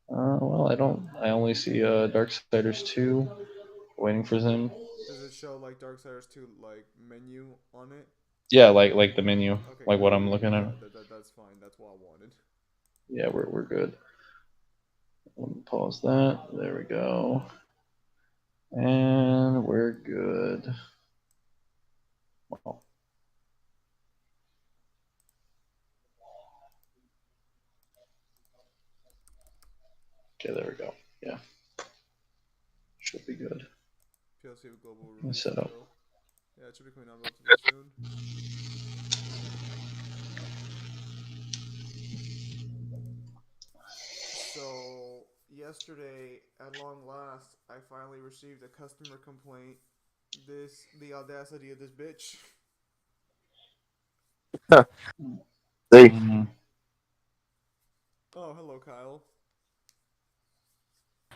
Well, I don't. I only see Darksiders 2. Waiting for them. Does it show like Darksiders 2 like menu on it? Yeah, like the menu, Okay, like what cool. I'm looking at. Yeah, that's fine. That's what I wanted. Yeah, we're good. Let me pause that. There we go. And we're good. Well, okay, there we go. Yeah, should be good. PLC with global Let me release set up. schedule. Yeah, it should be coming out relatively soon. So yesterday, at long last, I finally received a customer complaint. The audacity of this bitch. See, Mhm. Oh, hello, Kyle.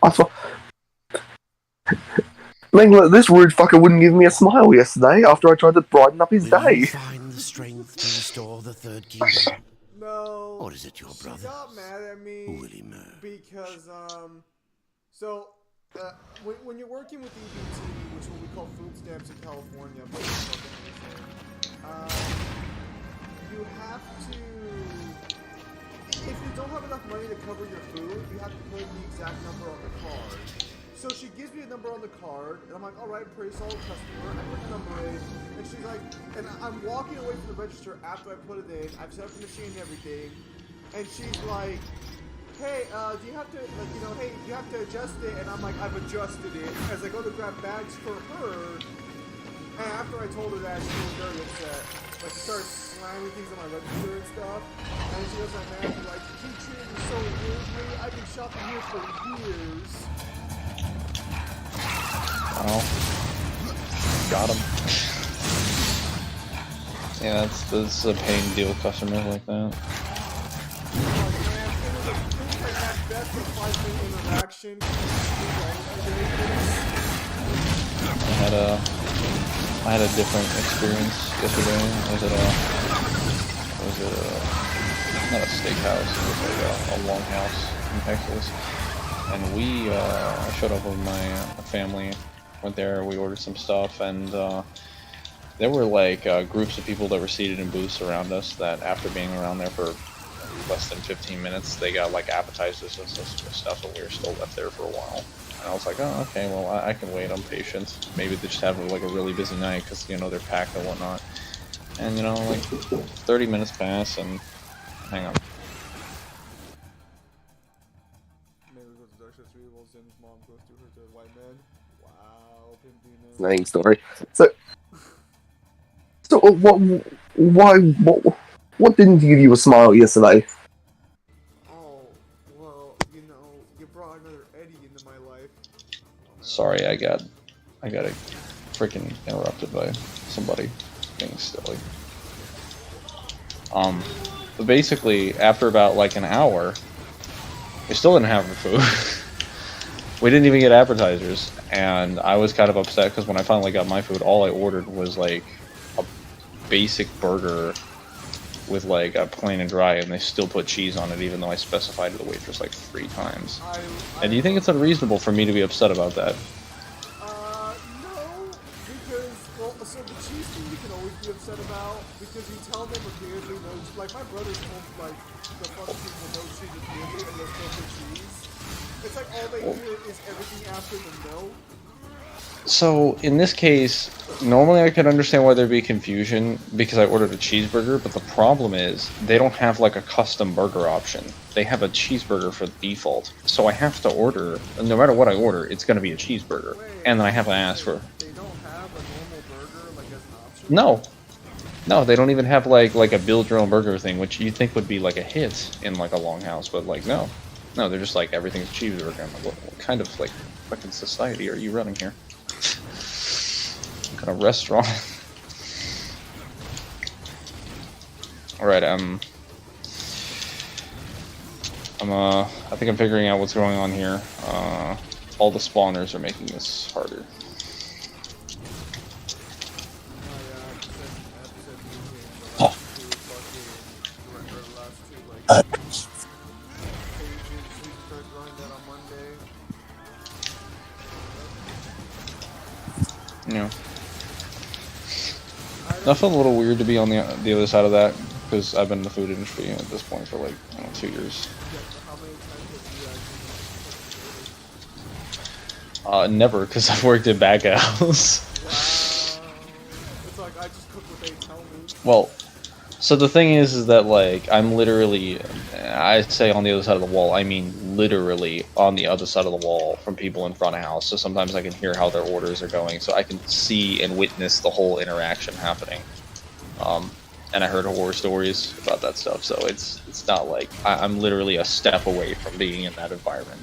I thought, Mangler, this rude fucker wouldn't give me a smile yesterday after I tried to brighten up his Will you day. find the strength to restore the third kingdom? No, Or is it your she brother's? got mad at me Willie Mer. because so when you're working with EBT, which is what we call food stamps in California, but you have to. If you don't have enough money to cover your food, you have to put the exact number on the card. So she gives me a number on the card, and I'm like, all right, pretty solid customer. I put the number in, and she's like, and I'm walking away from the register after I put it in. I've set up the machine and everything, and she's like, hey, do you have to, like, hey, you have to adjust it? And I'm like, I've adjusted it. As I go to grab bags for her, and after I told her that, she was very upset. Like, she started slamming things on my register and stuff. And she was like, man, like, you treated me so weirdly. I've been shopping here for years. Oh, got him. Yeah, that's a pain to deal with customers like that. Like, man, it was like at best a 5-minute interaction. I had a different experience yesterday. I was at not a steakhouse, it was like a longhouse in Texas. And I showed up with my family, went there, we ordered some stuff, and there were like groups of people that were seated in booths around us that after being around there for less than 15 minutes, they got like appetizers and stuff, and we were still left there for a while. And I was like, oh, okay, well, I can wait. I'm patient. Maybe they just have like a really busy night because they're packed and whatnot. And like 30 minutes pass, and hang on. Maybe goes to Dark Side 3 while Zim's mom goes through her to the white man. Wow, Pim Name story. So what didn't give you a smile yesterday? Oh, well, you brought another Eddie into my life. Sorry, I got freaking interrupted by somebody being silly. But basically, after about like an hour, we still didn't have the food. We didn't even get appetizers, and I was kind of upset because when I finally got my food, all I ordered was like a basic burger with like a plain and dry, and they still put cheese on it, even though I specified to the waitress like 3 times. And do you think it's unreasonable for me to be upset about that? No, because, well, so the cheese thing you can always be upset about, because you tell them repeatedly no, like, my brother told, like, the fucking people no cheese repeatedly, and they'll still put cheese. It's like all they hear is everything after the no. So in this case, normally I could understand why there'd be confusion because I ordered a cheeseburger, but the problem is they don't have like a custom burger option. They have a cheeseburger for default. So I have to order, no matter what I order, it's going to be a cheeseburger. And then I have to ask for... They don't have a normal burger, like, as an option? No. No, they don't even have like a build your own burger thing, which you'd think would be like a hit in like a longhouse, but like no. No, they're just like everything's cheeseburger. I'm like, what kind of like fucking society are you running here? What kind of restaurant? Alright, I think I'm figuring out what's going on here. All the spawners are making this harder. Oh. grind that on Monday. Yeah. I felt a little weird to be on the other side of that because I've been in the food industry at this point for like 2 years. Yeah, how many times have you Never, because I've worked at back house. Wow. It's like I just cook what they tell me. Well, so the thing is that like I'm literally, I say on the other side of the wall, I mean literally on the other side of the wall from people in front of house. So sometimes I can hear how their orders are going, so I can see and witness the whole interaction happening. And I heard horror stories about that stuff, so it's not like I'm literally a step away from being in that environment.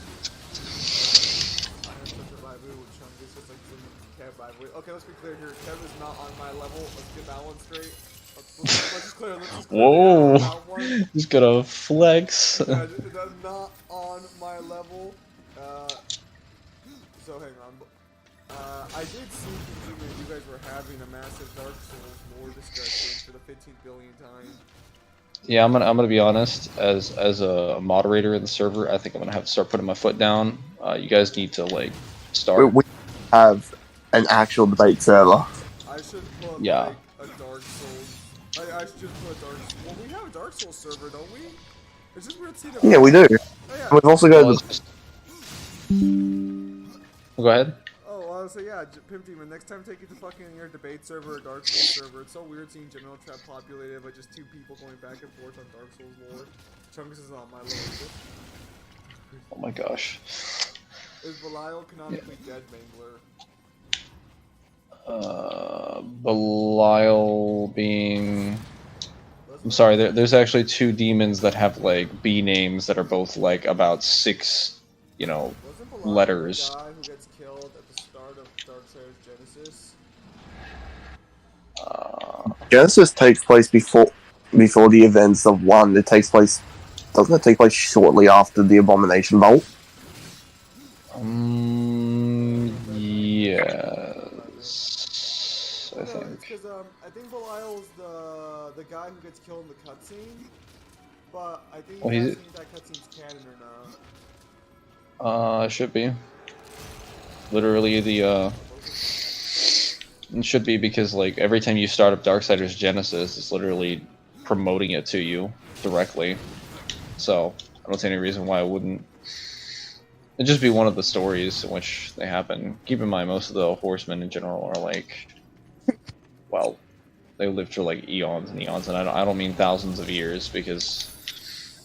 Okay, let's be clear here. Kev is not on my level. Let's get that one straight. Let's just clear. Let's just clear Whoa! that one. Just gonna flex. That's not on my level. So hang on. I did see that you guys were having a massive Dark Souls lore discussion for the 15th billion time. Yeah, I'm gonna be honest. As a moderator in the server, I think I'm gonna have to start putting my foot down. You guys need to like start. We have an actual debate server. I should put Yeah. like a Dark Souls. I should put a Dark. Well, we have a Dark Souls server, don't we? It's just weird seeing it. Yeah, we do. Oh, yeah. We've also got. Well, Go ahead. Oh, I was say yeah, Pimp Demon. Next time, take it to fucking your debate server or Dark Souls server. It's so weird seeing General Trap populated by just 2 people going back and forth on Dark Souls lore. Chungus is on my level. Oh my gosh. Is Belial canonically dead, Mangler? Belial being. I'm sorry. There's actually 2 demons that have like B names that are both like about 6, Wasn't Belial letters. the guy who gets killed at the start of Darksiders Genesis? Genesis takes place before the events of 1. It takes place. Doesn't it take place shortly after the Abomination Bolt? Yes. I No, think. it's because I think Belial's the guy who gets killed in the cutscene, but I think Well, he's- that cutscene's canon or not. Should be. Literally the It should be because like every time you start up Darksiders Genesis, it's literally promoting it to you directly. So I don't see any reason why it wouldn't. It'd just be one of the stories in which they happen. Keep in mind, most of the horsemen in general are like, well, they lived for like eons and eons, and I don't mean thousands of years, because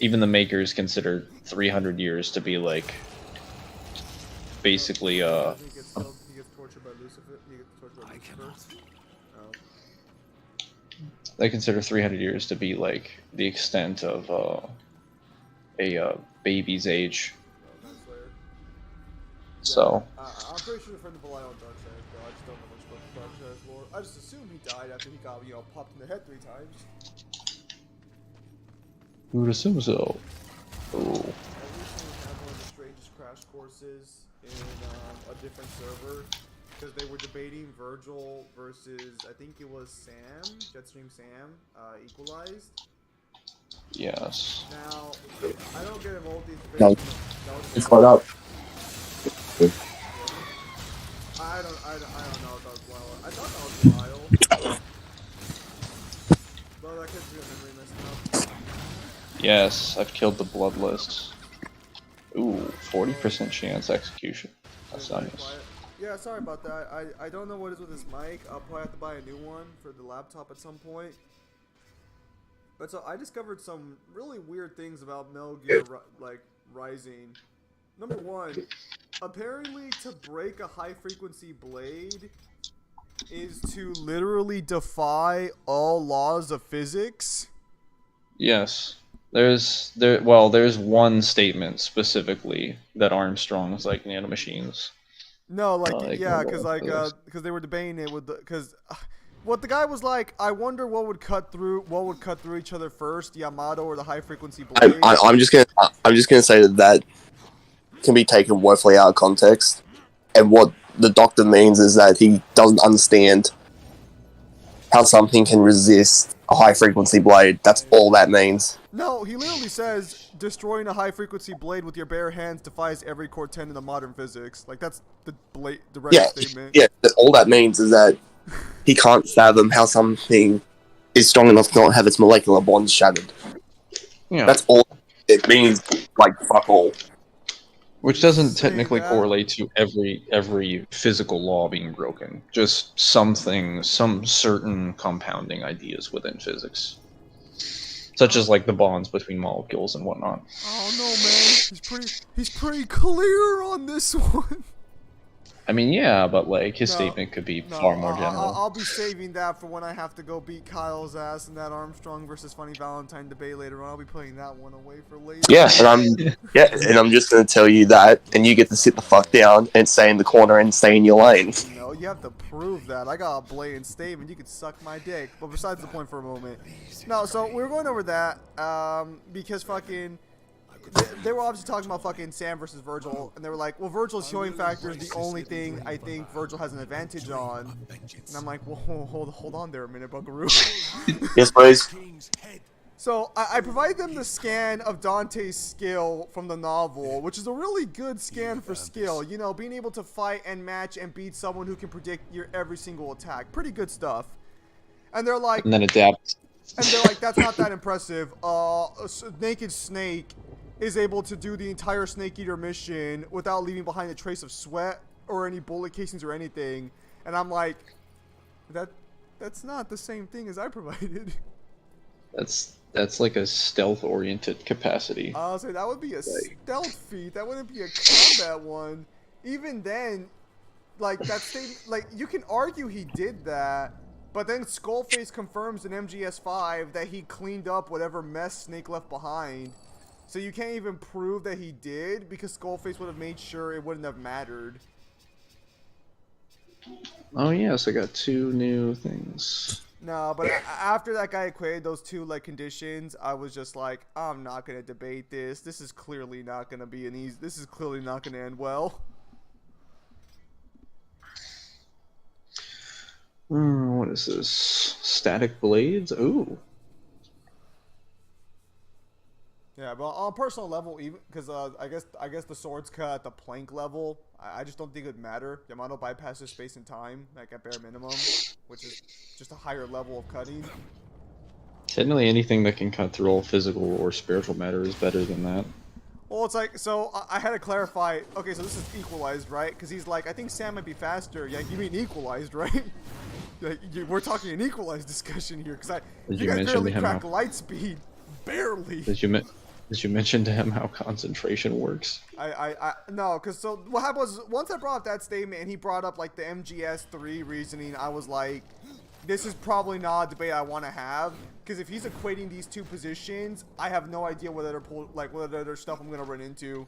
even the makers consider 300 years to be like basically He gets killed. He gets tortured by Lucifer. He gets tortured by Lucifer. Oh. they consider 300 years to be like the extent of a baby's age. Nice layer. So I'm pretty sure the friend of Belial on Darksiders, though. I just don't know much about the Darksiders lore. I just assume he died after he got, popped in the head 3 times. who would assume so? Ooh. I recently had one of the strangest crash courses in a different server because they were debating Virgil versus, I think it was Sam, Jetstream Sam, Equalized. Yes. Now, I don't get involved in these No. debates. It's got up. I don't know if that was Belial. I thought that was Belial. Well, that could be a memory messing up. Yes, I've killed the Bloodless. Ooh, 40% chance execution. That's Quiet. nice. Yeah, sorry about that. I don't know what it is with this mic. I'll probably have to buy a new one for the laptop at some point. But so I discovered some really weird things about Metal Gear Rising. Number 1, apparently to break a high frequency blade is to literally defy all laws of physics. Yes. There's one statement specifically that Armstrong is like nanomachines. No, Like, because they were debating it with because what the guy was like, I wonder what would cut through each other first, Yamato or the high frequency blade. I'm just gonna say that can be taken woefully out of context, and what the doctor means is that he doesn't understand how something can resist a high frequency blade. That's all that means. No, he literally says destroying a high-frequency blade with your bare hands defies every core tenet of modern physics. Like that's the direct Yeah, statement. yeah. All that means is that he can't fathom how something is strong enough to not have its molecular bonds shattered. Yeah. That's all it means. Like fuck all. Which doesn't Say technically that. correlate to every physical law being broken. Just some certain compounding ideas within physics. Such as like the bonds between molecules and whatnot. Oh no, man, he's pretty clear on this one. I mean, yeah, but like his No, statement could be No, far more general. I'll be saving that for when I have to go beat Kyle's ass in that Armstrong versus Funny Valentine debate later on. I'll be putting that one away for later. Yeah, and I'm just gonna tell you that, and you get to sit the fuck down and stay in the corner and stay in your lane. No, you have to prove that. I got a blatant statement. You could suck my dick. But besides the point for a moment. No, so we were going over that because fucking they were obviously talking about fucking Sam versus Virgil, and they were like, well, Virgil's healing factor is the only thing I think Virgil has an advantage on. And I'm like, well, hold on there a minute, Buckaroo. Yes, please. So I provided them the scan of Dante's skill from the novel, which is a really good scan for skill. You know, being able to fight and match and beat someone who can predict your every single attack. Pretty good stuff. And they're like, And then adapt. and they're like, that's not that impressive. Naked Snake is able to do the entire Snake Eater mission without leaving behind a trace of sweat or any bullet casings or anything. And I'm like, that's not the same thing as I provided. That's like a stealth-oriented capacity. I'll say that would be a stealth feat. That wouldn't be a combat one. Even then, like that statement, like you can argue he did that, but then Skullface confirms in MGS5 that he cleaned up whatever mess Snake left behind. So you can't even prove that he did because Skullface would have made sure it wouldn't have mattered. Oh yes, I got 2 new things. No, but after that guy equated those two like conditions, I was just like, I'm not gonna debate this. This is clearly not gonna be an easy. This is clearly not gonna end well. What is this? Static blades? Ooh. Yeah, but on a personal level, even because I guess the swords cut at the plank level, I just don't think it would matter. Yamato bypasses space and time, like at bare minimum, which is just a higher level of cutting. Technically, anything that can cut through all physical or spiritual matter is better than that. Well, it's like, so I had to clarify. Okay, so this is equalized, right? Because he's like, I think Sam might be faster. Yeah, you mean equalized, right? Like, we're talking an equalized discussion here, because you guys barely crack light speed, barely. Did you mention to him how concentration works? No, because so what happened was, once I brought up that statement and he brought up like the MGS3 reasoning, I was like, this is probably not a debate I want to have, because if he's equating these two positions, I have no idea what other stuff I'm gonna run into.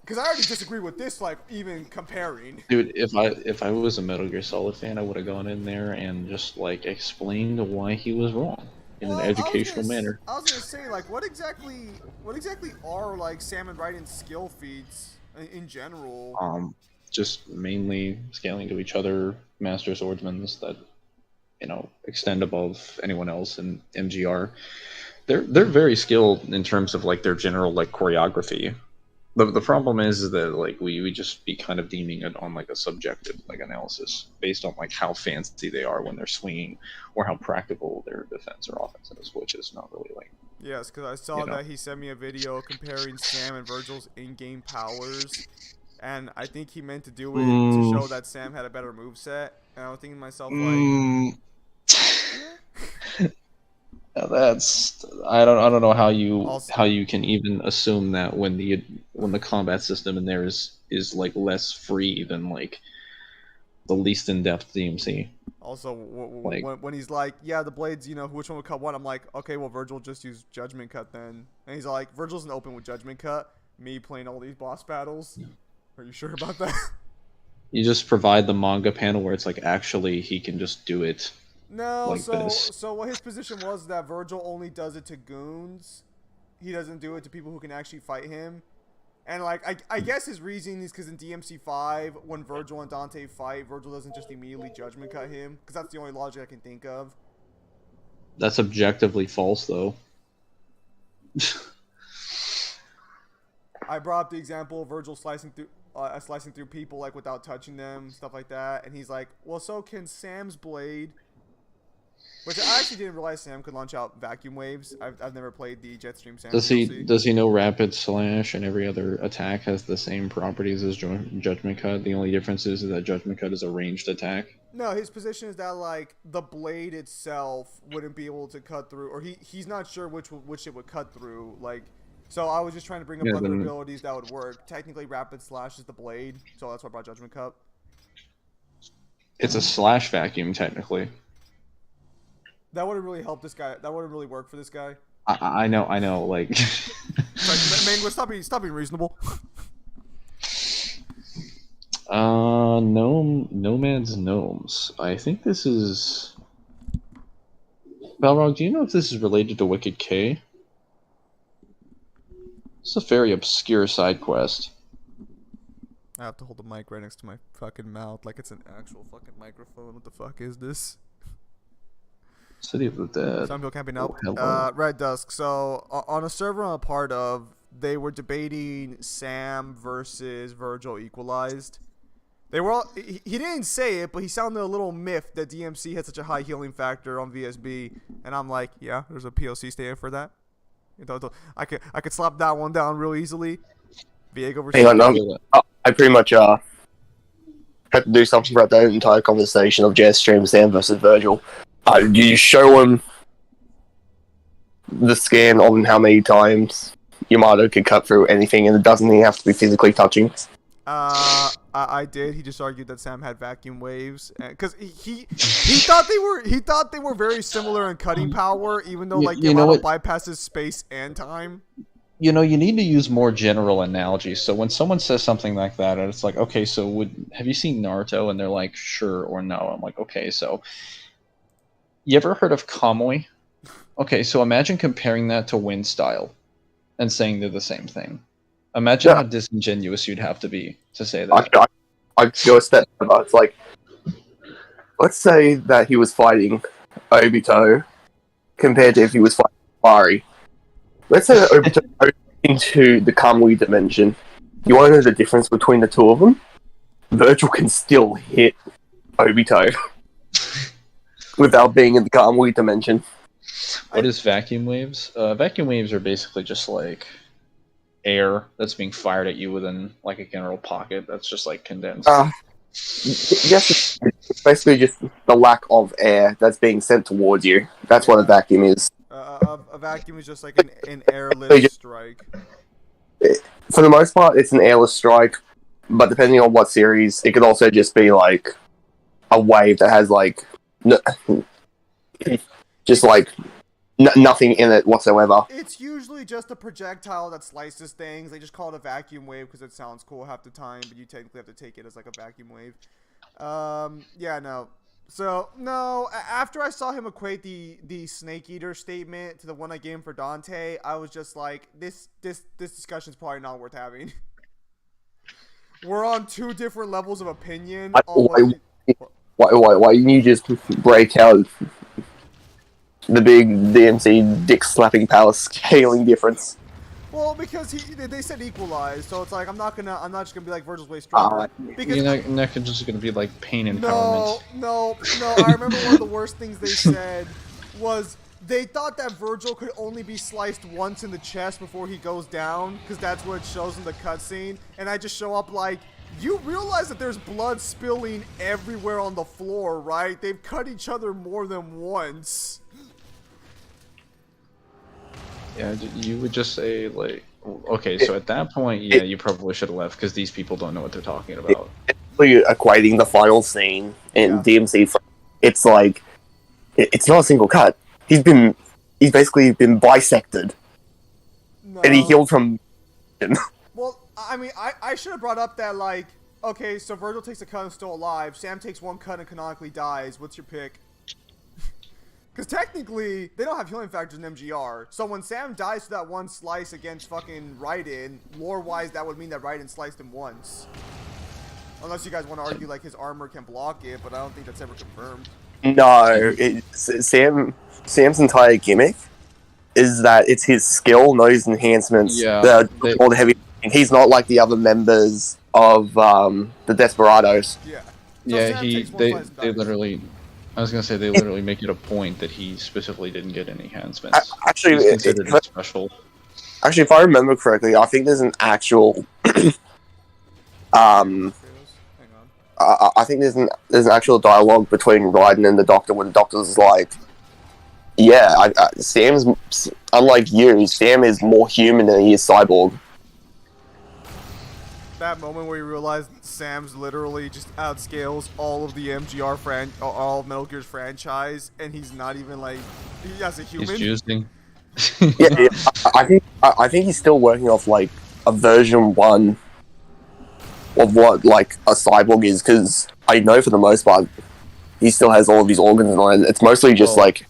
Because I already disagree with this, like even comparing. Dude, if I was a Metal Gear Solid fan, I would have gone in there and just like explained why he was wrong. In an educational manner. I was gonna say, like, what exactly are like Sam and Raiden's skill feats in general? Just mainly scaling to each other, master swordsmen that, you know, extend above anyone else in MGR. They're very skilled in terms of like their general like choreography. The problem is that like we just be kind of deeming it on like a subjective like analysis based on like how fancy they are when they're swinging or how practical their defense or offense is, which is not really like. Yes, because I saw that he sent me a video comparing Sam and Virgil's in-game powers, and I think he meant to do it to show that Sam had a better moveset. And I was thinking to myself like. That's I don't know how you can even assume that when the combat system in there is like less free than like the least in-depth DMC. Also, when he's like, yeah, the blades, you know, which one would cut what? I'm like, okay, well, Virgil just used Judgment Cut then. And he's like, Virgil's an open with Judgment Cut. Me playing all these boss battles. Are you sure about that? You just provide the manga panel where it's like actually he can just do it. No, like so what his position was that Virgil only does it to goons. He doesn't do it to people who can actually fight him. And like I guess his reasoning is because in DMC5, when Virgil and Dante fight, Virgil doesn't just immediately Judgment Cut him, because that's the only logic I can think of. That's objectively false, though. I brought up the example of Virgil slicing through people like without touching them, stuff like that, and he's like, "Well, so can Sam's blade." Which I actually didn't realize Sam could launch out vacuum waves. I've never played the Jetstream Sam DLC. Does he know Rapid Slash and every other attack has the same properties as Judgment Cut? The only difference is that Judgment Cut is a ranged attack. No, his position is that like the blade itself wouldn't be able to cut through, or he's not sure which it would cut through. Like, so I was just trying to bring up other abilities that would work. Technically, Rapid Slash is the blade, so that's why I brought Judgment Cup. It's a slash vacuum technically. That wouldn't really help this guy. That wouldn't really work for this guy. I know, like... Mangler, stop being reasonable. Nomad's Gnomes. I think this is... Balrog, do you know if this is related to Wicked K? It's a very obscure side quest. I have to hold the mic right next to my fucking mouth like it's an actual fucking microphone. What the fuck is this? City of the Dead. Some people can't be nope. Oh, Red Dusk. So on a server I'm a part of, they were debating Sam versus Virgil equalized. They were all, he didn't say it, but he sounded a little miffed that DMC had such a high healing factor on VSB, and I'm like, yeah, there's a POC stand for that. I could slap that one down real easily. Viego versus. Hang on, I pretty much had to do something about that entire conversation of Jetstream Sam versus Virgil. You show him the scan on how many times Yamato could cut through anything, and it doesn't even have to be physically touching. I did. He just argued that Sam had vacuum waves, because he thought they were very similar in cutting power, even though like Yamato bypasses space and time. You know, you need to use more general analogies. So when someone says something like that, and it's like, okay, so have you seen Naruto? And they're like, sure or no. I'm like, okay, so you ever heard of Kamui? Okay, so imagine comparing that to wind style and saying they're the same thing. Imagine how disingenuous you'd have to be to say that. I'd go a step further. It's like, let's say that he was fighting Obito compared to if he was fighting Mari. Let's say that Obito goes into the Kamui dimension. You want to know the difference between the two of them? Virgil can still hit Obito without being in the Kamui dimension. What is vacuum waves? Vacuum waves are basically just like air that's being fired at you within like a general pocket that's just like condensed. Yes, it's basically just the lack of air that's being sent towards you. That's what a vacuum is. A vacuum is just like an airless strike. For the most part, it's an airless strike, but depending on what series, it could also just be like a wave that has like just like nothing in it whatsoever. It's usually just a projectile that slices things. They just call it a vacuum wave because it sounds cool half the time, but you technically have to take it as like a vacuum wave. Yeah, no. So, no, after I saw him equate the Snake Eater statement to the one I gave him for Dante, I was just like, this discussion's probably not worth having. We're on two different levels of opinion. Why didn't you just break out the big DMC dick slapping power scaling difference? Well, because they said equalize, so it's like I'm not just gonna be like Virgil's way stronger. Because you're not just gonna be like pain empowerment. No. I remember one of the worst things they said was they thought that Virgil could only be sliced once in the chest before he goes down, because that's what it shows in the cutscene. And I just show up like, you realize that there's blood spilling everywhere on the floor, right? They've cut each other more than once. Yeah, you would just say, like, okay, so at that point, yeah, you probably should have left, because these people don't know what they're talking about. Equating the final scene in DMC, it's like, it's not a single cut. He's basically been bisected. No. And he healed from... Well, I mean, I should have brought up that, like, okay, so Virgil takes a cut and still alive, Sam takes one cut and canonically dies, what's your pick? Because technically, they don't have healing factors in MGR. So when Sam dies to that one slice against fucking Raiden, lore-wise, that would mean that Raiden sliced him once. Unless you guys want to argue, like, his armor can block it, but I don't think that's ever confirmed. No, Sam's entire gimmick is that it's his skill, not his enhancements. Yeah, they- All the heavy. He's not like the other members of the Desperados. Yeah. So Yeah, Sam takes more they slice and dice. literally. I was gonna say they literally make it a point that he specifically didn't get any enhancements. Actually, He's considered it special. Actually, if I remember correctly, I think there's an actual. Hang on. I think there's an actual dialogue between Raiden and the Doctor when the Doctor's like, "Yeah, Sam's unlike you. Sam is more human than he is cyborg." That moment where you realize Sam's literally just outscales all of the MGR all of Metal Gear's franchise, and he's not even like he as a human. He's juicing. Yeah, I think he's still working off like a version 1 of what like a cyborg is, because I know for the most part he still has all of his organs, and it's mostly just Well, like.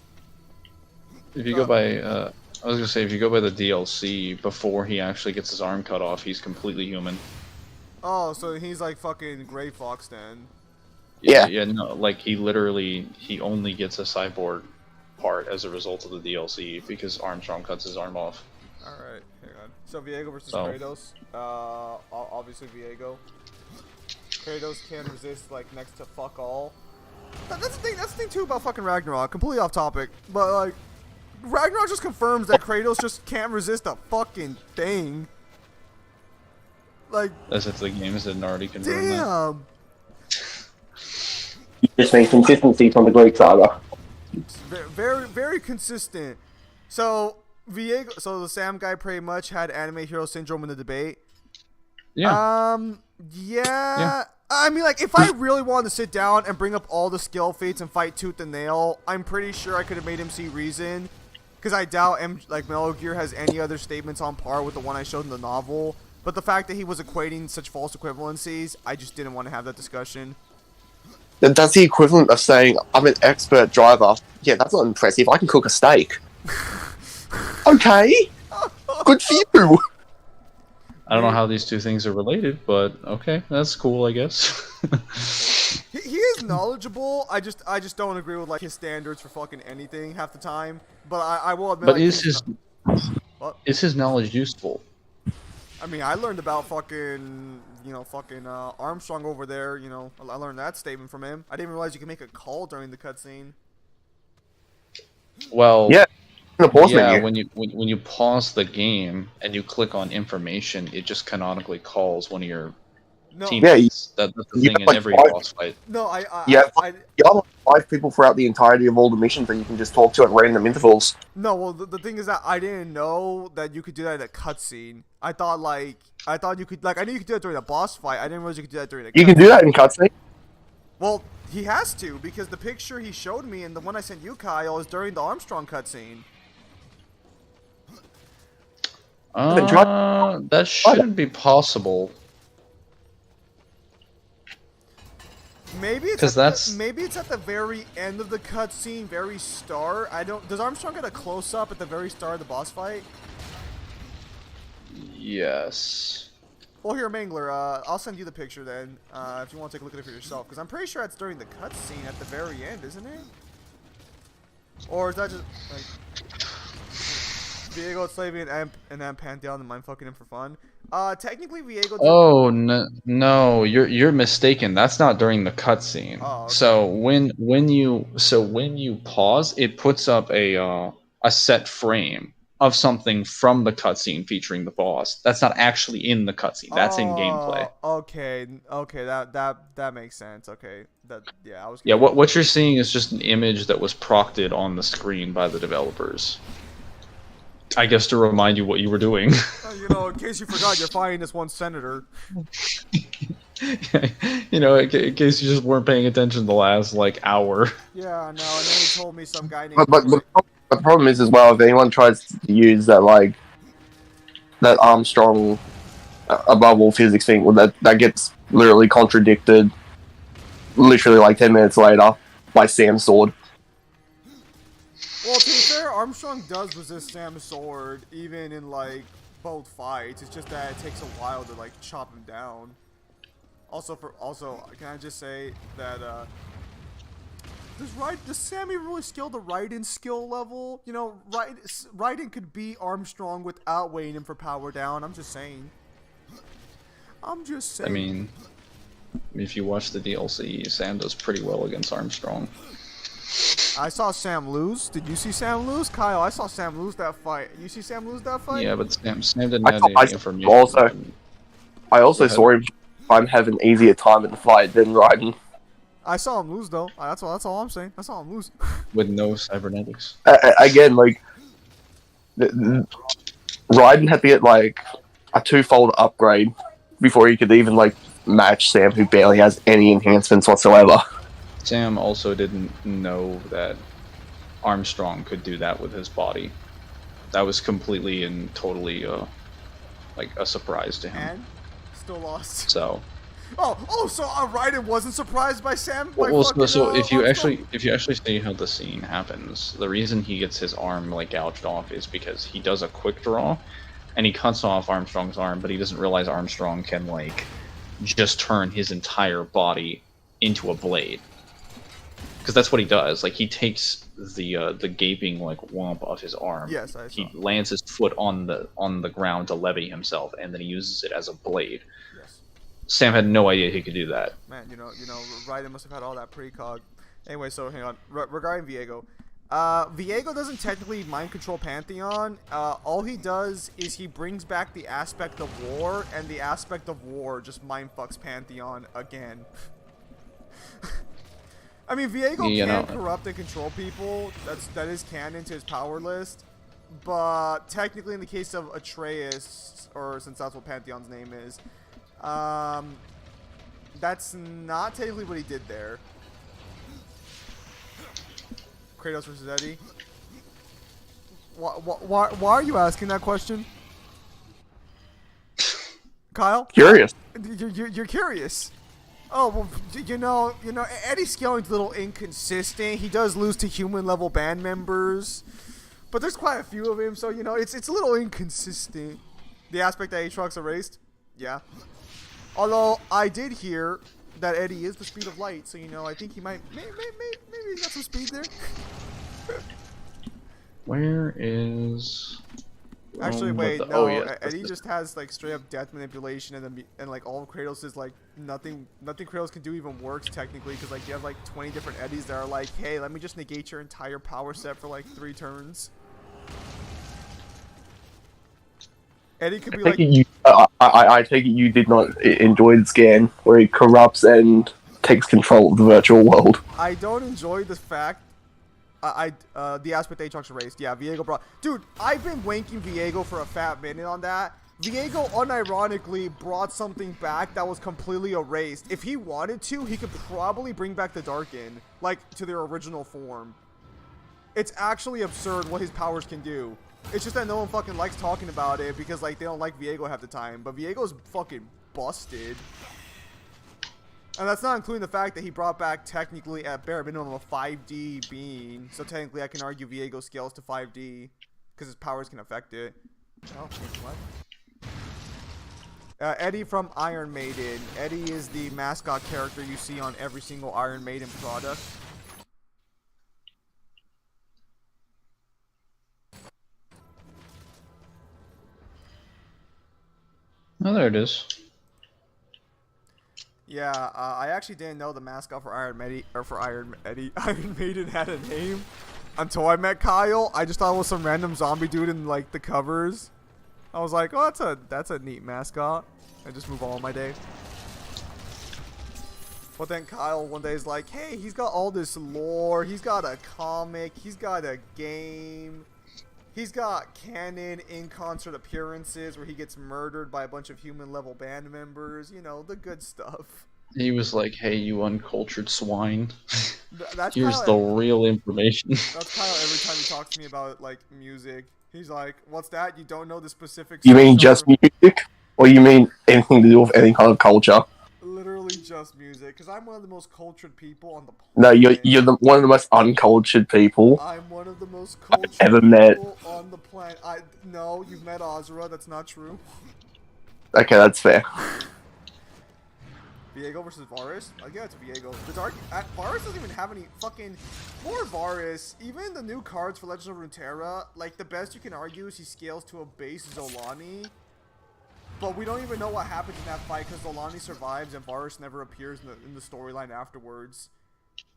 If you go by, I was gonna say if you go by the DLC, before he actually gets his arm cut off, he's completely human. Oh, so he's like fucking Gray Fox then. Yeah. Yeah, no, like he only gets a cyborg part as a result of the DLC because Armstrong cuts his arm off. Alright, hang on. So Viego versus So. Kratos. Obviously Viego. Kratos can resist like next to fuck all. That's the thing. That's the thing too about fucking Ragnarok. Completely off topic, but like Ragnarok just confirms that Kratos just can't resist a fucking thing. Like, As if the games didn't already confirm that. damn. You just need consistency from the Greek saga. Very, very consistent. So Viego, so the Sam guy pretty much had anime hero syndrome in the debate. Yeah. Yeah. I mean, like, if I really wanted to sit down and bring up all the skill feats and fight tooth and nail, I'm pretty sure I could have made him see reason. Because I doubt Metal Gear has any other statements on par with the one I showed in the novel. But the fact that he was equating such false equivalencies, I just didn't want to have that discussion. That's the equivalent of saying, I'm an expert driver. Yeah, that's not impressive. I can cook a steak. Okay. Good for you. I don't know how these two things are related, but okay, that's cool, I guess. He is knowledgeable. I just don't agree with like his standards for fucking anything half the time. But I will admit. But like, is his knowledge useful? I mean, I learned about fucking Armstrong over there. I learned that statement from him. I didn't realize you could make a call during the cutscene. Well, Yeah. The pause menu. when you pause the game and you click on information, it just canonically calls one of your No, teammates. That's the you thing have, in like, every 5 boss fight. no, I Yeah, I You have like 5 people throughout the entirety of all the missions that you can just talk to at random intervals. no. Well, the thing is that I didn't know that you could do that in a cutscene. I thought you could I knew you could do that during a boss fight. I didn't realize you could do that during a. You can do that in cutscene. Well, he has to because the picture he showed me and the one I sent you, Kyle, is during the Armstrong cutscene. That shouldn't be possible. Maybe it's 'Cause maybe it's at the very end of the cutscene, very start. Does Armstrong get a close up at the very start of the boss fight? Yes. Well, here, Mangler, I'll send you the picture then, if you want to take a look at it for yourself, because I'm pretty sure it's during the cutscene at the very end, isn't it? Or is that just like Viego, Slavian, and then Pantheon and mind fucking him for fun? Technically, Viego. Oh no, you're mistaken. That's not during the cutscene. Oh, okay. So when you pause, it puts up a set frame of something from the cutscene featuring the boss. That's not actually in the cutscene. That's in gameplay. Okay, that makes sense. Okay, I was. Yeah, what you're seeing is just an image that was procted on the screen by the developers. I guess to remind you what you were doing. In case you forgot, you're fighting this one senator. In case you just weren't paying attention the last hour. Yeah, no, and then he told me some guy named. But the problem is as well, if anyone tries to use that that Armstrong above all physics thing, well, that gets literally contradicted literally 10 minutes later by Sam's sword. Well, to be fair, Armstrong does resist Sam's sword even in both fights. It's just that it takes a while to chop him down. Also, can I just say that Does Sammy really skill the Raiden skill level? You know, Raiden could beat Armstrong without waiting him for power down. I'm just saying. I mean, if you watch the DLC, Sam does pretty well against Armstrong. I saw Sam lose. Did you see Sam lose? Kyle, I saw Sam lose that fight. You see Sam lose that fight? Yeah, but Sam didn't have any information. I also saw him have an easier time in the fight than Raiden. I saw him lose though. That's all I'm saying. I saw him lose. With no cybernetics. Again, like Raiden had to get like a twofold upgrade before he could even like match Sam, who barely has any enhancements whatsoever. Sam also didn't know that Armstrong could do that with his body. That was completely and totally like a surprise to him. And still lost. So. So Raiden wasn't surprised by Sam. So if you actually see how the scene happens, the reason he gets his arm like gouged off is because he does a quick draw, and he cuts off Armstrong's arm, but he doesn't realize Armstrong can like just turn his entire body into a blade. Because that's what he does. Like he takes the gaping like womp off his arm. Yes, I saw. He lands his foot on the ground to levy himself, and then he uses it as a blade. Yes. Sam had no idea he could do that. Man, you know, Raiden must have had all that precog. Anyway, so hang on. Regarding Viego, Viego doesn't technically mind control Pantheon. All he does is he brings back the aspect of war, and the aspect of war just mind fucks Pantheon again. I mean, Viego can corrupt and control people. That is canon to his power list. But technically, in the case of Atreus, or since that's what Pantheon's name is, that's not technically what he did there. Kratos versus Eddie. Why are you asking that question, Kyle? Curious. You're curious. Oh, well, you know, Eddie's scaling's a little inconsistent. He does lose to human level band members, but there's quite a few of him, so you know, it's a little inconsistent. The aspect that Aatrox erased, yeah. Although I did hear that Eddie is the speed of light, so you know, I think he maybe he's got some speed there. Where is? Actually, wait, no. Eddie just has like straight up death manipulation, and like all of Kratos is like nothing Kratos can do even works technically, because like you have like 20 different Eddies that are like, hey, let me just negate your entire power set for like 3 turns. Eddie could be like. I take it you did not enjoy the scan where he corrupts and takes control of the virtual world. I don't enjoy the fact. The aspect Aatrox erased. Yeah, Viego brought. Dude, I've been wanking Viego for a fat minute on that. Viego unironically brought something back that was completely erased. If he wanted to, he could probably bring back the Darkin, like, to their original form. It's actually absurd what his powers can do. It's just that no one fucking likes talking about it because, like, they don't like Viego half the time. But Viego's fucking busted. And that's not including the fact that he brought back technically at bare minimum a 5D being. So technically I can argue Viego scales to 5D because his powers can affect it. Oh, what? Eddie from Iron Maiden. Eddie is the mascot character you see on every single Iron Maiden product. Oh, there it is. Yeah, I actually didn't know the mascot for Iron Maiden had a name until I met Kyle. I just thought it was some random zombie dude in like the covers. I was like, oh, that's a neat mascot. I just move on with my day. But then Kyle one day is like, hey, he's got all this lore. He's got a comic. He's got a game. He's got canon in-concert appearances where he gets murdered by a bunch of human-level band members. You know, the good stuff. He was like, hey, you uncultured swine. That's Here's Kyle, the real information. That's Kyle every time he talks to me about, like, music. He's like, what's that? You don't know the specifics? You mean just music? Or you mean anything to do with any kind of culture? Literally just music, because I'm one of the most cultured people on the planet. No, you're one of the most uncultured people I'm one of the most cultured ever met. people on the planet. No, you've met Azura. That's not true. Okay, that's fair. Viego versus Varus? Like, yeah, it's Viego. The Dark Varus doesn't even have any fucking more Varus. Even the new cards for Legends of Runeterra, like the best you can argue is he scales to a base Zolani. But we don't even know what happens in that fight because Zolani survives and Varus never appears in the storyline afterwards.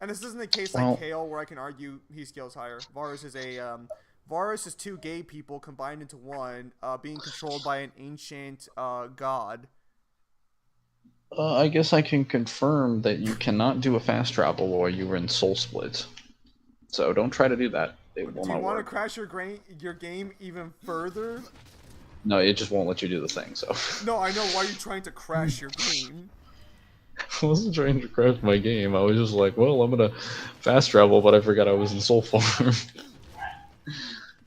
And this isn't a case like Kale where I can argue he scales higher. Varus is two gay people combined into one, being controlled by an ancient god. I guess I can confirm that you cannot do a fast travel while you were in Soul Split. So don't try to do that. It will not work. Do you want to crash your game even further? No, it just won't let you do the thing, so... No, I know. Why are you trying to crash your game? I wasn't trying to crash my game. I was just like, well, I'm gonna fast travel, but I forgot I was in Soul Farm.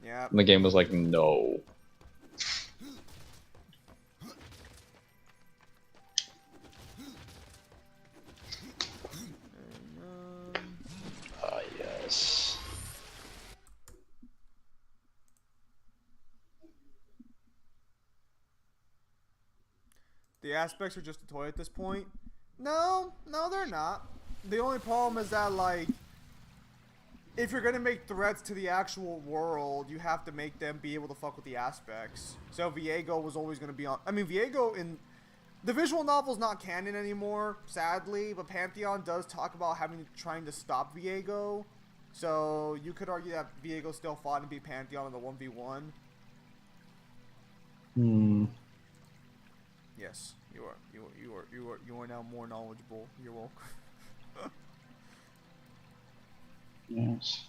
Yeah. And the game was like, no. Yes. The aspects are just a toy at this point. No, they're not. The only problem is that, like, if you're gonna make threats to the actual world, you have to make them be able to fuck with the aspects. So Viego was always gonna be on. I mean, Viego in the visual novel's not canon anymore, sadly. But Pantheon does talk about trying to stop Viego. So you could argue that Viego still fought and beat Pantheon in the 1v1. Hmm. Yes, you are now more knowledgeable. You're welcome. Yes.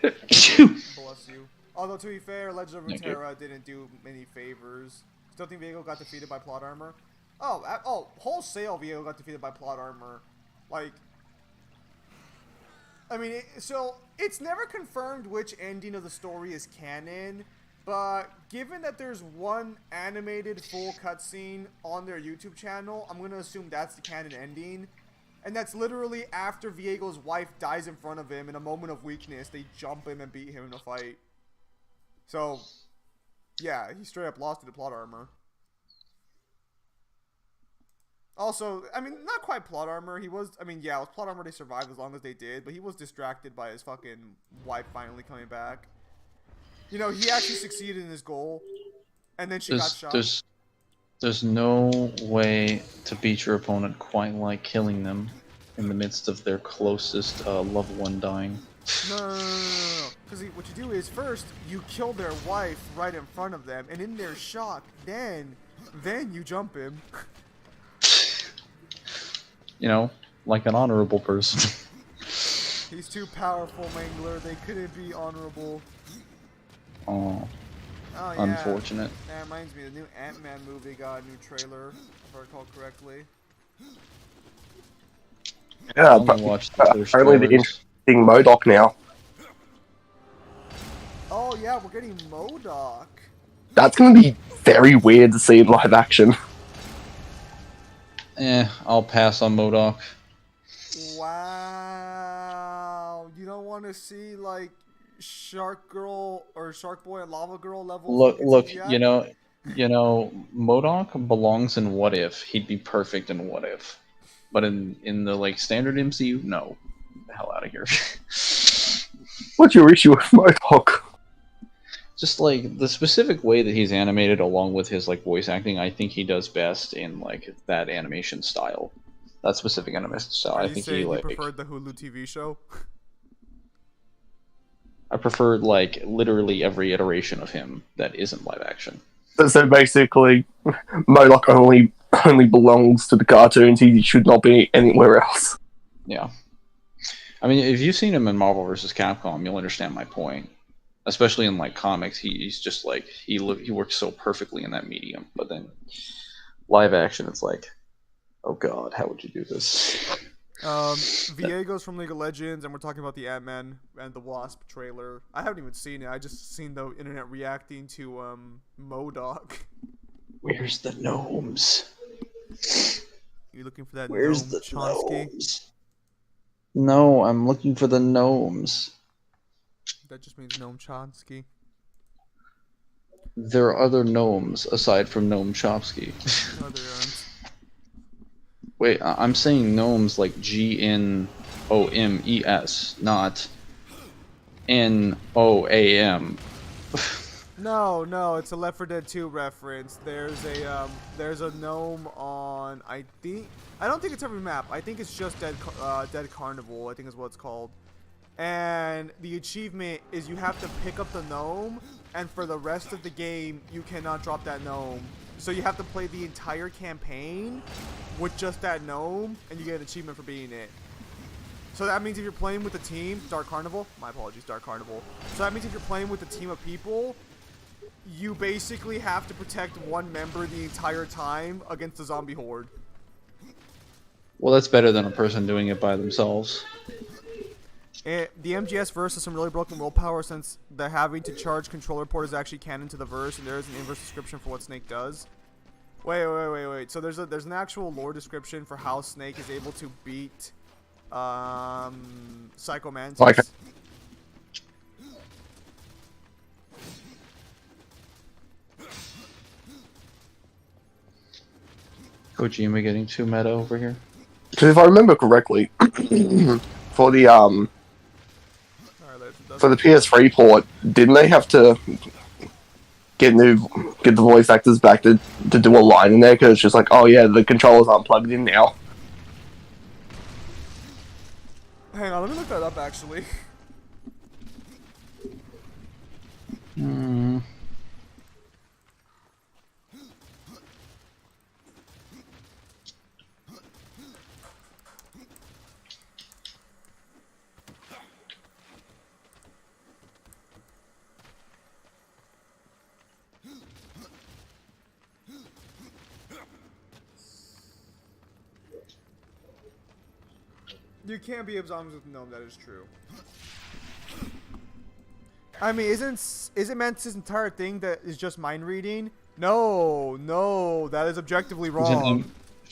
Bless you. Although to be fair, Legend of Runeterra didn't do many favors. Still think Viego got defeated by plot armor. Oh, wholesale Viego got defeated by plot armor. Like, I mean, so it's never confirmed which ending of the story is canon. But given that there's one animated full cutscene on their YouTube channel, I'm going to assume that's the canon ending. And that's literally after Viego's wife dies in front of him in a moment of weakness. They jump him and beat him in a fight. So, yeah, he straight up lost to the plot armor. Also, I mean, not quite plot armor. He was, I mean, yeah, it was plot armor they survived as long as they did. But he was distracted by his fucking wife finally coming back. You know, he actually succeeded in his goal, and then she got shot. There's no way to beat your opponent quite like killing them in the midst of their closest loved one dying. No. Because what you do is first you kill their wife right in front of them, and in their shock, then you jump him. You know, like an honorable person. He's too powerful, Mangler. They couldn't be honorable. Oh, yeah. Unfortunate. That reminds me, the new Ant-Man movie got a new trailer, if I recall correctly. Yeah, apparently the interesting MODOK now. Oh yeah, we're getting MODOK. That's going to be very weird to see in live action. I'll pass on MODOK. Wow. You don't want to see, like, Shark Girl or Shark Boy and Lava Girl level? Look, you know, MODOK belongs in What If. He'd be perfect in What If. But in the, like, standard MCU, no. Get the hell out of here. What's your issue with MODOK? Just, like, the specific way that he's animated along with his, like, voice acting, I think he does best in, like, that animation style. That specific animation style. I think he, like... you preferred the Hulu TV show? I preferred, like, literally every iteration of him that isn't live action. So basically, MODOK only belongs to the cartoons. He should not be anywhere else. Yeah. I mean, if you've seen him in Marvel vs. Capcom, you'll understand my point. Especially in, like, comics, he's just, like, he works so perfectly in that medium. But then, live action, it's like, oh god, how would you do this? Viego's from League of Legends, and we're talking about the Ant-Man and the Wasp trailer. I haven't even seen it. I just seen the internet reacting to MODOK. Where's the gnomes? You looking for that Where's gnome, the Chomsky? gnomes? No, I'm looking for the gnomes. That just means Noam Chomsky. There are other gnomes aside from Noam Chomsky. No, there aren't. Wait, I'm saying gnomes like GNOMES, not NOAM. No, it's a Left 4 Dead 2 reference. There's a gnome on, I don't think it's every map. I think it's just Dead Carnival, I think is what it's called. And the achievement is you have to pick up the gnome, and for the rest of the game, you cannot drop that gnome. So you have to play the entire campaign with just that gnome, and you get an achievement for beating it. So that means if you're playing with a team, Dark Carnival, my apologies, Dark Carnival. So that means if you're playing with a team of people, you basically have to protect one member the entire time against the zombie horde. Well, that's better than a person doing it by themselves. The MGS verse has some really broken willpower since the having to charge controller port is actually canon to the verse, and there is an inverse description for what Snake does. Wait. So there's an actual lore description for how Snake is able to beat Psycho Mantis. Okay. Kojima getting too meta over here. Because if I remember correctly, for the PS3 port, didn't they have to get the voice actors back to do a line in there? Because it's just like, oh yeah, the controllers aren't plugged in now. Hang on, let me look that up actually. You can't be zombies with gnome, that is true. I mean, isn't Mantis' entire thing that is just mind reading? No, that is objectively wrong.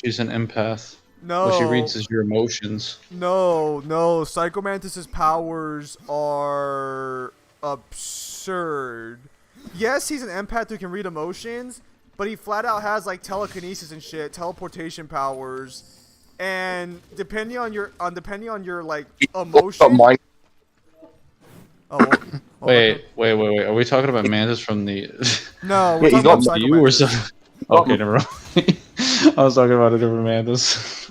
She's an empath. No. What she reads is your emotions. No. Psycho Mantis' powers are absurd. Yes, he's an empath who can read emotions, but he flat out has like telekinesis and shit, teleportation powers. And depending on your like emotion. Wait. Are we talking about Mantis from the? No, we're he's talking not about you or Psycho something? Okay, never mind. I was talking about a different Mantis.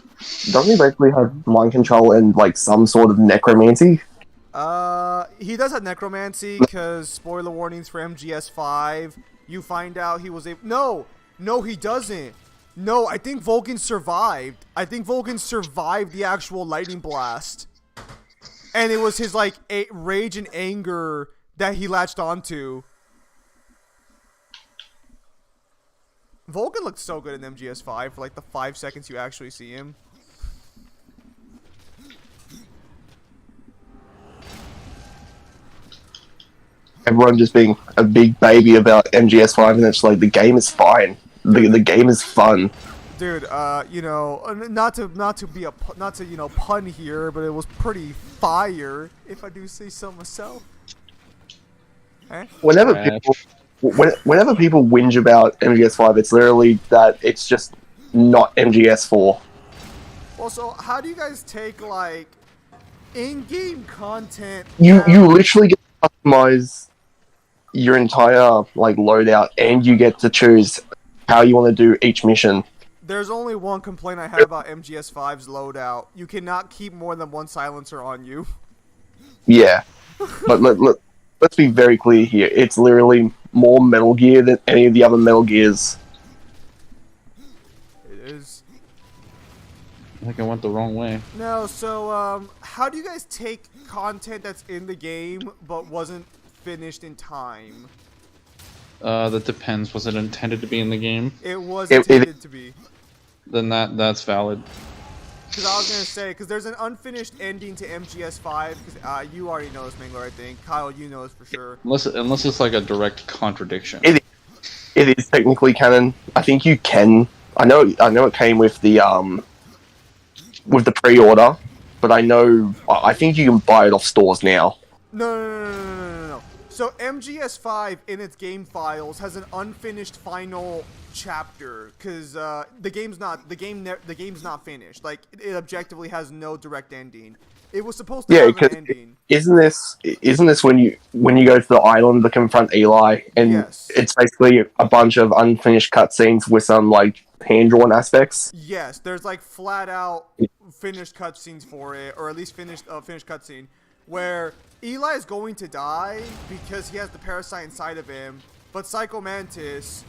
Doesn't he basically have mind control and like some sort of necromancy? He does have necromancy because spoiler warnings for MGS5. You find out he was able. No, he doesn't. No, I think Vulcan survived. I think Vulcan survived the actual lightning blast. And it was his, like, rage and anger that he latched onto. Vulcan looked so good in MGS5 for, like, the 5 seconds you actually see him. Everyone just being a big baby about MGS5, and it's like, the game is fine. The game is fun. Dude, you know, not to pun here, but it was pretty fire, if I do say so myself. Eh? Whenever people whinge about MGS5, it's literally that it's just not MGS4. Well, so how do you guys take like in-game content? You literally get to customize your entire like loadout, and you get to choose how you want to do each mission. There's only one complaint I have about MGS5's loadout. You cannot keep more than one silencer on you. Yeah, but let's be very clear here. It's literally more Metal Gear than any of the other Metal Gears. It is. I think I went the wrong way. No, so how do you guys take content that's in the game but wasn't finished in time? That depends. Was it intended to be in the game? It was intended to be. Then that's valid. Because I was gonna say, because there's an unfinished ending to MGS5. Because you already know this, Mangler. I think Kyle, you know this for sure. Unless it's like a direct contradiction. It is technically canon. I think you can. I know it came with the pre-order, but I think you can buy it off stores now. No. So MGS5 in its game files has an unfinished final chapter because the game's not finished. Like it objectively has no direct ending. It was supposed to Yeah, have an because ending. isn't this when you go to the island to confront Eli, and Yes. it's basically a bunch of unfinished cutscenes with some like hand drawn aspects. Yes, there's like flat out finished cutscenes for it, or at least finished cutscene where Eli is going to die because he has the parasite inside of him, but Psycho Mantis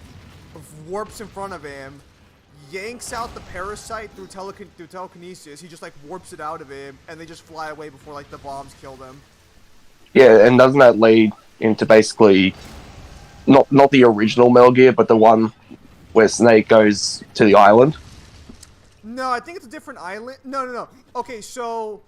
warps in front of him, yanks out the parasite through telekinesis. He just like warps it out of him, and they just fly away before like the bombs kill them. Yeah, and doesn't that lead into basically not the original Metal Gear, but the one where Snake goes to the island? No, I think it's a different island. No. Okay, so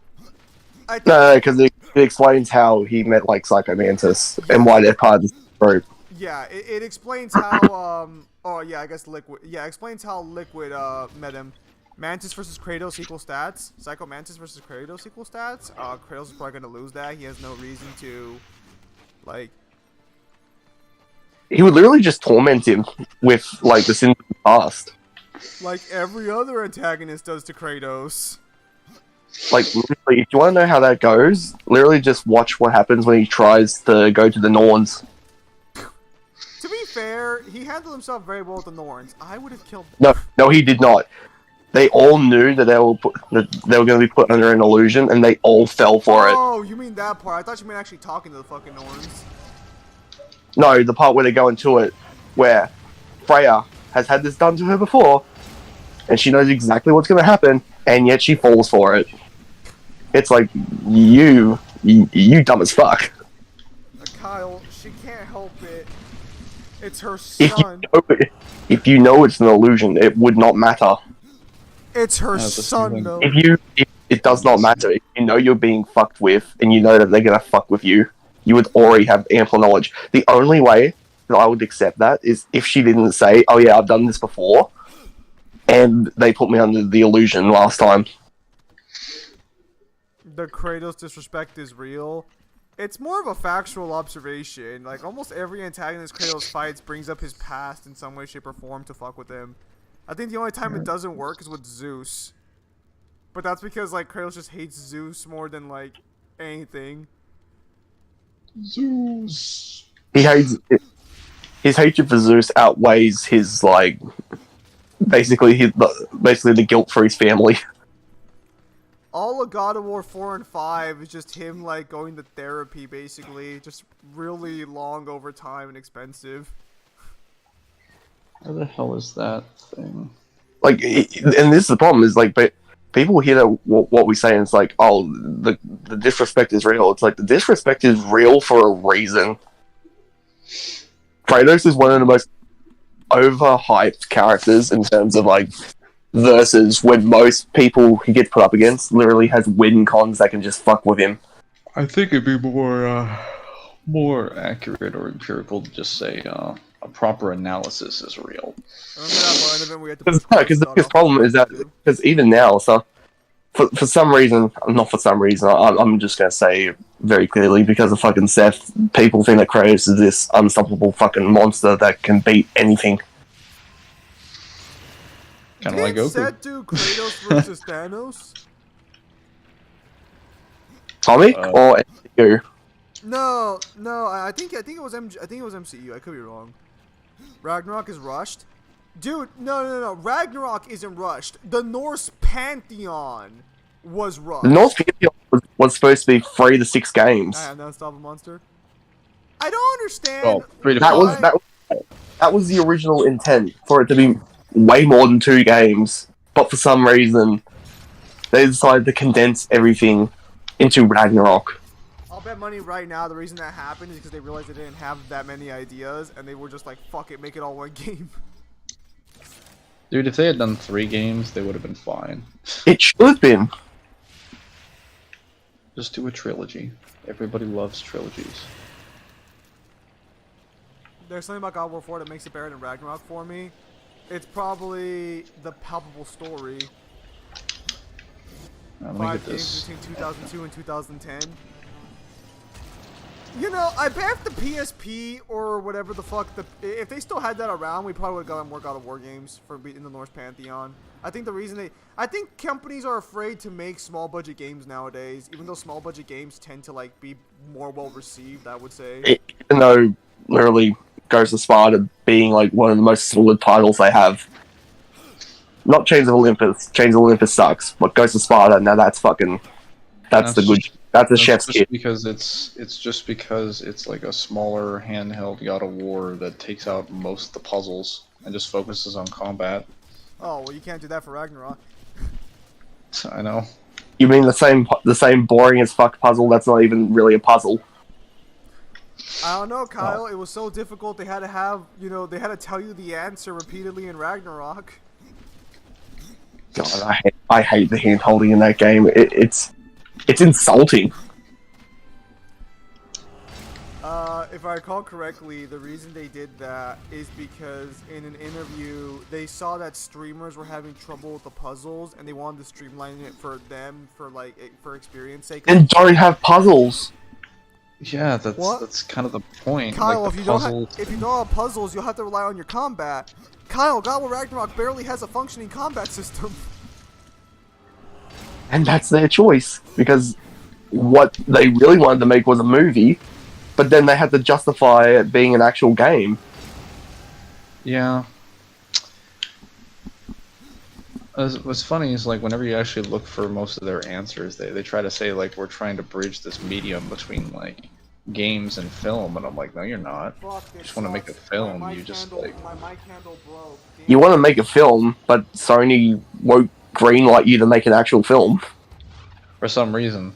I think No, because it explains how he met like Psycho Mantis and why they're part of this group. yeah, it explains how oh yeah, I guess Liquid. Yeah, it explains how Liquid met him. Mantis versus Kratos equal stats. Psycho Mantis versus Kratos equal stats. Kratos is probably gonna lose that. He has no reason to, like. He would literally just torment him with like the sins of the past. Like every other antagonist does to Kratos. Like, literally, if you want to know how that goes, literally just watch what happens when he tries to go to the Norns. To be fair, he handled himself very well with the Norns. I would have killed them. No, he did not. They all knew that they were going to be put under an illusion, and they all fell for it. Oh, you mean that part? I thought you meant actually talking to the fucking Norns. No, the part where they go into it, where Freya has had this done to her before, and she knows exactly what's going to happen, and yet she falls for it. It's like, you dumb as fuck. Kyle, she can't help it. It's her son. If you know it's an illusion, it would not matter. It's her son, though. It does not matter. If you know you're being fucked with, and you know that they're gonna fuck with you, you would already have ample knowledge. The only way that I would accept that is if she didn't say, "Oh yeah, I've done this before," and they put me under the illusion last time. The Kratos disrespect is real. It's more of a factual observation. Like, almost every antagonist Kratos fights brings up his past in some way, shape, or form to fuck with him. I think the only time it doesn't work is with Zeus. But that's because, like, Kratos just hates Zeus more than, like, anything. Zeus. He hates it. His hatred for Zeus outweighs his, like, basically the guilt for his family. All of God of War 4 and 5 is just him, like, going to therapy, basically. Just really long over time and expensive. Where the hell is that thing? Like, and this is the problem, is, like, but people hear that what we say, and it's like, oh, the disrespect is real. It's like, the disrespect is real for a reason. Kratos is one of the most overhyped characters in terms of, like, versus when most people he gets put up against literally has win cons that can just fuck with him. I think it'd be more accurate or empirical to just say a proper analysis is real. Remember that line of it we had to Because the biggest problem is that, because even now, so for some reason, not for some reason, I'm just gonna say very clearly, because of fucking Seth, people think that Kratos is this unstoppable fucking monster that can beat anything. Kind of like Goku. Set do Kratos versus Thanos? Comic or MCU? No. I think it was MCU. I could be wrong. Ragnarok is rushed. Dude, no. Ragnarok isn't rushed. The Norse Pantheon was rushed. The North Pantheon was supposed to be 3 to 6 games. I have not stop a monster. I don't understand. Oh, 3 to That was the original intent, for it to be way more than 2 games, but for some reason they decided to condense everything into Ragnarok. I'll bet money right now the reason that happened is because they realized they didn't have that many ideas, and they were just like, fuck it, make it all one game. Dude, if they had done 3 games, they would have been fine. It should have been. Just do a trilogy. Everybody loves trilogies. There's something about God of War 4 that makes it better than Ragnarok for me. It's probably the palpable story. Let me 5 get games this. between 2002 and 2010. You know, I bet if the PSP or whatever the fuck, if they still had that around, we probably would have gotten more God of War games for in the Norse Pantheon. I think the reason I think companies are afraid to make small budget games nowadays, even though small budget games tend to like be more well received. I would say, even though literally Ghost of Sparta being like one of the most solid titles they have. Not Chains of Olympus. Chains of Olympus sucks, but Ghost of Sparta, now that's fucking. That's the good. That's the chef's just kiss. because it's just because it's like a smaller handheld God of War that takes out most of the puzzles and just focuses on combat. oh well, you can't do that for Ragnarok. I know. You mean the same boring as fuck puzzle that's not even really a puzzle? I don't know, Kyle. It was so difficult. They had to have, they had to tell you the answer repeatedly in Ragnarok. God, I hate the hand holding in that game. It's insulting. If I recall correctly, the reason they did that is because in an interview, they saw that streamers were having trouble with the puzzles, and they wanted to streamline it for them, for experience sake. And don't have puzzles. Yeah, that's kind of the point. Kyle, like if you don't have puzzles, you'll have to rely on your combat. Kyle, God of War Ragnarok barely has a functioning combat system. And that's their choice, because what they really wanted to make was a movie, but then they had to justify it being an actual game. Yeah. What's funny is like whenever you actually look for most of their answers, they try to say like we're trying to bridge this medium between like games and film, and I'm like, no, you're not. You just want to make a film. You just like my mic handle broke. You want to make a film, but Sony won't greenlight you to make an actual film. for some reason,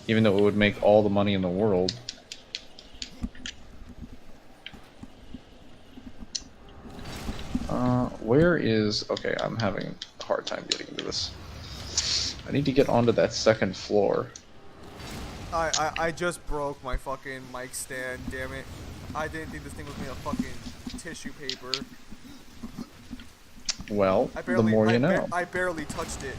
even though it would make all the money in the world. Where is... Okay, I'm having a hard time getting to this. I need to get onto that second floor. I just broke my fucking mic stand, damn it. I didn't think this thing was made of fucking tissue paper. Well, the more you know. I barely touched it.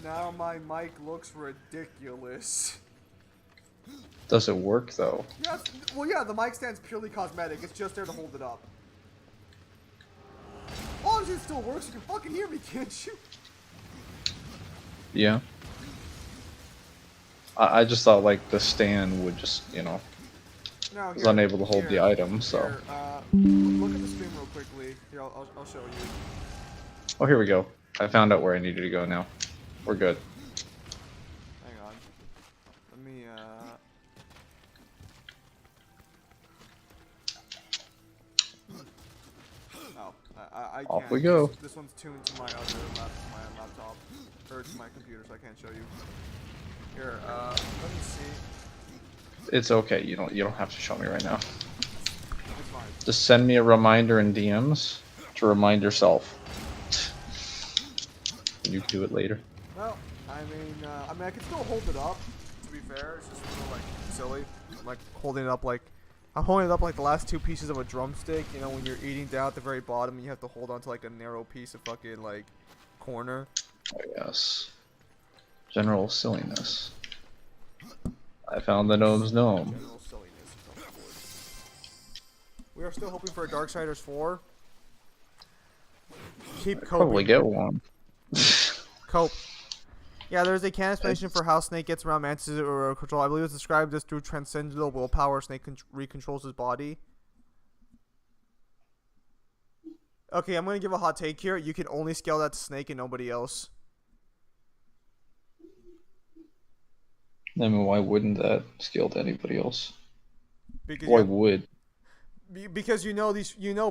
Now my mic looks ridiculous. Does it work, though? Yes, well, yeah, the mic stand's purely cosmetic. It's just there to hold it up. As long as it still works, you can fucking hear me, can't you? Yeah. I just thought, like, the stand would just, you know... Now, was unable to hold the item, so... Here, look at the screen real quickly. Here, I'll show you. Oh, here we go. I found out where I needed to go now. We're good. Hang on. Let me, Oh, I can't. Off we go. This one's tuned to my laptop, or to my computer, so I can't show you. Here, let me see. It's okay. You don't have to show me right now. It's fine. Just send me a reminder in DMs to remind yourself. You do it later. Well, I mean, I can still hold it up. To be fair, it's just a little like silly. I'm, like holding it up like I'm holding it up like the last two pieces of a drumstick. You know, when you're eating down at the very bottom, and you have to hold on to like a narrow piece of fucking like corner. Oh yes. General silliness. I found the gnome's gnome. General silliness, of course. We are still hoping for a Darksiders 4. Keep coping. Probably get one. Cope. Yeah, there's a canon explanation for how Snake gets around Mantis' control. I believe it's described as through transcendental willpower. Snake recontrols his body. Okay, I'm gonna give a hot take here. You can only scale that to Snake and nobody else. I mean, why wouldn't that scale to anybody else? Because Why would? Because you know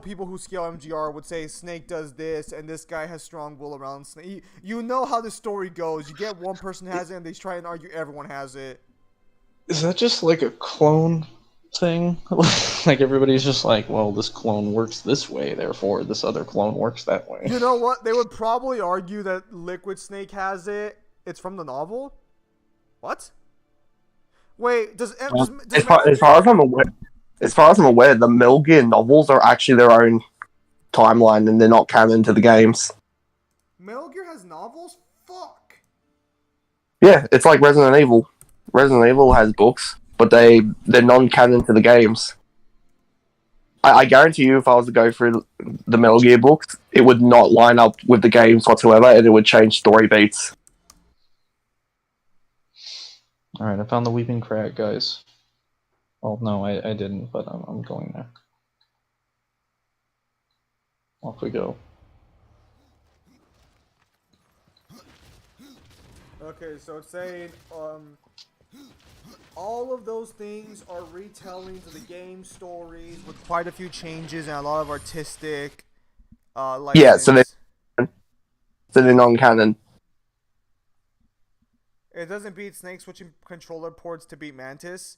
people who scale MGR would say Snake does this and this guy has strong will around Snake. You know how the story goes. You get one person has it and they try and argue everyone has it. Is that just like a clone thing? Like everybody's just like, well, this clone works this way, therefore this other clone works that way. You know what? They would probably argue that Liquid Snake has it. It's from the novel. What? Wait, as far as I'm aware, the Metal Gear novels are actually their own timeline, and they're not canon to the games. Metal Gear novels? Fuck. Yeah, it's like Resident Evil. Resident Evil has books, but they're non-canon to the games. I guarantee you, if I was to go through the Metal Gear books, it would not line up with the games whatsoever, and it would change story beats. Alright, I found the Weeping Crag, guys. Well, no, I didn't, but I'm going there. Off we go. Okay, so it's saying, all of those things are retellings of the game stories with quite a few changes and a lot of artistic, license. Yeah, so they're non-canon. It doesn't beat Snake switching controller ports to beat Mantis.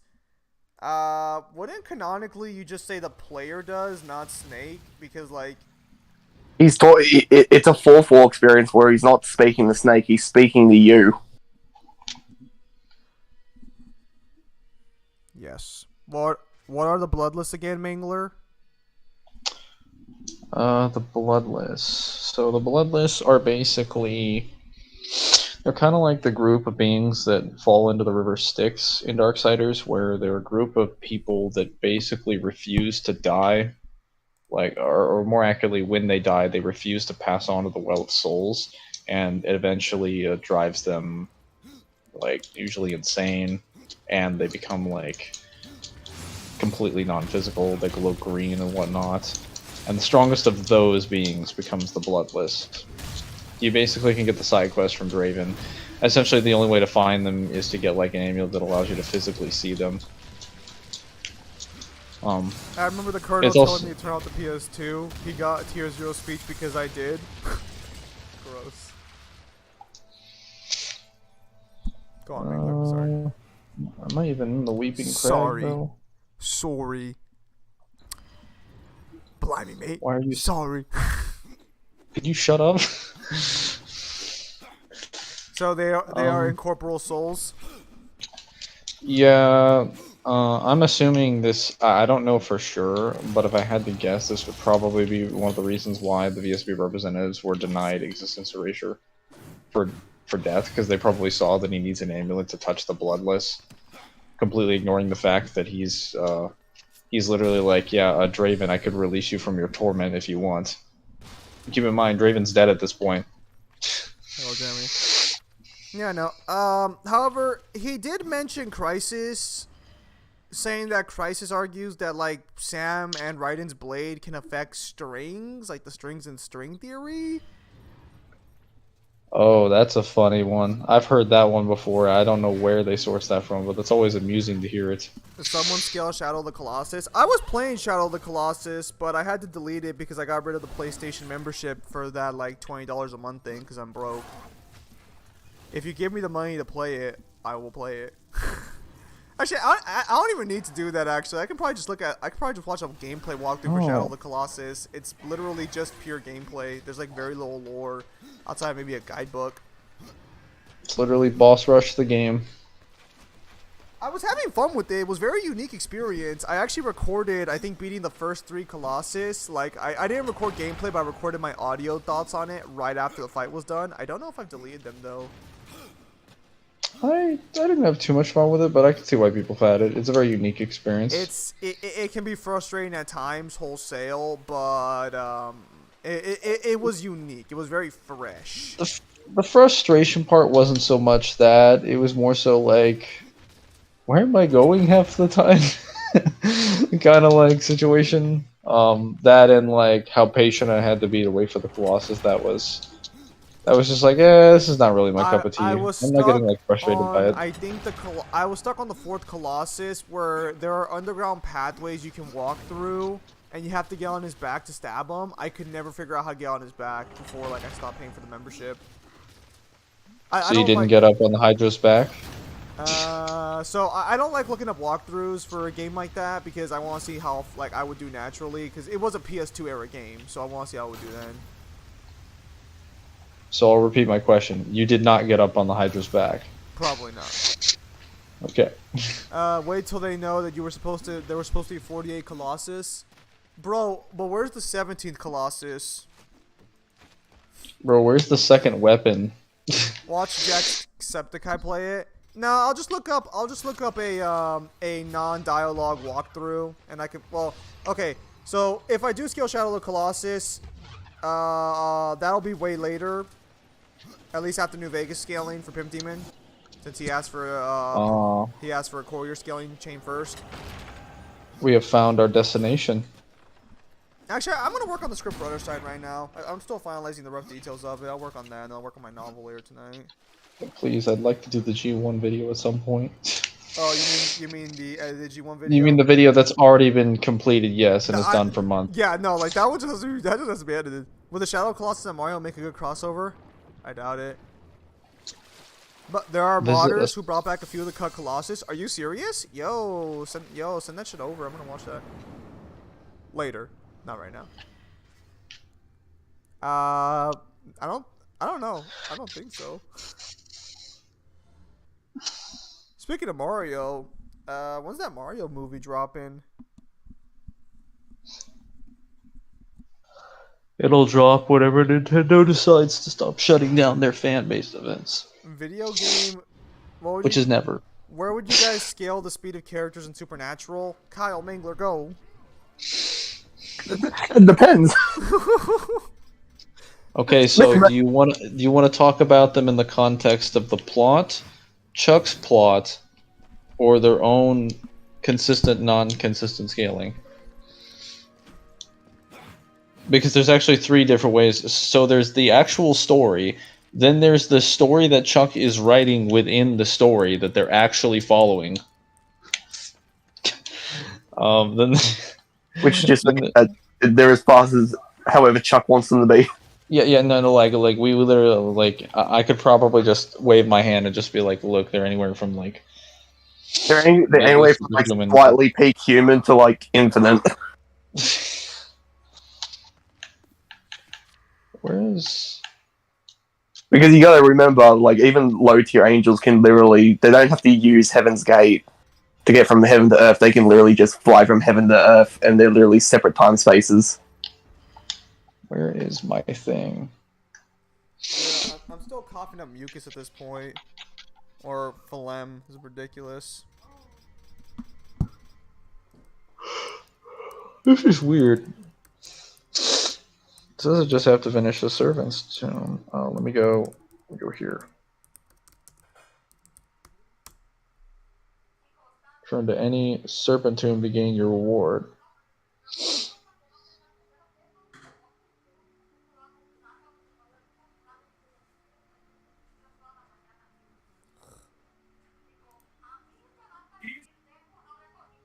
Wouldn't canonically you just say the player does, not Snake? Because, like... It's a 4-4 experience where he's not speaking to Snake, he's speaking to you. Yes. What are the bloodless again, Mangler? The Bloodless. So the Bloodless are basically... They're kind of like the group of beings that fall into the river Styx in Darksiders, where they're a group of people that basically refuse to die. Like, or more accurately, when they die, they refuse to pass on to the Well of Souls, and it eventually drives them, like, usually insane, and they become, like, completely non-physical, they glow green and whatnot. And the strongest of those beings becomes the Bloodless. You basically can get the side quest from Draven. Essentially, the only way to find them is to get, like, an amulet that allows you to physically see them. I remember the Colonel telling me to turn out the PS2. He got Tier 0 speech because I did. Gross. Go on, Mangler. Sorry. Am I even in the Weeping Crag, Sorry. though? Sorry. Blimey, mate. Why are you... Sorry. Could you shut up? So they are incorporeal souls? Yeah, I'm assuming this, I don't know for sure, but if I had to guess, this would probably be one of the reasons why the VSB representatives were denied existence erasure for death, because they probably saw that he needs an amulet to touch the Bloodless, completely ignoring the fact that he's literally like, yeah, Draven, I could release you from your torment if you want. Keep in mind, Draven's dead at this point. Oh, damn me. Yeah, no. However, he did mention Crisis, saying that Crisis argues that, like, Sam and Raiden's blade can affect strings, like the strings in string theory. Oh, that's a funny one. I've heard that one before. I don't know where they source that from, but it's always amusing to hear it. Someone scale Shadow of the Colossus. I was playing Shadow of the Colossus, but I had to delete it because I got rid of the PlayStation membership for that, like, $20 a month thing because I'm broke. If you give me the money to play it, I will play it. Actually, I don't even need to do that. Actually, I could probably just watch a gameplay walkthrough for Shadow of the Colossus. It's literally just pure gameplay. There's like very little lore outside of maybe a guidebook. It's literally boss rush the game. I was having fun with it. It was a very unique experience. I actually recorded, I think, beating the first 3 Colossus. Like, I didn't record gameplay, but I recorded my audio thoughts on it right after the fight was done. I don't know if I've deleted them though. I didn't have too much fun with it, but I can see why people have had it. It's a very unique experience. It can be frustrating at times, wholesale, but it was unique. It was very fresh. The frustration part wasn't so much that. It was more so like, where am I going half the time? Kind of like situation. That and like how patient I had to be to wait for the Colossus. That was just like, this is not really my cup of tea. I'm not getting like frustrated by it. I think I was stuck on the 4th Colossus where there are underground pathways you can walk through, and you have to get on his back to stab him. I could never figure out how to get on his back before like I stopped paying for the membership. So you didn't get up on the Hydra's back? So I don't like looking up walkthroughs for a game like that because I want to see how like I would do naturally, because it was a PS2 era game, so I want to see how I would do then. So I'll repeat my question. You did not get up on the Hydra's back? Probably not. Okay. Wait till they know that there were supposed to be 48 Colossus. Bro, but where's the 17th Colossus? Bro, where's the second weapon? Watch Jacksepticeye play it. No, I'll just look up a non-dialogue walkthrough, and I can. Well, okay. So if I do scale Shadow of the Colossus, that'll be way later. At least after New Vegas scaling for Pimp Demon, since he asked for a courier scaling chain first. We have found our destination. Actually, I'm gonna work on the script for other side right now. I'm still finalizing the rough details of it. I'll work on that, and I'll work on my novel later tonight. Please, I'd like to do the G1 video at some point. Oh, you mean the G1 video? You mean the video that's already been completed? Yes, and No, it's done for months. Yeah, no, like that one just has to be edited. Will the Shadow of Colossus and Mario make a good crossover? I doubt it. But there are modders who brought back a few of the cut Colossus. Are you serious? Yo, send that shit over. I'm gonna watch that later, not right now. I don't know. I don't think so. Speaking of Mario, when's that Mario movie dropping? It'll drop whenever Nintendo decides to stop shutting down their fan-based events. Video game. Which is never. Where would you guys scale the speed of characters in Supernatural? Kyle, Mangler, go. It depends. Okay, so do you want to talk about them in the context of the plot, Chuck's plot, or their own consistent, non-consistent scaling? Because there's actually 3 different ways. So there's the actual story, then there's the story that Chuck is writing within the story that they're actually following. Then Which just means that they're as fast as however Chuck wants them to be. Yeah, no, like we literally, like, I could probably just wave my hand and just be like, look, they're anywhere from like... They're anywhere from like slightly peak human to like infinite. Where is... Because you gotta remember, like, even low-tier angels can literally... They don't have to use Heaven's Gate to get from heaven to earth. They can literally just fly from heaven to earth, and they're literally separate time spaces. Where is my thing? Yeah, I'm still coughing up mucus at this point. Or phlegm. This is ridiculous. This is weird. Does it just have to finish the servants tomb? Let me go here. Turn to any serpent tomb to gain your reward.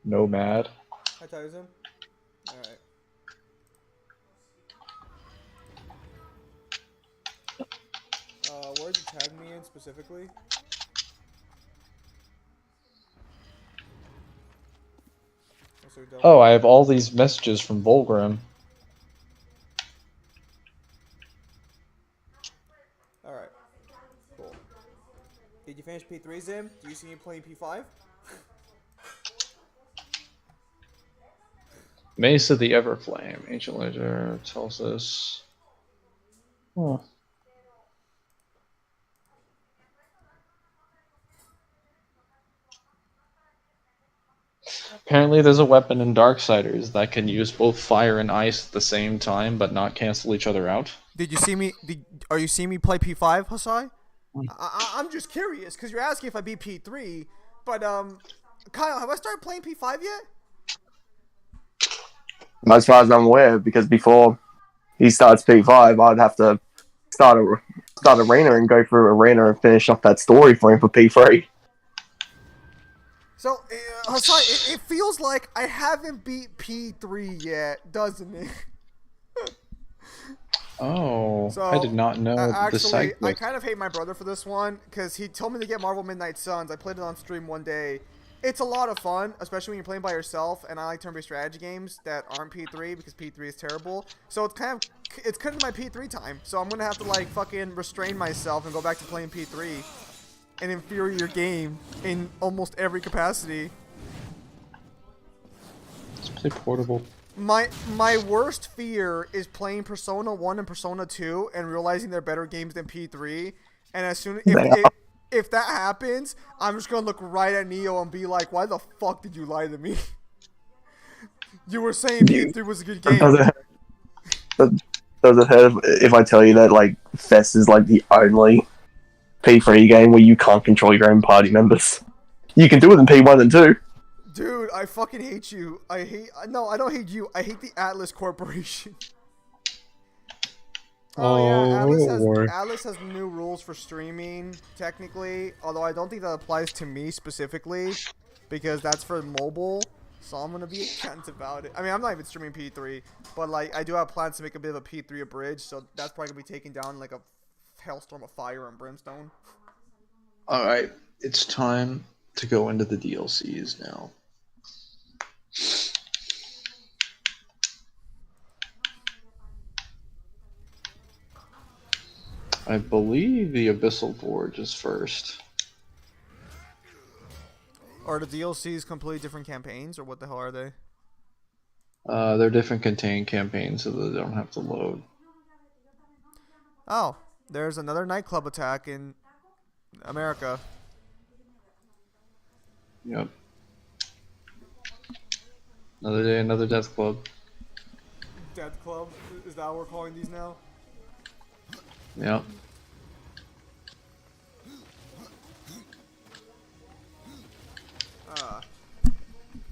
Nomad. Hi, Tyson. Alright. Where did you tag me in specifically? Oh, I have all these messages from Volgrim. Alright. Cool. Did you finish P3, Zim? Do you see me playing P5? Mace of the Everflame. Ancient Ledger tells us... Huh. Apparently there's a weapon in Darksiders that can use both fire and ice at the same time, but not cancel each other out. Did you see me? Are you seeing me play P5, Hasai? I'm just curious because you're asking if I beat P3, but Kyle, have I started playing P5 yet? As far as I'm aware, because before he starts P5, I'd have to start Arena and go through Arena and finish off that story for him for P3. So, Hasai, it feels like I haven't beat P3 yet, doesn't it? Oh, so, I did not know this Actually, site. I kind of hate my brother for this one, because he told me to get Marvel Midnight Suns. I played it on stream one day. It's a lot of fun, especially when you're playing by yourself, and I like turn-based strategy games that aren't P3, because P3 is terrible. So it's kind of my P3 time. So I'm gonna have to, like, fucking restrain myself and go back to playing P3. An inferior game in almost every capacity. Let's play portable My worst fear is playing Persona 1 and Persona 2 and realizing they're better games than P3. And as soon if that happens, I'm just gonna look right at Neo and be like, "Why the fuck did you lie to me? You were saying P3 was a good game." Does it hurt if I tell you that like Fest is like the only P3 game where you can't control your own party members? You can do it in P1 and 2. Dude, I fucking hate you. No, I don't hate you. I hate the Atlas Corporation. Atlas has new rules for streaming, technically. Although I don't think that applies to me specifically, because that's for mobile. So I'm gonna be against about it. I mean, I'm not even streaming P3, but like I do have plans to make a bit of a P3 abridged. So that's probably gonna be taken down like a hailstorm of fire and brimstone. All right, it's time to go into the DLCs now. I believe the Abyssal Forge is first. Are the DLCs completely different campaigns, or what the hell are they? They're different contained campaigns, so they don't have to load. Oh, there's another nightclub attack in America. Yep. Another day, another death club. Death Club? Is that what we're calling these now? Yep.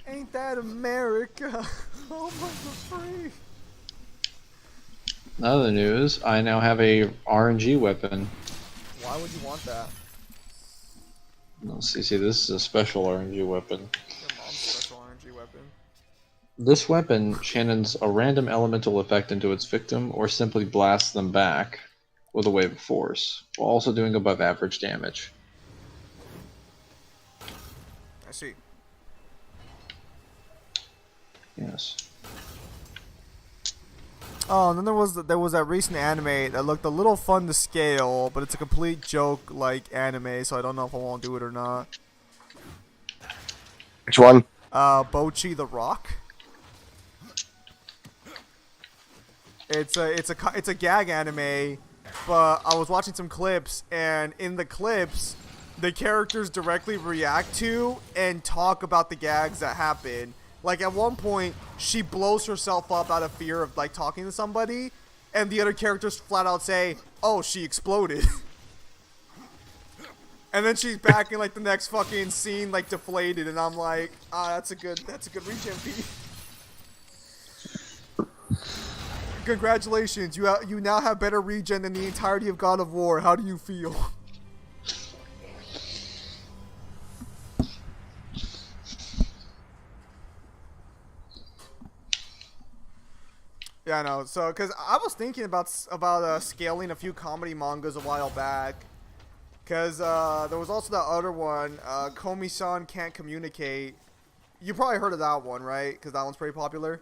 Ain't that America? Oh my, for free. Another news, I now have a RNG weapon. Why would you want that? Let's see, this is a special RNG weapon. Your mom's special RNG weapon. This weapon channels a random elemental effect into its victim or simply blasts them back with a wave of force, while also doing above average damage. I see. Yes. Oh, and then there was that recent anime that looked a little fun to scale, but it's a complete joke like anime, so I don't know if I want to do it or not. Which one? Bochi the Rock. It's a gag anime, but I was watching some clips, and in the clips, the characters directly react to and talk about the gags that happen. Like, at one point, she blows herself up out of fear of, like, talking to somebody, and the other characters flat out say, "Oh, she exploded." And then she's back in, like, the next fucking scene, like, deflated, and I'm like, that's a good regen piece. Congratulations, you now have better regen than the entirety of God of War. How do you feel? Yeah, I know. So, because I was thinking about scaling a few comedy mangas a while back. Because there was also that other one, Komi-san Can't Communicate. You probably heard of that one, right? Because that one's pretty popular.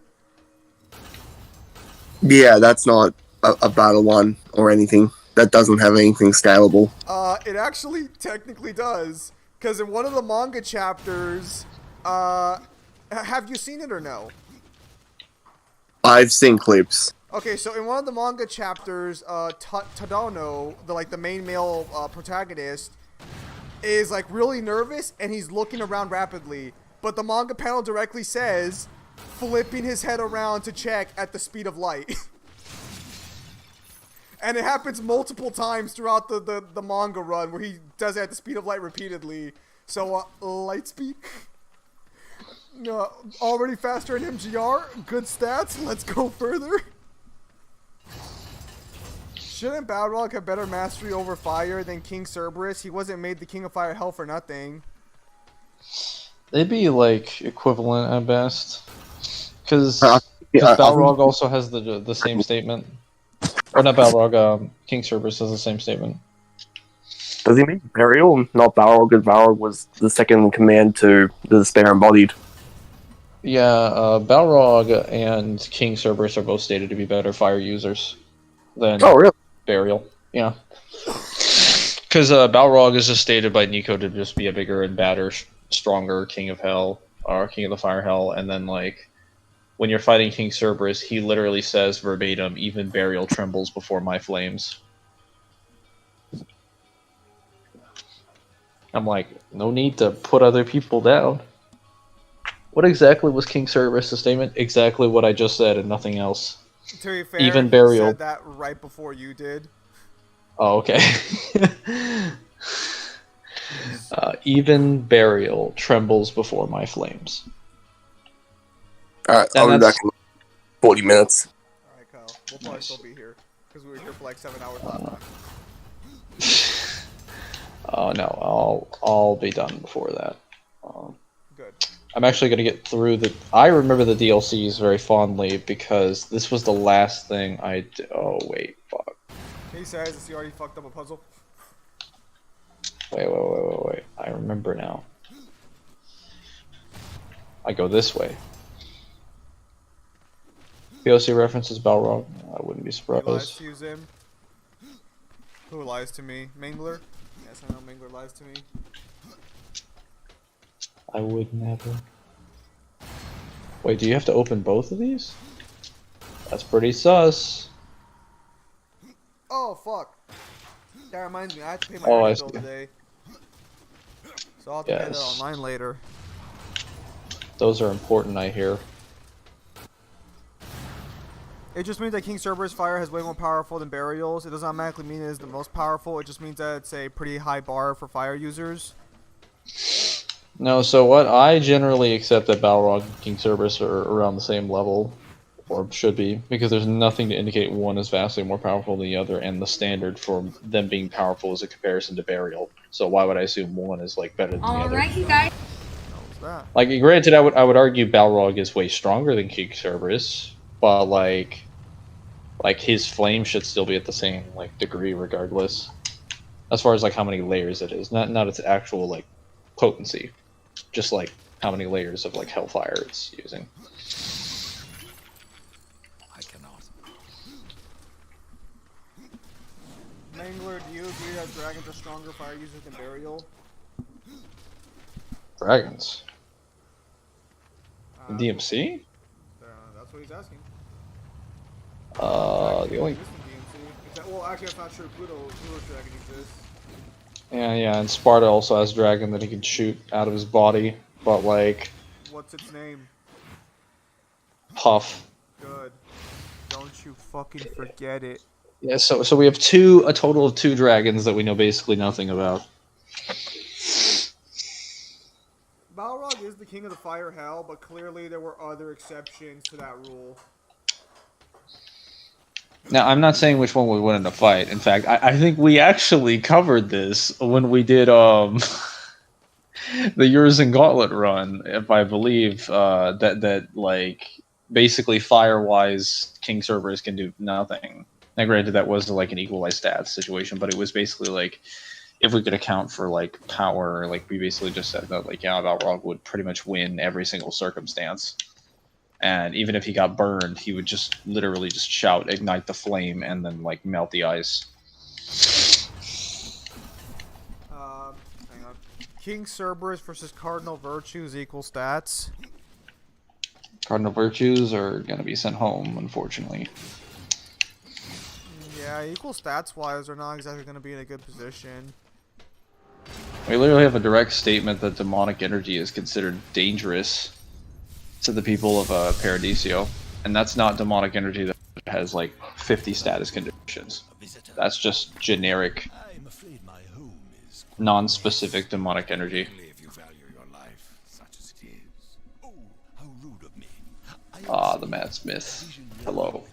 Yeah, that's not a battle one or anything. That doesn't have anything scalable. It actually technically does. Because in one of the manga chapters, have you seen it or no? I've seen clips. Okay, so in one of the manga chapters, Tadano, the main male protagonist, is like really nervous and he's looking around rapidly. But the manga panel directly says, flipping his head around to check at the speed of light. And it happens multiple times throughout the manga run where he does it at the speed of light repeatedly. So, light speed. Already faster in MGR. Good stats. Let's go further. Shouldn't Balrog have better mastery over fire than King Cerberus? He wasn't made the King of Fire Hell for nothing. They'd be like equivalent at best, because Balrog also has the same statement. Or not Balrog. King Cerberus has the same statement. Does he mean Burial? Not Balrog, because Balrog was the second in command to the Despair Embodied. Yeah, Balrog and King Cerberus are both stated to be better fire users than really? Burial. Yeah. Because Balrog is just stated by Nico to just be a bigger and badder, stronger King of Hell, or King of the Fire Hell, and then, like, when you're fighting King Cerberus, he literally says verbatim, "Even burial trembles before my flames." I'm like, no need to put other people down. What exactly was King Cerberus' statement? Exactly what I just said and nothing else. To be fair, Even he burial. said that right before you did. Oh, okay. Even burial trembles before my flames. Alright, And I'll be back that's in 40 minutes. Alright, Kyle. We'll probably Nice. still be here. Because we were here for like 7 hours last time. Oh no, I'll be done before that. Good. I'm actually gonna get through the. I remember the DLCs very fondly because this was the last thing I. Oh wait, fuck. He says, is he already fucked up a puzzle? Wait. I remember now. I go this way. POC references Balrog. I wouldn't be He lies surprised. to you, Zim. Who lies to me? Mangler? Yes, I know Mangler lies to me. I would never. Wait, do you have to open both of these? That's pretty sus. Oh, fuck. That reminds me, I have to pay my Oh, I internet bill see. today. So I'll have to pay that Yes. online later. Those are important, I hear. It just means that King Cerberus fire is way more powerful than burials. It doesn't automatically mean it is the most powerful. It just means that it's a pretty high bar for fire users. No, so what I generally accept that Balrog and King Cerberus are around the same level, or should be, because there's nothing to indicate one is vastly more powerful than the other, and the standard for them being powerful is a comparison to burial. So why would I assume one is like better than the other? Alright, you guys. How's that? Like, granted, I would argue Balrog is way stronger than King Cerberus, but like his flame should still be at the same like degree regardless, as far as like how many layers it is, not its actual like potency, just like how many layers of like hellfire it's using. I cannot. Mangler, do you agree that dragons are stronger fire users than burial? Dragons in Uh, DMC? That's what he's asking. The only Exists in DMC. Well, actually, that's not true. Pluto's dragon exists. yeah, and Sparta also has dragon that he can shoot out of his body, but like What's its name? Puff. Good. Don't you fucking forget it. Yeah, so we have a total of two dragons that we know basically nothing about. Balrog is the king of the fire hell, but clearly there were other exceptions to that rule. Now, I'm not saying which one would win in a fight. In fact, I think we actually covered this when we did the Urizen Gauntlet run, if I believe, that like basically fire-wise, King Cerberus can do nothing. Now, granted, that was like an equalized stats situation, but it was basically like if we could account for like power, like we basically just said that like yeah, Balrog would pretty much win every single circumstance. And even if he got burned, he would just literally just shout, ignite the flame, and then like melt the ice. Hang on. King Cerberus versus Cardinal Virtues equal stats. Cardinal Virtues are going to be sent home, unfortunately. Yeah, equal stats wise, they're not exactly going to be in a good position. We literally have a direct statement that demonic energy is considered dangerous to the people of Paradiso. And that's not demonic energy that has like 50 status conditions. That's just generic, I'm afraid my home is non-specific demonic energy. only if you value your life, such as it is. Oh, how rude of me. Ah, the Mad Smith. Hello.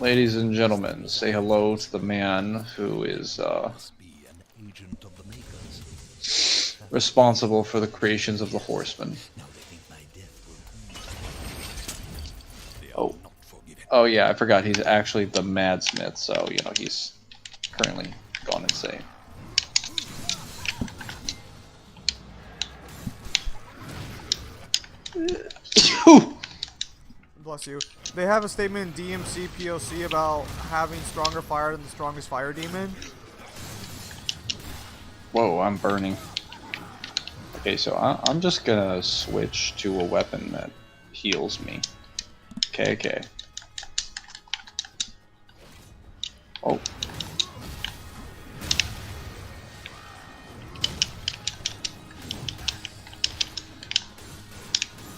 Ladies and gentlemen, say hello to the man who is Must be an agent of the makers. responsible for the creations of the Horsemen. Now they think my death will Oh. not forgive it. Oh yeah, I forgot he's actually the Mad Smith, so you know he's currently gone insane. Bless you. They have a statement in DMC POC about having stronger fire than the strongest fire demon. Whoa, I'm burning. Okay, so I'm just gonna switch to a weapon that heals me. Okay, okay. Oh.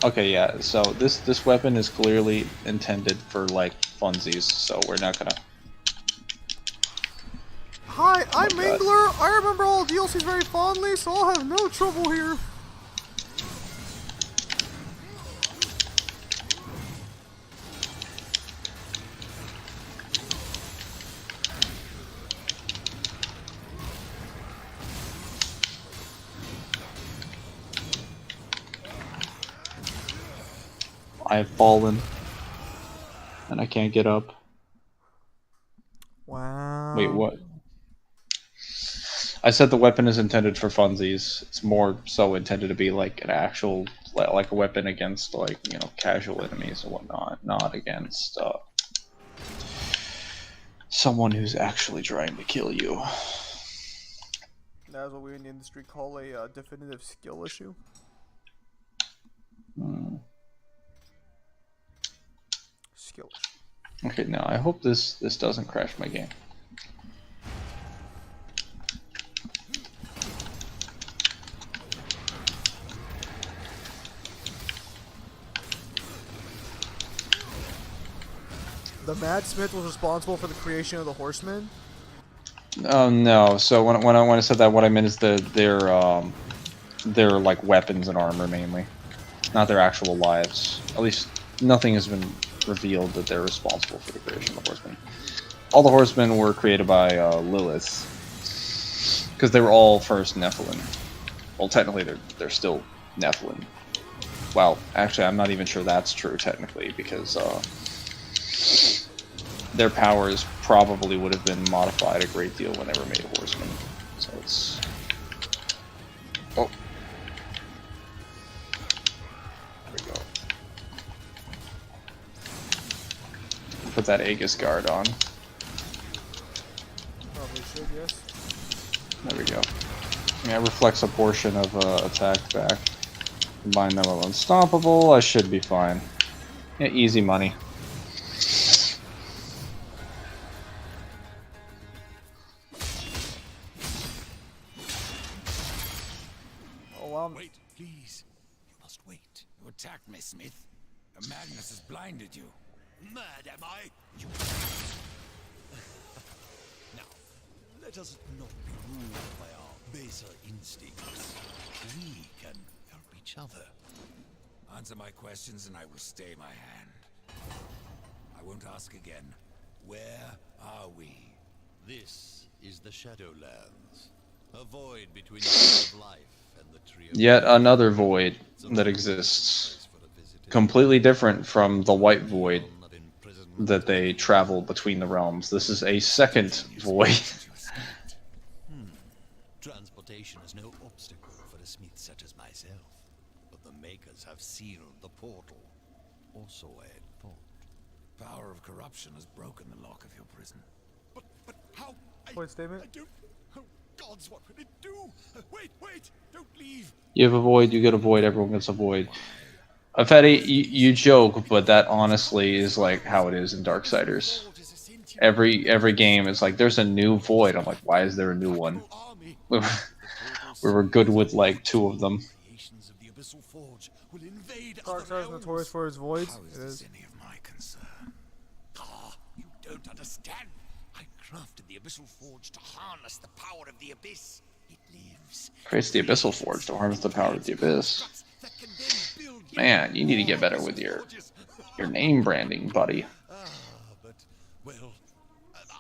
Okay, yeah, so this weapon is clearly intended for, like, funsies, so we're not gonna... Hi, I'm Oh my God. Mangler. I remember all the DLCs very fondly, so I'll have no trouble here. I have fallen. And I can't get up. Wow. Wait, what? I said the weapon is intended for funsies. It's more so intended to be like an actual, like a weapon against, like, you know, casual enemies and whatnot, not against someone who's actually trying to kill you. That's what we in the industry call a definitive skill issue. Skill issue. Okay, now I hope this doesn't crash my game. The Mad Smith was responsible for the creation of the Horsemen. Oh no! So when I said that, what I meant is their like weapons and armor mainly, not their actual lives. At least nothing has been revealed that they're responsible for the creation of the Horsemen. All the Horsemen were created by Lilith, because they were all first Nephilim. Well, technically they're still Nephilim. Well, actually, I'm not even sure that's true technically, because their powers probably would have been modified a great deal when they were made Horsemen. So it's... Oh. There we go. Put that Aegis guard on. Probably should, yes. There we go. Yeah, it reflects a portion of attack back. Combine them with Unstoppable, I should be fine. Yeah, easy money. Wait, please. You must wait. You attacked me, Smith. A madness has blinded you. Mad, am I? You... Now, let us not be ruled by our baser instincts. We can help each other. Answer my questions and I will stay my hand. I won't ask again. Where are we? This is the Shadowlands. A void between the Tree of Life and the Tree of Yet another void that exists. Completely different from the white void that they travel between the realms. This is a second void. Transportation is no obstacle for a smith such as myself. But the Makers have sealed the portal. Or so I had thought. Power of corruption has broken the lock of your prison. But how? Point statement. I don't... Oh, gods, what will it do? Wait, don't leave. You have a void, you get a void, everyone gets a void. Fetty, you joke, but that honestly is like how it is in Darksiders. Every game is like, there's a new void. I'm like, why is there a new one? We were good with like 2 of them. Darksiders is notorious for its voids. How is It this is. any of my concern? Ah, you don't understand. I crafted the Abyssal Forge to harness the power of the Abyss. It lives. Creates the Abyssal Forge to harness the power of the Abyss. Man, you need to get better with your name branding, buddy. But, well,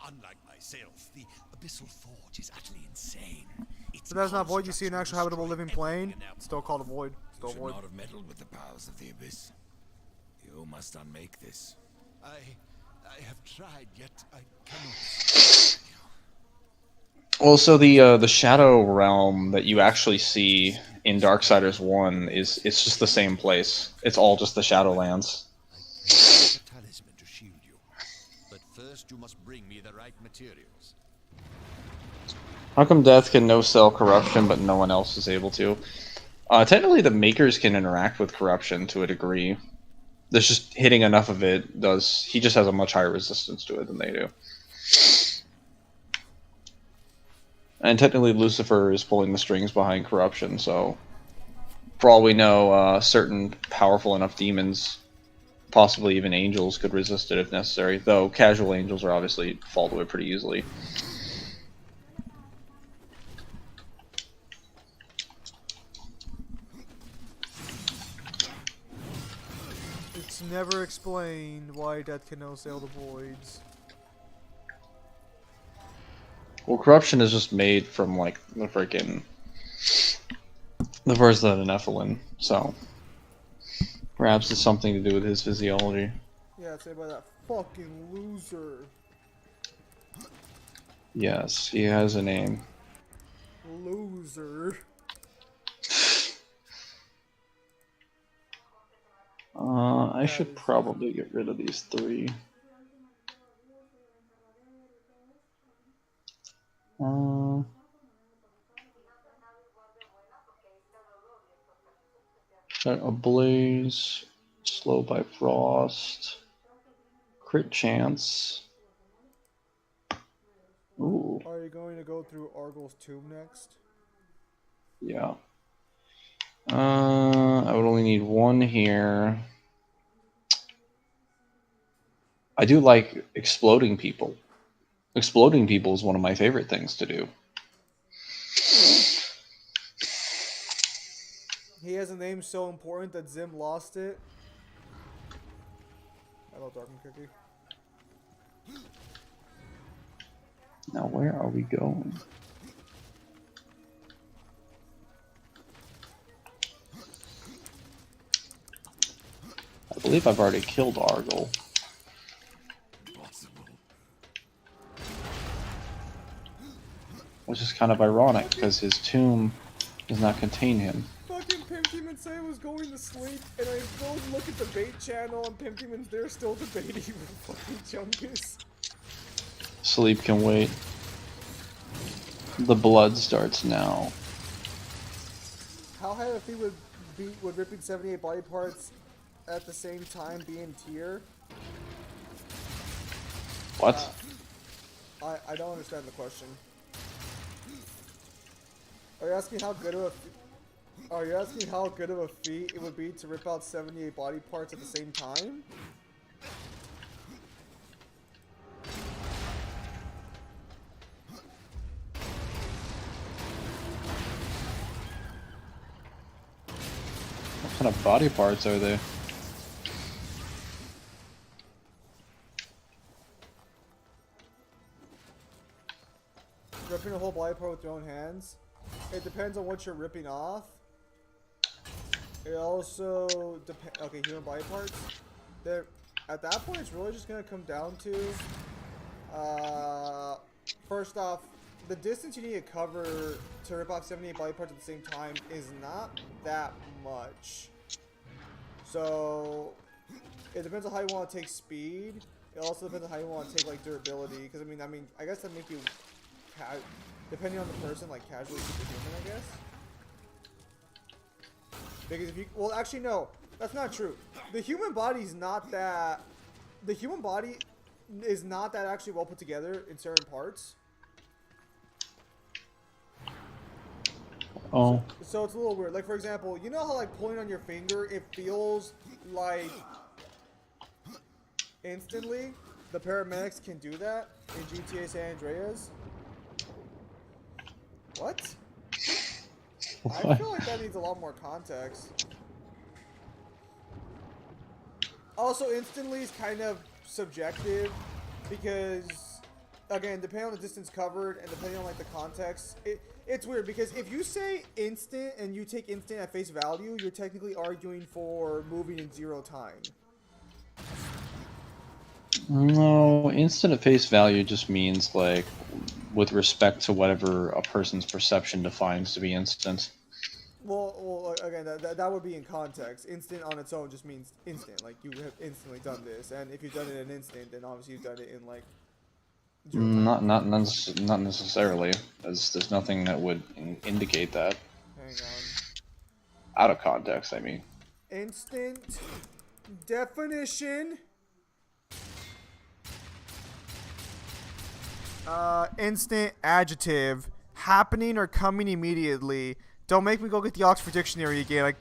unlike myself, the Abyssal Forge is utterly insane. But that's not void you see an actual habitable living plane. It's still called a void. You Still a should void. not have meddled with the powers of the Abyss. You must unmake this. I have tried, yet I cannot. Also, the Shadow Realm that you actually see in Darksiders 1 it's just the same place. It's all just the Shadowlands. A talisman to shield you. But first you must bring me the right materials. How come Death can no-sell corruption, but no one else is able to? Technically, the Makers can interact with corruption to a degree. There's just hitting enough of it does. He just has a much higher resistance to it than they do. And technically, Lucifer is pulling the strings behind corruption. So, for all we know, certain powerful enough demons, possibly even angels, could resist it if necessary. Though casual angels are obviously fall to it pretty easily. It's never explained why Death can no sail the voids. Well, corruption is just made from like the freaking the first of the Nephilim, so perhaps it's something to do with his physiology. Yeah, I'd say by that fucking loser. Yes, he has a name. Loser. I should probably get rid of these 3. Set ablaze, slow by frost, crit chance. Ooh, Are you going to go through Argyl's tomb next? yeah. I would only need 1 here. I do like exploding people. Exploding people is one of my favorite things to do. He has a name so important that Zim lost it. Hello, Darkman Cookie. Now, where are we going? I believe I've already killed Argyll. Which is kind of ironic, because his tomb does not contain him. Fucking Pimp Demon say I was going to sleep, and I go and look at the bait channel, and Pimp Demon's there still debating with fucking Chungus. Sleep can wait. The blood starts now. How high if he would ripping 78 body parts at the same time be in tier? What? I don't understand the question. Are you asking how good of a feat it would be to rip out 78 body parts at the same time? What kind of body parts are they? Ripping a whole body part with your own hands? It depends on what you're ripping off. It also depends. Okay, human body parts. They're, at that point, it's really just gonna come down to. First off, the distance you need to cover to rip off 78 body parts at the same time is not that much. So it depends on how you want to take speed. It also depends on how you want to take like durability. Because I mean, I guess that make you, depending on the person, like casually superhuman, I guess. Because if you, well, actually no, that's not true. The human body is not that. The human body is not that actually well put together in certain parts. Oh. So it's a little weird. Like for example, you know how like pulling on your finger, it feels like instantly. The paramedics can do that in GTA San Andreas. What? I feel like that needs a lot more context. Also, instantly is kind of subjective because, again, depending on the distance covered and depending on like the context, it's weird because if you say instant and you take instant at face value, you're technically arguing for moving in 0 time. No, instant at face value just means like with respect to whatever a person's perception defines to be instant. Well, again, that would be in context. Instant on its own just means instant. Like, you have instantly done this. And if you've done it in an instant, then obviously you've done it in, like, 0 time. Not necessarily. There's nothing that would indicate that. Hang on. Out of context, I mean. Instant Definition. Instant adjective. Happening or coming immediately. Don't make me go get the Oxford Dictionary again. I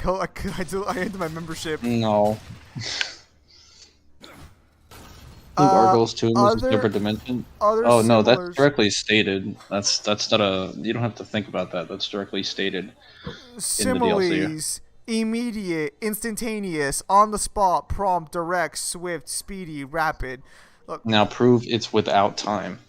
ended my membership. No. Gargoyles 2 is a different dimension. Oh no, that's directly stated. That's not a. You don't have to think about that. That's directly stated in the DLC. Immediate, instantaneous, on the spot, prompt, direct, swift, speedy, rapid. Look. Now prove it's without time.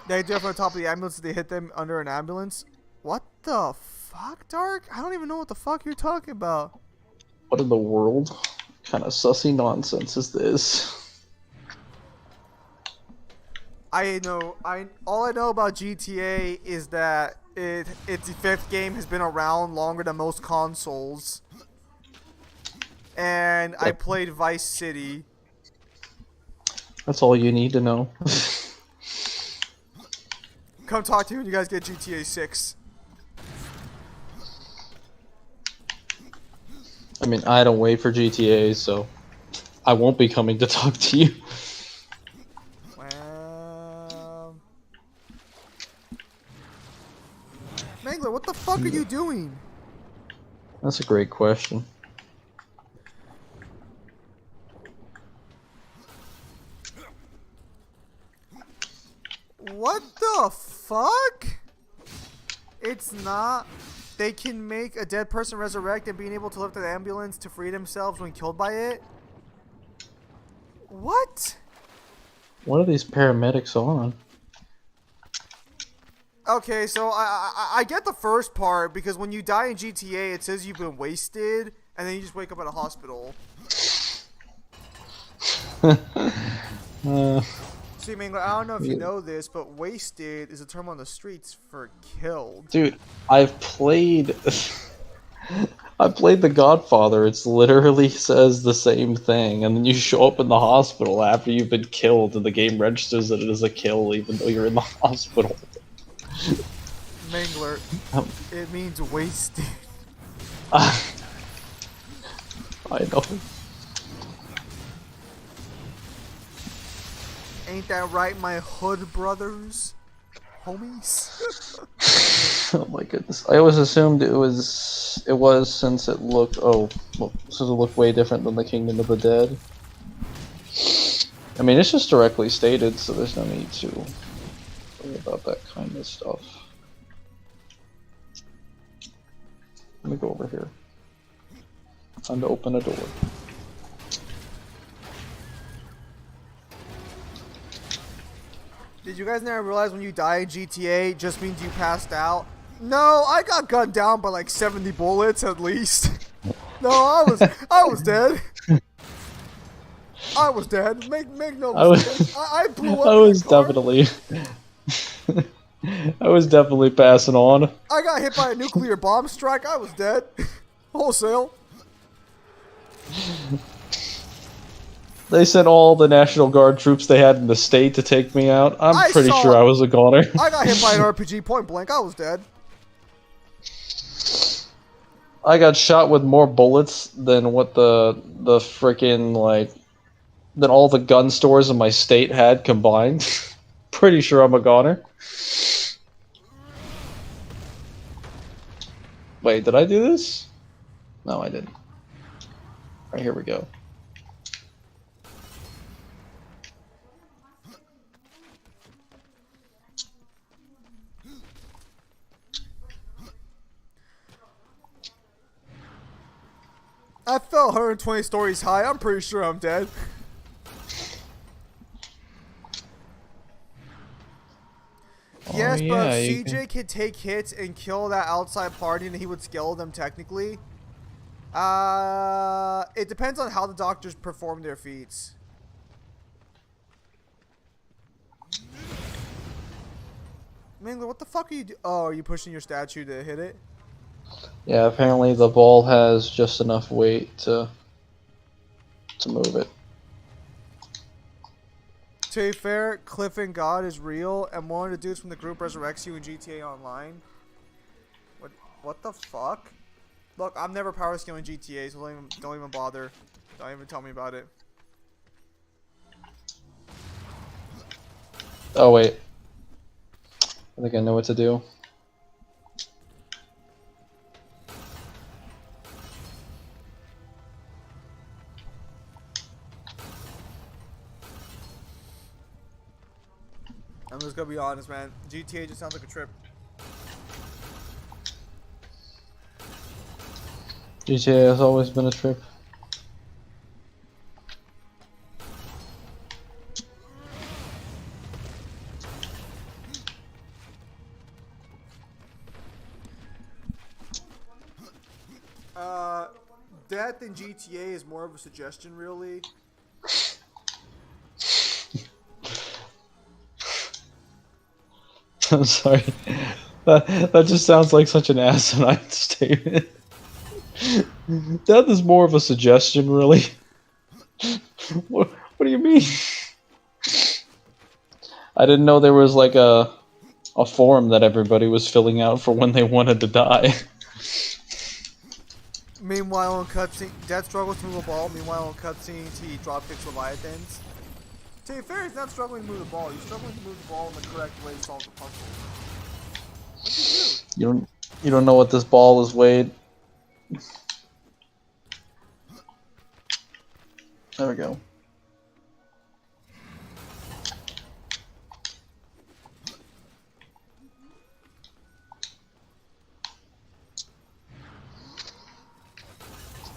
They do it from the top of the ambulance. They hit them under an ambulance. What the fuck, Dark? I don't even know what the fuck you're talking about. What in the world? What kind of sussy nonsense is this? All I know about GTA is that its fifth game has been around longer than most consoles. And I played Vice City. That's all you need to know. Come talk to me when you guys get GTA 6. I mean, I don't wait for GTA, so I won't be coming to talk to you. Mangler, what the fuck are you doing? That's a great question. What the fuck? It's not. They can make a dead person resurrect and being able to lift an ambulance to free themselves when killed by it? What? What are these paramedics on? Okay, so I get the first part because when you die in GTA, it says you've been wasted, and then you just wake up at a hospital. See, Mangler, I don't know if you know this, but wasted is a term on the streets for killed. Dude, I've played The Godfather. It literally says the same thing, and then you show up in the hospital after you've been killed, and the game registers that it is a kill even though you're in the hospital. Mangler, it means wasted. I know. Ain't that right, my hood brothers? Homies? Oh my goodness. I always assumed it was since it looked since it looked way different than the Kingdom of the Dead. I mean, it's just directly stated, so there's no need to worry about that kind of stuff. Let me go over here. Time to open a door. Did you guys never realize when you die in GTA, it just means you passed out? No, I got gunned down by like 70 bullets at least. No, I was dead. I was dead. Make no mistake. I blew up. I was definitely passing on. I got hit by a nuclear bomb strike. I was dead. Wholesale. They sent all the National Guard troops they had in the state to take me out. I'm pretty sure I was a goner. I got hit by an RPG point blank. I was dead. I got shot with more bullets than what the frickin' than all the gun stores in my state had combined. Pretty sure I'm a goner. Wait, did I do this? No, I didn't. Alright, here we go. I fell 120 stories high. I'm pretty sure I'm dead. Yes, yeah, but if CJ could take hits and kill that outside party and he would scale them technically. It depends on how the doctors perform their feats. Mangler, what the fuck are you Oh, are you pushing your statue to hit it? Yeah, apparently the ball has just enough weight to move it. To be fair, Cliff and God is real, and one of the dudes from the group resurrects you in GTA Online. What the fuck? Look, I'm never power scaling GTA, so don't even bother. Don't even tell me about it. Oh wait, I think I know what to do. I'm just gonna be honest, man. GTA just sounds like a trip. GTA has always been a trip. Death in GTA is more of a suggestion, really. I'm sorry. That just sounds like such an asinine statement. Death is more of a suggestion, really. What do you mean? I didn't know there was like a form that everybody was filling out for when they wanted to die. Meanwhile, on cutscene, Death struggles to move a ball. Meanwhile, on cutscenes, he dropkicks Leviathans. To be fair, he's not struggling to move the ball. He's struggling to move the ball in the correct way to solve the puzzle. What'd you do? You don't know what this ball is weighed. There we go.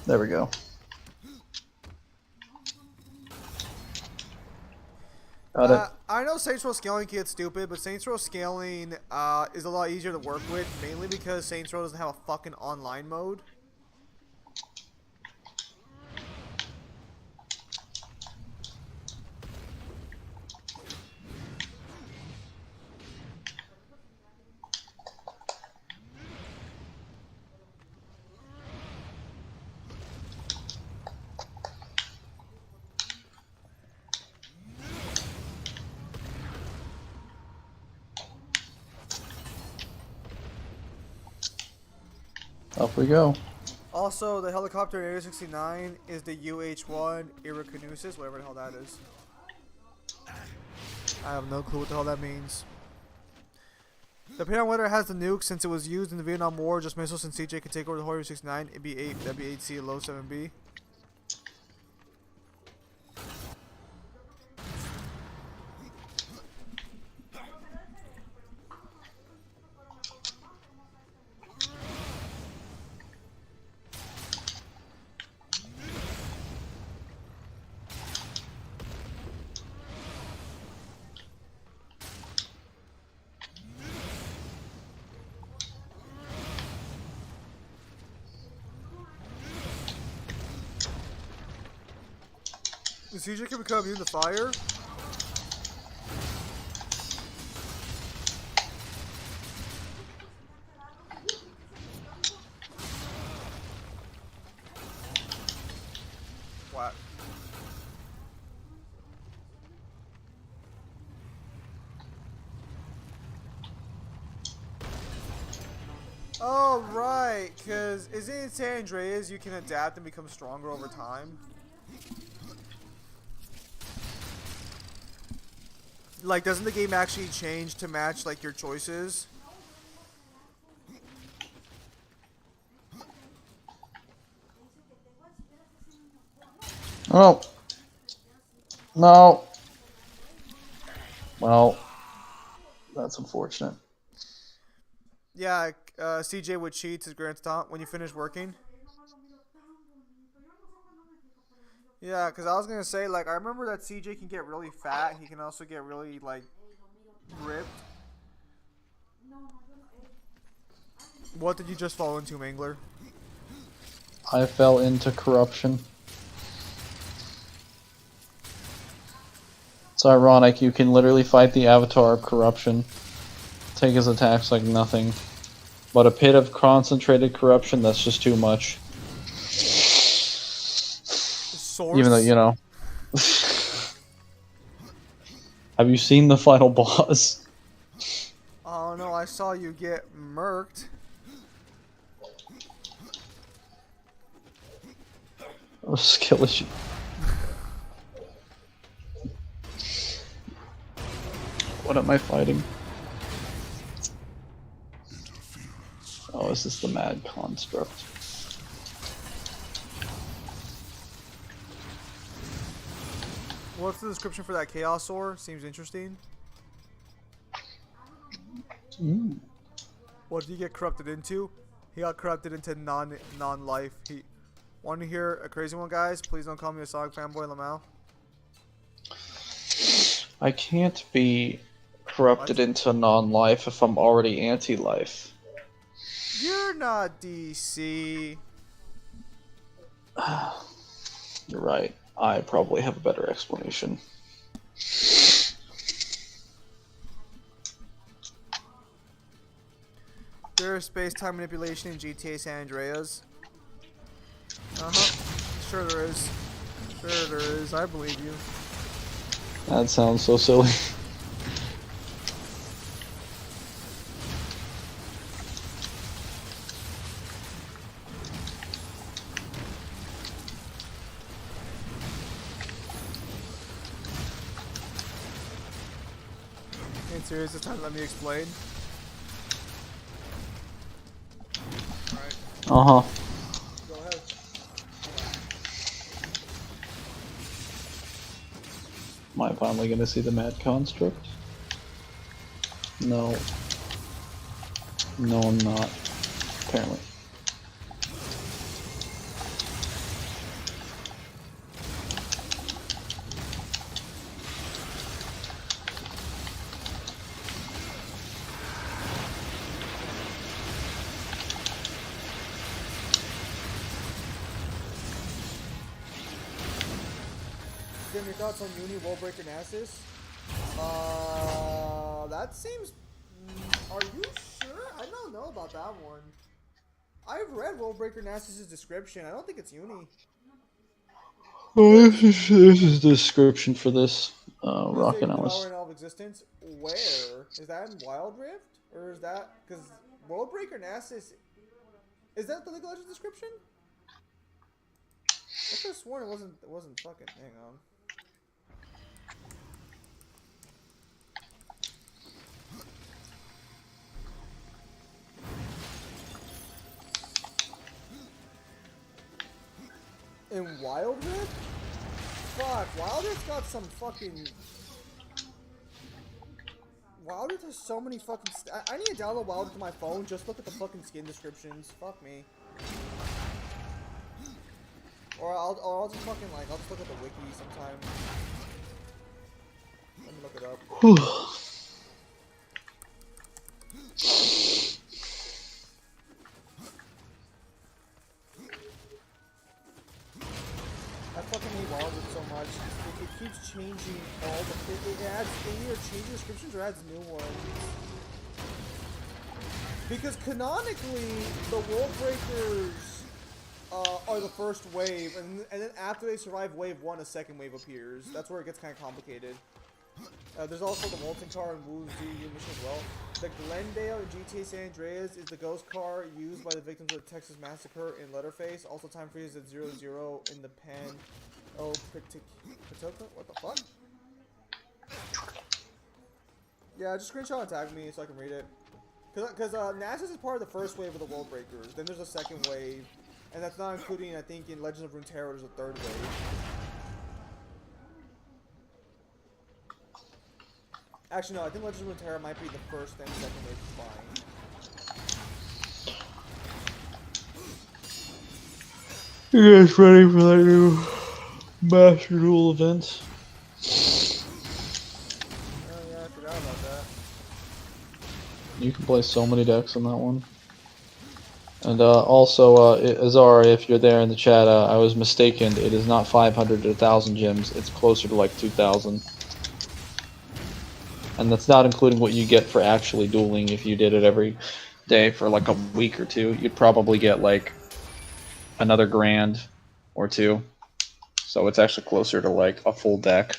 There we go. Got it. I know Saints Row scaling can get stupid, but Saints Row scaling is a lot easier to work with, mainly because Saints Row doesn't have a fucking online mode. Up we go. Also, the helicopter in Area 69 is the UH-1 Iracanusis, whatever the hell that is. I have no clue what the hell that means. Depending on whether it has the nuke, since it was used in the Vietnam War, just missiles since CJ can take over the whole Area 69, it'd be 8, that'd be 8C, low 7B. The CJ can become immune to fire. What? Oh, right, because is it in San Andreas you can adapt and become stronger over time? Like, doesn't the game actually change to match, like, your choices? Oh. No. Well, that's unfortunate. Yeah, CJ would cheat to Grand Stomp when you finish working. Yeah, because I was going to say, like, I remember that CJ can get really fat. He can also get really, like, ripped. What did you just fall into, Mangler? I fell into corruption. It's ironic, you can literally fight the avatar of corruption, take his attacks like nothing. But a pit of concentrated corruption, that's just too much. Source? Even though, you know. Have you seen the final boss? Oh no, I saw you get murked. Or skill issue. What am I fighting? Oh, is this the mad construct? What's the description for that chaos ore? Seems interesting. What did he get corrupted into? He got corrupted into non-life. He want to hear a crazy one, guys? Please don't call me a Sonic fanboy, Lamau. I can't be corrupted What? into non-life if I'm already anti-life. You're not DC. You're right. I probably have a better explanation. There is space-time manipulation in GTA San Andreas. Sure there is. Sure there is. I believe you. That sounds so silly. Ain't serious this time, let me explain. Alright, Uh-huh. go ahead. Am I finally gonna see the mad construct? No. No, I'm not. Apparently. Tim, your thoughts on Uni, Wallbreaker, Nasus? That seems... Are you sure? I don't know about that one. I've read Wallbreaker Nasus' description. I don't think it's Uni. Oh, this is the description for this Does it rocket say analyst. Power and All of Existence? Where? Is that in Wild Rift? Or is that... Because Worldbreaker Nasus... Is that the League of Legends description? I could have sworn it wasn't fucking... Hang on. In Wild Rift? Fuck, Wild Rift's got some fucking... Wild Rift has so many fucking... I need to download Wild Rift to my phone, just look at the fucking skin descriptions. Fuck me. Or I'll just fucking like, I'll just look at the wiki sometime. Let me look it up. I fucking hate Wild Rift so much. It keeps changing all the... It adds... It either changes descriptions or adds new ones. Because canonically, the World Breakers are the first wave, and then after they survive wave 1, a second wave appears. That's where it gets kind of complicated. There's also the Molten Car and Wu Zi mission as well. The Glendale in GTA San Andreas is the ghost car used by the victims of the Texas Massacre in Letterface. Also time freeze at 00 in the pen. Oh, Patoka? What the fuck? Yeah, just screenshot and tag me so I can read it. Because Nasus is part of the first wave of the World Breakers. Then there's a second wave. And that's not including, I think, in Legends of Runeterra, there's a third wave. Actually, no, I think Legends of Runeterra might be the first and second wave combined. You guys ready for that new Master Duel event? Oh yeah, I forgot about that. You can play so many decks on that one. And also, Azar, if you're there in the chat, I was mistaken. It is not 500 to 1,000 gems. It's closer to like 2,000. And that's not including what you get for actually dueling. If you did it every day for like a week or two, you'd probably get like another grand or two. So it's actually closer to like a full deck.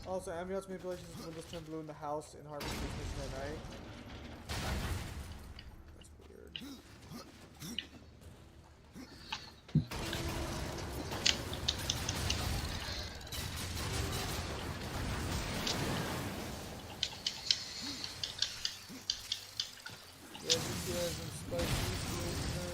Also, Ambiance manipulations when windows turn blue in the house in Harvest Mission at night. That's weird. guys some spicy skills tonight.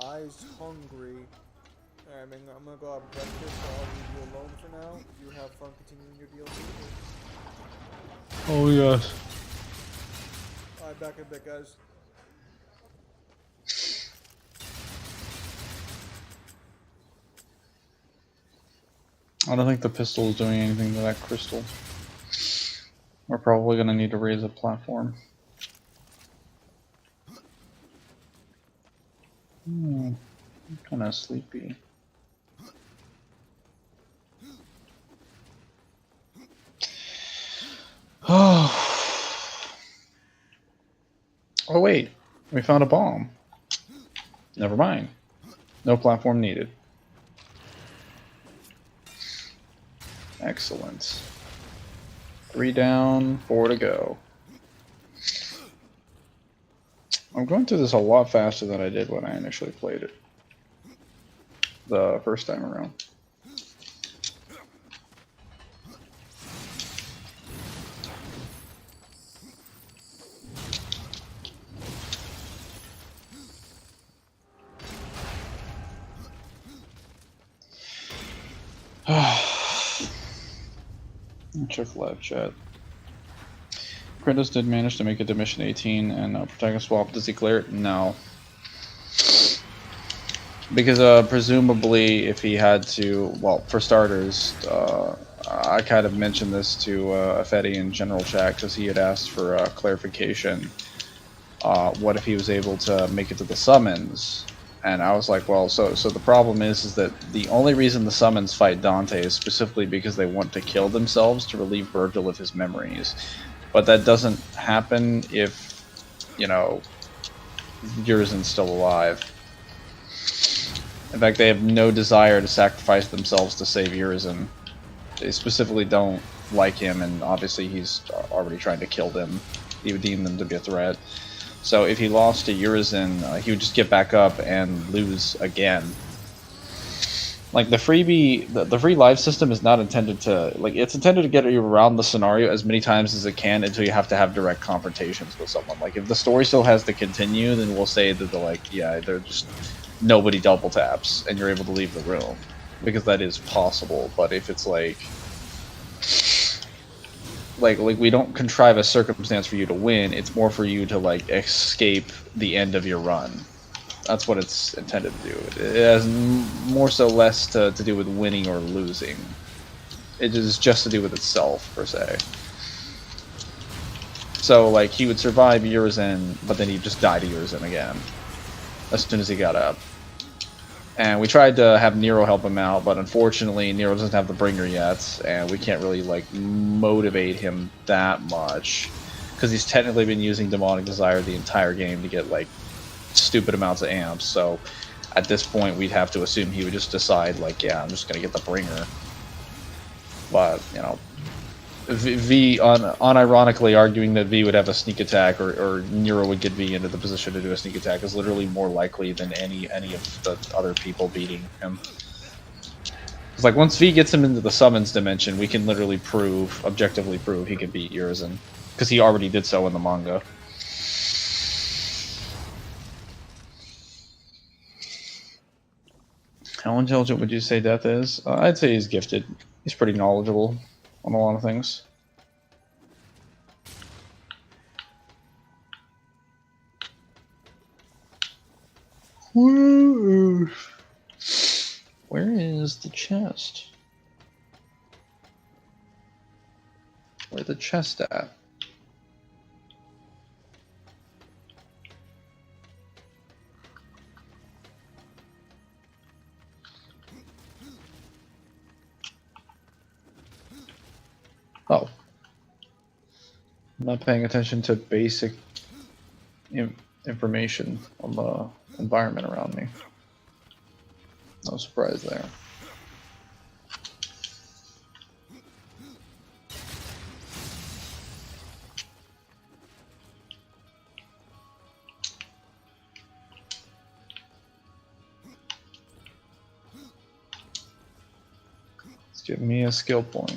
Eyes hungry. Alright, man, I'm gonna go have breakfast, so I'll leave you alone for now. You have fun continuing your DLC. Oh yes. Alright, back in a bit, guys. I don't think the pistol is doing anything to that crystal. We're probably gonna need to raise a platform. I'm kind of sleepy. Oh wait, we found a bomb. Never mind. No platform needed. Excellent. 3 down, 4 to go. I'm going through this a lot faster than I did when I initially played it. The first time around. Check live chat. Kratos did manage to make it to mission 18 and protagonist swap. Does he clear it? No. Because presumably if he had to, well, for starters, I kind of mentioned this to Fetty in general chat because he had asked for clarification. What if he was able to make it to the summons? And I was like, well, so the problem is that the only reason the summons fight Dante is specifically because they want to kill themselves to relieve Virgil of his memories. But that doesn't happen if, you know, Urizen's still alive. In fact, they have no desire to sacrifice themselves to save Urizen. They specifically don't like him, and obviously he's already trying to kill them. He would deem them to be a threat. So if he lost to Urizen, he would just get back up and lose again. Like the freebie, the free life system is not intended to, like, it's intended to get you around the scenario as many times as it can until you have to have direct confrontations with someone. Like if the story still has to continue, then we'll say that they're just nobody double taps and you're able to leave the room, because that is possible. But if it's like we don't contrive a circumstance for you to win, it's more for you to like escape the end of your run. That's what it's intended to do. It has more so less to do with winning or losing. It is just to do with itself, per se. So like he would survive Urizen, but then he'd just die to Urizen again as soon as he got up. And we tried to have Nero help him out, but unfortunately Nero doesn't have the bringer yet, and we can't really like motivate him that much because he's technically been using demonic desire the entire game to get like stupid amounts of amps. So at this point we'd have to assume he would just decide like, yeah, I'm just gonna get the bringer. But you know, V unironically arguing that V would have a sneak attack or Nero would get V into the position to do a sneak attack is literally more likely than any of the other people beating him. It's like once V gets him into the summons dimension, we can literally objectively prove he can beat Urizen, because he already did so in the manga. How intelligent would you say Death is? I'd say he's gifted. He's pretty knowledgeable on a lot of things. Where is the chest? Where's the chest at? Oh. not paying attention to basic information on the environment around me. No surprise there. Let's give me a skill point.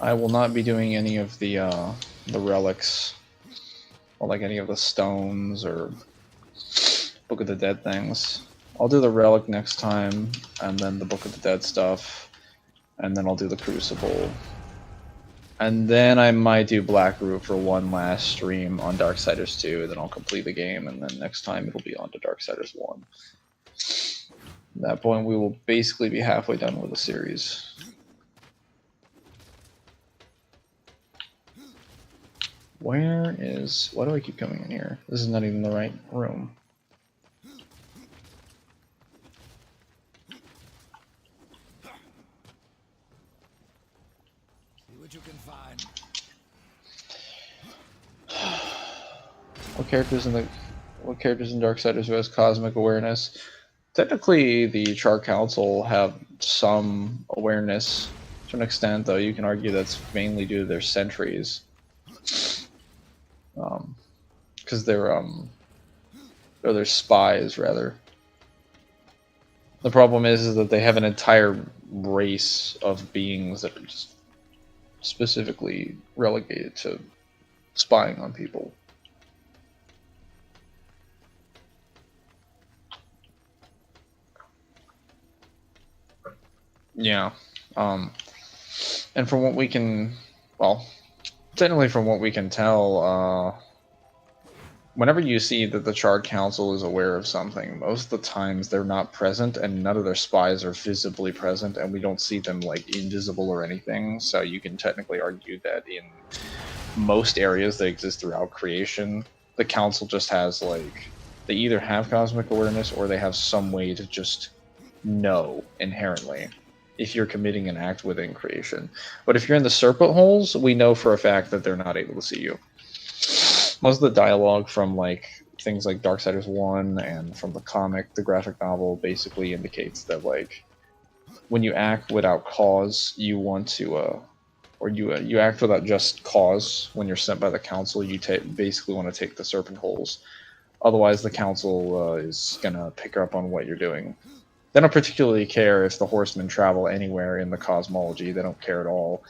I will not be doing any of the relics, or like any of the stones or Book of the Dead things. I'll do the relic next time, and then the Book of the Dead stuff, and then I'll do the Crucible. And then I might do Blackroot for one last stream on Darksiders 2, and then I'll complete the game, and then next time it'll be on to Darksiders 1. At that point, we will basically be halfway done with the series. Why do I keep coming in here? This is not even the right room. See what you can find. What characters in Darksiders who has cosmic awareness? Technically, the Char Council have some awareness to an extent, though you can argue that's mainly due to their sentries. Because they're spies rather. The problem is that they have an entire race of beings that are just specifically relegated to spying on people. Yeah. And from what we can, well, technically from what we can tell, whenever you see that the Charred Council is aware of something, most of the times they're not present and none of their spies are visibly present, and we don't see them like invisible or anything, so you can technically argue that in most areas that exist throughout creation, the Council just has like, they either have cosmic awareness or they have some way to just know inherently if you're committing an act within creation. But if you're in the Serpent Holes, we know for a fact that they're not able to see you. Most of the dialogue from like things like Darksiders 1 and from the comic, the graphic novel, basically indicates that like when you act without cause, you want to, or you act without just cause when you're sent by the Council, you basically want to take the Serpent Holes. Otherwise, the Council is gonna pick up on what you're doing. They don't particularly care if the horsemen travel anywhere in the cosmology. They don't care at all,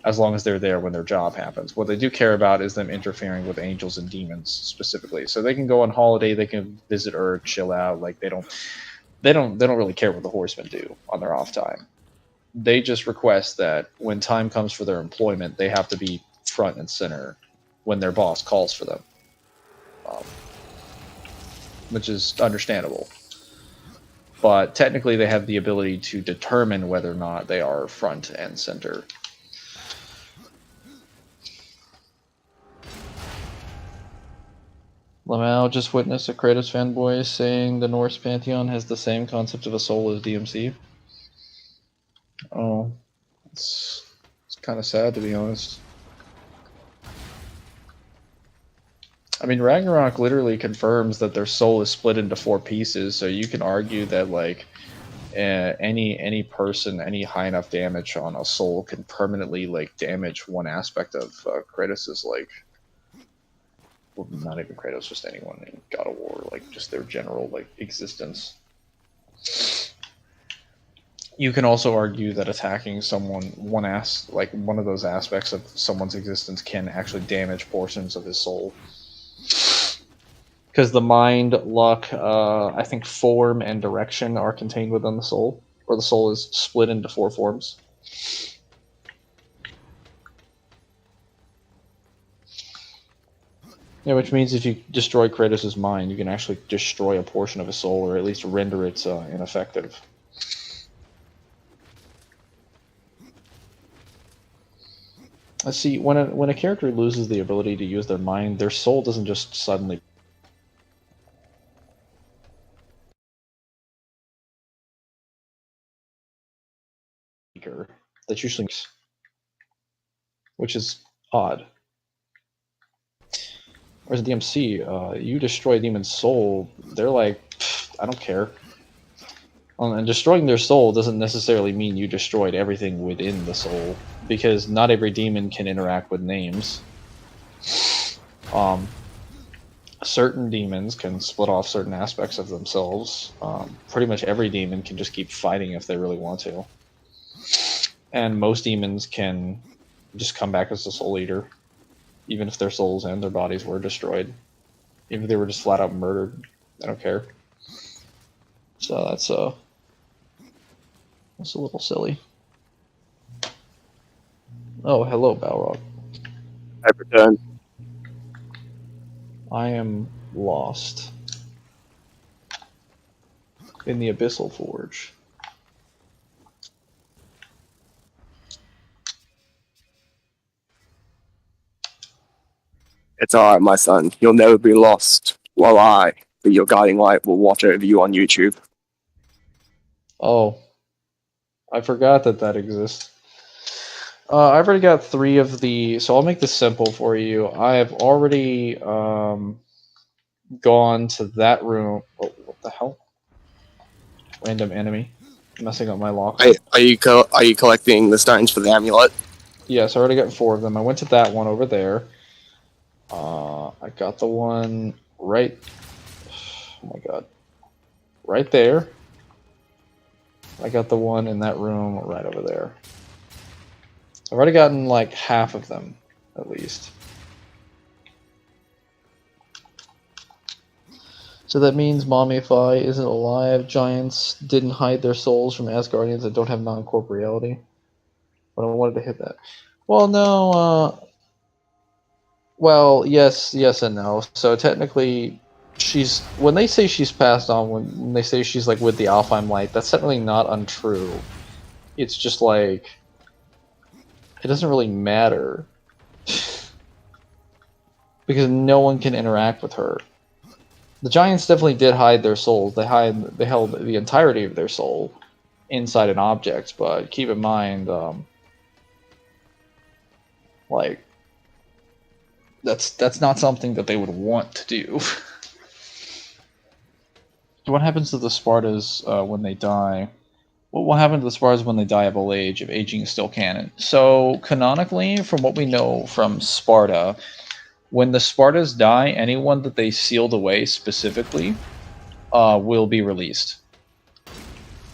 as long as they're there when their job happens. What they do care about is them interfering with angels and demons specifically. So they can go on holiday, they can visit Earth, chill out. Like they don't really care what the horsemen do on their off time. They just request that when time comes for their employment, they have to be front and center when their boss calls for them, which is understandable. But technically they have the ability to determine whether or not they are front and center. Lamau just witnessed a Kratos fanboy saying the Norse pantheon has the same concept of a soul as DMC. Oh, it's kind of sad, to be honest. I mean, Ragnarok literally confirms that their soul is split into 4 pieces, so you can argue that like any person, any high enough damage on a soul can permanently like damage one aspect of Kratos' like, well, not even Kratos, just anyone in God of War, like just their general like existence. You can also argue that attacking someone, one of those aspects of someone's existence can actually damage portions of his soul. Because the mind, luck, I think form and direction are contained within the soul, or the soul is split into 4 forms. Yeah, which means if you destroy Kratos' mind, you can actually destroy a portion of his soul, or at least render it ineffective. Let's see, when a character loses the ability to use their mind, their soul doesn't just suddenly That's usually, which is odd. Whereas DMC, you destroy a demon's soul, they're like, I don't care. And destroying their soul doesn't necessarily mean you destroyed everything within the soul, because not every demon can interact with names. Certain demons can split off certain aspects of themselves. Pretty much every demon can just keep fighting if they really want to. And most demons can just come back as a soul eater, even if their souls and their bodies were destroyed. Even if they were just flat out murdered, I don't care. So that's a little silly. Oh, hello, Balrog. I return. I am lost in the Abyssal Forge. It's alright, my son. You'll never be lost, while I, be your guiding light, will watch over you on YouTube. Oh, I forgot that exists. I've already got 3 of the... So I'll make this simple for you. I have already gone to that room... Oh, what the hell? Random enemy. Messing up my lock. Are you collecting the stones for the amulet? Yes, I already got 4 of them. I went to that one over there. I got the one right... Oh my god. Right there. I got the one in that room right over there. I've already gotten like half of them, at least. So that means Momify isn't alive. Giants didn't hide their souls from Asgardians that don't have non-corporeality. But I wanted to hit that. Well, no, well, yes and no. So technically, when they say she's passed on, when they say she's like with the Alfheim light, that's technically not untrue. It's just like, it doesn't really matter. Because no one can interact with her. The Giants definitely did hide their souls. They held the entirety of their soul inside an object, but keep in mind, like, that's not something that they would want to do. So what happens to the Spartas when they die? What will happen to the Spartas when they die of old age, if aging is still canon? So canonically, from what we know from Sparta, when the Spartas die, anyone that they sealed away specifically will be released.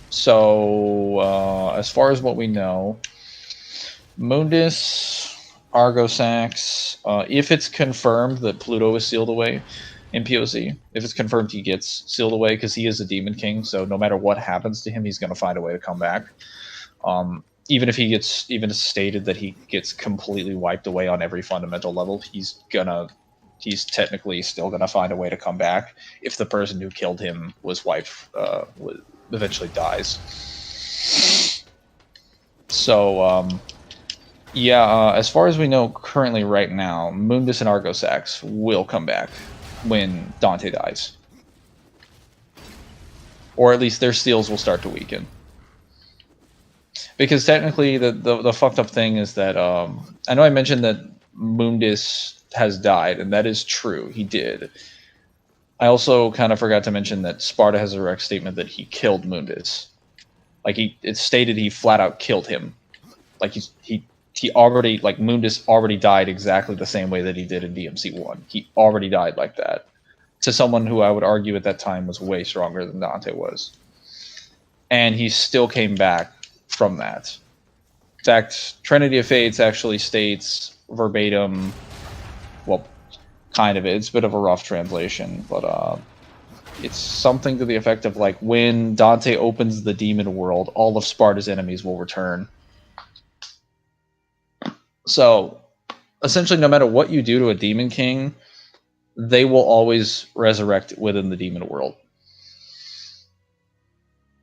So as far as what we know, Mundus, Argosax, if it's confirmed that Pluto is sealed away in POC, if it's confirmed he gets sealed away, because he is a Demon King, so no matter what happens to him, he's going to find a way to come back. Even if even stated that he gets completely wiped away on every fundamental level, he's technically still gonna find a way to come back if the person who killed him was wiped, eventually dies. So, as far as we know currently right now, Mundus and Argosax will come back when Dante dies. Or at least their seals will start to weaken. Because technically, the fucked up thing is that, I know I mentioned that Mundus has died, and that is true, he did. I also kind of forgot to mention that Sparta has a direct statement that he killed Mundus. Like, it's stated he flat out killed him. Like, he already, like, Mundus already died exactly the same way that he did in DMC1. He already died like that. To someone who I would argue at that time was way stronger than Dante was. And he still came back from that. In fact, Trinity of Fates actually states verbatim, well, kind of, it's a bit of a rough translation, but it's something to the effect of, like, when Dante opens the demon world, all of Sparta's enemies will return. So, essentially, no matter what you do to a demon king, they will always resurrect within the demon world.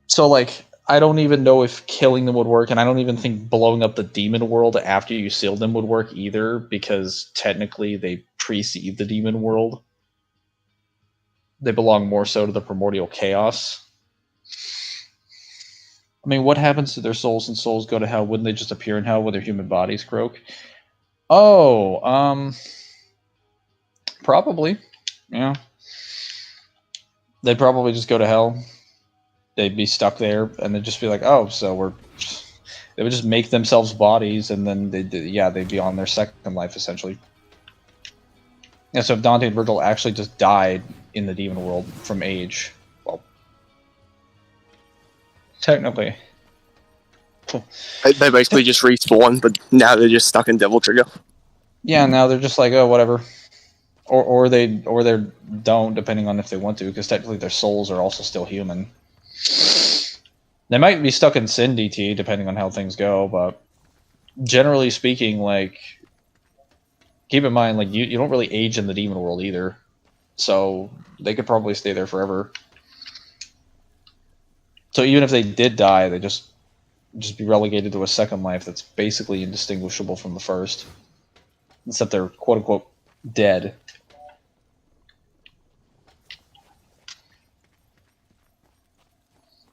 So, like, I don't even know if killing them would work, and I don't even think blowing up the demon world after you seal them would work either, because technically they precede the demon world. They belong more so to the primordial chaos. I mean, what happens to their souls and souls go to hell? Wouldn't they just appear in hell with their human bodies croak? Oh, probably. Yeah. They'd probably just go to hell. They'd be stuck there, and they'd just be like, "Oh, so we're." They would just make themselves bodies, and then they'd be on their second life essentially. Yeah. So if Dante and Virgil actually just died in the demon world from age, well, technically, They basically just respawn, but now they're just stuck in Devil Trigger. yeah. Now they're just like, oh, whatever. Or they don't, depending on if they want to, because technically their souls are also still human. They might be stuck in Sin DT depending on how things go, but generally speaking, like, keep in mind, like, you don't really age in the demon world either, so they could probably stay there forever. So even if they did die, they just be relegated to a second life that's basically indistinguishable from the first, except they're quote unquote dead.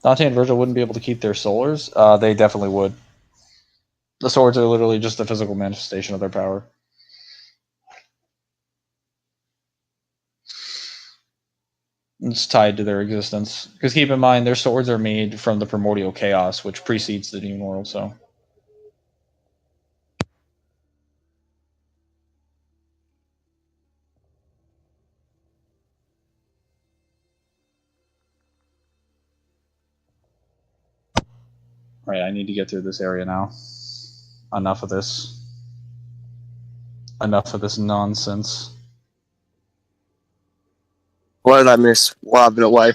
Dante and Virgil wouldn't be able to keep their souls. They definitely would. The swords are literally just a physical manifestation of their power. It's tied to their existence. Because keep in mind, their swords are made from the primordial chaos, which precedes the demon world, so. Alright, I need to get through this area now. Enough of this. Enough of this nonsense. What did I miss while I've been away?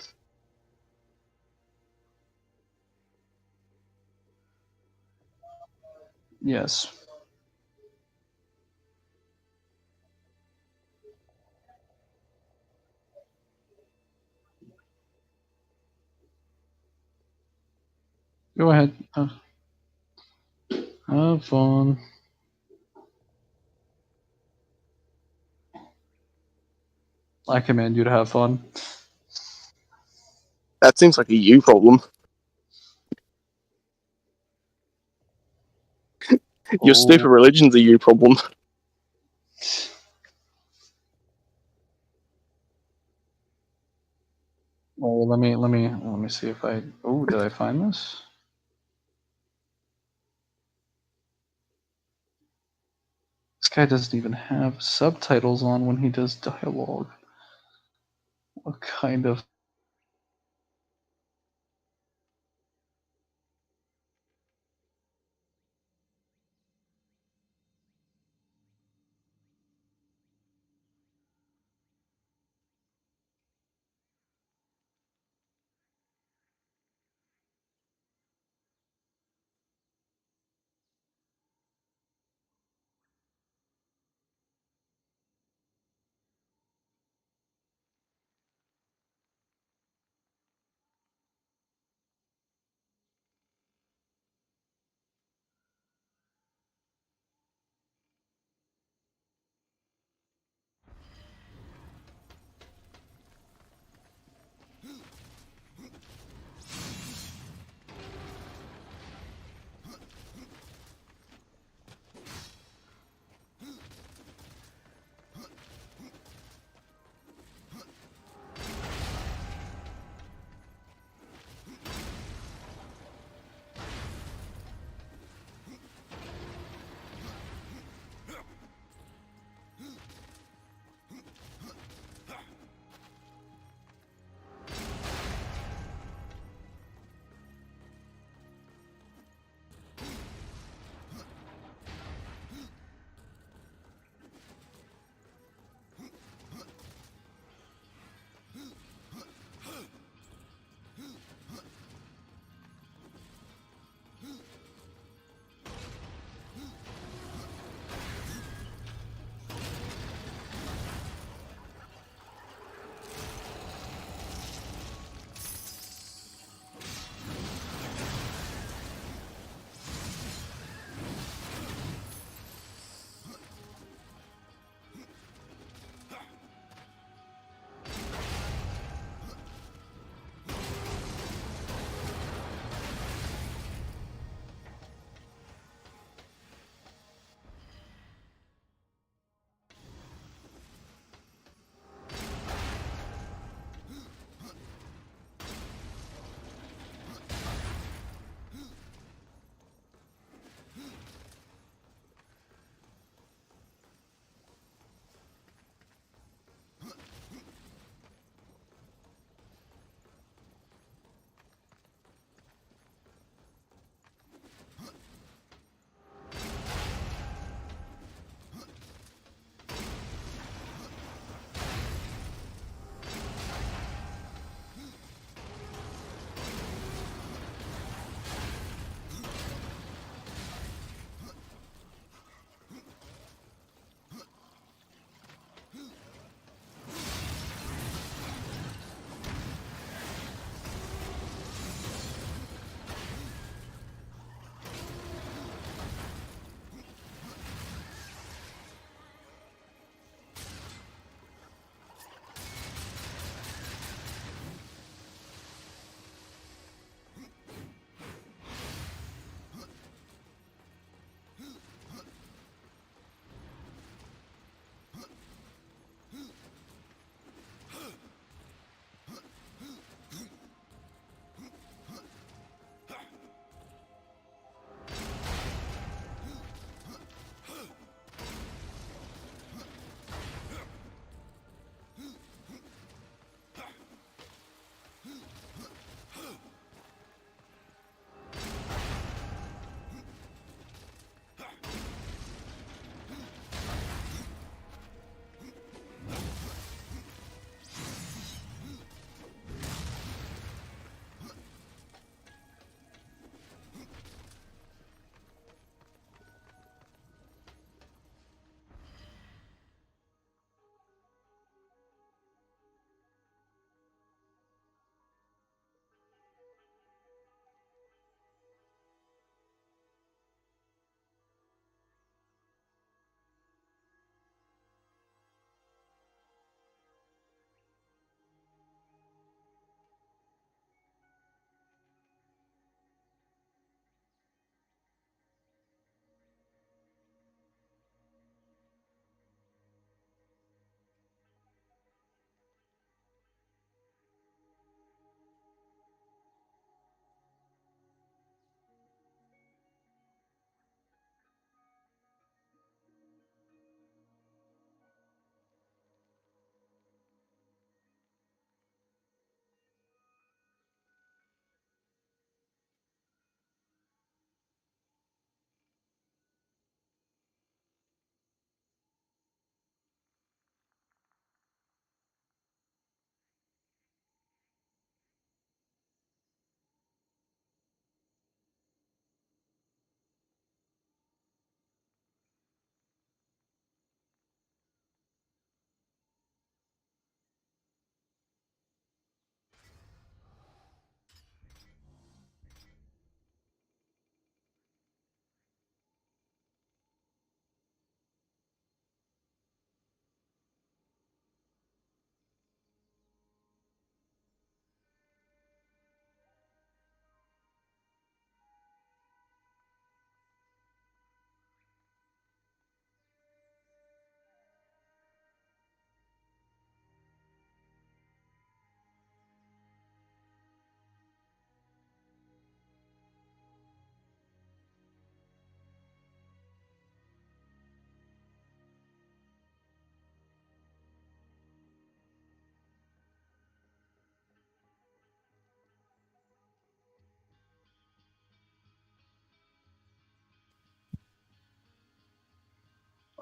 Yes. Go ahead. Have fun. I command you to have fun. That seems like a you problem. Your stupid Oh. religion's a you problem. Well, let me see if I. Oh, did I find this? This guy doesn't even have subtitles on when he does dialogue. What kind of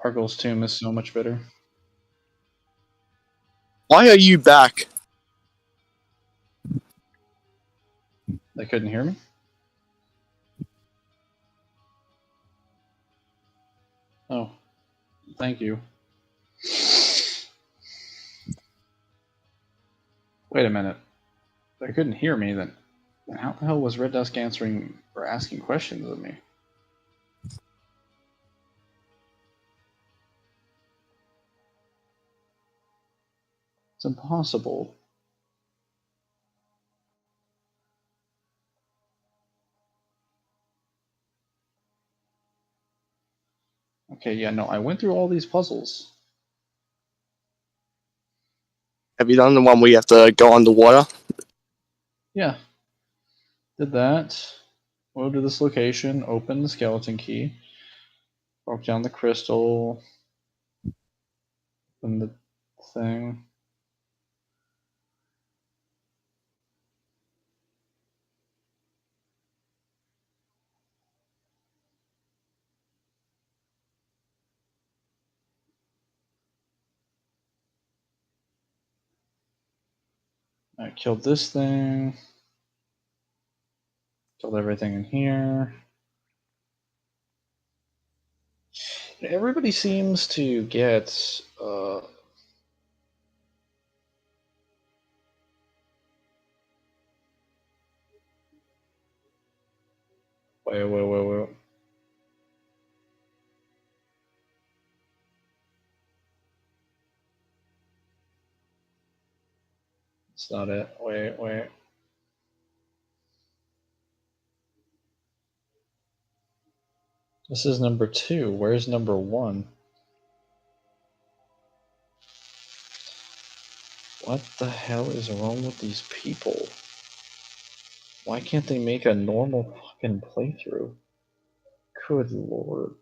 Argyl's Tomb is so much better. Why are you back? They couldn't hear me? Oh, thank you. Wait a minute. They couldn't hear me, then how the hell was Red Dusk answering or asking questions of me? It's impossible. Okay, yeah, no, I went through all these puzzles. Have you done the one where you have to go underwater? Yeah. Did that. Go to this location, open the skeleton key, broke down the crystal, open the thing. I killed this thing. Killed everything in here. Everybody seems to get wait. It's not it. Wait. This is number 2. Where's number 1? What the hell is wrong with these people? Why can't they make a normal fucking playthrough? Good lord.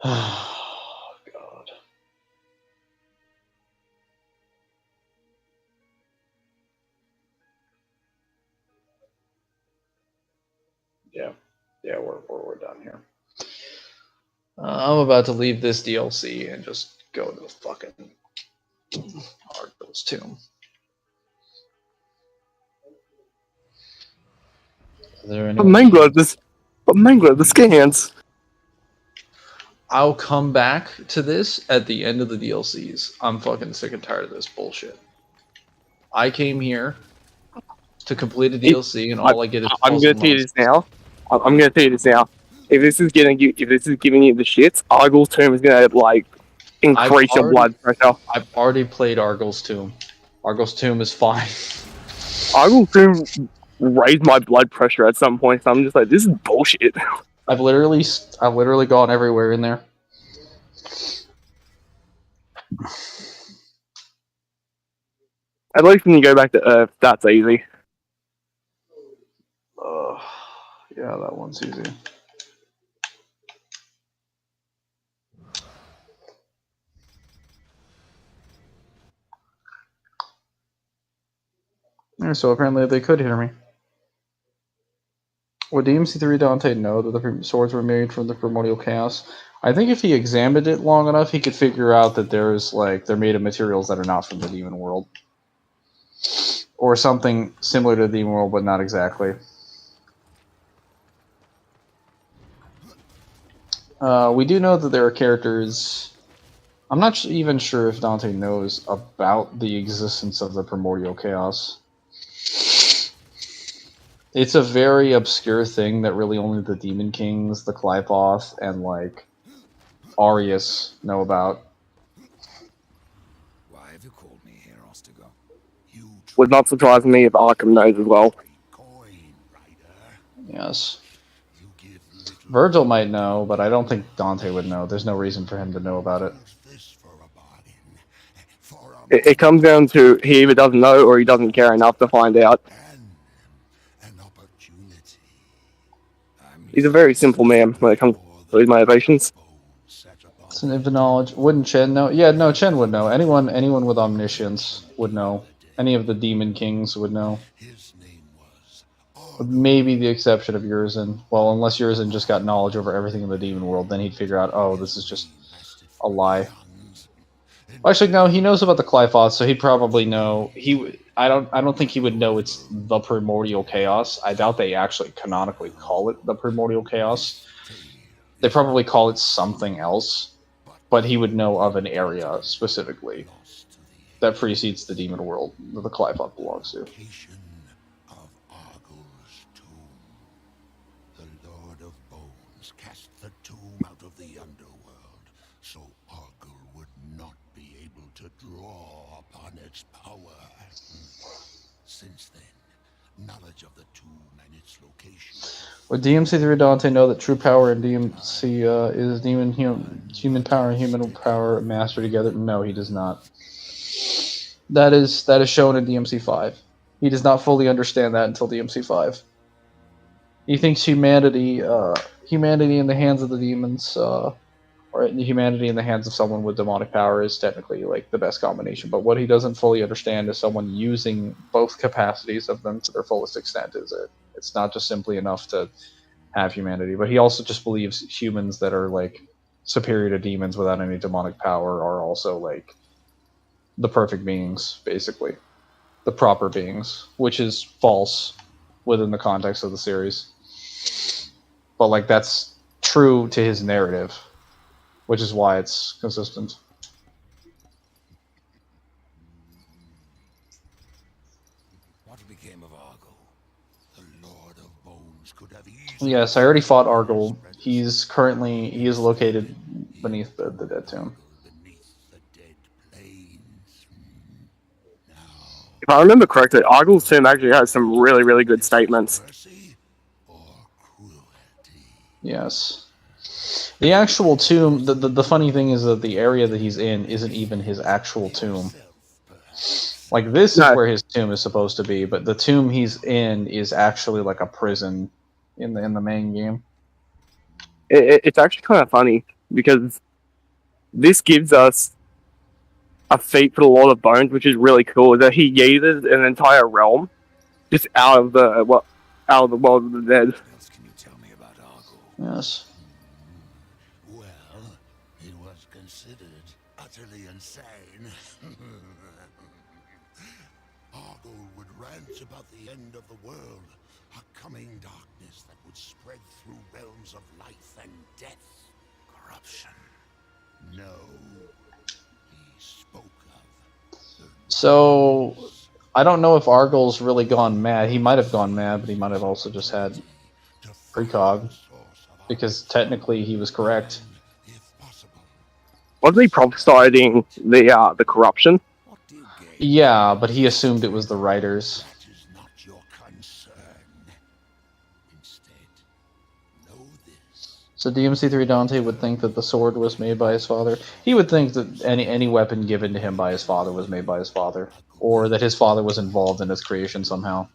Oh, God. Yeah, we're done here. I'm about to leave this DLC and just go to the fucking Argyl's Tomb. Are there any? But Mangler, the scans. I'll come back to this at the end of the DLCs. I'm fucking sick and tired of this bullshit. I came here to complete a DLC, and all I get is. I'm gonna tell you this now. I'm gonna tell you this now. If this is giving you the shits, Argyl's Tomb is gonna like increase your blood pressure. I've already played Argyl's Tomb. Argyl's Tomb is fine. Argyl's Tomb raised my blood pressure at some point, so I'm just like, this is bullshit. I've literally gone everywhere in there. At least when you go back to Earth, that's easy. Yeah, that one's easy. Yeah, so apparently they could hear me. Would DMC3 Dante know that the swords were made from the primordial chaos? I think if he examined it long enough, he could figure out that they're made of materials that are not from the demon world. Or something similar to the demon world, but not exactly. We do know that there are characters. I'm not even sure if Dante knows about the existence of the primordial chaos. It's a very obscure thing that really only the Demon Kings, the Clipoth, and like Arius know about. Why have you called me here, Ostago? Would not surprise me if Arkham knows as well. Yes. Virgil might know, but I don't think Dante would know. There's no reason for him to know about it. It comes down to he either doesn't know or he doesn't care enough to find out. He's a very simple man when it comes to his motivations. It's an infinite knowledge. Wouldn't Chen know? Yeah, no, Chen would know. Anyone with omniscience would know. Any of the Demon Kings would know. His name With maybe the exception of Urizen. Well, unless Urizen just got knowledge over everything in the demon world, then he'd figure out, oh, this is just a lie. Actually, no, he knows about the Qliphotts, so he'd probably know. I don't think he would know it's the primordial chaos. I doubt they actually canonically call it the primordial chaos. They probably call it something else, but he would know of an area specifically that precedes the demon world that the Qliphott belongs to. Location of Argyl's tomb. The Lord of Bones cast the tomb out of the underworld, so Argyl would not be able to draw upon its power. Since then, knowledge of the tomb and its location. Would DMC3 Dante know that true power and DMC is human power and human power mastered together? No, he does not. That is shown in DMC5. He does not fully understand that until DMC5. He thinks humanity in the hands of the demons, or humanity in the hands of someone with demonic power is technically like the best combination. But what he doesn't fully understand is someone using both capacities of them to their fullest extent. It's not just simply enough to have humanity, but he also just believes humans that are like superior to demons without any demonic power are also like the perfect beings, basically. The proper beings, which is false within the context of the series. But like that's true to his narrative, which is why it's consistent. What became of Argyl? The Lord of Bones could have easily... Yes, I already fought Argyl. He is located beneath the dead tomb. beneath the dead plains. Now, If I remember correctly, Argyl's tomb actually has some really, really good statements. mercy or cruelty? Yes. The actual tomb, the funny thing is that the area that he's in isn't even his actual tomb. Like, this is where his tomb is supposed to be, but the tomb he's in is actually like a prison in the main game. It's actually kind of funny, because this gives us a feat for the Lord of Bones, which is really cool, that he yeeted an entire realm just out of the world of the dead. What else can you tell me about Argyl? Yes. Well, he was considered utterly insane. Argyl would rant about the end of the world, a coming darkness that would spread through realms of life and death. Corruption. No. He spoke of the So, I don't know if Argyl's really gone mad. He might have gone mad, but he might have also just had precog, because technically he was correct. if possible. Wasn't he prophesying the corruption? What do you gain? Yeah, but he assumed it was the writers. That is not your concern. Instead, know this. So DMC3 Dante would think that the sword was made by his father. He would think that any weapon given to him by his father was made by his father, or that his father was involved in its creation somehow.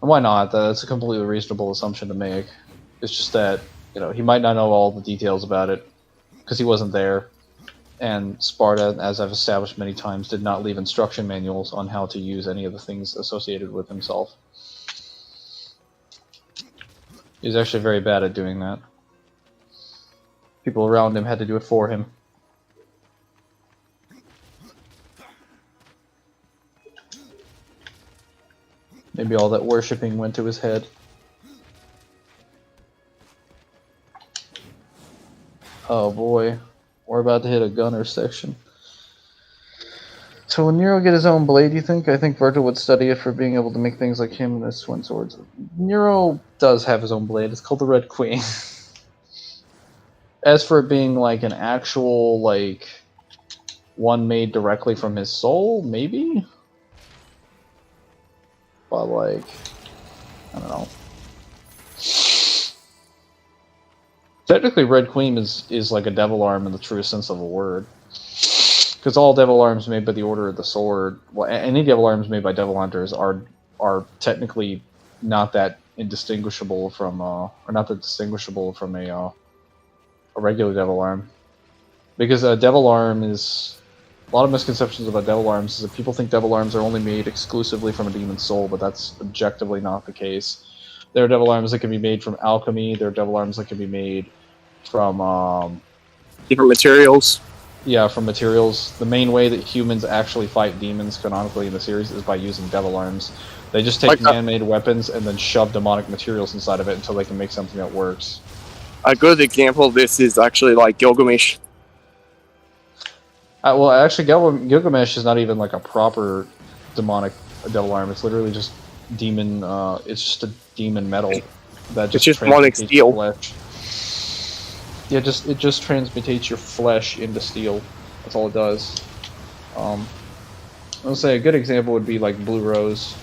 And why not? That's a completely reasonable assumption to make. It's just that, he might not know all the details about it, because he wasn't there. And Sparta, as I've established many times, did not leave instruction manuals on how to use any of the things associated with himself. He was actually very bad at doing that. People around him had to do it for him. Maybe all that worshipping went to his head. Oh boy, we're about to hit a gunner section. So will Nero get his own blade, you think? I think Virgil would study it for being able to make things like him and his twin swords. Nero does have his own blade. It's called the Red Queen. As for it being like an actual, like, one made directly from his soul, maybe? But like, I don't know. Technically, Red Queen is like a devil arm in the truest sense of the word. Because all devil arms made by the Order of the Sword, well, any devil arms made by devil hunters are technically not that indistinguishable from, or not that distinguishable from a regular devil arm. Because a devil arm is A lot of misconceptions about devil arms is that people think devil arms are only made exclusively from a demon's soul, but that's objectively not the case. There are devil arms that can be made from alchemy. There are devil arms that can be made from Different materials. yeah, from materials. The main way that humans actually fight demons canonically in the series is by using devil arms. They just take man-made weapons and then shove demonic materials inside of it until they can make something that works. A good example of this is actually like Gilgamesh. Well, actually, Gilgamesh is not even like a proper demonic devil arm. It's literally just demon. It's just a demon metal that just just demonic transmutates steel. flesh. Yeah, it just transmutates your flesh into steel. That's all it does. I'll say a good example would be like Blue Rose.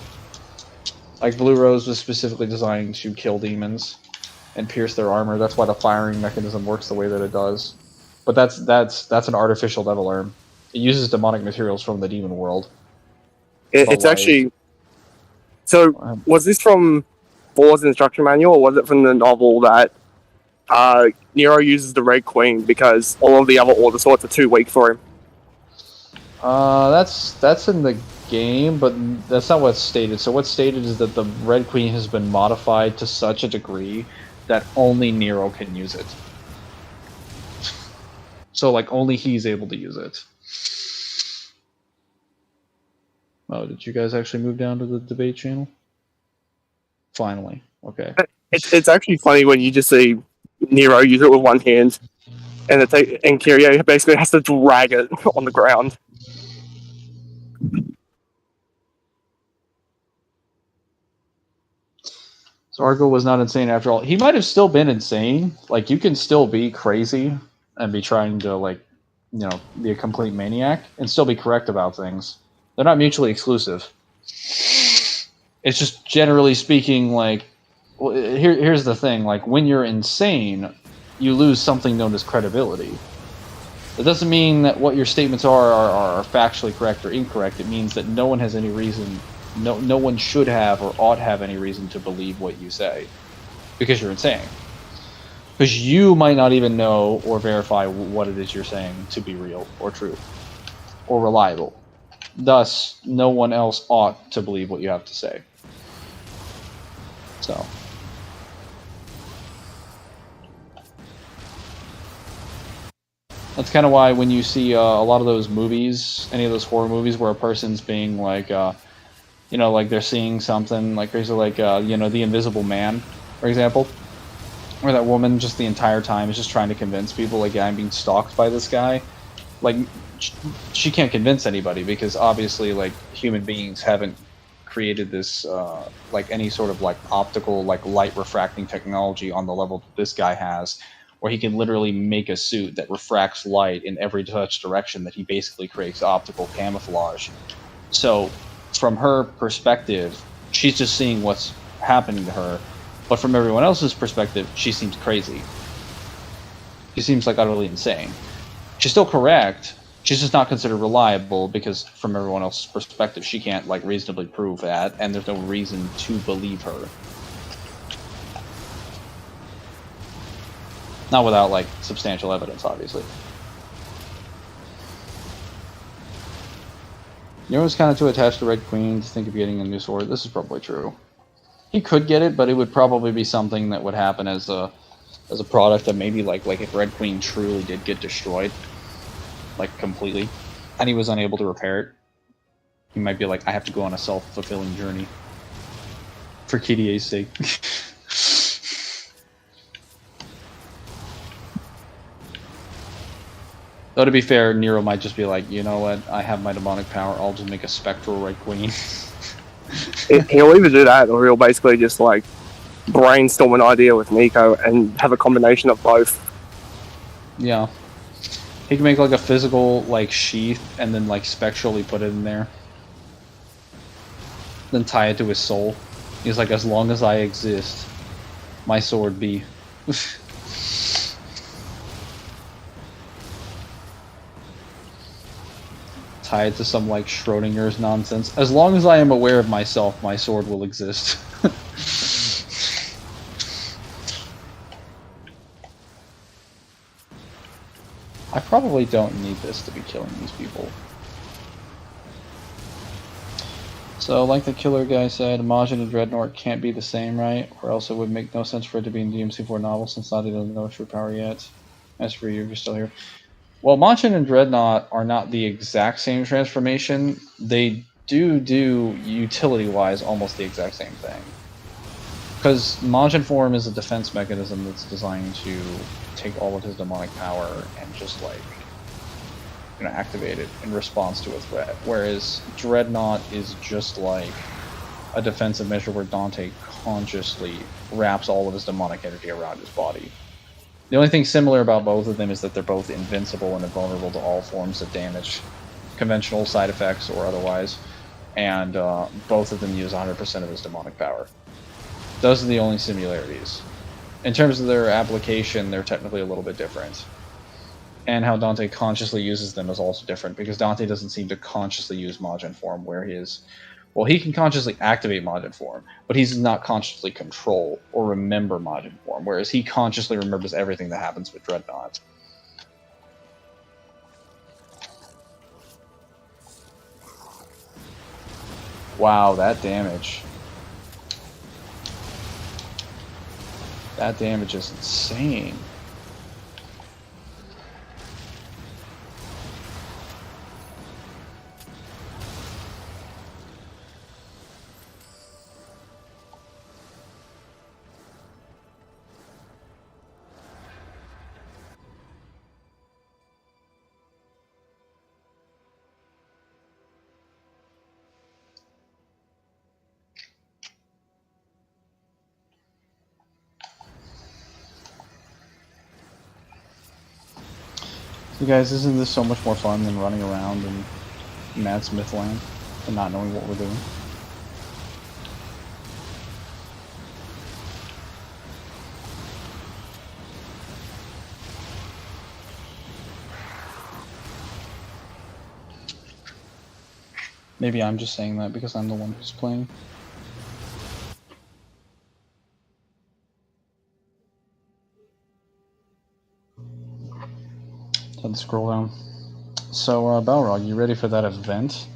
Like Blue Rose was specifically designed to kill demons and pierce their armor. That's why the firing mechanism works the way that it does. But that's an artificial devil arm. It uses demonic materials from the demon world. It's actually. So, was this from Thor's instruction manual, or was it from the novel that Nero uses the Red Queen because all of the other Order Swords are too weak for him? That's in the game, but that's not what's stated. So what's stated is that the Red Queen has been modified to such a degree that only Nero can use it. So, like, only he's able to use it. Oh, did you guys actually move down to the debate channel? Finally. Okay. It's actually funny when you just see Nero use it with one hand, and Kirio basically has to drag it on the ground. So Argo was not insane after all. He might have still been insane. Like, you can still be crazy and be trying to, like, you know, be a complete maniac and still be correct about things. They're not mutually exclusive. It's just generally speaking, like, well, here's the thing. Like, when you're insane, you lose something known as credibility. It doesn't mean that what your statements are factually correct or incorrect. It means that no one has any reason, no one should have or ought have any reason to believe what you say because you're insane. Because you might not even know or verify what it is you're saying to be real or true or reliable. Thus, no one else ought to believe what you have to say. So. That's kind of why when you see a lot of those movies, any of those horror movies where a person's being like, you know, like they're seeing something, like crazy, like, you know, The Invisible Man, for example. Where that woman just the entire time is just trying to convince people, like, yeah, I'm being stalked by this guy. Like, she can't convince anybody because obviously, like, human beings haven't created this, like, any sort of, like, optical, like, light refracting technology on the level that this guy has, where he can literally make a suit that refracts light in every such direction that he basically creates optical camouflage. So, from her perspective, she's just seeing what's happening to her. But from everyone else's perspective, she seems crazy. She seems like utterly insane. She's still correct. She's just not considered reliable because from everyone else's perspective, she can't, like, reasonably prove that, and there's no reason to believe her. Not without, like, substantial evidence, obviously. Nero's kind of too attached to Red Queen to think of getting a new sword. This is probably true. He could get it, but it would probably be something that would happen as a product that maybe, like if Red Queen truly did get destroyed, like, completely, and he was unable to repair it, he might be like, I have to go on a self-fulfilling journey for KDA's sake. Though, to be fair, Nero might just be like, you know what, I have my demonic power, I'll just make a spectral Red Queen. He'll either do that, or he'll basically just, like, brainstorm an idea with Nico and have a combination of both. Yeah. He can make, like, a physical, like, sheath and then, like, spectrally put it in there. Then tie it to his soul. He's like, as long as I exist, my sword be. Tie it to some, like, Schrodinger's nonsense. As long as I am aware of myself, my sword will exist. I probably don't need this to be killing these people. So, like the killer guy said, Majin and Dreadnought can't be the same, right? Or else it would make no sense for it to be in DMC4 novel since Dante doesn't know true power yet. As for you, you're still here. Well, Majin and Dreadnought are not the exact same transformation. They do utility-wise almost the exact same thing. Because Majin form is a defense mechanism that's designed to take all of his demonic power and just like activate it in response to a threat. Whereas Dreadnought is just like a defensive measure where Dante consciously wraps all of his demonic energy around his body. The only thing similar about both of them is that they're both invincible and invulnerable to all forms of damage, conventional side effects or otherwise, and both of them use 100% of his demonic power. Those are the only similarities. In terms of their application, they're technically a little bit different. And how Dante consciously uses them is also different, because Dante doesn't seem to consciously use Majin form, where he can consciously activate Majin form, but he does not consciously control or remember Majin form, whereas he consciously remembers everything that happens with Dreadnought. Wow, that damage. That damage is insane. So guys, isn't this so much more fun than running around in Mad Smith land and not knowing what we're doing? Maybe I'm just saying that because I'm the one who's playing. Had to scroll down. So, Balrog, you ready for that event?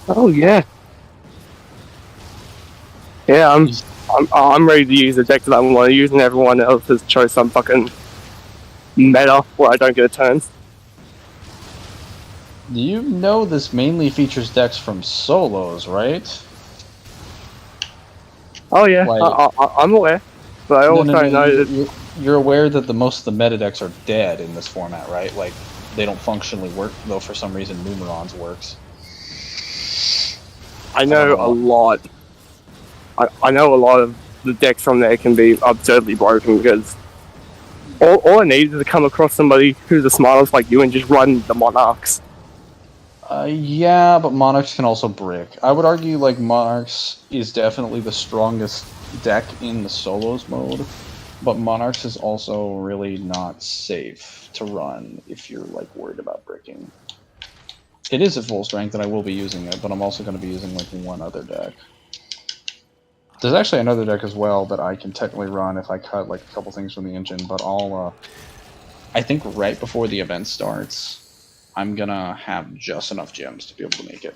Oh yeah. Yeah, I'm ready to use the deck that I want to use, and everyone else has chose some fucking meta where I don't get a turn. You know this mainly features decks from solos, right? Oh yeah, Like- I'm aware, but I also know that. You're aware that most of the meta decks are dead in this format, right? Like, they don't functionally work, though for some reason Numerons works. I know a lot. I know a lot of the decks from there can be absurdly broken, because all I need is to come across somebody who's the smartest like you and just run the Monarchs. Yeah, but Monarchs can also brick. I would argue, like, Monarchs is definitely the strongest deck in the solos mode, but Monarchs is also really not safe to run if you're, like, worried about bricking. It is at full strength, and I will be using it, but I'm also going to be using, like, one other deck. There's actually another deck as well that I can technically run if I cut, like, a couple things from the engine, but I think right before the event starts, I'm gonna have just enough gems to be able to make it.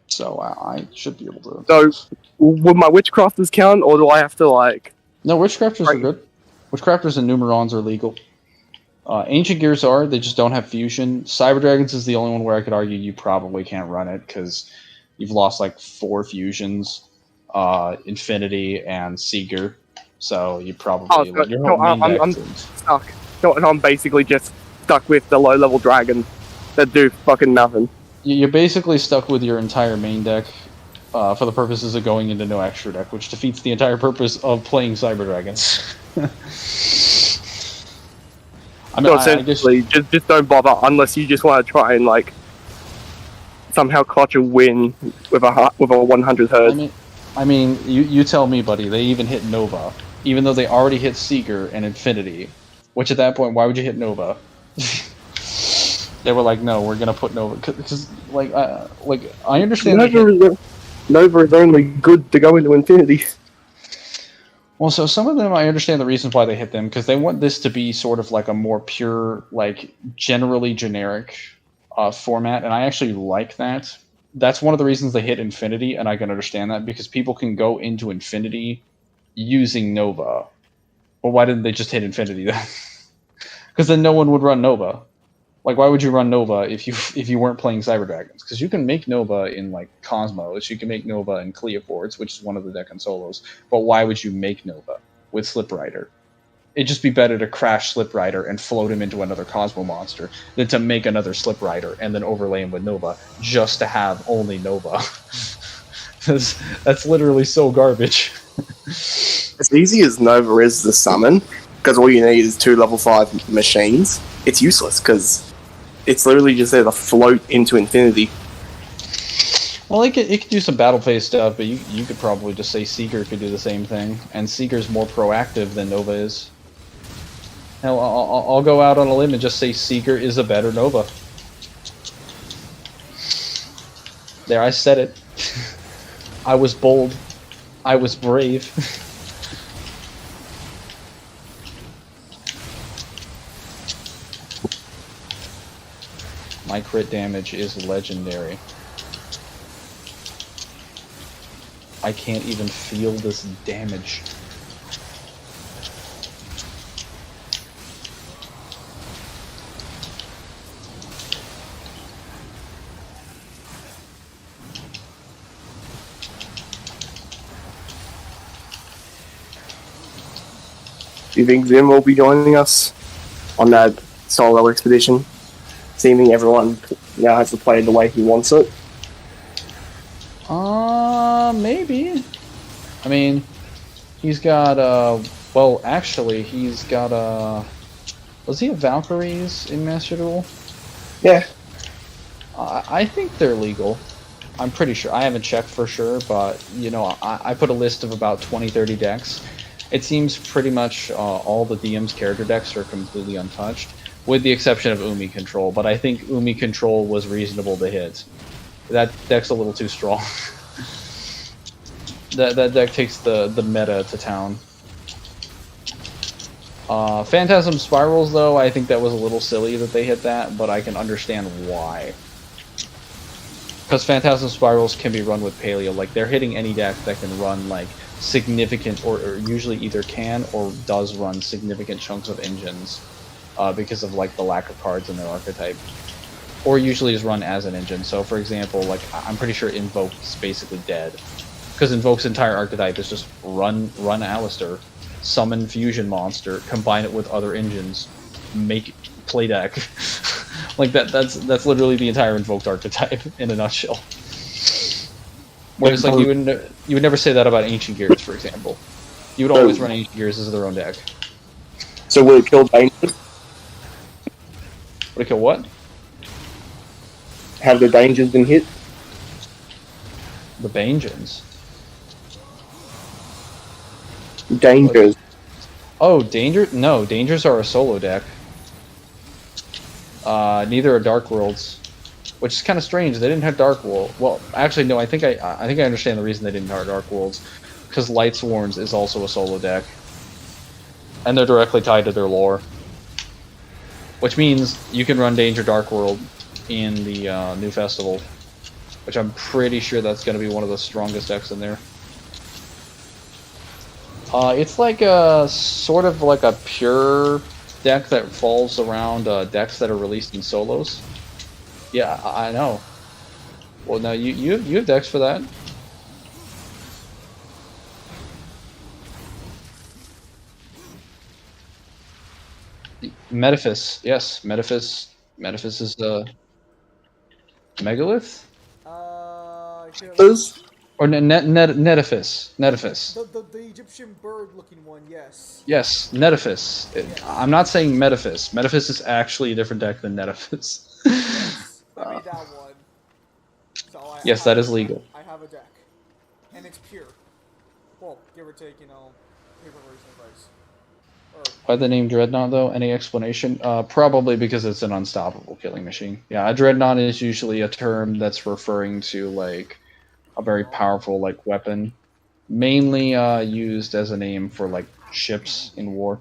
So I should be able to. So, would my Witchcrafters count, or do I have to, like... No, Witchcrafters are good. Witchcrafters and Numerons are legal. Ancient Gears are, they just don't have fusion. Cyber Dragons is the only one where I could argue you probably can't run it, because you've lost like 4 fusions, Infinity and Seeger. So you probably... I'm stuck. So I'm basically just stuck with the low-level dragons that do fucking nothing. You're basically stuck with your entire main deck for the purposes of going into no extra deck, which defeats the entire purpose of playing Cyber Dragons. I mean, So essentially, just don't bother unless you just want to try and, like, somehow clutch a win with a 100 herd. I mean, you tell me, buddy. They even hit Nova, even though they already hit Seeker and Infinity. Which at that point, why would you hit Nova? They were like, no, we're gonna put Nova, because I understand. Nova is only good to go into Infinity. Well, so some of them, I understand the reasons why they hit them, because they want this to be sort of like a more pure, like, generally generic format, and I actually like that. That's one of the reasons they hit Infinity, and I can understand that, because people can go into Infinity using Nova. Well, why didn't they just hit Infinity then? Because then no one would run Nova. Like, why would you run Nova if you weren't playing Cyber Dragons? Because you can make Nova in like Cosmos, you can make Nova in Cleoforts, which is one of the deck and solos. But why would you make Nova with Slip Rider? It'd just be better to crash Slip Rider and float him into another Cosmo monster than to make another Slip Rider and then overlay him with Nova just to have only Nova. That's literally so garbage. As easy as Nova is to summon, because all you need is 2 level 5 machines, it's useless, because it's literally just there to float into Infinity. Well, it could do some battle phase stuff, but you could probably just say Seeker could do the same thing, and Seeker's more proactive than Nova is. Hell, I'll go out on a limb and just say Seeker is a better Nova. There, I said it. I was bold. I was brave. My crit damage is legendary. I can't even feel this damage. Do you think Vim will be joining us on that solo expedition? Seeming everyone now has to play it the way he wants it. Maybe. I mean, he's got, well, actually, he's got, was he a Valkyries in Master Duel? Yeah. I think they're legal. I'm pretty sure. I haven't checked for sure, but, you know, I put a list of about 20-30 decks. It seems pretty much all the DM's character decks are completely untouched, with the exception of Umi Control, but I think Umi Control was reasonable to hit. That deck's a little too strong. that deck takes the meta to town. Phantasm Spirals, though, I think that was a little silly that they hit that, but I can understand why. Because Phantasm Spirals can be run with Paleo. Like, they're hitting any deck that can run, like, significant, or usually either can or does run significant chunks of engines. Because of like the lack of cards in their archetype, or usually is run as an engine. So, for example, like I'm pretty sure Invoke's basically dead, because Invoke's entire archetype is just run Alistair, summon fusion monster, combine it with other engines, make play deck. Like that's literally the entire Invoked archetype in a nutshell. Whereas like you would never say that about Ancient Gears, for example. You would always run Ancient Gears as their own deck. So will it kill Dangers? Would it kill what? Have the Dangers been hit? The Bangens. Dangers. Oh, Danger? No, Dangers are a solo deck. Neither are Dark Worlds, which is kind of strange. They didn't have Dark World. Well, actually, no. I think I understand the reason they didn't have Dark Worlds, because Lightsworns is also a solo deck, and they're directly tied to their lore. Which means you can run Danger Dark World in the new festival, which I'm pretty sure that's going to be one of the strongest decks in there. It's like a sort of like a pure deck that falls around decks that are released in solos. Yeah, I know. Well, now you have decks for that. Metaphys, yes, Metaphys. Metaphys is Megalith? Or Netaphys. The Egyptian bird-looking one, yes. Yes, Netaphys. I'm not saying Metaphys. Metaphys is actually a different deck than Netaphys. Yes, I made that one. So yes, that is legal. I have a deck. And it's pure. Well, give or take, paper version of Ice. Why the name Dreadnought, though? Any explanation? Probably because it's an unstoppable killing machine. Yeah, a Dreadnought is usually a term that's referring to, like, a very powerful, like, weapon Mainly used as a name for like ships in war.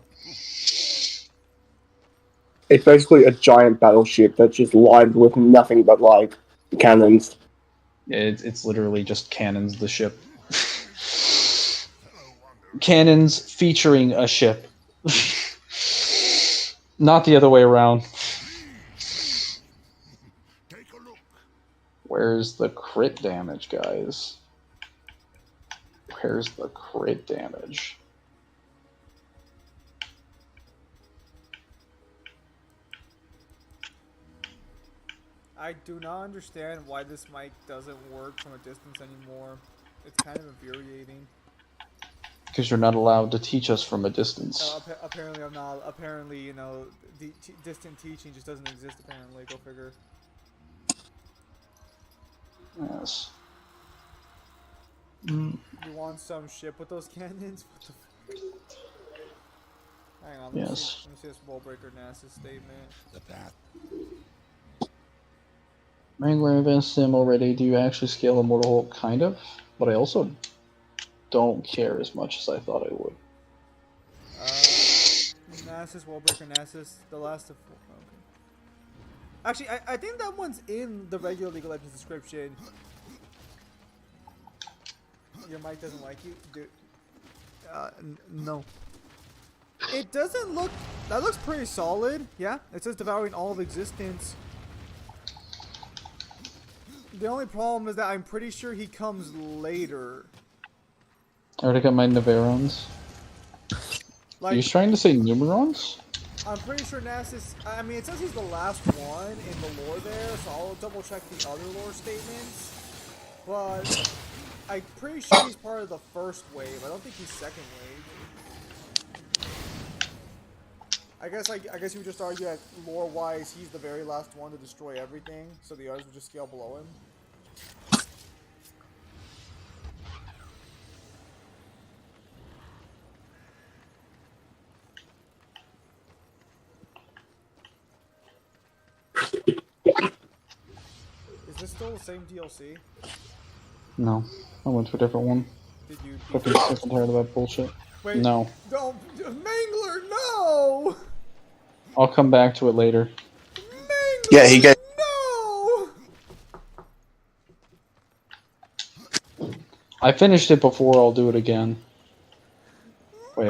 It's basically a giant battleship that's just lined with nothing but like cannons. It's literally just cannons. The ship. Cannons featuring a ship. Not the other way around. Take a look. Where's the crit damage, guys? Where's the crit damage? I do not understand why this mic doesn't work from a distance anymore. It's kind of infuriating. Because you're not allowed to teach us from a distance. Apparently I'm not. Apparently, you know, distant teaching just doesn't exist, apparently. Go figure. Yes. You want some ship with those cannons? What the fuck? Hang on, let me see this Wallbreaker Nasus statement. The path. Mangler advanced sim already. Do you actually scale Immortal Hulk? Kind of. But I also don't care as much as I thought I would. Nasus, Wallbreaker Nasus, the last of... Okay. Actually, I think that one's in the regular League of Legends description. Your mic doesn't like you? Dude. No. It doesn't look... That looks pretty solid. Yeah, it says devouring all of existence. The only problem is that I'm pretty sure he comes later. I already got my Neverons. Like, Are you trying to say Numerons? I'm pretty sure Nasus... I mean, it says he's the last one in the lore there, so I'll double check the other lore statements. But I'm pretty sure he's part of the first wave. I don't think he's second wave. I guess you would just argue that lore-wise, he's the very last one to destroy everything, so the others would just scale below him. Is this still the same DLC? No. I went to a different one. Did you... Fucking sick and tired of that bullshit. Wait, no. Don't... Mangler, no! I'll come back to it later. Mangler, Yeah, he gave. no! I finished it before, I'll do it again. Wait.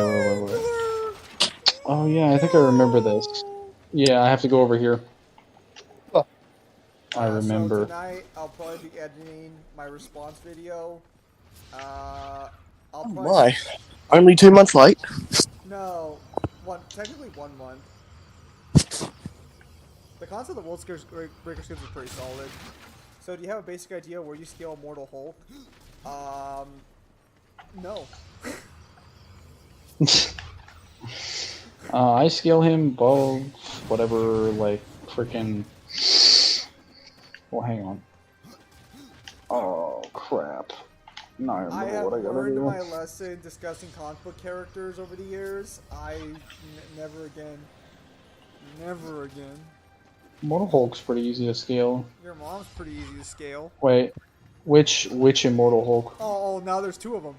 Oh yeah, I think I remember this. Yeah, I have to go over here. Oh. I remember. So tonight, I'll probably be editing my response video. I'll probably... My. Only 2 months late. No, technically 1 month. The concept of World Breaker Skips is pretty solid. So do you have a basic idea where you scale Immortal Hulk? No. I scale him above whatever, like, freaking... Well, hang on. Oh, crap. Now I I remember have what I gotta learned do. my lesson discussing comic book characters over the years. Never again. Never again. Immortal Hulk's pretty easy to scale. Your mom's pretty easy to scale. Wait, which Immortal Hulk? Oh, now there's 2 of them.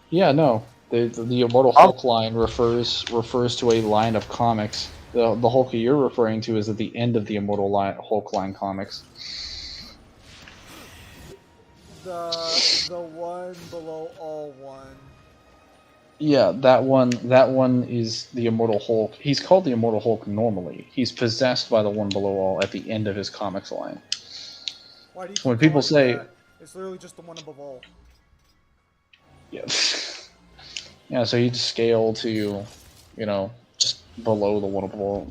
Yeah, no. The Immortal Hulk line refers to a line of comics. The Hulk you're referring to is at the end of the Immortal Hulk line comics. The one below all one. Yeah, that one is the Immortal Hulk. He's called the Immortal Hulk normally. He's possessed by the one below all at the end of his comics line. Why do you keep When people calling say... that? It's literally just the one above all. Yeah. Yeah, so he'd scale to, you know, just below the one above all,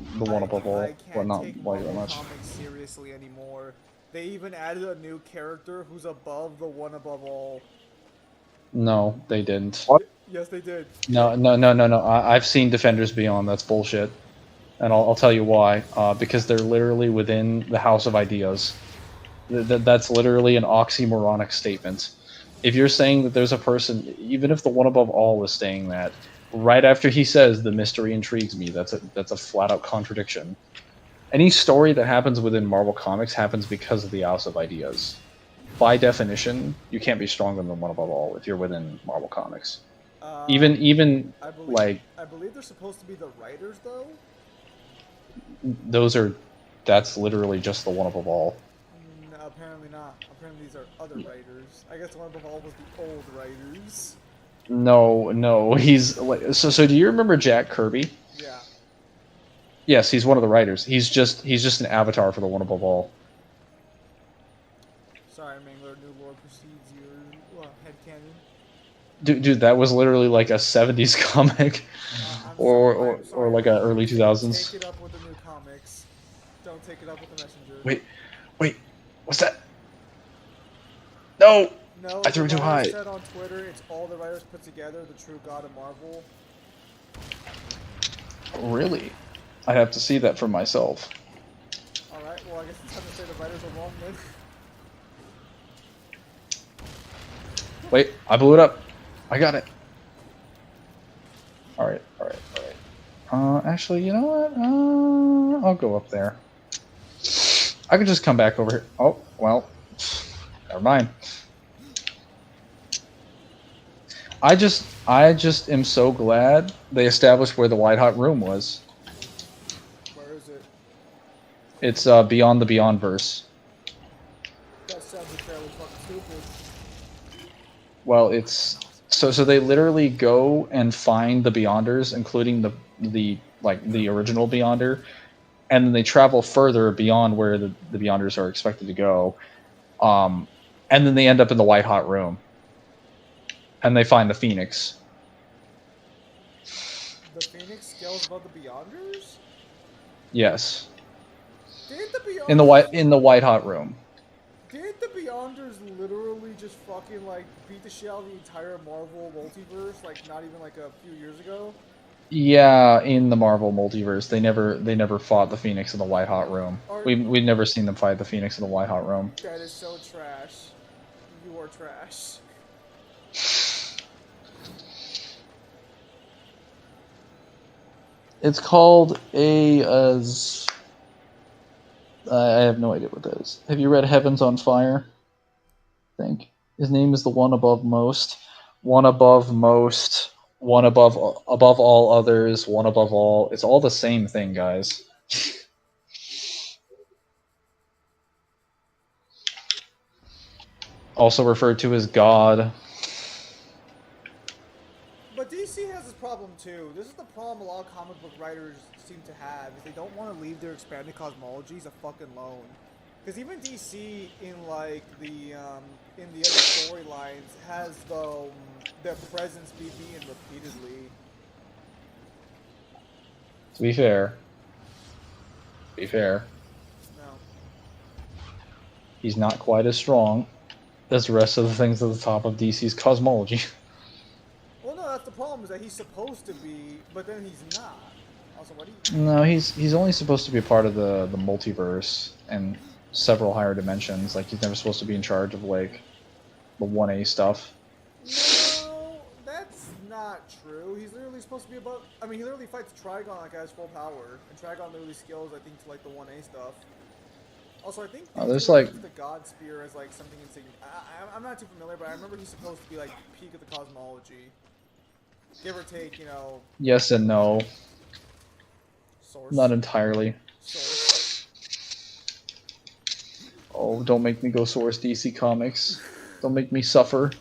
I but can't not take by that Marvel much. Comics seriously anymore. They even added a new character who's above the one above all. No, they didn't. What? Yes, they did. No. I've seen Defenders Beyond. That's bullshit, and I'll tell you why. Because they're literally within the House of Ideas. That's literally an oxymoronic statement. If you're saying that there's a person, even if the one above all is saying that, right after he says the mystery intrigues me, that's a flat out contradiction. Any story that happens within Marvel Comics happens because of the House of Ideas. by definition, you can't be stronger than one above all if you're within Marvel Comics. Uh, Even I believe, like I believe they're supposed to be the writers, though. that's literally just the one above all. No, apparently not. Apparently these are other writers. I guess the one above all was the old writers. No, he's like so. Do you remember Jack Kirby? Yeah. Yes, he's one of the writers. He's just an avatar for the one above all. Sorry, Mangler. New lore precedes your headcanon. Dude, that was literally like a '70s comic, I'm or sorry. like a early 2000s. Take it up with the new comics. Don't take it up with the messenger. Wait, what's that? No, No, I threw it the too writer high. said on Twitter, it's all the writers put together, the true god of Marvel. Really? I have to see that for myself. Alright, well, I guess it's time to say the writers are wrong then. Wait, I blew it up. I got it. Alright. Actually, you know what? I'll go up there. I could just come back over here. Oh, well. Never mind. I just am so glad they established where the White Hot Room was. Where is it? It's beyond the Beyond verse. That sounds fairly fucking stupid. Well, it's so they literally go and find the Beyonders, including the original Beyonder, and then they travel further beyond where the Beyonders are expected to go, and then they end up in the White Hot Room, and they find the Phoenix. The Phoenix scales above the Beyonders? Yes, Did the Beyonders... in the White Hot Room. Did the Beyonders literally just fucking, like, beat the shit out of the entire Marvel multiverse, like, not even, like, a few years ago? Yeah, in the Marvel multiverse, they never fought the Phoenix in the White Hot Room. We've never seen them fight the Phoenix in the White Hot Room. That is so trash. You are trash. It's called I have no idea what that is. Have you read Heaven's on Fire? I think his name is the one above most, one above most, one above all others, one above all. It's all the same thing, guys. Also referred to as God. But DC has this problem too. This is the problem a lot of comic book writers seem to have, is they don't want to leave their expanded cosmologies a fucking alone. Because even DC in like the other storylines has their presence be being repeatedly. To be fair. No. He's not quite as strong as the rest of the things at the top of DC's cosmology. Well, no, that's the problem, is that he's supposed to be, but then he's not. Also, what do you... No, he's only supposed to be a part of the multiverse and several higher dimensions. Like, he's never supposed to be in charge of, like, the 1A stuff. No, that's not true. He's literally supposed to be above... I mean, he literally fights Trigon, like, at his full power. And Trigon literally scales, I think, to, like, the 1A stuff. Also, I think there's, like... the God Spear as, like, something insane. I'm not too familiar, but I remember he's supposed to be, like, peak of the cosmology. Give or take, you know... Yes and no. Source. Not entirely. Source. Oh, don't make me go source DC Comics. Don't make me suffer.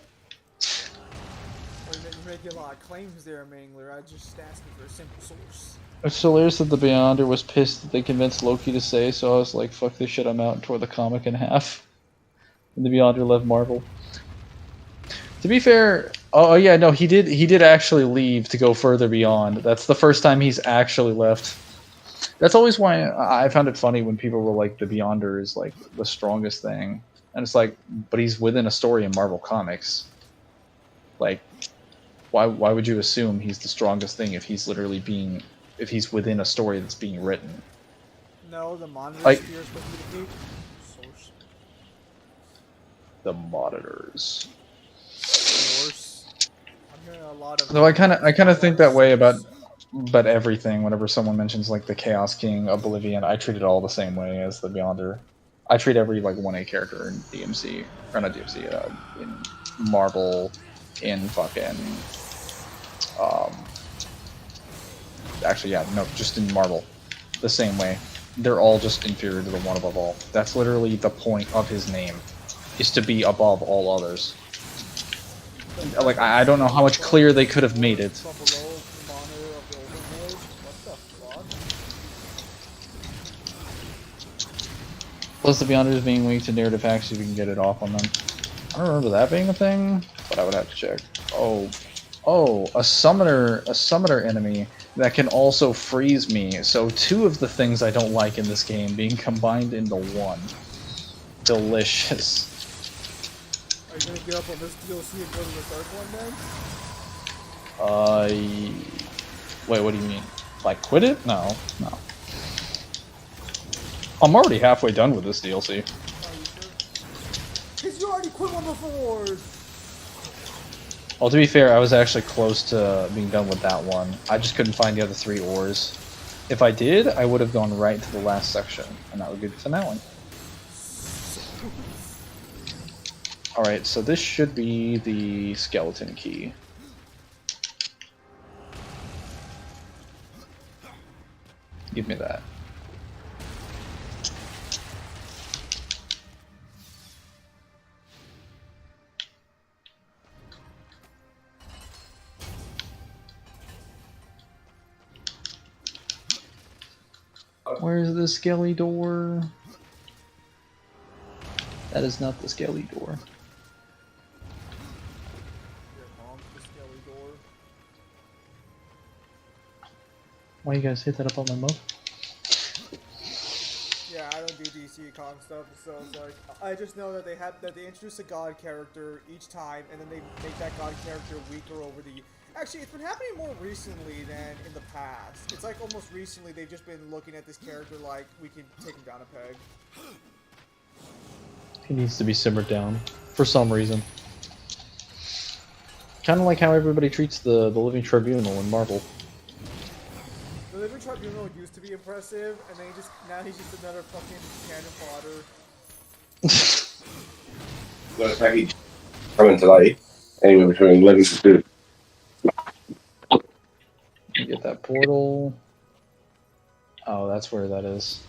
Well, you're making a lot of claims there, Mangler. I just asked you for a simple source. It's hilarious that the Beyonder was pissed that they convinced Loki to say, so I was like, fuck this shit, I'm out, and tore the comic in half. And the Beyonder left Marvel. To be fair, oh yeah, no, he did actually leave to go further beyond. That's the first time he's actually left. That's always why I found it funny when people were like, the Beyonder is like the strongest thing. And it's like, but he's within a story in Marvel Comics. Like, why would you assume he's the strongest thing if he's literally if he's within a story that's being written? No, the monitor Like- spear is supposed to be the peak. Source. The monitors. Source. I'm hearing a lot of... Though I kind of think that way about everything. Whenever someone mentions like the Chaos King, Oblivion, I treat it all the same way as the Beyonder. I treat every like 1A character in DMC, or not DMC, in Marvel, in fucking, actually yeah, no, just in Marvel, the same way. They're all just inferior to the one above all. That's literally the point of his name, is to be above all others. Like I don't know how much clearer they could have made it. Plus the Beyonders being weak to narrative hacks, if you can get it off on them. I don't remember that being a thing, but I would have to check. Oh, a summoner enemy that can also freeze me. So 2 of the things I don't like in this game being combined into 1. Delicious. Are you gonna get up on this DLC and go to the third one then? Wait, what do you mean? Like quit it? No. I'm already halfway done with this DLC. Are you sure? Cause you already quit one before! Well, to be fair, I was actually close to being done with that one. I just couldn't find the other 3 ores. If I did, I would have gone right to the last section, and that would be to that one. Alright, so this should be the skeleton key. Give me that. Where's the skelly door? That is not the skelly door. Why you guys hit that up on my mouth? Yeah, I don't do DC Kong stuff, so it's like I just know that they introduce a god character each time, and then they make that god character weaker over the. Actually, it's been happening more recently than in the past. It's like almost recently they've just been looking at this character like we can take him down a peg. He needs to be simmered down for some reason. Kind of like how everybody treats the Living Tribunal in Marvel. The Living Tribunal used to be impressive, and then now he's just another fucking cannon fodder. Got a package coming today. Anywhere between 11 to 2. Get that portal. Oh, that's where that is.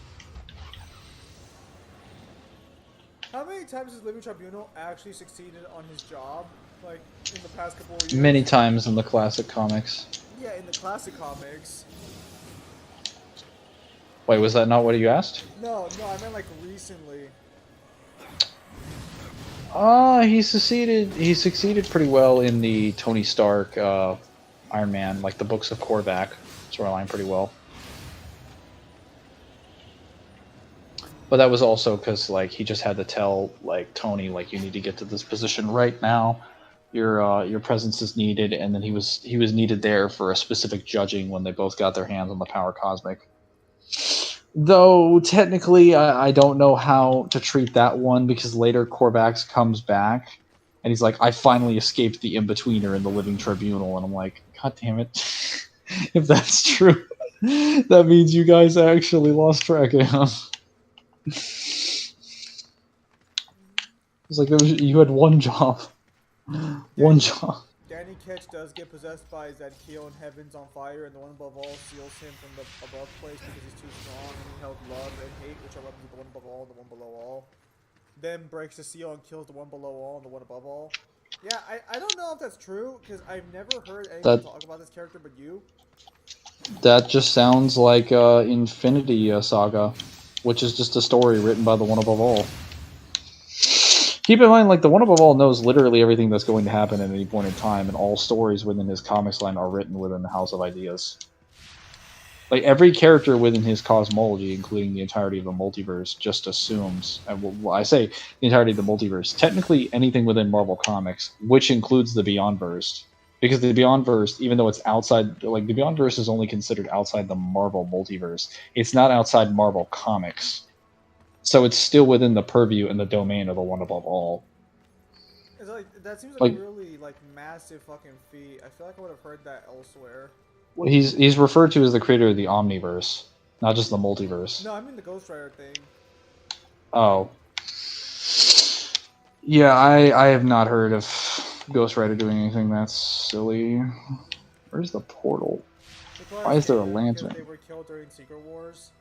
How many times has Living Tribunal actually succeeded on his job? Like, in the past couple of years? Many times in the classic comics. Yeah, in the classic comics. Wait, was that not what you asked? No, I meant like recently. He succeeded pretty well in the Tony Stark, Iron Man, like the books of Korvac storyline pretty well. But that was also because like he just had to tell like Tony like you need to get to this position right now. Your presence is needed, and then he was needed there for a specific judging when they both got their hands on the power cosmic. Though technically I don't know how to treat that one because later Korvax comes back and he's like, I finally escaped the in-betweener in the Living Tribunal, and I'm like, God damn it. If that's true, that means you guys actually lost track of him. It's like you had one job. One job. Danny Ketch does get possessed by Zadkiel and Heaven's on fire, and the one above all seals him from the above place because he's too strong, and he held love and hate, which are weapons of the one above all and the one below all. Then breaks the seal and kills the one below all and the one above all. Yeah, I don't know if that's true, because I've never heard anyone talk about this character but you. That just sounds like Infinity Saga, which is just a story written by the one above all. Keep in mind, like, the one above all knows literally everything that's going to happen at any point in time, and all stories within his comics line are written within the House of Ideas. Like, every character within his cosmology, including the entirety of the multiverse, just assumes, and I say the entirety of the multiverse, technically anything within Marvel Comics, which includes the Beyondverse. Because the Beyondverse, even though it's outside, like, the Beyondverse is only considered outside the Marvel multiverse. It's not outside Marvel Comics. So it's still within the purview and the domain of the one above all. It's like, that seems like a really like massive fucking feat. I feel like I would have heard that elsewhere. Well, he's referred to as the creator of the Omniverse, not just the multiverse. No, I mean the Ghost Rider thing. Oh. Yeah, I have not heard of Ghost Rider doing anything that's silly. Where's the portal? They probably Why is there a escaped because lantern? they were killed during Secret Wars.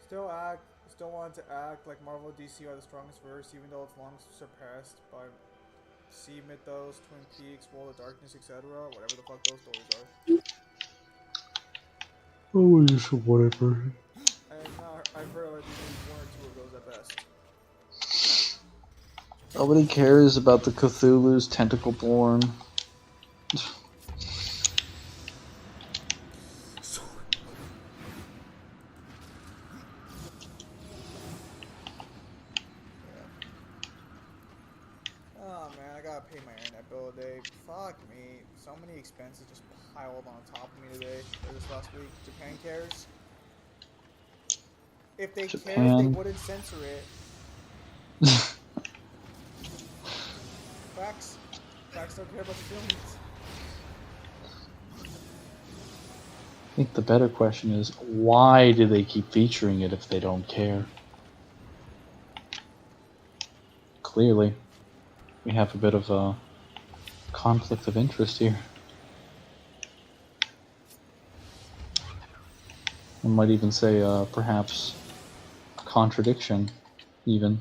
Still want to act like Marvel and DC are the strongest verse, even though it's long surpassed by Sea Mythos, Twin Peaks, World of Darkness, etc. Whatever the fuck those stories are. Oh, just whatever. I've heard like maybe one or two of those at best. Nobody cares about the Cthulhu's tentacle-born. Oh man, I gotta pay my internet bill today. Fuck me. So many expenses just piled on top of me today, or this last week. Japan cares. If they cared, they wouldn't censor it. Facts. Facts don't care about the feelings. I think the better question is, why do they keep featuring it if they don't care? Clearly, we have a bit of a conflict of interest here. I might even say, perhaps, a contradiction, even.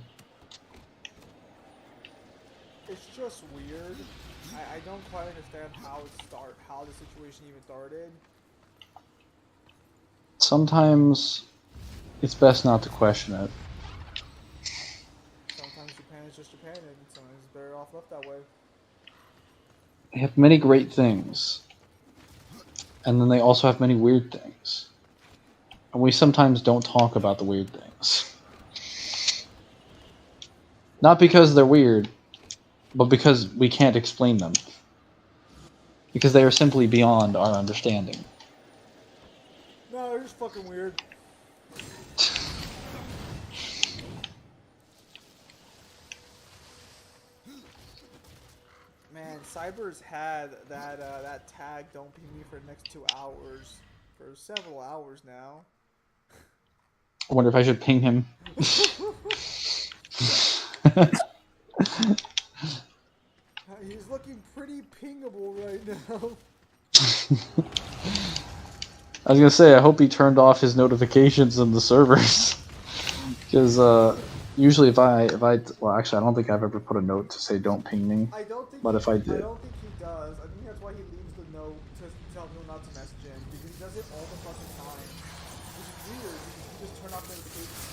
It's just weird. I don't quite understand how the situation even started. Sometimes it's best not to question it. Sometimes Japan is just Japan, and sometimes it's better off left that way. They have many great things, and then they also have many weird things. And we sometimes don't talk about the weird things. Not because they're weird, but because we can't explain them. Because they are simply beyond our understanding. No, they're just fucking weird. Man, Cyber's had that tag "Don't ping me" for the next 2 hours, for several hours now. I wonder if I should ping him. He's looking pretty pingable right now. I was gonna say, I hope he turned off his notifications in the servers. Because usually if I well, actually I don't think I've ever put a note to say don't ping me. I don't think. But if I did, I don't think he does. I think that's why he leaves the note to tell people not to message him, because he does it all the fucking time. Which is weird because he just turn off notifications.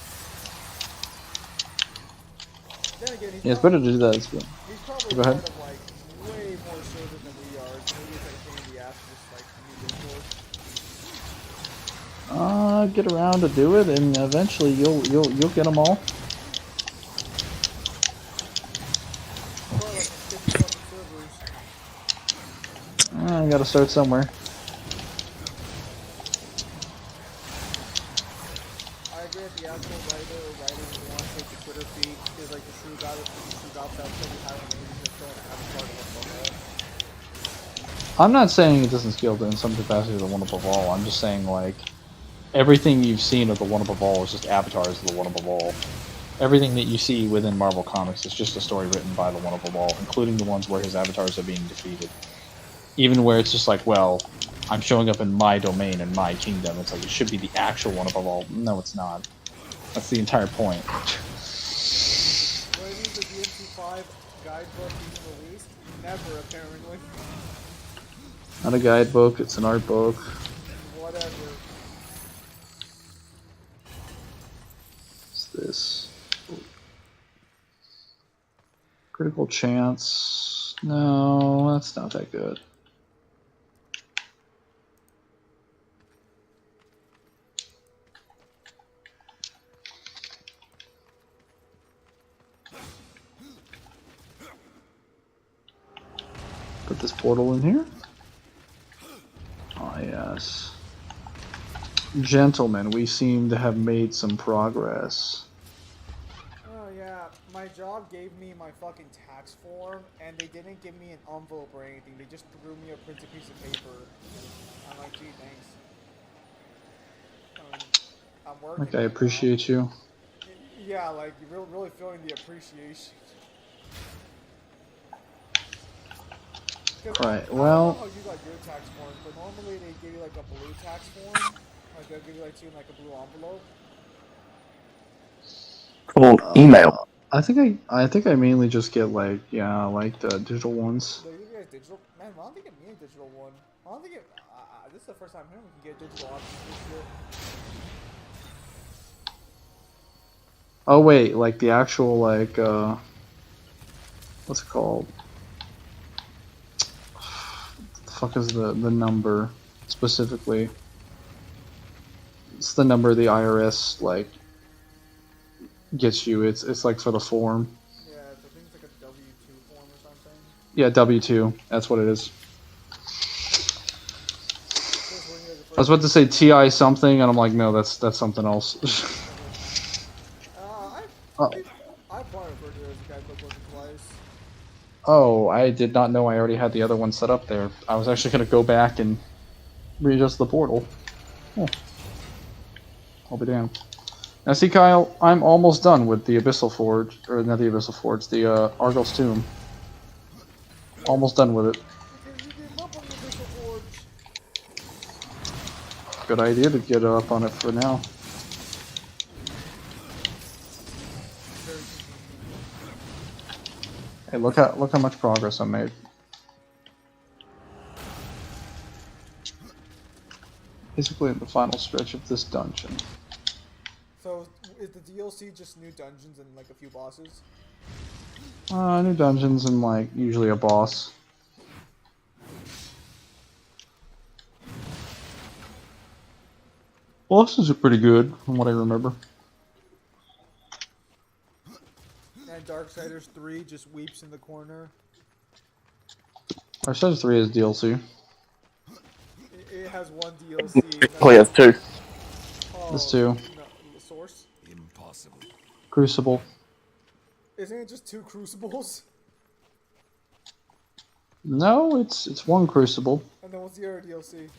Then again, yeah, it's better to do that. It's good. he's probably Go ahead. part of like way more servers than we are. So maybe it's like a pain in the ass to just like use Discord. Get around to do it, and eventually you'll get them all. Probably like 50 fucking servers. I gotta start somewhere. I agree with the actual writer who wants to take the Twitter feed is like the true guy that we have on maybe just going to Avatar to one above all. I'm not saying it doesn't scale to in some capacity to the one above all. I'm just saying, like, everything you've seen of the one above all is just avatars of the one above all. Everything that you see within Marvel Comics is just a story written by the one above all, including the ones where his avatars are being defeated. Even where it's just like, well, I'm showing up in my domain and my kingdom. It's like, it should be the actual one above all. No, it's not. That's the entire point. When is the DMC5 guidebook being released? Never, apparently. Not a guidebook, it's an art book. Whatever. What's this? Critical chance. No, that's not that good. Put this portal in here. Ah, yes. Gentlemen, we seem to have made some progress. Oh yeah, my job gave me my fucking tax form, and they didn't give me an envelope or anything. They just threw me a printed piece of paper. I'm like, gee, thanks. I'm working. Like, I appreciate you. Yeah, like, you're really feeling the appreciation. Right, I well... don't know how you got your tax form, but normally they give you, like, a blue tax form. Like, they'll give you, like, two in, like, a blue envelope. Called email. I think I mainly just get, like, yeah, like the digital ones. They give you guys digital? Man, I don't think it me a digital one. I don't think it... this is the first time hearing we can get digital options for shit. Oh, wait, like the actual, like, what's it called? The fuck is the number, specifically? It's the number the IRS, like, gets you. It's like for the form. Yeah, I think it's like a W-2 form or something. Yeah, W-2. That's what it is. I was about to say TI something, and I'm like, no, that's something else. I probably referred to it as a guidebook once or twice. Oh, I did not know I already had the other one set up there. I was actually going to go back and readjust the portal. Oh. I'll be damned. Now see, Kyle, I'm almost done with the Abyssal Forge, or not the Abyssal Forge, the Argos Tomb. Almost done with it. Good idea to get up on it for now. Hey, look how much progress I made. Basically, the final stretch of this dungeon. So, is the DLC just new dungeons and like a few bosses? New dungeons and like usually a boss. Bosses are pretty good, from what I remember. And Darksiders 3 just weeps in the corner. Darksiders 3 is DLC. It has one DLC. Play has two. Oh, There's two. No, Source? Impossible. Crucible. Isn't it just two Crucibles? No, it's one Crucible. And then what's the other DLC?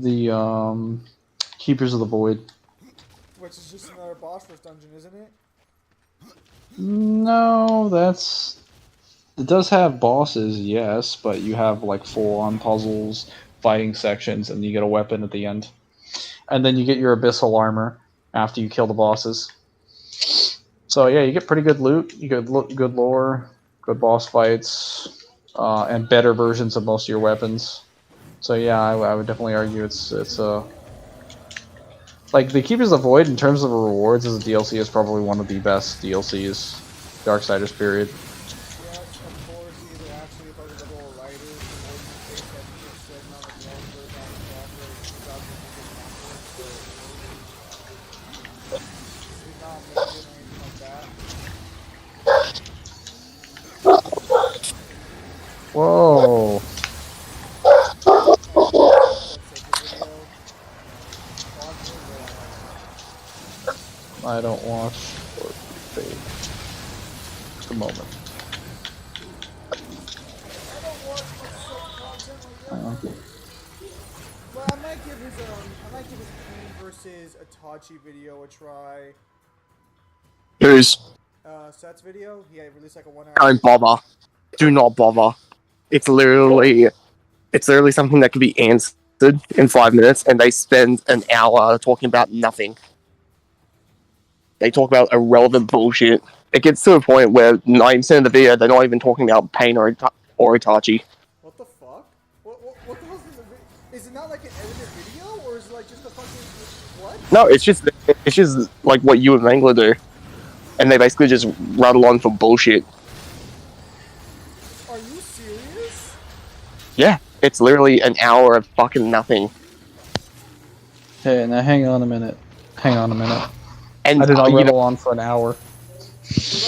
The Keepers of the Void. Which is just another boss rush dungeon, isn't it? No, it does have bosses, yes, but you have like full-on puzzles, fighting sections, and you get a weapon at the end. And then you get your abyssal armor after you kill the bosses. So yeah, you get pretty good loot, you get good lore, good boss fights, and better versions of most of your weapons. So yeah, I would definitely argue it's like the Keepers of the Void in terms of rewards as a DLC is probably one of the best DLCs, Darksiders period. Yes, of course, either actually if I was a little lighter, the more you take that you just sitting on the ground for about he's not making anything like that. Whoa. I don't watch or fade. Just a moment. Well, I might give his Pain versus Itachi video a try. Who's? Seth's video. He released like a 1 hour. Don't bother. Do not bother. It's literally something that can be answered in 5 minutes, and they spend an hour talking about nothing. They talk about irrelevant bullshit. It gets to a point where 90% of the video, they're not even talking about Pain or Itachi. What the fuck? What the hell is this? Is it not like an edited video, or is it like just a fucking what? No, it's just like what you and Mangler do, and they basically just rattle on for bullshit. Are you serious? Yeah, it's literally an hour of fucking nothing. Hey, now hang on a minute. Hang on a minute. And I did not rattle on for an hour.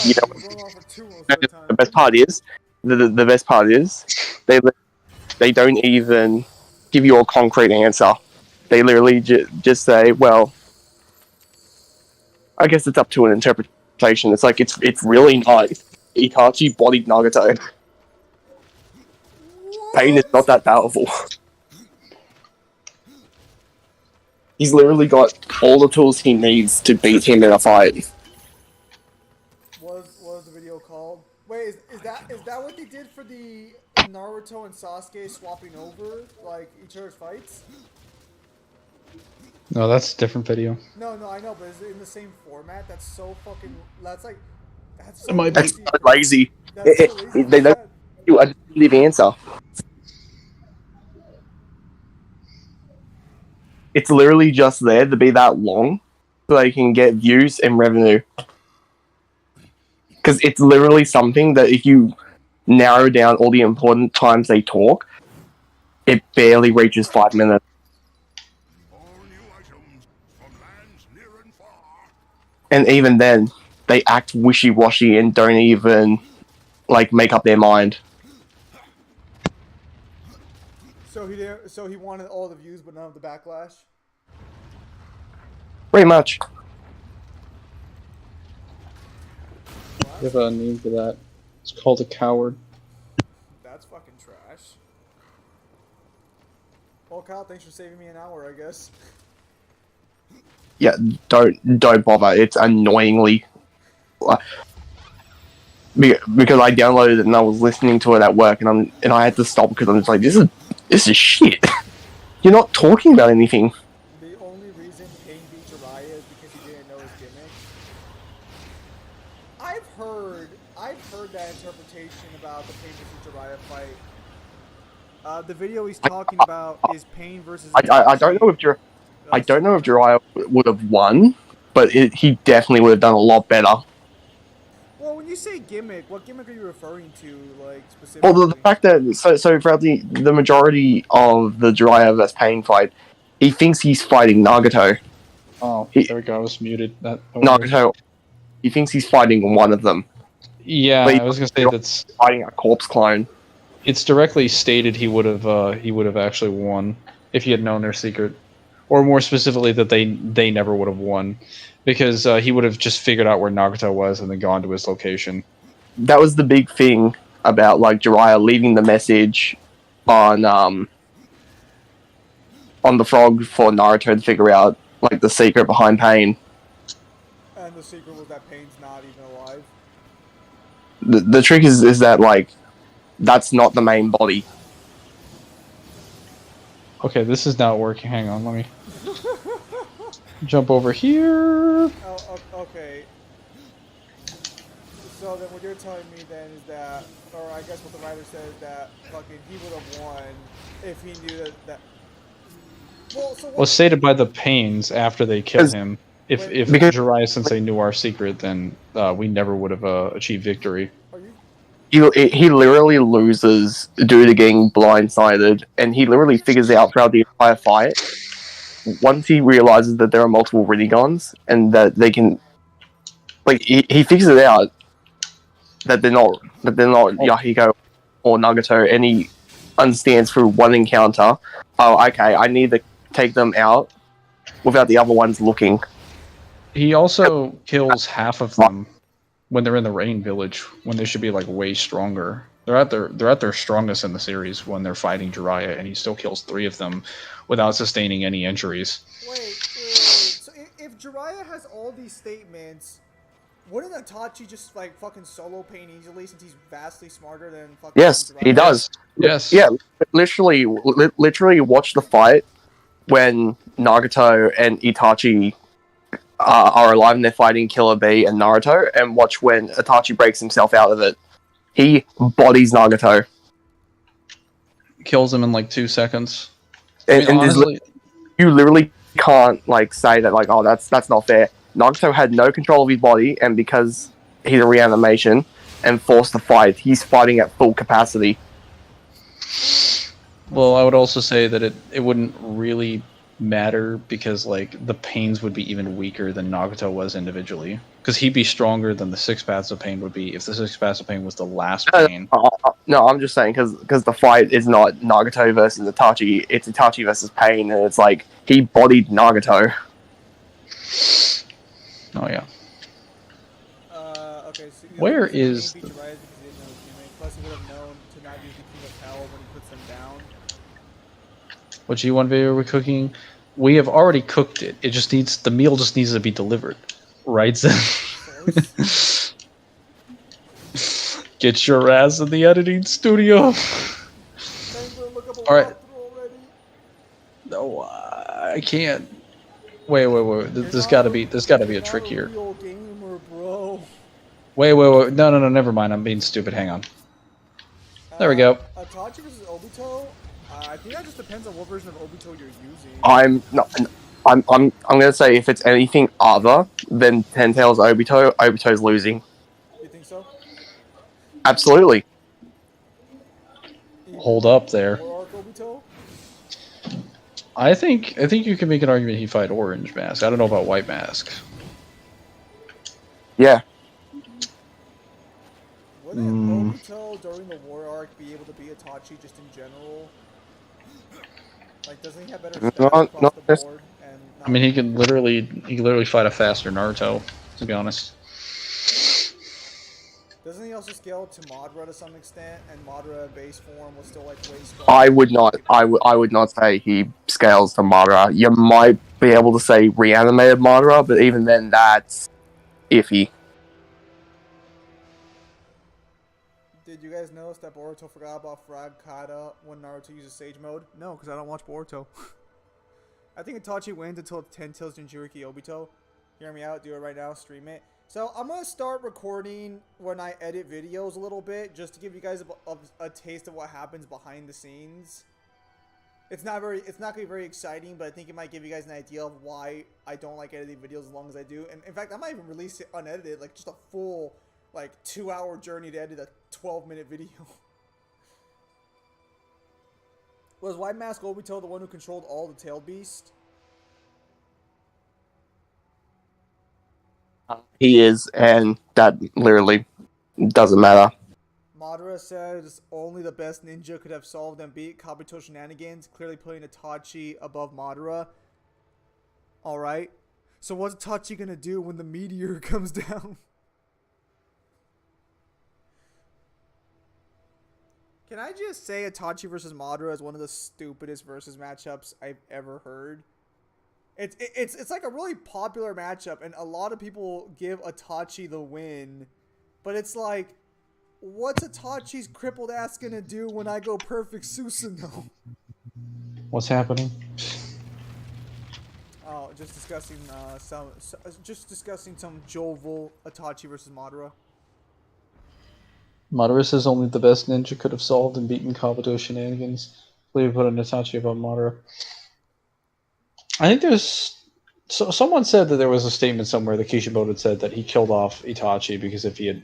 You know, the best part is, the best part is, they don't even give you a concrete answer. They literally just say, well, I guess it's up to an interpretation. It's like it's really not. Itachi bodied Nagato. Pain is not that powerful. He's literally got all the tools he needs to beat him in a fight. What was the video called? Wait, is that what they did for the Naruto and Sasuke swapping over like each other's fights? No, that's a different video. No, I know, but is it in the same format? That's so fucking. That's so It might be. That's so lazy. That's so lazy. They don't do a definitive answer. It's literally just there to be that long so they can get views and revenue. Because it's literally something that if you narrow down all the important times they talk, it barely reaches 5 minutes. All new items from lands near and far. And even then, they act wishy-washy and don't even, like, make up their mind. So he wanted all the views, but none of the backlash. Pretty much. You have a name for that. It's called a coward. That's fucking trash. Well, Kyle, thanks for saving me an hour, I guess. Yeah, don't bother. It's annoyingly... because I downloaded it and I was listening to it at work and I had to stop because I'm just like, this is shit. You're not talking about anything. The only reason Pain beat Jiraiya is because he didn't know his gimmick. I've heard that interpretation about the Pain versus Jiraiya fight. The video he's talking about is Pain versus. I don't know if Jiraiya would have won, but he definitely would have done a lot better. Well, when you say gimmick, what gimmick are you referring to, like, specifically? Well, the fact that so throughout the majority of the Jiraiya vs Pain fight, he thinks he's fighting Nagato. Oh, there we go. I was muted. Nagato. He thinks he's fighting one of them. Yeah, But I was gonna say that's fighting a corpse clone. it's directly stated he would have actually won if he had known their secret, or more specifically that they never would have won, because he would have just figured out where Nagato was and then gone to his location. That was the big thing about like Jiraiya leaving the message on the frog for Naruto to figure out like the secret behind Pain. And the secret was that Pain's not even alive. The trick is that like that's not the main body. Okay, this is not working. Hang on, let me jump over here. Oh, okay. So then what you're telling me then is that, or I guess what the writer says, that fucking he would have won if he knew that well, so what? Was stated by the Pains after they killed him. If Because- Jiraiya Sensei knew our secret, then we never would have achieved victory. Are you? He literally loses due to getting blindsided, and he literally figures out throughout the entire fight. Once he realizes that there are multiple Rinigons and that they can, like, he figures it out that they're not Yahiko or Nagato, and he understands through one encounter. Oh, okay, I need to take them out without the other ones looking. He also kills half of them when they're in the Rain Village, when they should be like way stronger. They're at their strongest in the series when they're fighting Jiraiya, and he still kills 3 of them without sustaining any injuries. Wait. So if Jiraiya has all these statements, wouldn't Itachi just like fucking solo Pain easily since he's vastly smarter than fucking Yes, Jiraiya? he does. Yes. Yeah, literally watch the fight when Nagato and Itachi are alive and they're fighting Killer Bee and Naruto, and watch when Itachi breaks himself out of it. He bodies Nagato. Kills him in like 2 seconds. And, Honestly, you literally can't like say that like, oh, that's not fair. Nagato had no control of his body, and because he's a reanimation and forced to fight, he's fighting at full capacity. well, I would also say that it wouldn't really matter because like the Pains would be even weaker than Nagato was individually, because he'd be stronger than the 6 Paths of Pain would be if the 6 Paths of Pain was the last Pain. No, I'm just saying because the fight is not Nagato versus Itachi, it's Itachi versus Pain, and it's like he bodied Nagato. Oh yeah. Where He's a game is? feature, right? Because he didn't know his teammate. Plus, he would have known to not use the King of Hell when he puts them down. What G1 video we're cooking? We have already cooked it. It just needs the meal just needs to be delivered, right? Close. Get your ass in the editing studio. Mangler, look up a All right. walkthrough already. No, I can't. Wait. There's You're got to not be. There's got to be you're a trick not here. Real gamer, bro. Wait. No. Never mind. I'm being stupid. Hang on. There we go. Itachi versus Obito. I think that just depends on what version of Obito you're using. I'm not. I'm gonna say if it's anything other than Ten Tails Obito, Obito's losing. You think so? Absolutely. Hold up there. War Arc Obito? I think you can make an argument he fight Orange Mask. I don't know about White Mask. Yeah. Wouldn't Obito during the War Arc be able to be Itachi just in general? Like, doesn't he have better stats across not the this- board? And I mean, he can literally fight a faster Naruto. To be honest. doesn't he also scale to Madara to some extent? And Madara in base form was still like way stronger. I would not. I would not say he scales to Madara. You might be able to say reanimated Madara, but even then, that's iffy. Did you guys notice that Boruto forgot about Frag Kata when Naruto uses Sage Mode? No, because I don't watch Boruto. I think Itachi wins until 10 Tails Jinchuriki Obito. Hear me out, do it right now, stream it. So I'm going to start recording when I edit videos a little bit, just to give you guys a taste of what happens behind the scenes. It's not going to be very exciting, but I think it might give you guys an idea of why I don't like editing videos as long as I do. And in fact, I might even release it unedited, like just a full, like 2-hour journey to edit a 12-minute video. Was White Mask Obito the one who controlled all the Tail Beast? He is, and that literally doesn't matter. Madara says only the best ninja could have solved and beat Kabuto shenanigans, clearly putting Itachi above Madara. Alright. So what's Itachi gonna do when the meteor comes down? Can I just say Itachi versus Madara is one of the stupidest versus matchups I've ever heard? It's like a really popular matchup, and a lot of people give Itachi the win, but it's like, what's Itachi's crippled ass gonna do when I go perfect Susanoo? What's happening? Oh, just discussing some jovial Itachi versus Madara. Madara says only the best ninja could have solved and beaten Kabuto shenanigans. Please put an Itachi above Madara. I think there's... someone said that there was a statement somewhere that Kishimoto had said that he killed off Itachi because if he had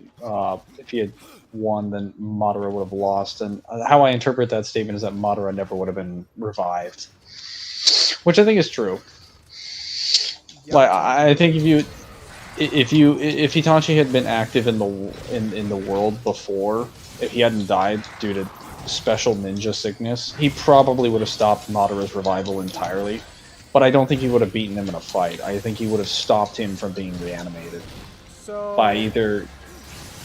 won, then Madara would have lost. And how I interpret that statement is that Madara never would have been revived, which I think is true. Yeah, Like I think if Itachi had been active in the world before, if he hadn't died due to special ninja sickness, he probably would have stopped Madara's revival entirely. But I don't think he would have beaten him in a fight. I think he would have stopped him from being reanimated by either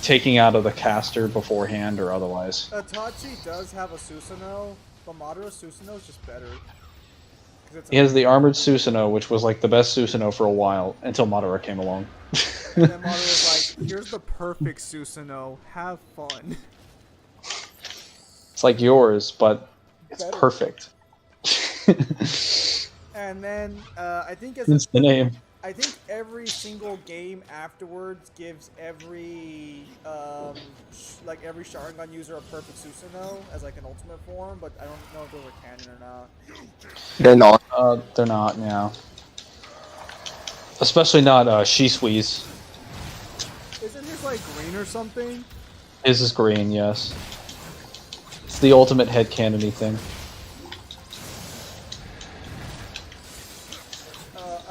taking out of the caster beforehand or otherwise. Itachi does have a Susanoo, but Madara's Susanoo is just better. He has the armored Susanoo, which was like the best Susanoo for a while until Madara came along. And then Madara was like, "Here's the perfect Susanoo. Have fun." It's like yours, but it's Better. perfect. And then I think That's the name. I think every single game afterwards gives every every Sharingan user a perfect Susanoo as like an ultimate form, but I don't know if those are canon or not. They're not. They're not, yeah. Especially not Shisui's. Isn't his like green or something? His is green, yes. It's the ultimate headcanon-y thing.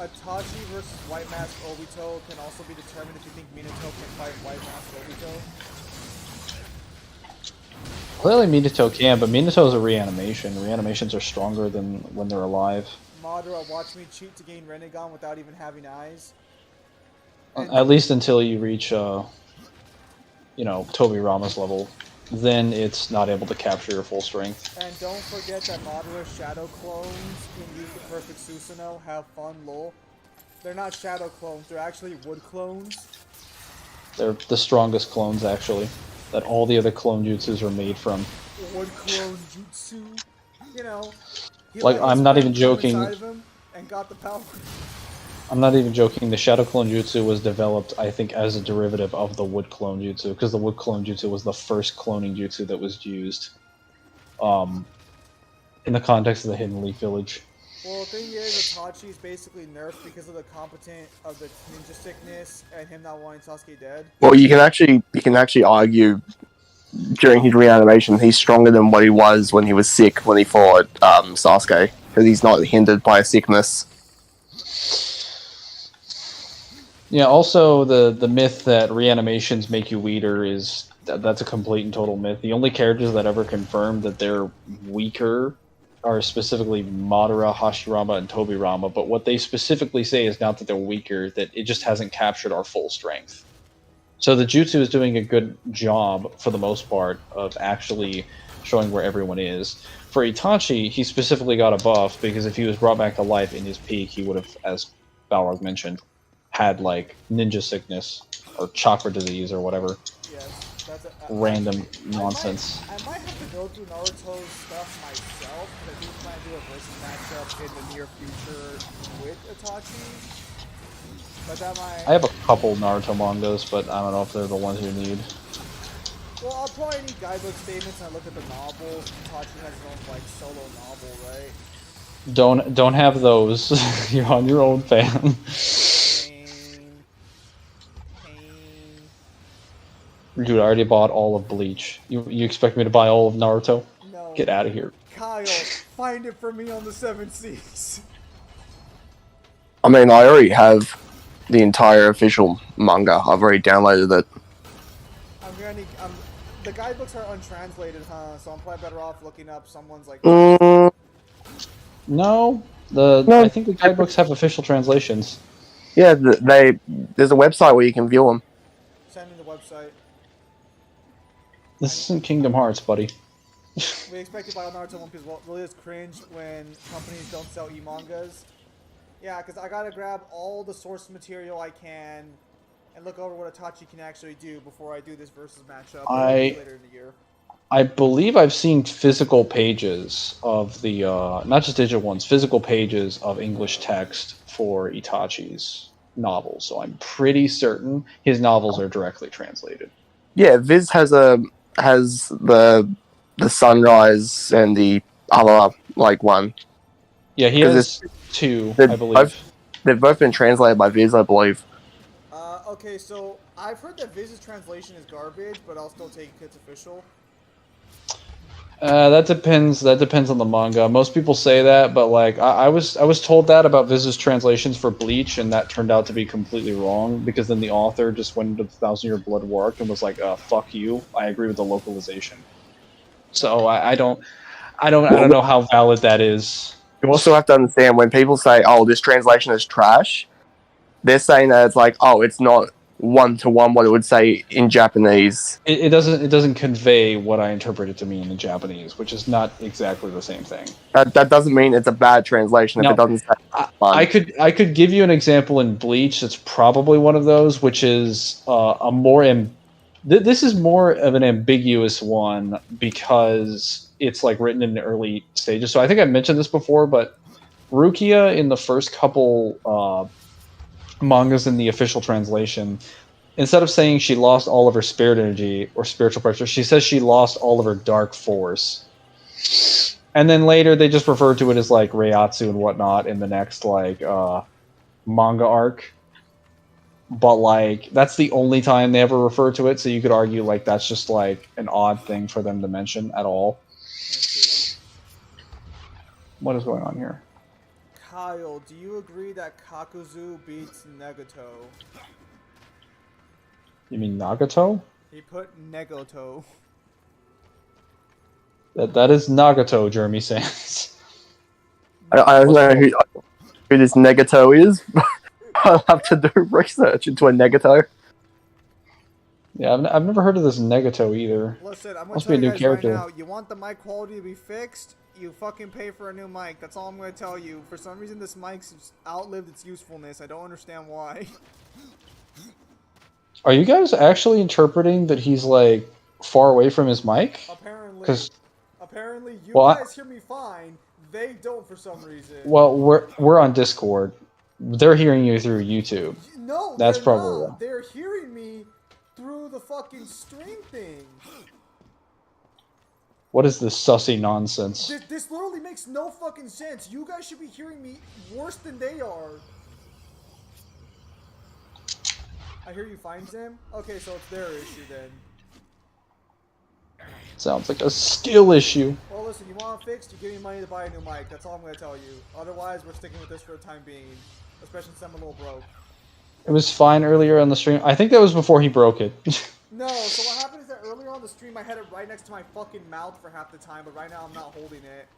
Itachi versus White Mask Obito can also be determined if you think Minato can fight White Mask Obito. Clearly Minato can, but Minato's a reanimation. Reanimations are stronger than when they're alive. Madara, watch me cheat to gain Renegon without even having eyes. At least until you reach you know, Tobirama's level, then it's not able to capture your full strength. And don't forget that Madara shadow clones in Use the Perfect Susanoo have fun, lol. They're not shadow clones, they're actually wood clones. They're the strongest clones, actually, that all the other clone jutsus are made from. Wood clone jutsu. You know, he Like, let his I'm not friend even come joking. inside of him and got the power. I'm not even joking. The Shadow Clone Jutsu was developed, I think, as a derivative of the Wood Clone Jutsu, because the Wood Clone Jutsu was the first cloning jutsu that was used in the context of the Hidden Leaf Village. Well, the thing is, Itachi's basically nerfed because of the competent of the ninja sickness and him not wanting Sasuke dead. Well, you can actually argue during his reanimation he's stronger than what he was when he was sick when he fought Sasuke, because he's not hindered by a sickness. Yeah, also the myth that reanimations make you weaker is that's a complete and total myth. The only characters that ever confirmed that they're weaker are specifically Madara, Hashirama, and Tobirama, but what they specifically say is not that they're weaker, that it just hasn't captured our full strength. So the jutsu is doing a good job, for the most part, of actually showing where everyone is. For Itachi, he specifically got a buff, because if he was brought back to life in his peak, he would have, as Balrog mentioned, had, like, ninja sickness, or chakra disease, or whatever. Yes, that's Random nonsense. I might have to go through Naruto's stuff myself, because I do plan to do a versus matchup in the near future with Itachi. But that might... I have a couple Naruto mangas, but I don't know if they're the ones you need. Well, I'll probably need guidebook statements and I look at the novels. Itachi has his own, like, solo novel, right? Don't have those. You're on your own, fam. Pain. Dude, I already bought all of Bleach. You expect me to buy all of Naruto? No. Get out of here. Kyle, find it for me on the 7 Seas. I mean, I already have the entire official manga. I've already downloaded it. I'm gonna need... the guidebooks are untranslated, huh? So I'm probably better off looking up someone's, like... No, No. I think the guidebooks have official translations. Yeah, there's a website where you can view them. Send me the website. This isn't Kingdom Hearts, buddy. We expect to buy Naruto One Piece. Well, really is cringe when companies don't sell e-mangas. Yeah, because I gotta grab all the source material I can and look over what Itachi can actually do before I do this versus matchup later in the year. I believe I've seen physical pages of the, not just digital ones, physical pages of English text for Itachi's novels. So I'm pretty certain his novels are directly translated. Yeah, Viz has the Sunrise and the other one. Yeah, he has two, I believe. They've both been translated by Viz, I believe. Okay, so I've heard that Viz's translation is garbage, but I'll still take it's official. That depends. That depends on the manga. Most people say that, but like I was told that about Viz's translations for Bleach, and that turned out to be completely wrong, because then the author just went into the 1,000-Year Blood War and was like, "Fuck you! I agree with the localization." So I don't know how valid that is. You also have to understand, when people say, "Oh, this translation is trash," they're saying that it's like, "Oh, it's not one-to-one what it would say in Japanese." It doesn't convey what I interpret it to mean in Japanese, which is not exactly the same thing. That doesn't mean it's a bad translation if it doesn't say fun. I could give you an example in Bleach that's probably one of those, which is a more this is more of an ambiguous one, because it's like written in the early stages. So I think I mentioned this before, but Rukia, in the first couple mangas in the official translation, instead of saying she lost all of her spirit energy or spiritual pressure, she says she lost all of her dark force. And then later they just refer to it as like Reiatsu and whatnot in the next manga arc. But like that's the only time they ever refer to it, so you could argue like that's just like an odd thing for them to mention at all. What is going on here? Kyle, do you agree that Kakuzu beats Nagato? You mean Nagato? He put Negoto. That is Nagato, Jeremy Sands. I don't know who this Negato is. I'll have to do research into a Negato. Yeah, I've never heard of this Negato either. Listen, I'm gonna Must tell be a you new guys character. right now. You want the mic quality to be fixed? You fucking pay for a new mic. That's all I'm gonna tell you. For some reason, this mic's outlived its usefulness. I don't understand why. Are you guys actually interpreting that he's like far away from his mic? Apparently, 'Cause- apparently, you Well, guys hear me fine. They don't for some reason. Well, we're on Discord. They're hearing you through YouTube. No, That's they're probably not. They're hearing me through the fucking stream thing. What is this sussy nonsense? This literally makes no fucking sense. You guys should be hearing me worse than they are. I hear you fine, Zim? Okay, so it's their issue then. Sounds like a skill issue. Well, listen, you want it fixed, you give me money to buy a new mic. That's all I'm going to tell you. Otherwise, we're sticking with this for the time being. Especially since I'm a little broke. It was fine earlier on the stream. I think that was before he broke it. No, so what happened is that earlier on the stream, I had it right next to my fucking mouth for half the time, but right now I'm not holding it.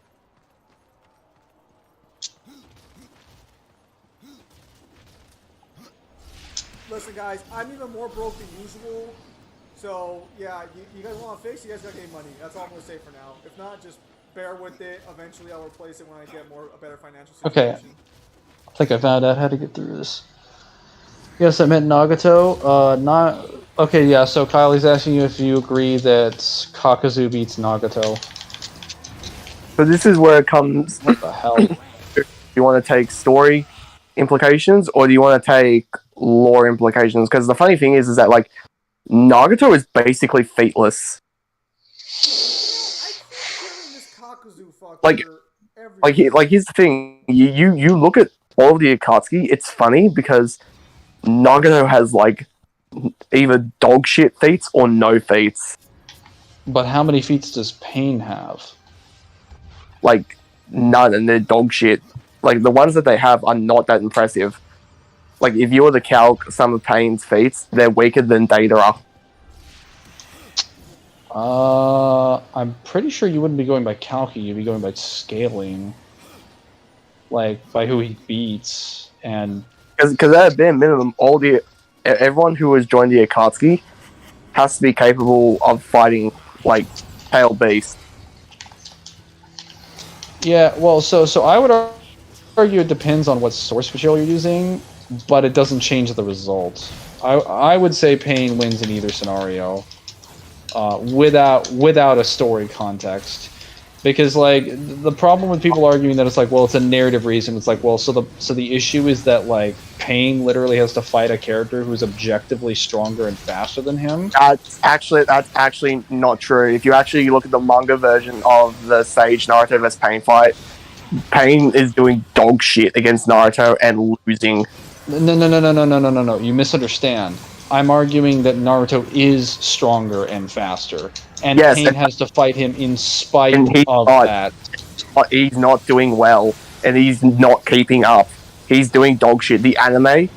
Listen, guys, I'm even more broke than usual. So, yeah, you guys want to fix? You guys gotta give me money. That's all I'm gonna say for now. If not, just bear with it. Eventually, I'll replace it when I get a better financial situation. Okay. I think I found out how to get through this. Yes, I meant Nagato. Not okay. Yeah. So Kylie's asking you if you agree that Kakazu beats Nagato. So this is where it comes. What the hell? Do you want to take story implications or do you want to take lore implications? Because the funny thing is that like Nagato is basically featless. I keep hearing this Kakazu fucker every Like here's the thing. You look at all of the Akatsuki. It's funny because Nagato has like either dog shit feats or no feats. But how many feats does Pain have? Like none, and they're dog shit. Like the ones that they have are not that impressive. Like if you were to calc some of Pain's feats, they're weaker than Data. I'm pretty sure you wouldn't be going by calci. You'd be going by scaling, like by who he beats, and Because at a bare minimum, everyone who has joined the Akatsuki has to be capable of fighting like Tail Beast. yeah. Well, so I would argue it depends on what source material you're using, but it doesn't change the result. I would say Pain wins in either scenario, without a story context. Because like the problem with people arguing that it's like, well, it's a narrative reason. It's like, well, so the issue is that like Pain literally has to fight a character who's objectively stronger and faster than him. That's actually not true. If you actually look at the manga version of the Sage Naruto vs Pain fight, Pain is doing dog shit against Naruto and losing. No. You misunderstand. I'm arguing that Naruto is stronger and faster, and Yes, Pain has to fight him in spite and he's of not. that. He's not doing well, and he's not keeping up. He's doing dog shit. The anime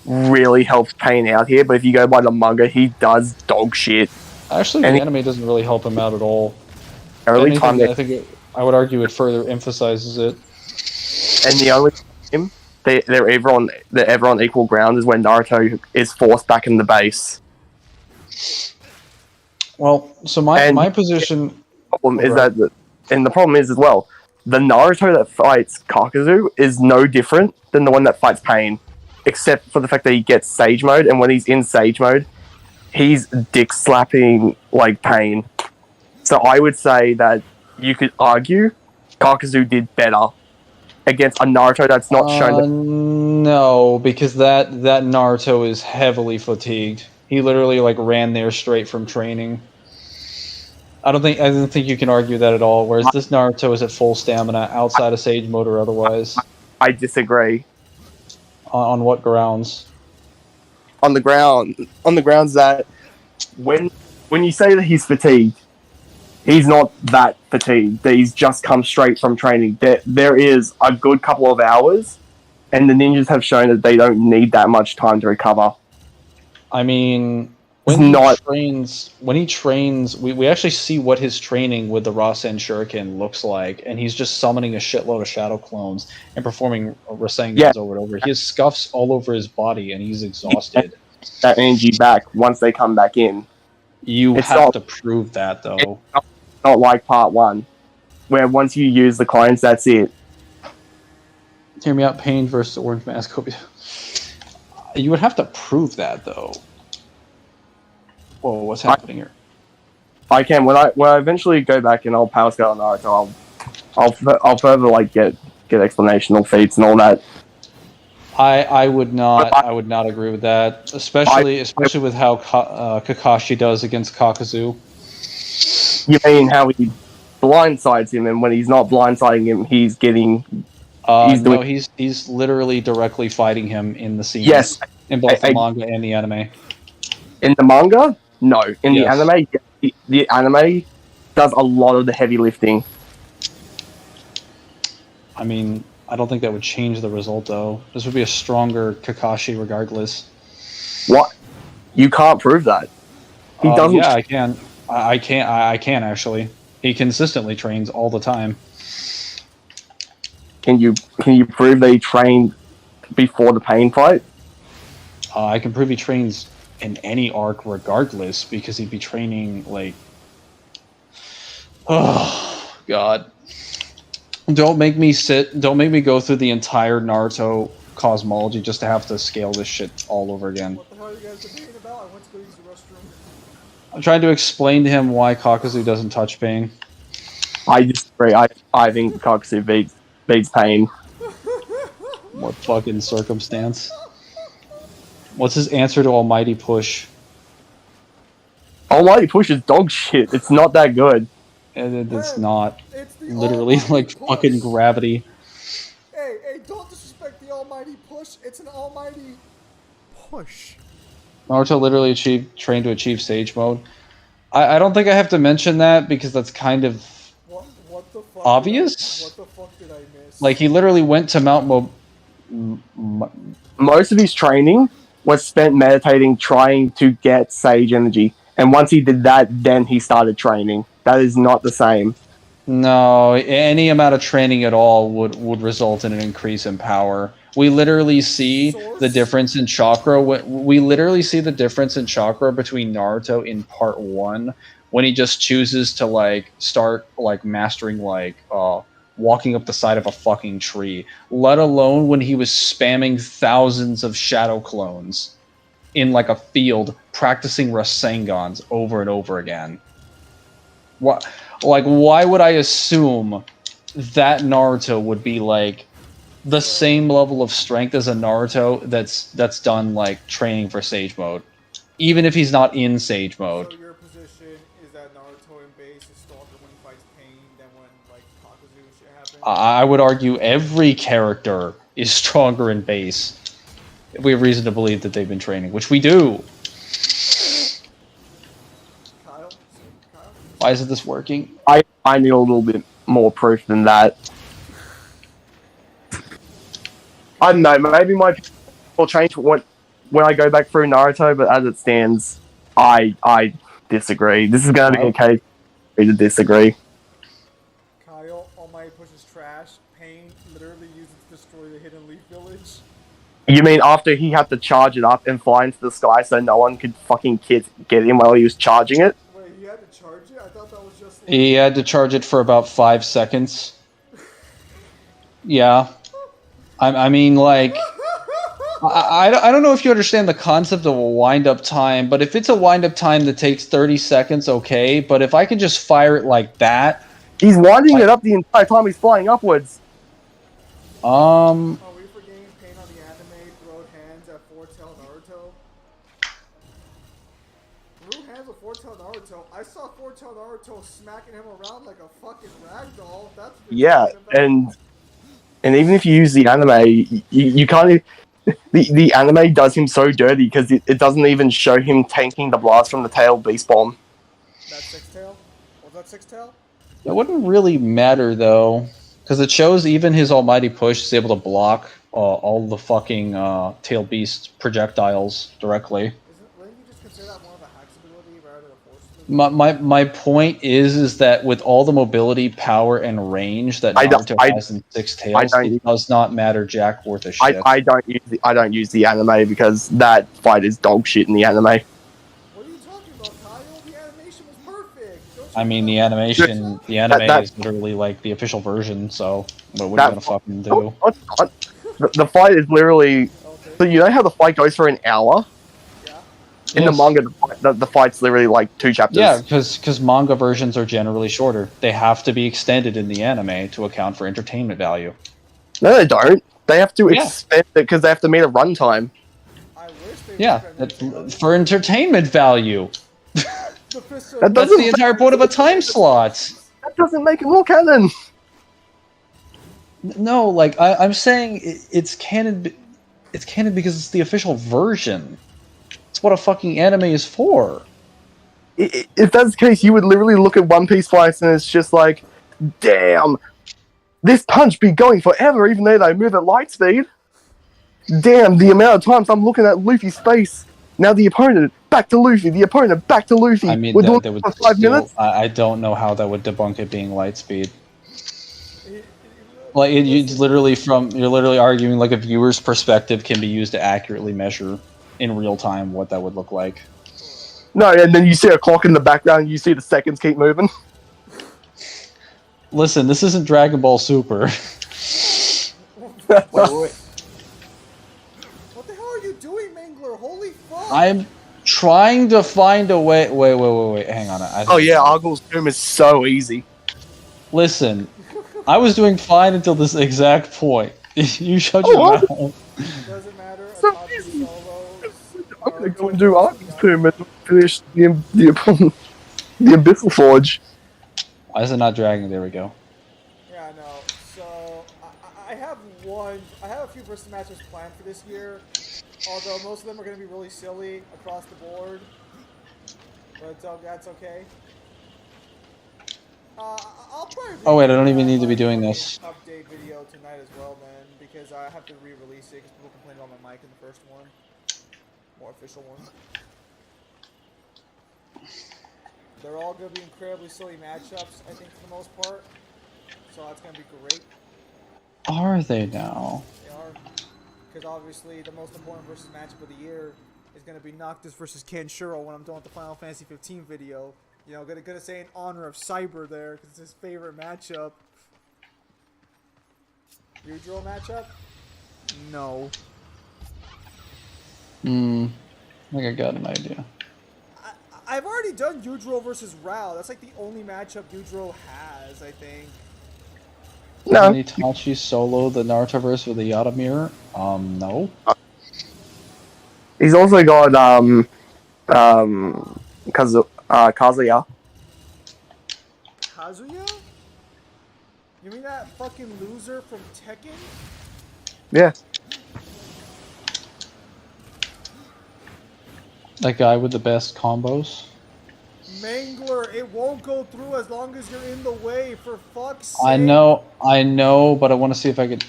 really helps Pain out here, but if you go by the manga, he does dog shit. Actually, And the anime doesn't really help him out at all. Every time I would argue it further emphasizes it. and the only time they're ever on equal ground is when Naruto is forced back in the base. Well, so my position. Problem is and the problem is as well, the Naruto that fights Kakazu is no different than the one that fights Pain, except for the fact that he gets Sage mode, and when he's in Sage mode, he's dick slapping like Pain. So I would say that you could argue Kakazu did better against a Naruto that's not shown. No, because that Naruto is heavily fatigued. He literally like ran there straight from training. I don't think you can argue that at all. Whereas this Naruto is at full stamina, outside of Sage mode or otherwise. I disagree. On what grounds? On the grounds that when you say that he's fatigued, he's not that fatigued. He's just come straight from training. There is a good couple of hours, and the ninjas have shown that they don't need that much time to recover. I mean, when he trains, we actually see what his training with the Rasen Shuriken looks like, and he's just summoning a shitload of shadow clones and performing Rasengans over and over. He has scuffs all over his body, and he's exhausted. that energy back once they come back in. You It's have not- to prove that, though. Not like part 1, where once you use the clones, that's it. Hear me out. Pain versus Orange Mask. You would have to prove that, though. Whoa, what's happening here? I can when I eventually go back and I'll power scale Naruto. I'll further like get explanational feats and all that. I would not agree with that, especially with how Kakashi does against Kakazu. You mean how he blindsides him, and when he's not blindsiding him, he's getting. No, he's literally directly fighting him in the scenes. Yes, in both the manga and the anime. In the manga, no. In Yes. the anime, the anime does a lot of the heavy lifting. I mean, I don't think that would change the result, though. This would be a stronger Kakashi, regardless. What? You can't prove that. He doesn't. Yeah, I can. I can actually. He consistently trains all the time. Can you prove that he trained before the pain fight? I can prove he trains in any arc, regardless, because he'd be training like. Oh God! Don't make me go through the entire Naruto cosmology just to have to scale this shit all over again. What the hell are you guys debating about? I went to go use the restroom. I'm trying to explain to him why Kakazu doesn't touch Pain. I disagree. I think Kakazu beats Pain. What fucking circumstance? What's his answer to Almighty Push? Almighty Push is dog shit. It's not that good. It's not. It's the Literally almighty like push. fucking gravity. Hey, don't disrespect the almighty push. It's an almighty push. Naruto literally trained to achieve Sage Mode. I don't think I have to mention that because that's kind of What the fuck? obvious. What the fuck did I miss? Like, he literally went to Mount Most of his training was spent meditating, trying to get sage energy. And once he did that, then he started training. That is not the same. No, any amount of training at all would result in an increase in power. We literally see the difference in chakra. We literally see the difference in chakra between Naruto in part 1 when he just chooses to like start like mastering like walking up the side of a fucking tree, let alone when he was spamming thousands of shadow clones in like a field practicing Rasengans over and over again. What? Like, why would I assume that Naruto would be like the same level of strength as a Naruto that's done like training for Sage Mode, even if he's not in Sage Mode? So your position is that Naruto in base is stronger when he fights Pain than when like Kakazu and shit happens? I would argue every character is stronger in base. If we have reason to believe that they've been training, which we do. Kyle? Why isn't this working? I need a little bit more proof than that. I don't know, maybe my will change when I go back through Naruto, but as it stands, I disagree. This is going to be a case to disagree. Kyle, Almighty Push is trash. Pain literally uses to destroy the Hidden Leaf Village. You mean after he had to charge it up and fly into the sky so no one could fucking get him while he was charging it? Wait, he had to charge it? I thought that was just like... He had to charge it for about 5 seconds. Yeah. I mean, like... I don't know if you understand the concept of a wind-up time, but if it's a wind-up time that takes 30 seconds, okay. But if I can just fire it like that... He's winding it up the entire time he's flying upwards. Are we forgetting Pain on the anime throwed hands at Four-Tail Naruto? Threw hands at Four-Tail Naruto? I saw Four-Tail Naruto smacking him around like a fucking ragdoll. That's Yeah, and even if you use the anime, you can't... The anime does him so dirty because it doesn't even show him tanking the blast from the tail beast bomb. That Six-Tail? Was that Six-Tail? It wouldn't really matter, though. Because it shows even his Almighty Push is able to block all the fucking Tail Beast projectiles directly. Wouldn't you just consider that more of a hacks ability rather than a force ability? My point is that with all the mobility, power, and range that Naruto has in Six Tails, it does not matter jack worth of shit. I don't use the anime because that fight is dog shit in the anime. What are you talking about, Kyle? The animation was perfect. I mean, the animation, the anime is literally like the official version. So, what are you gonna fucking do? The fight is literally. Okay. So you know how the fight goes for an hour. In the manga, the fight's literally like 2 chapters. Yeah, because manga versions are generally shorter. They have to be extended in the anime to account for entertainment value. No, they don't. They have to expand it because they have to meet a runtime. For entertainment value. That's the entire point of a time slot. That doesn't make it more canon. No, like I'm saying, it's canon. It's canon because it's the official version. It's what a fucking anime is for. If that's the case, you would literally look at One Piece fights and it's just like, damn, this punch be going forever even though they move at light speed. Damn, the amount of times I'm looking at Luffy's face. Now the opponent, back to Luffy, the opponent, back to Luffy. I mean, we're doing it for 5 minutes? I don't know how that would debunk it being light speed. Like, you're literally arguing like a viewer's perspective can be used to accurately measure in real time what that would look like. No, and then you see a clock in the background and you see the seconds keep moving. Listen, this isn't Dragon Ball Super. Wait. What the hell are you doing, Mangler? Holy fuck! I'm trying to find a way. Wait. Hang on. Oh yeah, Argyl's Tomb is so easy. Listen, I was doing fine until this exact point. You shut your mouth. Doesn't matter. So easy. I'm gonna go and do Argyl's Tomb and finish the Abyssal Forge. Why is it not dragging? There we go. Yeah, I know. So I have a few versus matches planned for this year. Although most of them are going to be really silly across the board. But that's okay. I'll probably... Oh wait, I don't even need to be doing this. Update video tonight as well then, because I have to re-release it because people complained about my mic in the first one. More official one. They're all going to be incredibly silly matchups, I think, for the most part. So that's going to be great. Are they now? They are. Because obviously the most important versus matchup of the year is going to be Noctis versus Kenshiro when I'm done with the Final Fantasy 15 video. You know, gonna say in honor of Cyber there, because it's his favorite matchup. Yujiro matchup? No. I think I got an idea. I've already done Yujiro versus Rao. That's like the only matchup Yujiro has, I think. No. Can Itachi solo the Narutoverse with the Yada Mirror? No. He's also got Kazuya. Kazuya? You mean that fucking loser from Tekken? Yeah. That guy with the best combos? Mangler, it won't go through as long as you're in the way, for fuck's sake. I know, but I want to see if I could...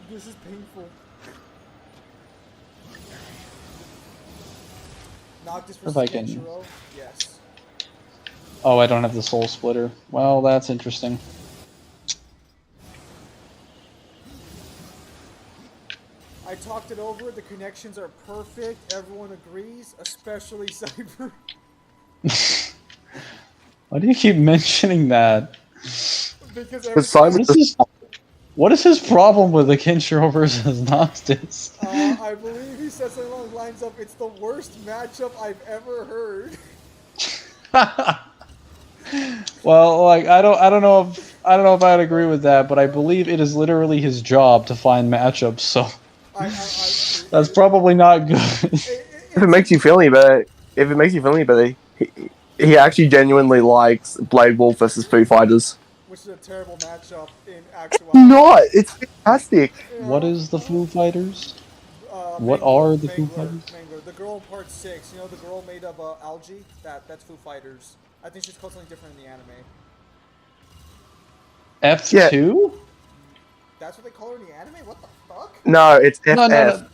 This is painful. Noctis versus Kenshiro? Yes. Oh, I don't have the Soul Splitter. Well, that's interesting. I talked it over, the connections are perfect, everyone agrees, especially Cyber. Why do you keep mentioning that? Because what is his problem with the Kenshiro versus Noctis? I believe he said something along the lines of, it's the worst matchup I've ever heard. Well, like I don't know if I'd agree with that, but I believe it is literally his job to find matchups, so that's probably not good. If it makes you feel any better, he actually genuinely likes Blade Wolf versus Foo Fighters. Which is a terrible matchup in actuality. Not! It's fantastic! Yeah. What is the Foo Fighters? What are the Foo Fighters? Mangler. The girl in part 6, you know the girl made of algae? That's Foo Fighters. I think she's called something different in the anime. F2? Yeah. That's what they call her in the anime? What the fuck? No, it's FF.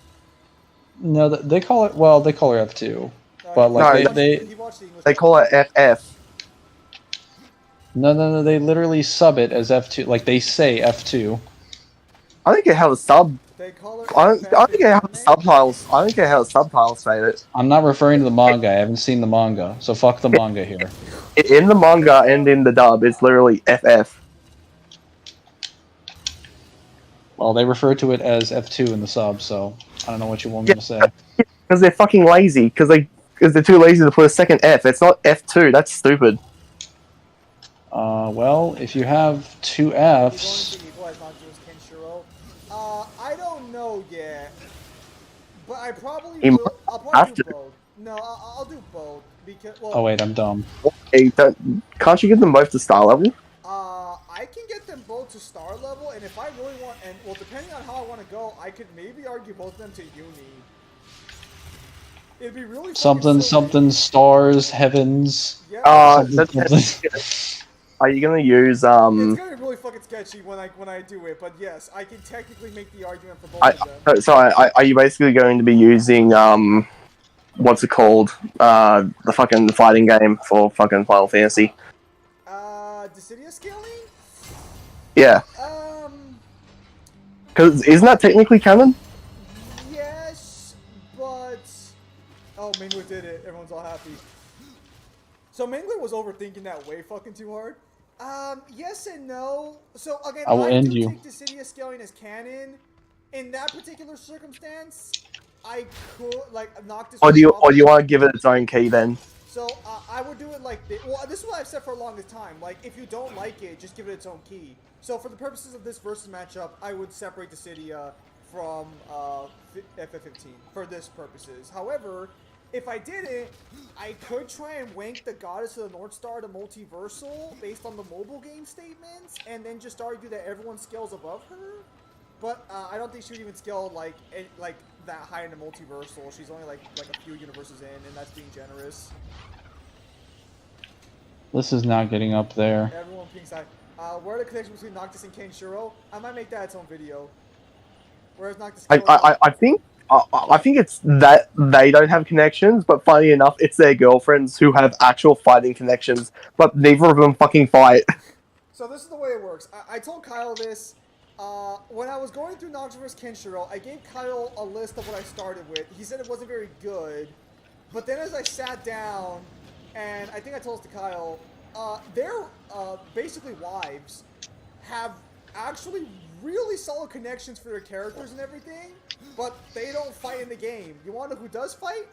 No, they call it, well, they call her F2. But like No, He watched the English. They call it FF. no, they literally sub it as F2. Like they say F2. I don't care how the sub. They call it. I don't care how the subtitles. I don't care how the subtitles say it. I'm not referring to the manga. I haven't seen the manga, so fuck the manga here. In the manga and in the dub, it's literally FF. Well, they refer to it as F2 in the sub, so I don't know what you want me to say. Because they're fucking lazy. Because they're too lazy to put a second F. It's not F2. That's stupid. Well, if you have two Fs, I don't know yet, but I probably You will. I'll probably have do to. both. No, I'll do both because. Well, oh wait, I'm dumb. Hey, can't you get them both to star level? I can get them both to star level, and if I really want, and well, depending on how I want to go, I could maybe argue both of them to uni. It'd be really Something stars, heavens. Yeah. Something. Are you gonna use It's gonna be really fucking sketchy when I do it, but yes, I can technically make the argument for both of them. So are you basically going to be using what's it called? The fucking fighting game for fucking Final Fantasy. Dissidia scaling? Yeah. Because isn't that technically canon? Yes, but oh, Mangler did it. Everyone's all happy. So Mangler was overthinking that way fucking too hard. Yes and no. So again, I will end you. take Dissidia scaling as canon. In that particular circumstance, I could like Noctis. Or do you want to give it its own key then? So I would do it like this. Well, this is what I've said for a longest time. Like, if you don't like it, just give it its own key. So for the purposes of this versus matchup, I would separate Dissidia from FF15 for this purposes. However, if I didn't, I could try and wank the Goddess of the North Star to multiversal based on the mobile game statements, and then just argue that everyone scales above her. But I don't think she would even scale like that high in the multiversal. She's only like a few universes in, and that's being generous. This is not getting up there. Everyone ping side. Where are the connections between Noctis and Kenshiro? I might make that its own video. Whereas Noctis. I think it's that they don't have connections, but funny enough, it's their girlfriends who have actual fighting connections, but neither of them fucking fight. So this is the way it works. I told Kyle this. When I was going through Noctis vs. Kenshiro, I gave Kyle a list of what I started with. He said it wasn't very good, but then as I sat down, and I think I told this to Kyle, their basically wives have actually really solid connections for their characters and everything, but they don't fight in the game. You want to know who does fight?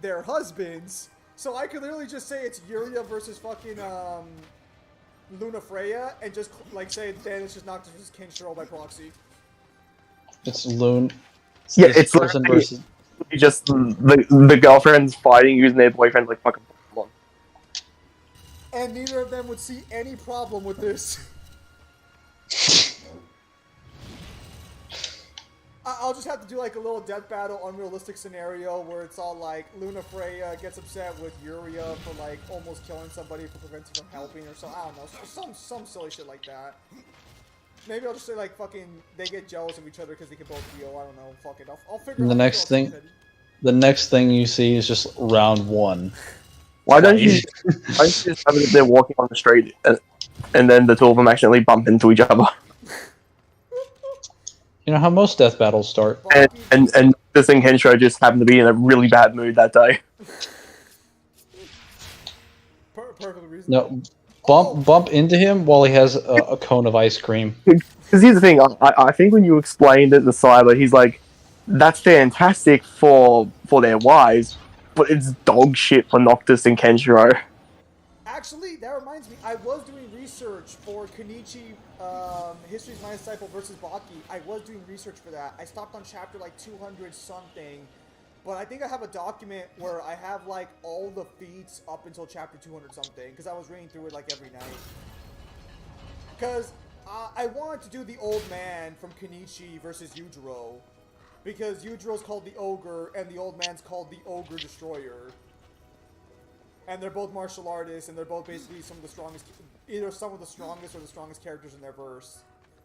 Their husbands. So I could literally just say it's Yuria versus fucking Luna Freya, and just like say then it's just Noctis versus Kenshiro by proxy. It's Loon. Yeah, This it's person literally versus. just the girlfriends fighting using their boyfriends like fucking Pokemon. And neither of them would see any problem with this. I'll just have to do like a little death battle unrealistic scenario where it's all like Luna Freya gets upset with Yuria for like almost killing somebody for preventing from helping or something. I don't know, some silly shit like that. Maybe I'll just say like fucking they get jealous of each other because they can both heal. I don't know. Fuck it. I'll figure. The next thing you see is just round one. Why don't you just have it if they're walking on the street and then the two of them accidentally bump into each other? You know how most death battles start. And this thing Kenshiro just happened to be in a really bad mood that day. Perfectly reasonable. No, bump into him while he has a cone of ice cream. Because here's the thing, I think when you explained it to Cyber, he's like, that's fantastic for their wives, but it's dog shit for Noctis and Kenshiro. Actually, that reminds me, I was doing research for Kenichi, History's My Disciple versus Baki. I was doing research for that. I stopped on chapter like 200 something, but I think I have a document where I have like all the feats up until chapter 200 something, because I was reading through it like every night. Because I wanted to do the old man from Kenichi versus Yujiro, because Yujiro's called the Ogre, and the old man's called the Ogre Destroyer. And they're both martial artists, and they're both basically some of the strongest, either some of the strongest or the strongest characters in their verse.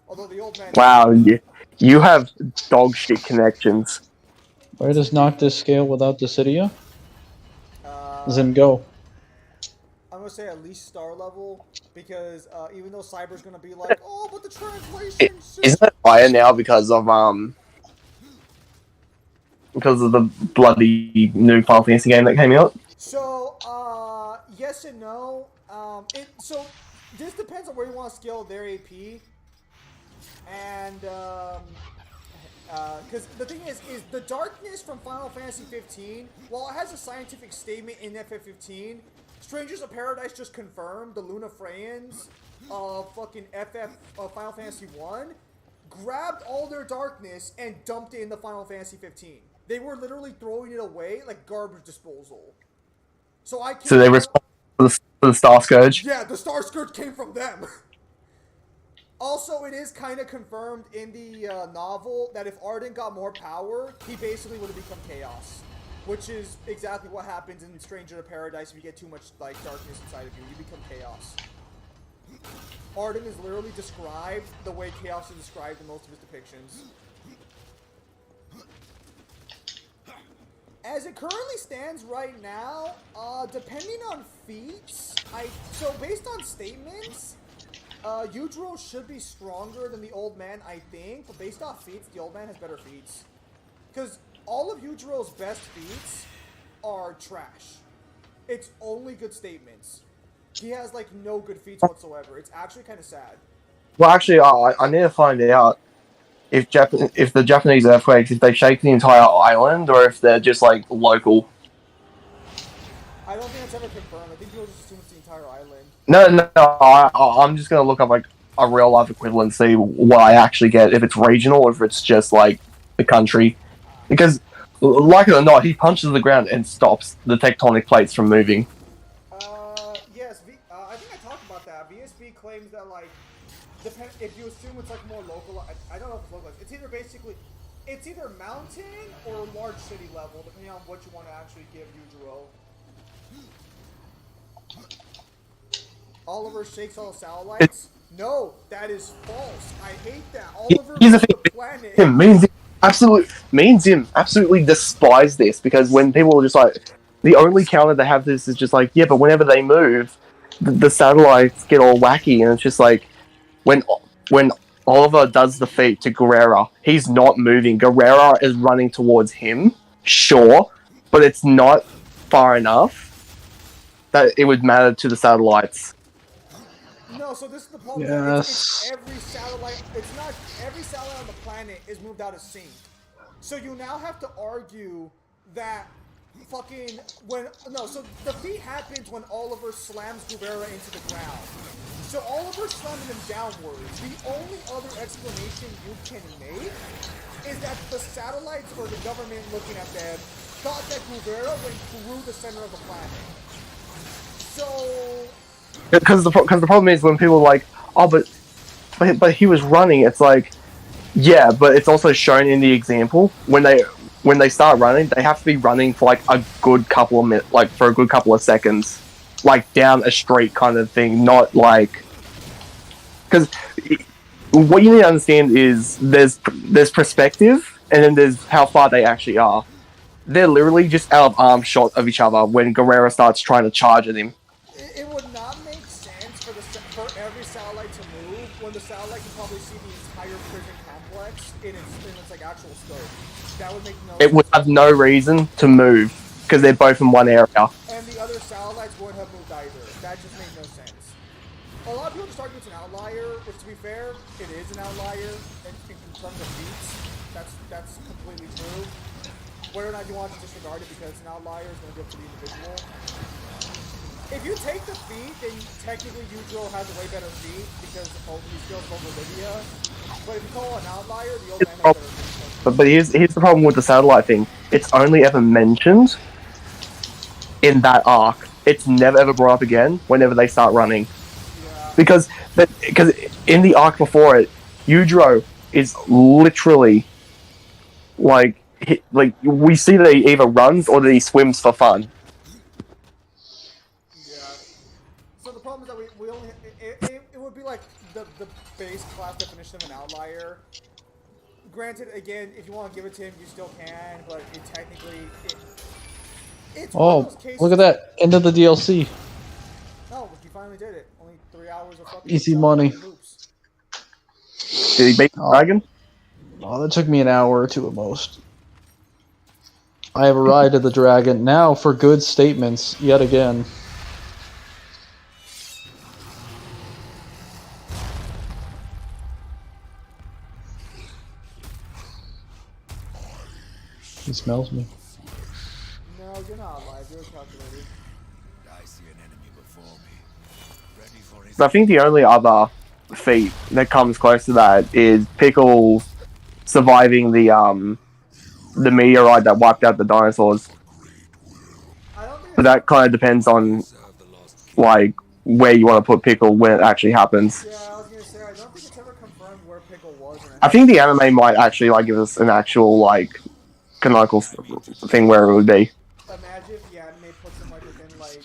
Although the old man... Wow, you have dog shit connections. Where does Noctis scale without Dissidia? Then go. I'm gonna say at least star level because even though Cyber's gonna be like, oh, but the It, translation isn't system. it higher now because of the bloody new Final Fantasy game that came out? So yes and no. So this depends on where you want to scale their AP, and because the thing is the darkness from Final Fantasy 15, while it has a scientific statement in FF15, Strangers of Paradise just confirmed the Luna Freyans of fucking Final Fantasy 1 grabbed all their darkness and dumped it in the Final Fantasy 15. They were literally throwing it away like garbage disposal. So I can't. So they respond to the Star Scourge. Yeah, the Star Scourge came from them. Also, it is kind of confirmed in the novel that if Arden got more power, he basically would have become Chaos. Which is exactly what happens in Stranger of Paradise if you get too much like darkness inside of you. You become Chaos. Arden is literally described the way Chaos is described in most of his depictions. As it currently stands right now, depending on feats, so based on statements, Yujiro should be stronger than the old man, I think, but based off feats, the old man has better feats. Because all of Yujiro's best feats are trash. It's only good statements. He has, like, no good feats whatsoever. It's actually kind of sad. Well, actually, I need to find out if the Japanese earthquakes, if they shake the entire island, or if they're just, like, local. I don't think that's ever confirmed. I think people just assume it's the entire island. No, I'm just going to look up, like, a real-life equivalent, see what I actually get, if it's regional, or if it's just, like, the country. Because, like it or not, he punches the ground and stops the tectonic plates from moving. Yes, I think I talked about that. VSB claims that, like, if you assume it's, like, more local, I don't know if it's localized. It's either mountain or large city level, depending on what you want to actually give Yujiro. Oliver shakes all the satellites? No, that is false. I hate that. Oliver Here's the is the thing. planet. Me and Zim absolutely despise this, because when people are just like, the only counter they have this is just like, yeah, but whenever they move, the satellites get all wacky, and it's just like, when Oliver does the feat to Guerrera, he's not moving. Guerrera is running towards him, sure, but it's not far enough that it would matter to the satellites. No, so this is the problem. Yes. It's every satellite. It's not every satellite on the planet is moved out of sync. So you now have to argue that fucking so the feat happens when Oliver slams Guerrera into the ground. So Oliver slamming him downwards. The only other explanation you can make is that the satellites or the government looking at them thought that Guerrera went through the center of the planet. So. Because the problem is when people are like, oh, but he was running. It's like, yeah, but it's also shown in the example when they start running, they have to be running for like a good couple of minutes, like for a good couple of seconds, like down a street kind of thing, not like. Because what you need to understand is there's perspective, and then there's how far they actually are. They're literally just out of arm shot of each other when Guerrera starts trying to charge at him. It would not make sense for every satellite to move when the satellite can probably see the entire prison complex in its like actual scope. That would make no sense. It would have no reason to move because they're both in one area. And the other satellites wouldn't have moved either. That just made no sense. A lot of people just argue it's an outlier, which to be fair, it is an outlier in terms of feats. That's completely true. Whether or not you want to disregard it because it's an outlier is going to be up to the individual. If you take the feat, then technically Yujiro has a way better feat because he skills over Lydia. But if you call it an outlier, the old man has better feat. But here's the problem with the satellite thing. It's only ever mentioned in that arc. It's never ever brought up again whenever they start running. Yeah. Because in the arc before it, Yujiro is literally like we see that he either runs or that he swims for fun. So the problem is that we only it would be like the base class definition of an outlier. Granted, again, if you want to give it to him, you still can, but it technically It's one of Oh, those cases. look at that. End of the DLC. No, but you finally did it. Only 3 hours of fucking Easy jumping money. and loops. Did he beat the Oh. dragon? Oh, that took me an hour or two at most. I have arrived at the dragon. Now for good statements, yet again. He smells me. No, you're not alive. You're calculated. I see an enemy before me. Ready for his I think the only other feat that comes close to that is Pickle surviving the meteorite that wiped out the dinosaurs. I don't think But that kind of depends on serve the lost king. like where you want to put Pickle when it actually happens. Yeah, I was gonna say, I don't think it's ever confirmed where Pickle was. Or I think the anime might actually like give us an actual like canonical thing where it would be. Imagine if the anime puts him like within like.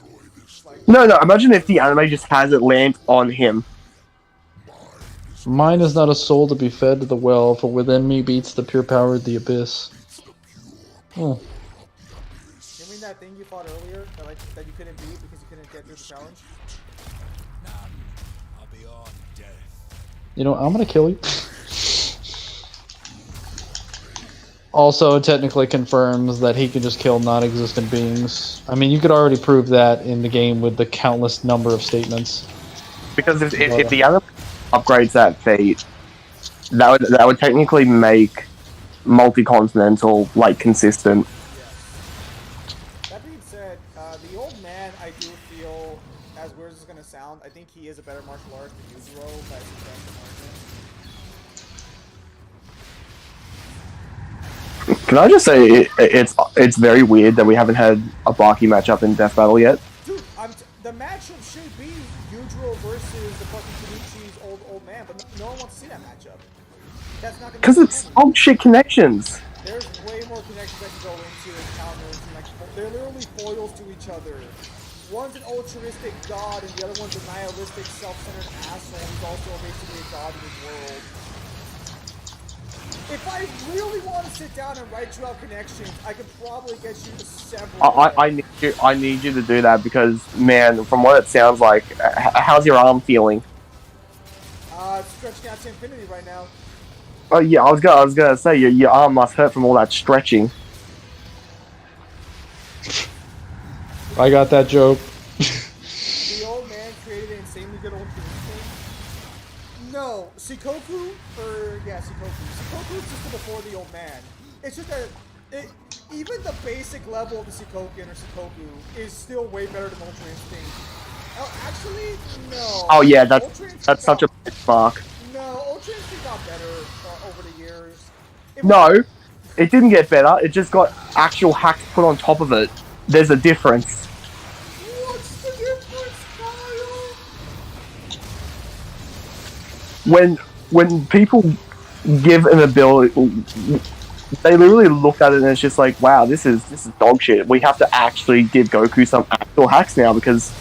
No, imagine if the anime just has it land on him. Mine is not a soul to be fed to the well, for within me beats the pure power of the abyss. Oh, You mean that thing you fought earlier that you couldn't beat because you couldn't get through the challenge? None are beyond death. you know, I'm gonna kill you. Also, technically confirms that he can just kill non-existent beings. I mean, you could already prove that in the game with the countless number of statements. Because if the anime upgrades that feat, that would technically make multi-continental like consistent. That being said, the old man, I do feel, as weird as it's gonna sound, I think he is a better martial artist than Yuzuro by substantial margin. Can I just say it's very weird that we haven't had a Baki matchup in Death Battle yet? Dude, the matchup should be Yujiro versus the fucking Kenichi's old man, but no one wants to see that matchup. That's not gonna. Because it's dog shit connections. There's way more connections that can go into encounters, and like they're literally foils to each other. One's an altruistic god, and the other one's a nihilistic, self-centered asshole who's also basically a god in his world. If I really want to sit down and write you out connections, I could probably get you to several. I need you to do that because man, from what it sounds like, how's your arm feeling? It's stretching out to infinity right now. Oh yeah, I was gonna say your arm must hurt from all that stretching. I got that joke. The old man created an insanely good old thing. No, Shikoku, Shikoku existed before the old man. It's just that even the basic level of the Shikoken or Shikoku is still way better than Ultra Instinct. Oh, actually, no. Oh yeah, Ultra Instinct that's such a benchmark. No, Ultra Instinct got better over the years. No, it didn't get better. It just got actual hacks put on top of it. There's a difference. What's the difference, Kyle? When people give an ability, they literally look at it and it's just like, wow, this is dog shit. We have to actually give Goku some actual hacks now because,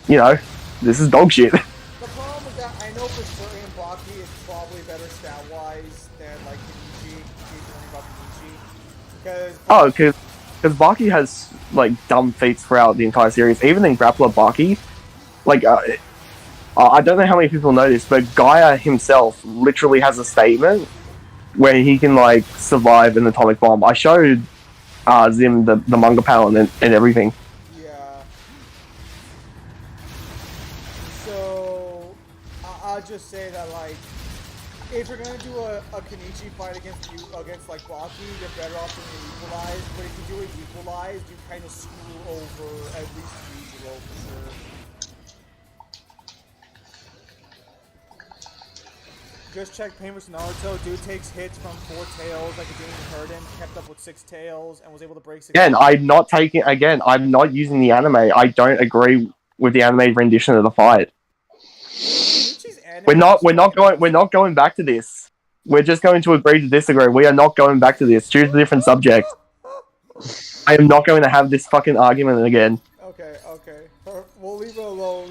you know, this is dog shit. The problem is that I know for certain Baki is probably better stat-wise than like Kenichi. Keep learning about Kenichi. Because Baki has like dumb feats throughout the entire series. Even in Grappler Baki, like I don't know how many people know this, but Gaia himself literally has a statement where he can like survive an atomic bomb. I showed Zim the manga panel and everything. Yeah. So I'll just say that like if you're gonna do a Kenichi fight against like Baki, you're better off doing it equalized. But if you do it equalized, you kind of screw over at least Yujiro for sure. Just check Painless Naruto. Dude takes hits from 4 tails like it didn't even hurt him. Kept up with 6 tails and was able to break 6. Again, I'm not using the anime. I don't agree with the anime rendition of the fight. We're not going back to this. We're just going to agree to disagree. We are not going back to this. Choose a different subject. I am not going to have this fucking argument again. Okay. We'll leave it alone.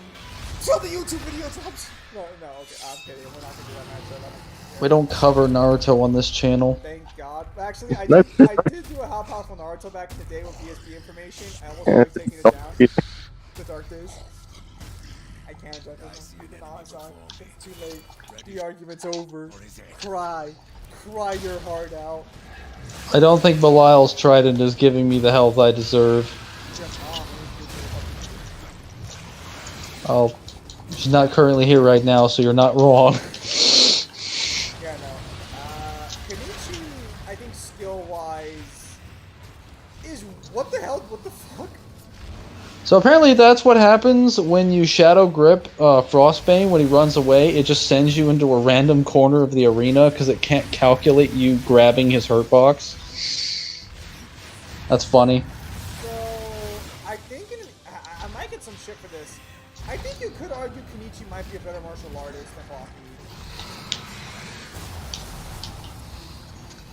Till the YouTube video drops. No, okay, I'm kidding. We're not gonna do that matchup. We don't cover Naruto on this channel. Thank God. Actually, I No. did do a Hop House on Naruto back in the day with BSB information. I almost started taking it down. The Dark Days. I can't judge it. No, I'm sorry. It's too late. The argument's over. Cry. Cry your heart out. I don't think Belial's trident is giving me the health I deserve. Oh, she's not currently here right now, so you're not wrong. Yeah, no. Kenichi, I think skill-wise, is what the hell? What the fuck? So apparently that's what happens when you Shadow Grip Frostbane when he runs away. It just sends you into a random corner of the arena because it can't calculate you grabbing his hurt box. That's funny. So, I think I might get some shit for this. I think you could argue Kenichi might be a better martial artist than Baki.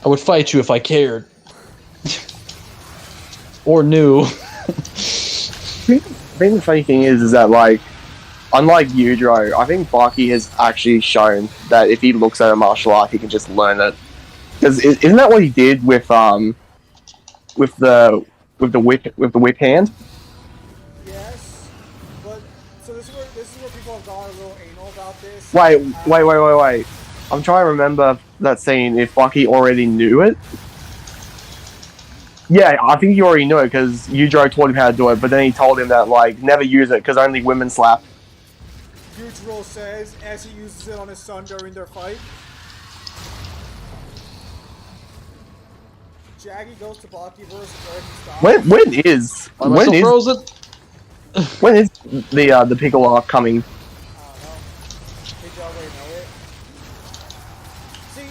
I would fight you if I cared. Or knew. I think the funny thing is that, like, unlike Yudro, I think Baki has actually shown that if he looks at a martial art, he can just learn it. Because isn't that what he did with the whip hand? Yes, but so this is where people have gone a little anal about this. Wait. I'm trying to remember that scene. If Baki already knew it. Yeah, I think he already knew it because Yudro taught him how to do it, but then he told him that, like, never use it because only women slap. Yujiro says as he uses it on his son during their fight. Jaggy goes to Baki versus where he stops. When is the Piccolo arc coming? I don't know. Did you already know it? See,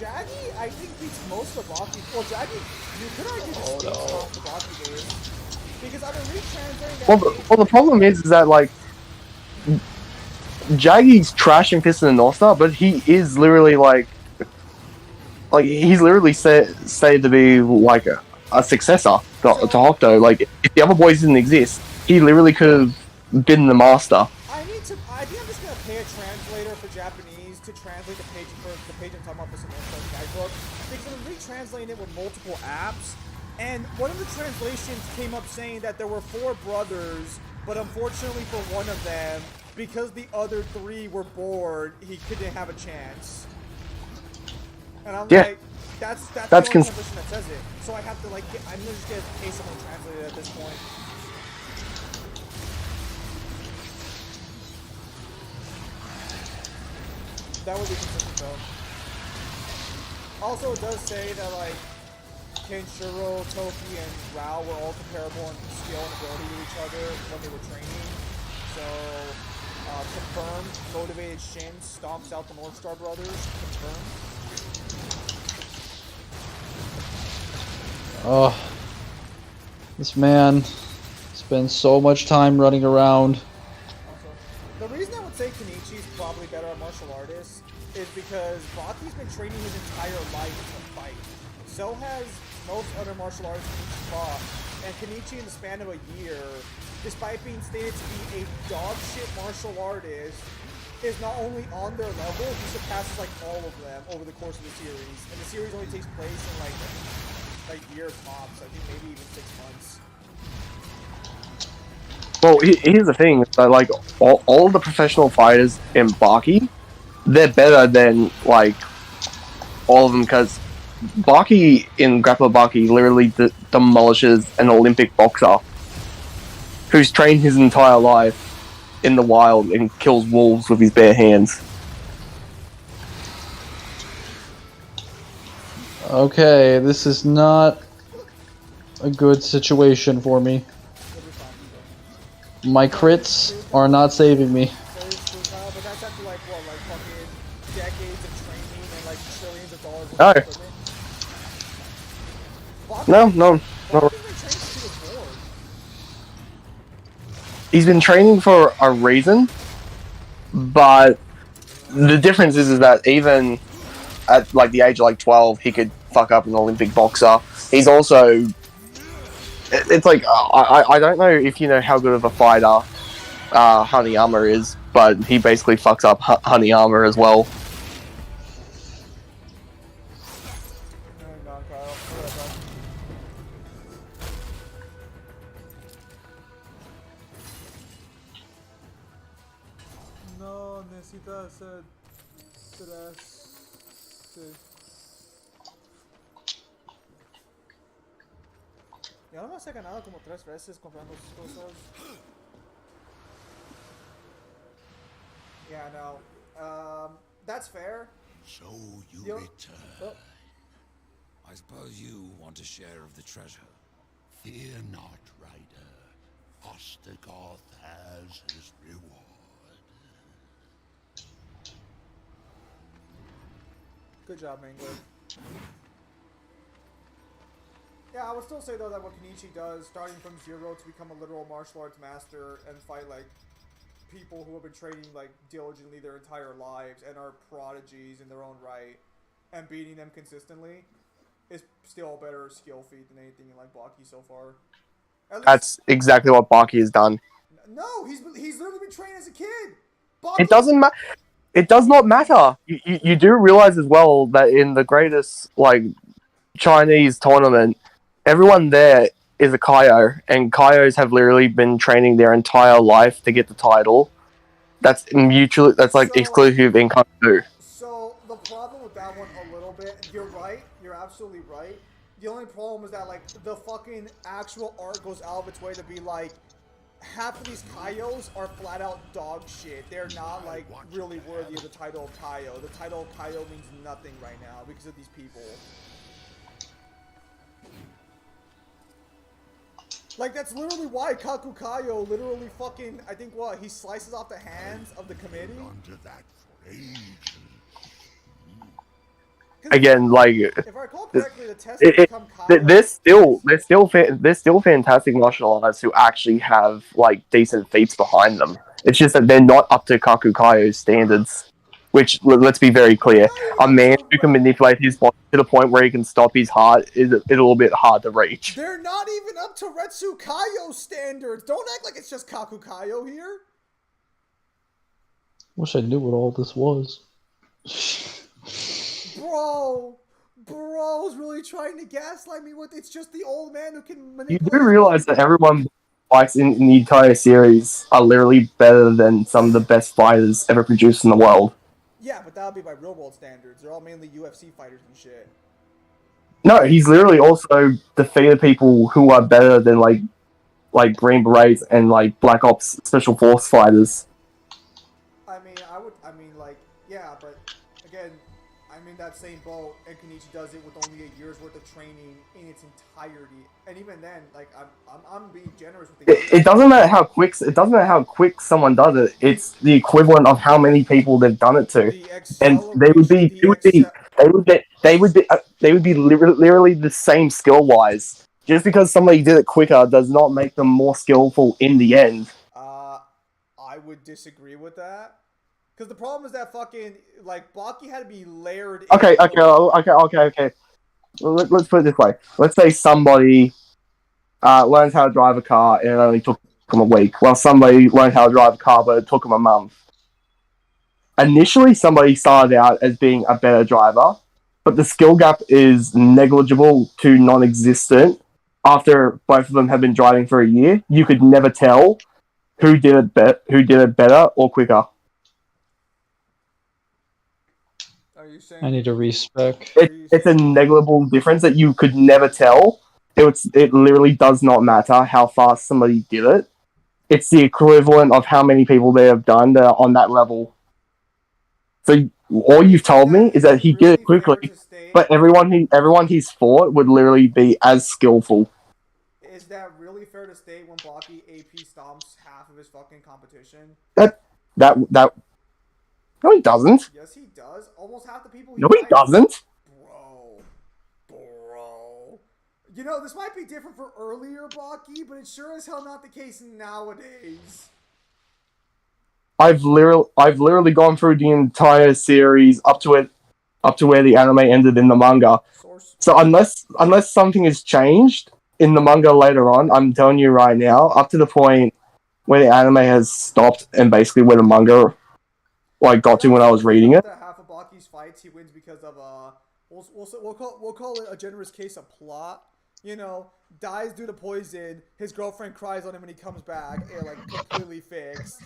Jaggy, I think beats most of Baki. Well, Jaggy, you could argue this beats most of Baki days. Because I've been retranslating that Well, the problem is that, like, Jaggy's trash in Fist of the North Star, but he is literally, like he's literally said to be, like, a successor to Hokuto. Like, if the other boys didn't exist, he literally could have been the master. I think I'm just gonna pay a translator for Japanese to translate the page I'm talking about for some guidebook. Because I'm retranslating it with multiple apps, and one of the translations came up saying that there were 4 brothers, but unfortunately for one of them, because the other 3 were bored, he couldn't have a chance. And I'm like, that's the only translation that says it. So I have to, like, I'm just gonna pay someone to translate it at this point. That would be consistent though. Also, it does say that, like, Kenshiro, Toki, and Rao were all comparable in skill and ability to each other when they were training. So, confirmed, motivated Shin stomps out the North Star brothers. Confirmed. Oh, this man spends so much time running around. Also, the reason I would say Kenichi's probably better at martial artists is because Baki's been training his entire life to fight. So has most other martial artists Kenichi fought. And Kenichi, in the span of a year, despite being stated to be a dog shit martial artist, is not only on their level, he surpasses, like, all of them over the course of the series. And the series only takes place in, like years tops. I think maybe even 6 months. Well, here's the thing: like, all the professional fighters in Baki, they're better than, like, all of them, because Baki in Grappler Baki literally demolishes an Olympic boxer who's trained his entire life in the wild and kills wolves with his bare hands. Okay, this is not a good situation for me. My crits are not saving me. But that's after, like, what, like, fucking decades of training and, like, trillions of dollars worth of equipment? No. Baki's been training since he was born. He's been training for a reason, but the difference is that even at, like, the age of, like, 12, he could fuck up an Olympic boxer. He's also... It's like, I don't know if you know how good of a fighter Hanayama is, but he basically fucks up Hanayama as well. necesitas Ya no me has ganado como 3 veces comprando sus cosas. Yeah, no. That's fair. So you Yo- return. Oh, I suppose you want a share of the treasure. Fear not, Rider. Ostergoth has his reward. good job, Mangler. Yeah, I would still say though that what Kenichi does, starting from zero to become a literal martial arts master and fight like people who have been training like diligently their entire lives and are prodigies in their own right, and beating them consistently, is still a better skill feat than anything in like Baki so far. At least, That's exactly what Baki has done. no, he's literally been trained as a kid. Baki, It doesn't matter. It does not matter. You do realize as well that in the greatest like Chinese tournament, everyone there is a Kaio, and Kaios have literally been training their entire life to get the title. That's mutually. That's like So- exclusive in Kung Fu. So the problem with that one a little bit, you're right, you're absolutely right. The only problem is that like the fucking actual art goes out of its way to be like half of these Kaios are flat out dog shit. They're not like really worthy of the title of Kaio. The title of Kaio means nothing right now because of these people. Like that's literally why Kaku Kaio literally fucking I think what he slices off the hands of the committee. Under that for ages. Again, like If I recall correctly, the test to become Kaio. there's still fantastic martial artists who actually have like decent feats behind them. It's just that they're not up to Kaku Kaio's standards. Which, let's be very clear, a man who can manipulate his body to the point where he can stop his heart is a little bit hard to reach. They're not even up to Retsu Kaio standards. Don't act like it's just Kaku Kaio here. Wish I knew what all this was. Bro's really trying to gaslight me with it's just the old man who can You manipulate. do realize that everyone fights in the entire series are literally better than some of the best fighters ever produced in the world. Yeah, but that would be by real world standards. They're all mainly UFC fighters and shit. No, he's literally also defeated people who are better than like Green Berets and like Black Ops Special Force fighters. I mean, like, yeah, but again, I'm in that same boat, and Kenichi does it with only a year's worth of training in its entirety. And even then, like, I'm being generous with the It doesn't matter how quick someone does it. It's the equivalent of how many people they've done it to, and they would be literally the same skill wise. Just because somebody did it quicker does not make them more skillful in the end. I would disagree with that. Because the problem is that fucking, like, Baki had to be layered in. Okay. Let's put it this way. Let's say somebody learns how to drive a car and it only took them a week, while somebody learned how to drive a car but it took them a month. Initially, somebody started out as being a better driver, but the skill gap is negligible to non-existent. After both of them have been driving for a year, you could never tell who did it better or quicker. Are you saying? I need to respec. It's a negligible difference that you could never tell. It literally does not matter how fast somebody did it. It's the equivalent of how many people they have done that are on that level. So all you've told me is that he did it quickly, but everyone he's fought would literally be as skillful. Is that really fair to state when Baki AP stomps half of his fucking competition? That no, he doesn't. Yes, he does. Almost half the people. No, he doesn't. Bro. You know, this might be different for earlier Baki, but it's sure as hell not the case nowadays. I've literally gone through the entire series up to where the anime ended in the manga. Source. So unless something has changed in the manga later on, I'm telling you right now, up to the point where the anime has stopped and basically where the manga got to when I was reading it. Half of Baki's fights he wins because of we'll call it a generous case of plot. You know, dies due to poison. His girlfriend cries on him when he comes back, and like completely fixed.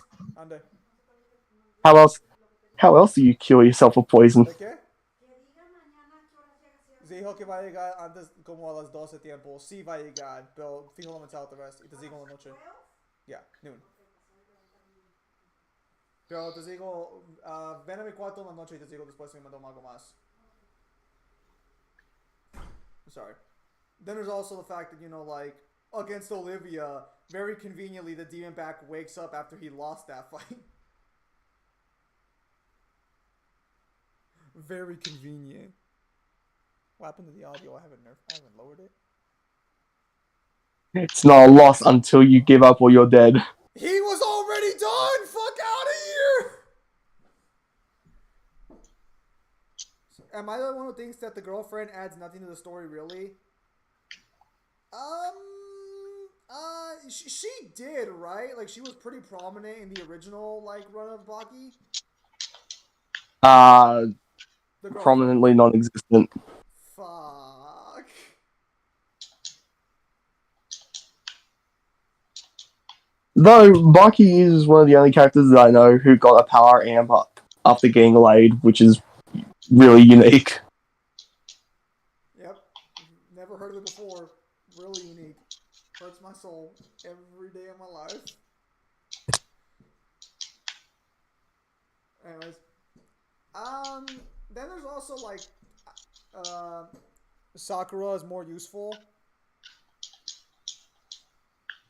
How else How else do you cure yourself of poison? ¿De qué? Dijo que va a llegar antes como a las 12 tiempo. Sí va a llegar, pero fijo la mental the rest. Y te digo en la noche. Ya, noon. Pero te digo, ven a mi cuarto en la noche y te digo después si me mandó algo más. I'm sorry. Then there's also the fact that, you know, like, against Olivia, very conveniently the demon back wakes up after he lost that fight. Very convenient. What happened to the audio? I haven't lowered it. It's not a loss until you give up or you're dead. He was already done! Fuck out of here! Am I the one who thinks that the girlfriend adds nothing to the story, really? She did, right? Like, she was pretty prominent in the original, like, run of Baki. Prominently non-existent. Fuck. Though Baki is one of the only characters that I know who got a power amp up after getting laid, which is really unique. Yep. Never heard of it before. Really unique. Hurts my soul every day of my life. Anyways. Then there's also, like, Sakura is more useful.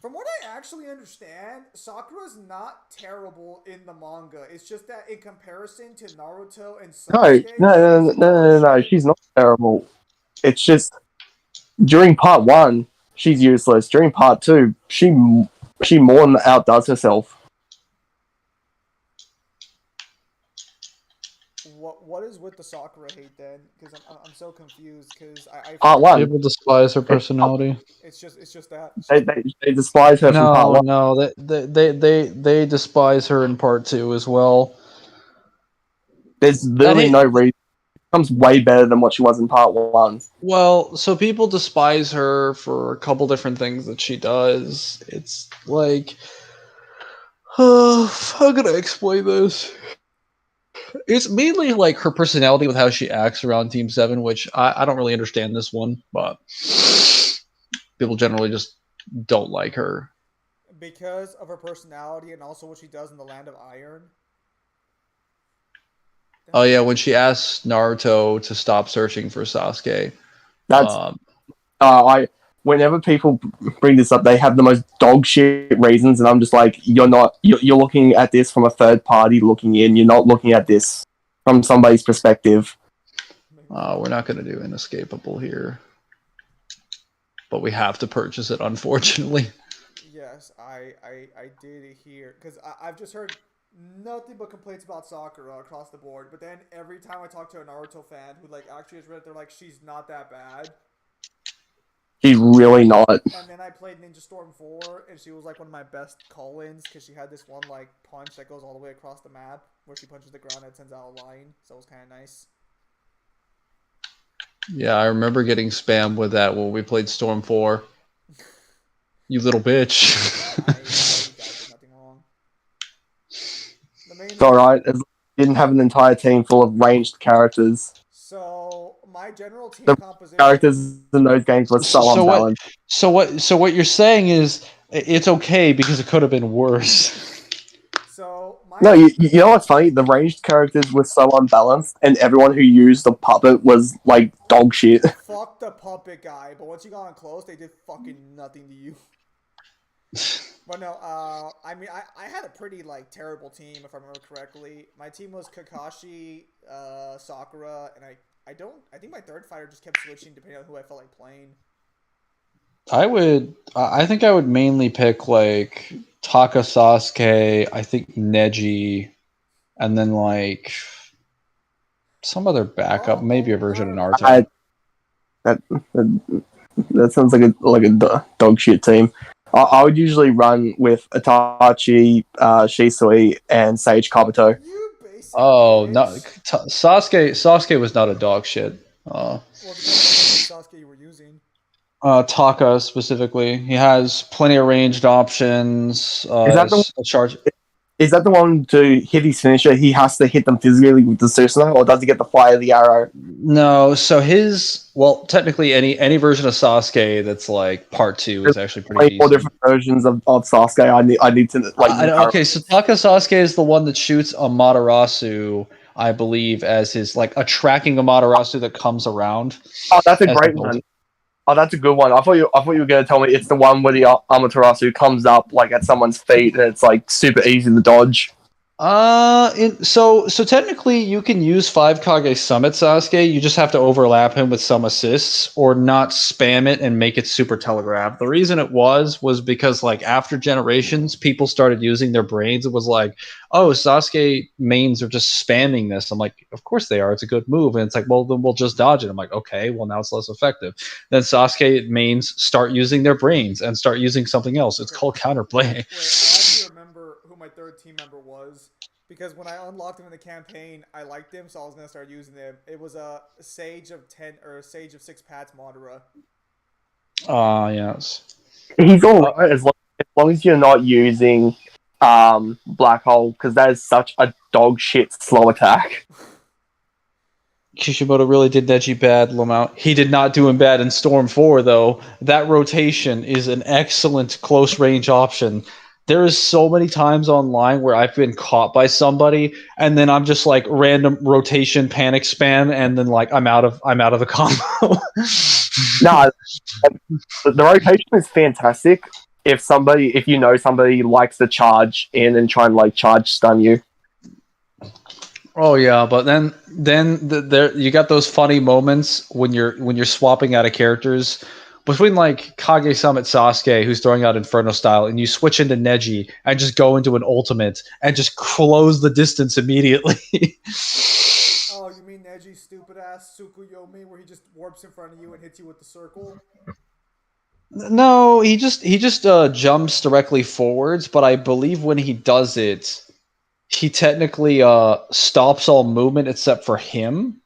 From what I actually understand, Sakura's not terrible in the manga. It's just that in comparison to Naruto and Sasuke... No, she's not terrible. It's just, during part 1, she's useless. During part 2, she more than outdoes herself. What is with the Sakura hate then? Because I'm so confused. Because I Part 1. People despise her personality. It's just that they despise her from part 1. No, they despise her in part 2 as well. There's literally no reason. She becomes way better than what she was in part 1. Well, so people despise her for a couple different things that she does. It's like, how can I explain this? It's mainly like her personality with how she acts around Team 7, which I don't really understand this one, but people generally just don't like her. because of her personality and also what she does in the Land of Iron. Oh yeah, when she asks Naruto to stop searching for Sasuke. That's whenever people bring this up, they have the most dog shit reasons, and I'm just like, you're looking at this from a third party looking in. You're not looking at this from somebody's perspective. We're not going to do Inescapable here, but we have to purchase it, unfortunately. Yes, I did hear, because I've just heard nothing but complaints about Sakura across the board. But then every time I talk to a Naruto fan who like actually has read it, they're like, she's not that bad. She's really not. And then I played Ninja Storm 4, and she was like one of my best call-ins because she had this one like punch that goes all the way across the map where she punches the ground and it sends out a line. So it was kind of nice. Yeah, I remember getting spammed with that when we played Storm 4. You little bitch. I did nothing wrong. It's alright. Didn't have an entire team full of ranged characters. So my general team The composition. characters in those games were so unbalanced. So what you're saying is it's okay because it could have been worse. So my No, you know what's funny? The ranged characters were so unbalanced, and everyone who used the puppet was like dog shit. fuck the puppet guy, but once you got on close, they did fucking nothing to you. But no, I mean, I had a pretty like terrible team if I remember correctly. My team was Kakashi, Sakura, and I think my third fighter just kept switching depending on who I felt like playing. I think I would mainly pick like Taka Sasuke, I think Neji, and then like some other backup, maybe a version of Naruto. That sounds like a dog shit team. I would usually run with Itachi, Shisui, and Sage Kabuto. You basic Oh bitch. no, Sasuke was not a dog shit. Well, depends on what Sasuke you were using. Taka specifically, he has plenty of ranged options. Is that the charge? Is that the one to hit his finisher? He has to hit them physically with the Susanoo, or does he get to fire the arrow? No, so technically any version of Sasuke that's like part 2 is actually pretty 24 decent. different versions of Sasuke. I need to like. Okay, so Taka Sasuke is the one that shoots Amaterasu, I believe, as his like a tracking Amaterasu that comes around. Oh, that's a as great the one. Oh, that's a good one. I thought you were going to tell me it's the one where the Amaterasu comes up like at someone's feet and it's like super easy to dodge. So technically you can use 5 Kage Summit Sasuke, you just have to overlap him with some assists or not spam it and make it super telegraph. The reason it was because like after generations, people started using their brains. It was like, oh, Sasuke mains are just spamming this. I'm like, of course they are, it's a good move. And it's like, well, then we'll just dodge it. I'm like, okay, well now it's less effective. Then Sasuke mains start using their brains and start using something else. It's called counterplay. Wait, I actually remember who my third team member was. Because when I unlocked him in the campaign, I liked him, so I was gonna start using him. It was a Sage of 10 or Sage of 6 Pats Madara. Yes. He's alright as long as you're not using Black Hole, because that is such a dog shit slow attack. Kishimoto really did Neji bad, Lamau. He did not do him bad in Storm 4, though. That rotation is an excellent close range option. There is so many times online where I've been caught by somebody, and then I'm just like random rotation panic spam, and then like I'm out of the combo. No, the rotation is fantastic. If you know somebody likes to charge in and try and like charge stun you. Oh yeah, but then there you got those funny moments when you're swapping out of characters between like Kage Summit Sasuke, who's throwing out Inferno style, and you switch into Neji and just go into an ultimate and just close the distance immediately. Oh, you mean Neji's stupid ass Tsukuyomi, where he just warps in front of you and hits you with the circle? No, he just jumps directly forwards, but I believe when he does it, he technically stops all movement except for him.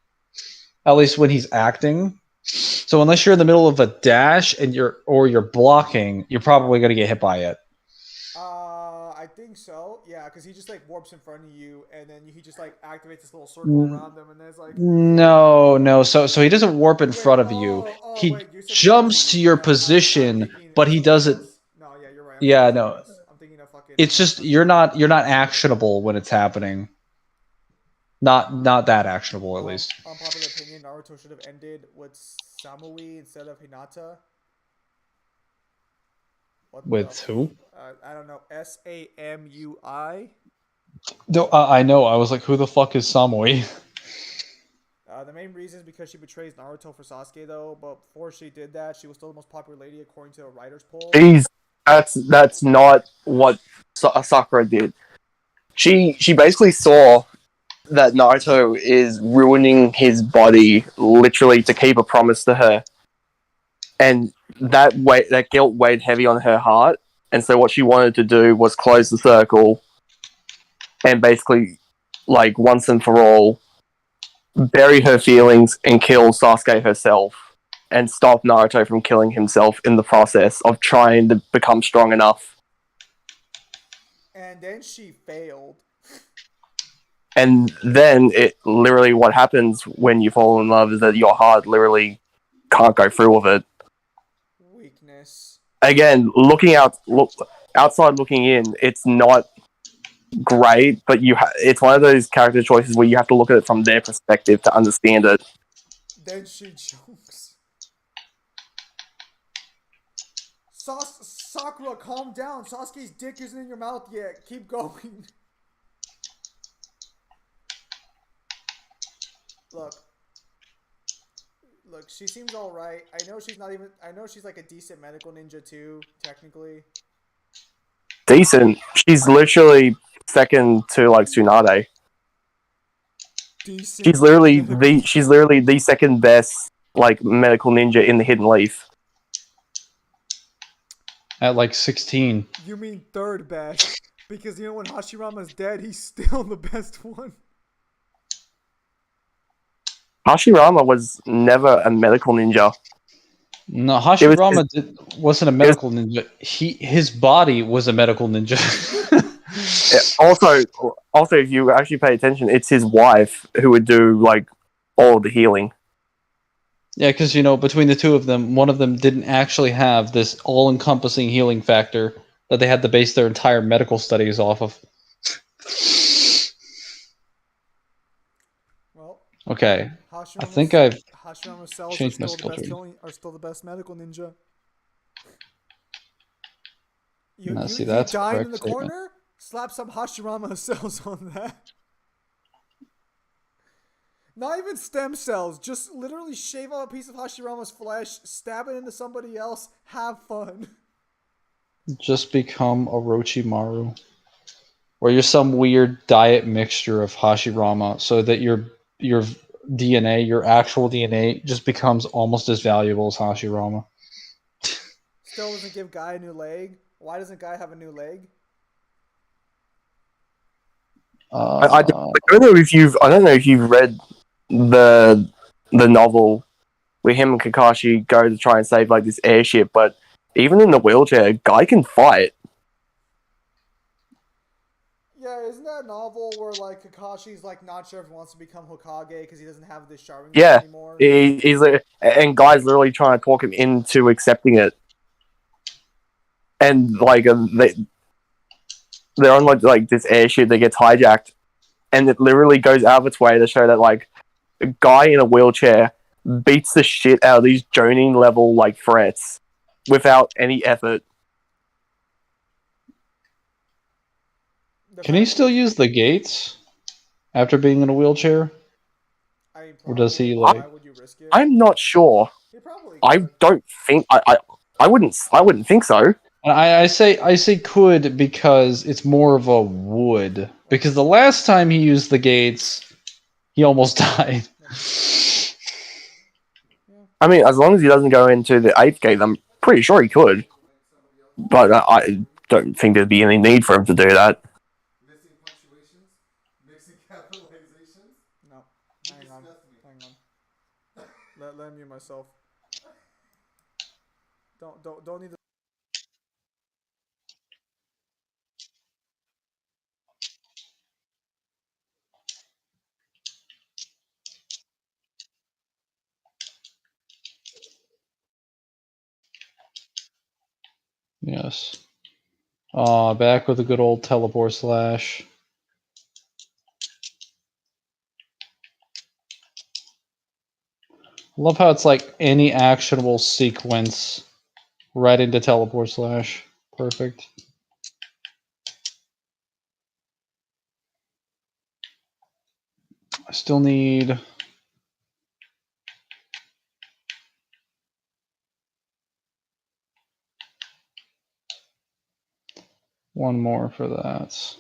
At least when he's acting. So unless you're in the middle of a dash and you're blocking, you're probably gonna get hit by it. I think so. Yeah, because he just like warps in front of you, and then he just like activates this little circle around them, and there's like No. So he doesn't warp in front of you. He wait, you said jumps to your I'm position, thinking but he something doesn't. else. No, yeah, you're right. Yeah, no. I'm thinking of fucking. It's just you're not actionable when it's happening. Not that actionable at least. Unpopular opinion: Naruto should have ended with Samui instead of Hinata. With who? I don't know. Samui. No, I know. I was like, who the fuck is Samui? The main reason is because she betrays Naruto for Sasuke, though. But before she did that, she was still the most popular lady according to a writer's poll. That's not what Sakura did. She basically saw that Naruto is ruining his body literally to keep a promise to her, and that guilt weighed heavy on her heart. And so what she wanted to do was close the circle and basically, like, once and for all, bury her feelings and kill Sasuke herself and stop Naruto from killing himself in the process of trying to become strong enough. And then she failed. And then it literally, what happens when you fall in love is that your heart literally can't go through with it. Weakness. Again, outside looking in, it's not great, but it's one of those character choices where you have to look at it from their perspective to understand it. Then she chokes. Sakura, calm down. Sasuke's dick isn't in your mouth yet. Keep going. Look, she seems alright. I know she's like a decent medical ninja too, technically. Decent. She's literally second to like Tsunade. Decent. She's literally the second best like medical ninja in the Hidden Leaf. At like 16. You mean third best? Because you know when Hashirama's dead, he's still the best one. Hashirama was never a medical ninja. No, Hashirama wasn't a medical ninja. His body was a medical ninja. Also, if you actually pay attention, it's his wife who would do like all of the healing. Yeah, because between the two of them, one of them didn't actually have this all-encompassing healing factor that they had to base their entire medical studies off of. Well, Okay, I think Hashirama's I've cells changed my skill tree. are still the best medical ninja. No, see, You that's a dying in correct the statement. corner? Slap some Hashirama cells on that. Not even stem cells, just literally shave off a piece of Hashirama's flesh, stab it into somebody else, have fun. Just become Orochimaru. Or you're some weird diet mixture of Hashirama so that your DNA, your actual DNA, just becomes almost as valuable as Hashirama. Still doesn't give Guy a new leg. Why doesn't Guy have a new leg? I don't know if you've read the novel where him and Kakashi go to try and save like this airship, but even in the wheelchair, Guy can fight. Yeah, isn't that a novel where like Kakashi's like not sure if he wants to become Hokage because he doesn't have this Sharingan Yeah, anymore? and Guy's literally trying to talk him into accepting it, and like they're on like this airship that gets hijacked, and it literally goes out of its way to show that like a guy in a wheelchair beats the shit out of these Jonin level like threats without any effort. Can he still use the gates after being in a wheelchair? I mean, Or does he why like? would you risk it? I'm not sure. He probably I could. don't think I wouldn't think so. I say could because it's more of a would. Because the last time he used the gates, he almost died. I mean, as long as he doesn't go into the 8th gate, I'm pretty sure he could. But I don't think there'd be any need for him to do that. Missing punctuations? Mixing capitalizations? No. Hang on. Let me mute myself. Don't need to. Yes. Back with a good old teleport slash. Love how it's like any actionable sequence right into teleport slash. Perfect. I still need one more for that.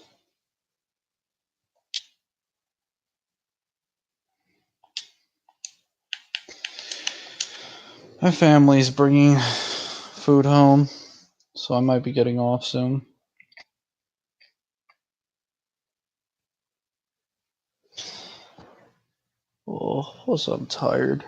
My family's bringing food home, so I might be getting off soon. Oh, also I'm tired.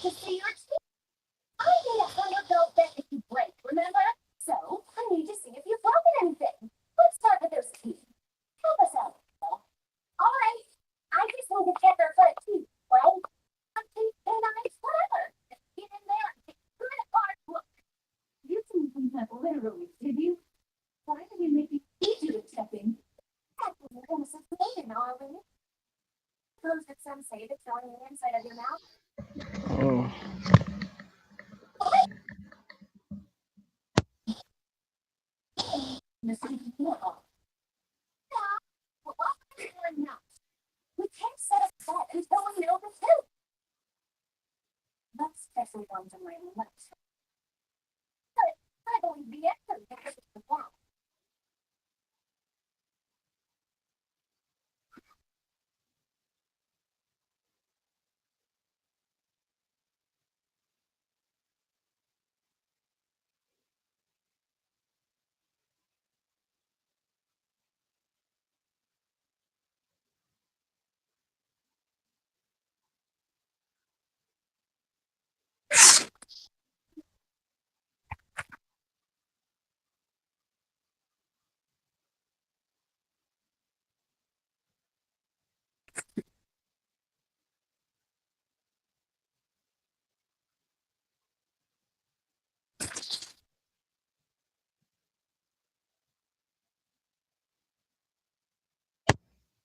To see your teeth. I need $100 bet if you break, remember? So, I need to see if you've broken anything. Let's start with those teeth. Help us out. Alright, I just need to check our front teeth, right? Front teeth, canines, whatever. Just get in there and take a good hard look. You didn't have literally, did you? Why did you make me eat you accepting? Actually, you're gonna sustain now, are we? Suppose that some say that's going in the inside of your mouth. Oh. We especially ones on my own lips. But I believe the answer because it's the world.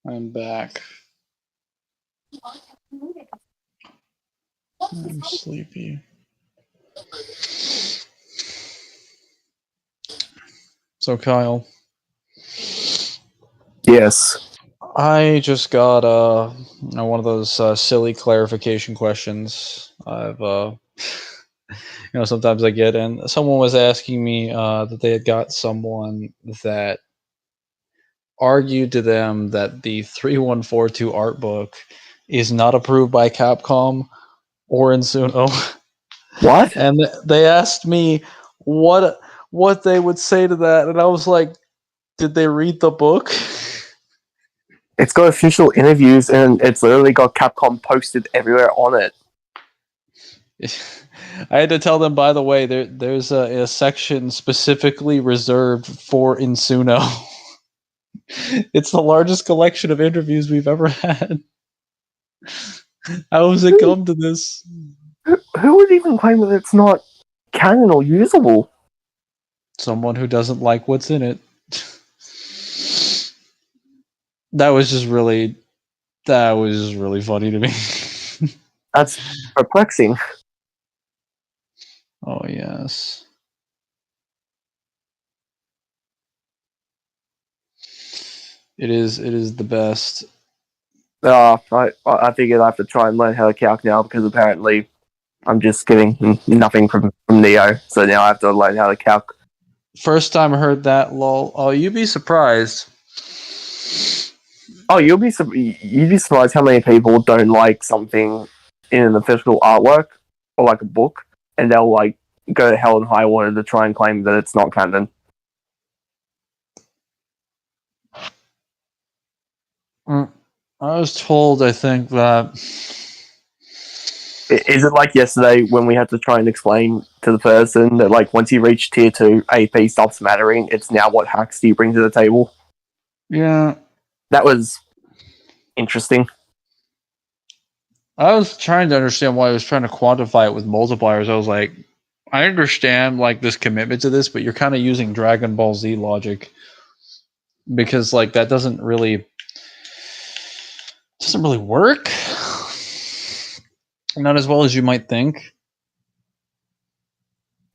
I'm back. I'm sleepy. So Kyle, Yes. I just got one of those silly clarification questions. I've sometimes I get, and someone was asking me that they had got someone that argued to them that the 3142 art book is not approved by Capcom or Insuno. What? And they asked me what they would say to that, and I was like, did they read the book? It's got official interviews, and it's literally got Capcom posted everywhere on it. I had to tell them, by the way, there's a section specifically reserved for Insuno. It's the largest collection of interviews we've ever had. How has it come to this? Who would even claim that it's not canon or usable? Someone who doesn't like what's in it. That was just really funny to me. That's perplexing. Oh yes. It is the best. I figured I have to try and learn how to calc now because apparently I'm just getting nothing from Neo. So now I have to learn how to calc. First time I heard that, lol. Oh, you'd be surprised. Oh, you'd be surprised how many people don't like something in the physical artwork or like a book, and they'll like go to hell and high water to try and claim that it's not canon. I was told, I think, that... Is it like yesterday when we had to try and explain to the person that like once you reach tier 2, AP stops mattering, it's now what hacks do you bring to the table? Yeah. That was interesting. I was trying to understand why I was trying to quantify it with multipliers. I was like, I understand like this commitment to this, but you're kind of using Dragon Ball Z logic. Because like that doesn't really work. Not as well as you might think.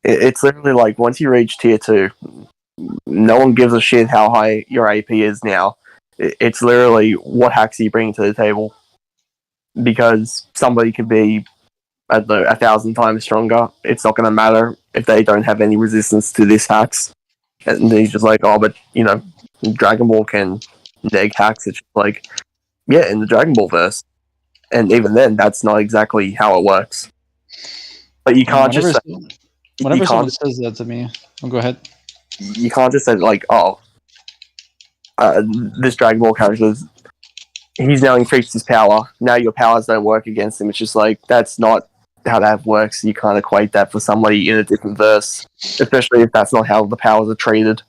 It's literally like once you reach tier 2, no one gives a shit how high your AP is now. It's literally what hacks you bring to the table. Because somebody could be, I don't know, 1,000 times stronger. It's not going to matter if they don't have any resistance to this hacks. And he's just like, oh, but, you know, Dragon Ball can neg hacks. It's just like, yeah, in the Dragon Ball verse. And even then, that's not exactly how it works. But you can't just say... Whenever someone says that to me, I'll go ahead. You can't just say, like, oh, this Dragon Ball character, he's now increased his power. Now your powers don't work against him. It's just like, that's not how that works. You can't equate that for somebody in a different verse, especially if that's not how the powers are treated.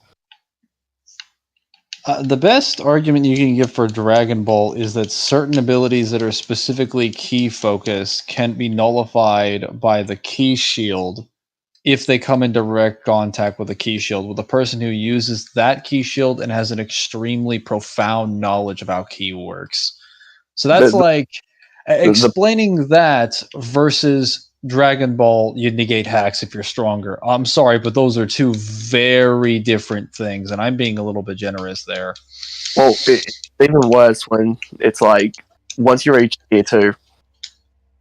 The best argument you can give for Dragon Ball is that certain abilities that are specifically key focused can be nullified by the key shield if they come in direct contact with a key shield, with a person who uses that key shield and has an extremely profound knowledge of how key works. So that's explaining that versus Dragon Ball, you negate hacks if you're stronger. I'm sorry, but those are two very different things, and I'm being a little bit generous there. Well, it's even worse when it's like, once you reach tier 2,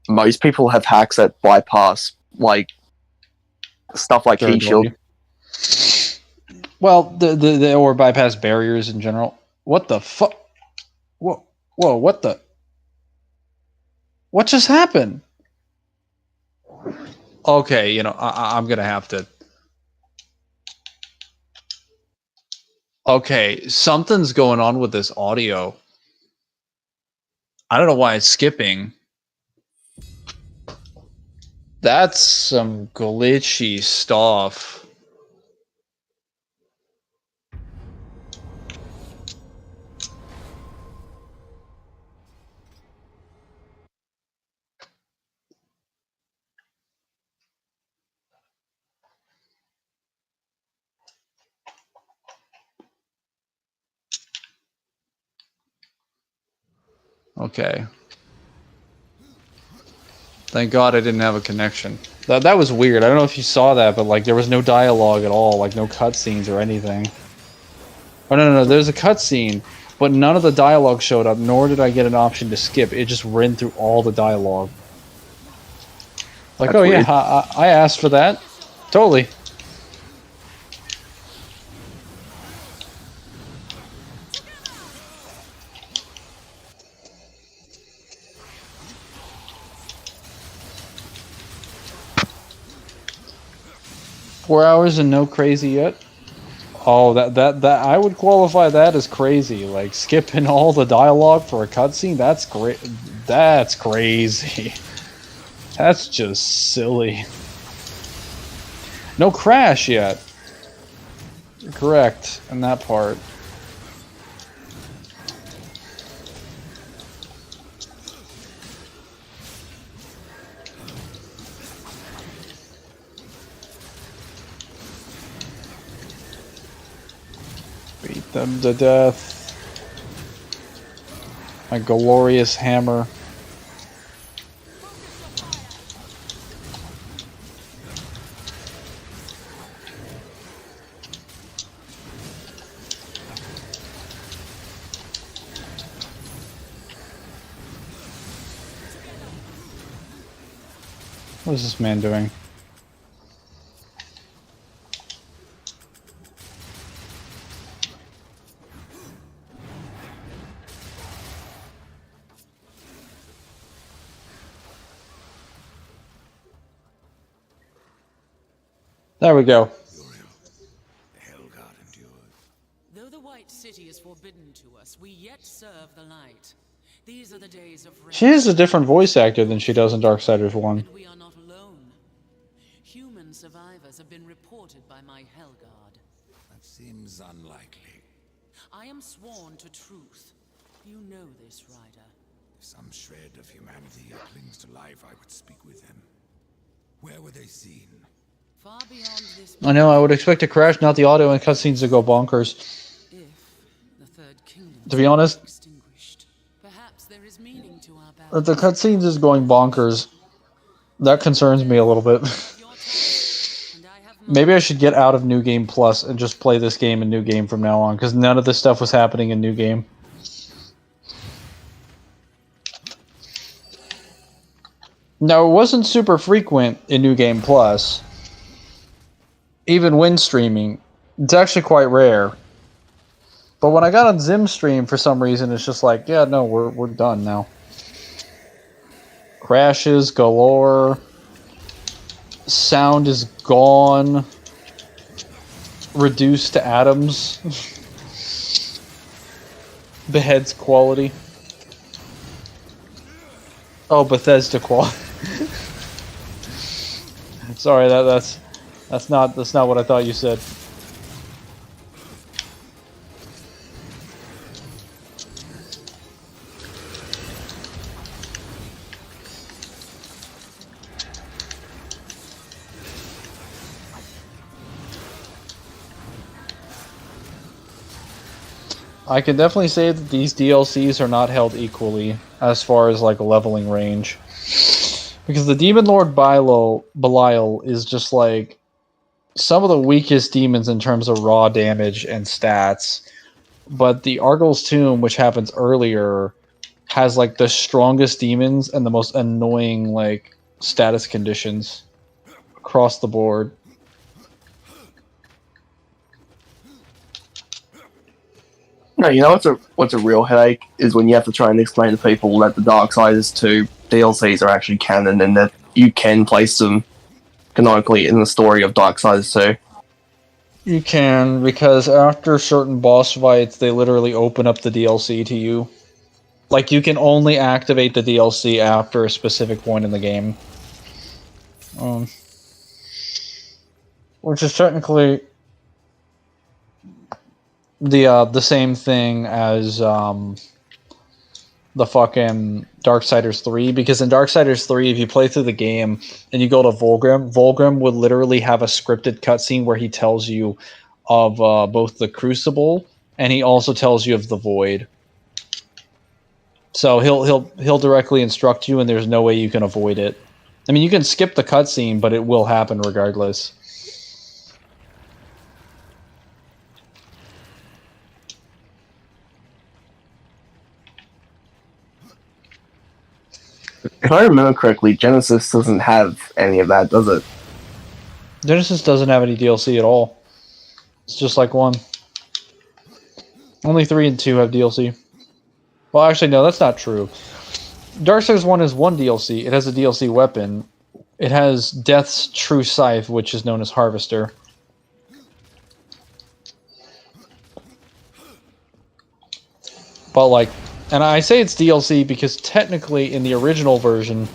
most people have hacks that bypass like stuff like key shield. Durability. Well, the or bypass barriers in general. What the fuck? Whoa, what the? What just happened? Okay, you know, I'm gonna have to. Okay, something's going on with this audio. I don't know why it's skipping. That's some glitchy stuff. Okay. Thank God I didn't have a connection. That was weird. I don't know if you saw that, but like there was no dialogue at all, like no cutscenes or anything. Oh no, there's a cutscene, but none of the dialogue showed up, nor did I get an option to skip. It just ran through all the dialogue. Like, That's oh weird. yeah, I asked for that. Totally. "4 hours and no crazy yet?" Oh, that I would qualify that as crazy. Like skipping all the dialogue for a cutscene. That's great. That's crazy. That's just silly. No crash yet. You're correct in that part. Beat them to death. My glorious hammer. What is this man doing? There we go. Though the White City is forbidden to us, we yet serve the light. These are the days of She has a different voice actor than she does in Darksiders 1. and we are not alone. Human survivors have been reported by my Hellguard. That seems unlikely. I am sworn to truth. You know this, Ryder. If some shred of humanity clings to life, I would speak with them. Where were they seen? Far beyond this. I know, I would expect a crash, not the audio and cutscenes to go bonkers. If the Third Kingdom To be honest, extinguished, perhaps there is meaning to our battle. if the cutscenes is going bonkers, that concerns me a little bit. Your time, and I have Maybe I should get out of New Game Plus and just play this game in New Game from now on, because none of this stuff was happening in New Game. Now, it wasn't super frequent in New Game Plus. Even when streaming, it's actually quite rare. But when I got on Zim stream, for some reason, it's just like, yeah, no, we're done now. Crashes galore. Sound is gone. Reduced to atoms. Behead's quality. Oh, Bethesda quality. Sorry, that's not what I thought you said. I can definitely say that these DLCs are not held equally as far as like leveling range. Because the Demon Lord Belial is just like some of the weakest demons in terms of raw damage and stats. But the Argyl's Tomb, which happens earlier, has like the strongest demons and the most annoying like status conditions. across the board. No, you know what's a real headache is when you have to try and explain to people that the Darksiders 2 DLCs are actually canon and that you can place them canonically in the story of Darksiders 2. You can, because after certain boss fights, they literally open up the DLC to you. Like, you can only activate the DLC after a specific point in the game. Which is technically the same thing as the fucking Darksiders 3, because in Darksiders 3, if you play through the game and you go to Volgrim would literally have a scripted cutscene where he tells you of both the Crucible and he also tells you of the Void. So he'll directly instruct you, and there's no way you can avoid it. I mean, you can skip the cutscene, but it will happen regardless. If I remember correctly, Genesis doesn't have any of that, does it? Genesis doesn't have any DLC at all. It's just like 1. Only 3 and 2 have DLC. Well, actually, no, that's not true. Darksiders 1 is 1 DLC. It has a DLC weapon. It has Death's True Scythe, which is known as Harvester. But, like, and I say it's DLC because technically in the original version,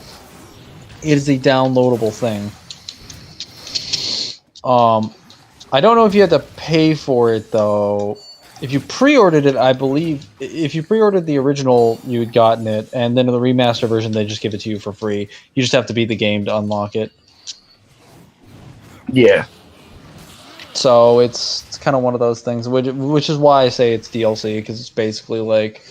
it is a downloadable thing. I don't know if you had to pay for it, though. If you pre-ordered it, I believe, if you pre-ordered the original, you had gotten it, and then in the remaster version, they just give it to you for free. You just have to beat the game to unlock it. Yeah. So it's kind of one of those things, which is why I say it's DLC, because it's basically like,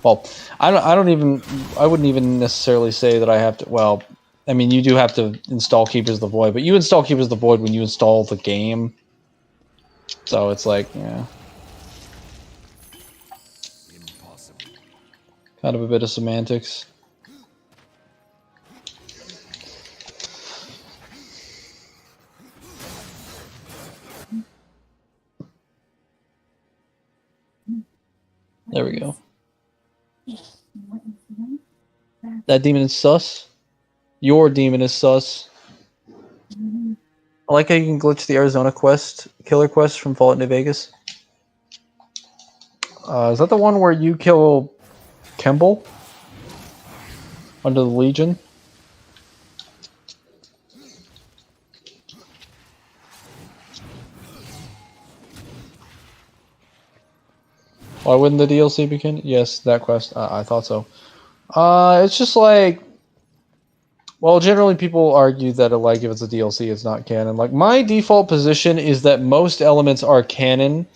well, I wouldn't even necessarily say that I have to. Well, I mean, you do have to install Keepers of the Void, but you install Keepers of the Void when you install the game. So it's like, yeah, Impossible. kind of a bit of semantics. There we go. That demon is sus. Your demon is sus. I like how you can glitch the Arizona quest, killer quest from Fallout New Vegas. Is that the one where you kill Kemble under the Legion? Why wouldn't the DLC be canon? Yes, that quest. I thought so. It's just like, well, generally people argue that like if it's a DLC, it's not canon. Like my default position is that most elements are canon.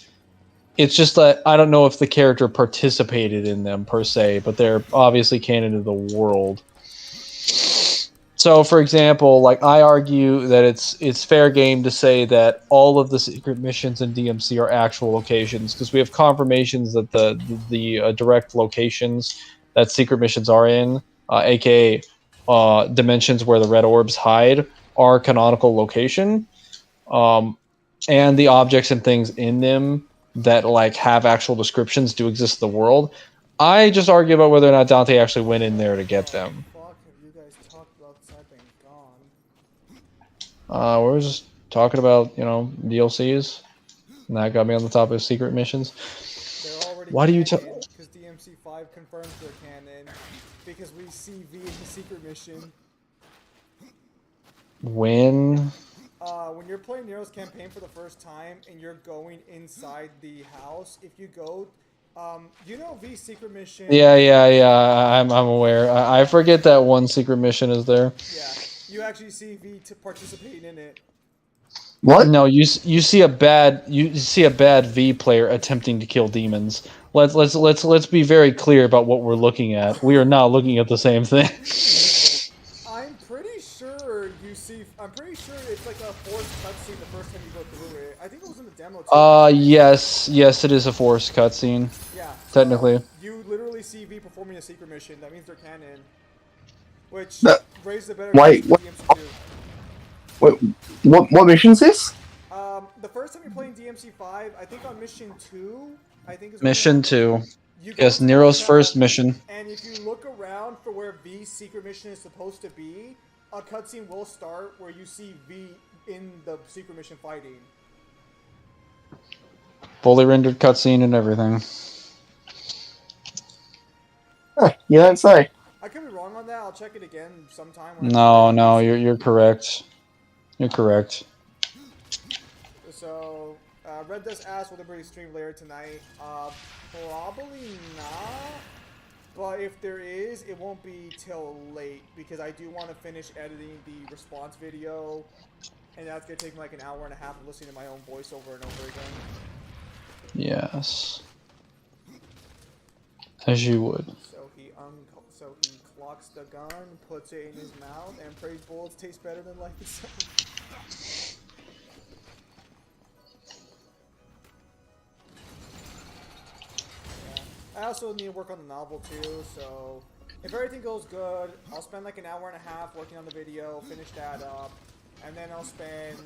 It's just that I don't know if the character participated in them per se, but they're obviously canon to the world. So, for example, like I argue that it's fair game to say that all of the secret missions in DMC are actual locations because we have confirmations that the direct locations that secret missions are in, aka dimensions where the red orbs hide, are canonical location, and the objects and things in them that like have actual descriptions do exist in the world. I just argue about whether or not Dante actually went in there to get them. Fuck, have you guys talked about this? I've been gone. We were just talking about, DLCs, and that got me on the topic of secret missions. They're already Why do you canon, because DMC5 confirms they're canon, because we see V in the secret mission. When? When you're playing Nero's campaign for the first time and you're going inside the house, if you go, V's secret mission. Yeah. I'm aware. I forget that one secret mission is there. Yeah, you actually see V participating in it. What? No, you see a bad V player attempting to kill demons. Let's be very clear about what we're looking at. We are not looking at the same thing. I'm pretty sure it's like a forced cutscene the first time you go through it. I think it was in the demo too. Yes, it is a forced cutscene. Yeah. Technically. You literally see V performing a secret mission. That means they're canon. Which Raise the better. Wait, DMC2. Wait, what mission's this? The first time you're playing DMC5, I think on mission 2, I think is Mission 2. you go Yes, to Nero's the first hotel, mission. And if you look around for where V's secret mission is supposed to be, a cutscene will start where you see V in the secret mission fighting. Fully rendered cutscene and everything. Huh, you don't say. I could be wrong on that. I'll check it again sometime. No, you're correct. You're correct. So, Red Dust asked, will there be a stream later tonight? Probably not. But if there is, it won't be till late because I do want to finish editing the response video, and that's gonna take me like an hour and a half of listening to my own voice over and over again. Yes. As you would. So he clocks the gun, puts it in his mouth, and prays bullets taste better than life itself. I also need to work on the novel too, so if everything goes good, I'll spend like an hour and a half working on the video, finish that up, and then I'll spend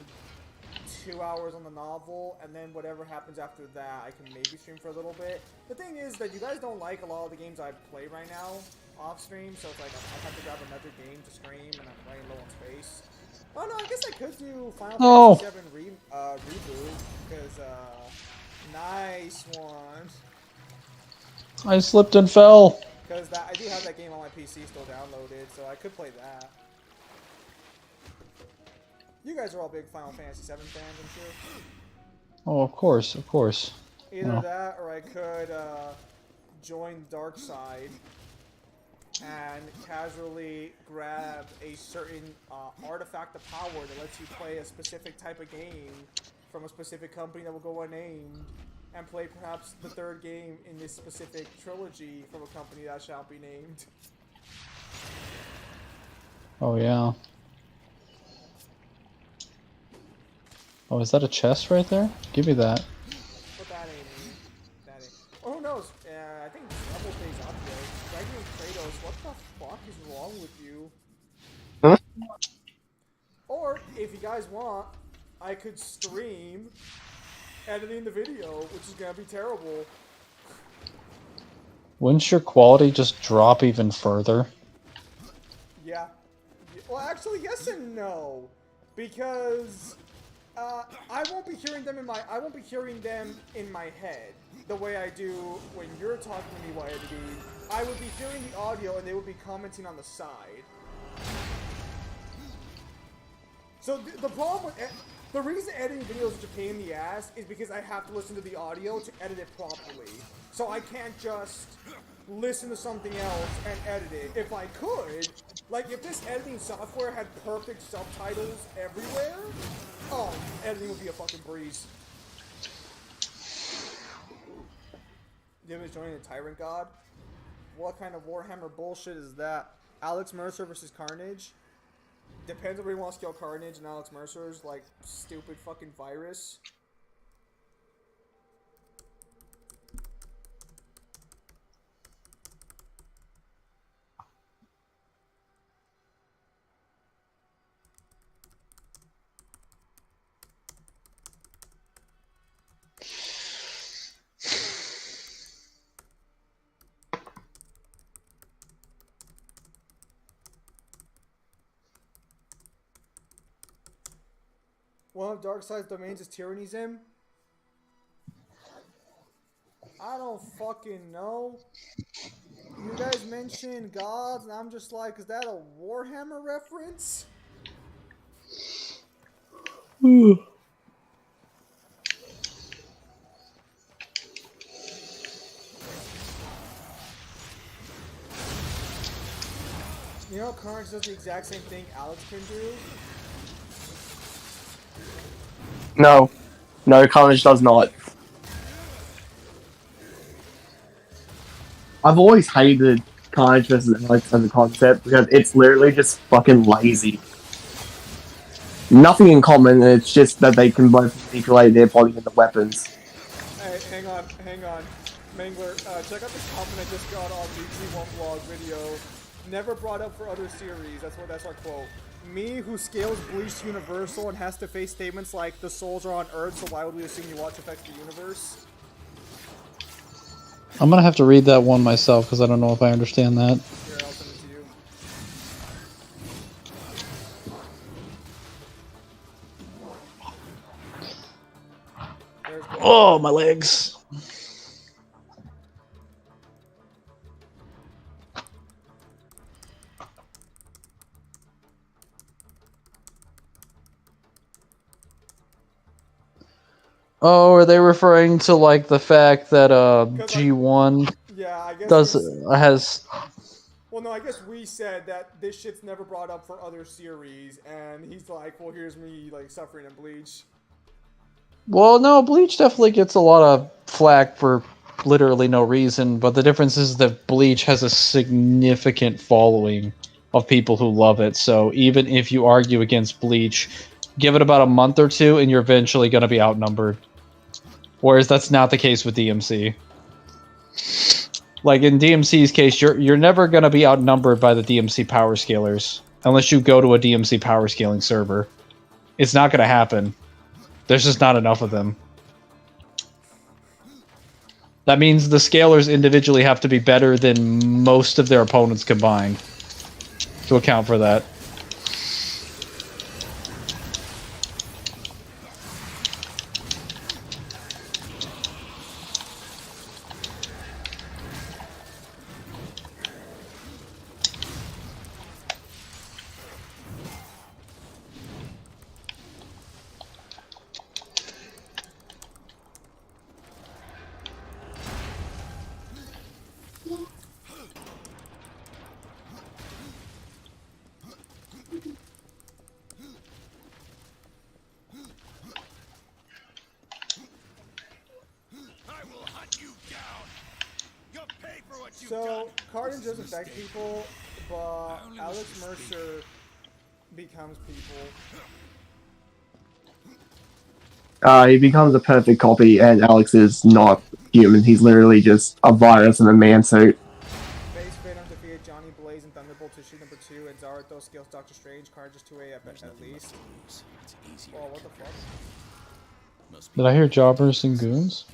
2 hours on the novel, and then whatever happens after that, I can maybe stream for a little bit. The thing is that you guys don't like a lot of the games I play right now off stream, so it's like I have to grab another game to stream, and I'm running low on space. Oh no, I guess I could do Final Fantasy VII Reboot, because, nice one. I slipped and fell. Because I do have that game on my PC still downloaded, so I could play that. You guys are all big Final Fantasy VII fans, I'm sure. Oh, of course, of course. Either that, or I could join Dark Side and casually grab a certain artifact of power that lets you play a specific type of game from a specific company that will go unnamed, and play perhaps the third game in this specific trilogy from a company that shall be named. Oh, yeah. Oh, is that a chest right there? Give me that. But that ain't me. That ain't. Oh, who knows? I think Double Days up there. Dragon Kratos, what the fuck is wrong with you? Huh? Or, if you guys want, I could stream editing the video, which is gonna be terrible. Wouldn't your quality just drop even further? Yeah. Well, actually, yes and no, because I won't be hearing them in my head the way I do when you're talking to me while editing. I would be hearing the audio, and they would be commenting on the side. So the problem with the reason editing videos is a pain in the ass is because I have to listen to the audio to edit it properly. So I can't just listen to something else and edit it. If I could, like if this editing software had perfect subtitles everywhere, oh, editing would be a fucking breeze. David's joining the Tyrant God? What kind of Warhammer bullshit is that? Alex Mercer versus Carnage? Depends on where you want to scale Carnage and Alex Mercer's, like, stupid fucking virus. One of Darkseid's domains is Tyrannyism? I don't fucking know. You guys mentioned gods, and I'm just like, is that a Warhammer reference? You know, Carnage does the exact same thing Alex can do? No. No, Carnage does not. I've always hated Carnage versus Alex as a concept because it's literally just fucking lazy. Nothing in common, it's just that they can both manipulate their body and the weapons. Hey, hang on. Mangler, check out the comment I just got on the G1 vlog video. never brought up for other series. That's our quote. Me, who scales Bleach to Universal and has to face statements like the souls are on Earth, so why would we assume you watch Effects of the Universe? I'm gonna have to read that one myself because I don't know if I understand that. Here, I'll send it to you. Oh, my legs. Oh, are they referring to like the fact that G1 Yeah, I guess has well, no, I guess we said that this shit's never brought up for other series, and he's like, well, here's me, like, suffering in Bleach. Well, no, Bleach definitely gets a lot of flack for literally no reason, but the difference is that Bleach has a significant following of people who love it. So even if you argue against Bleach, give it about a month or two and you're eventually going to be outnumbered. Whereas that's not the case with DMC. Like in DMC's case, you're never going to be outnumbered by the DMC power scalers unless you go to a DMC power scaling server. It's not going to happen. There's just not enough of them. That means the scalers individually have to be better than most of their opponents combined to account for that. So, Cardin does affect people, but Alex Mercer becomes people. He becomes a perfect copy, and Alex is not human. He's literally just a virus in a man suit. Face Venom defeated Johnny Blaze and Thunderbolt issue number 2, and Zaratho scales Doctor Strange. Card just 2A at least. Oh, what the fuck? Did I hear jobbers and goons?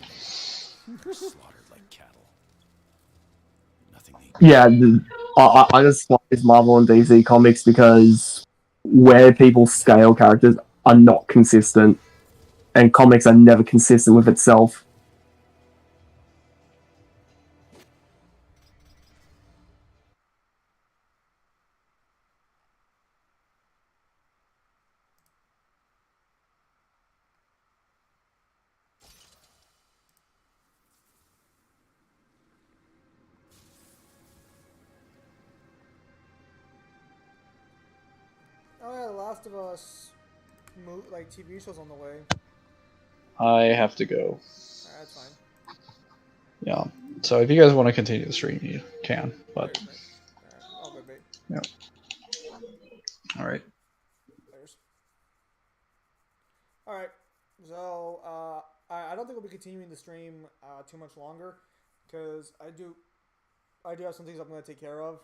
Yeah, I just like this Marvel and DC comics because where people scale characters are not consistent, and comics are never consistent with itself. Oh yeah, The Last of Us, like TV shows on the way. I have to go. Alright, that's fine. Yeah. So if you guys want to continue the stream, you can. But Alright, I'll go bait. yeah. All right. There's. Alright, so I don't think we'll be continuing the stream too much longer because I do have some things I'm going to take care of.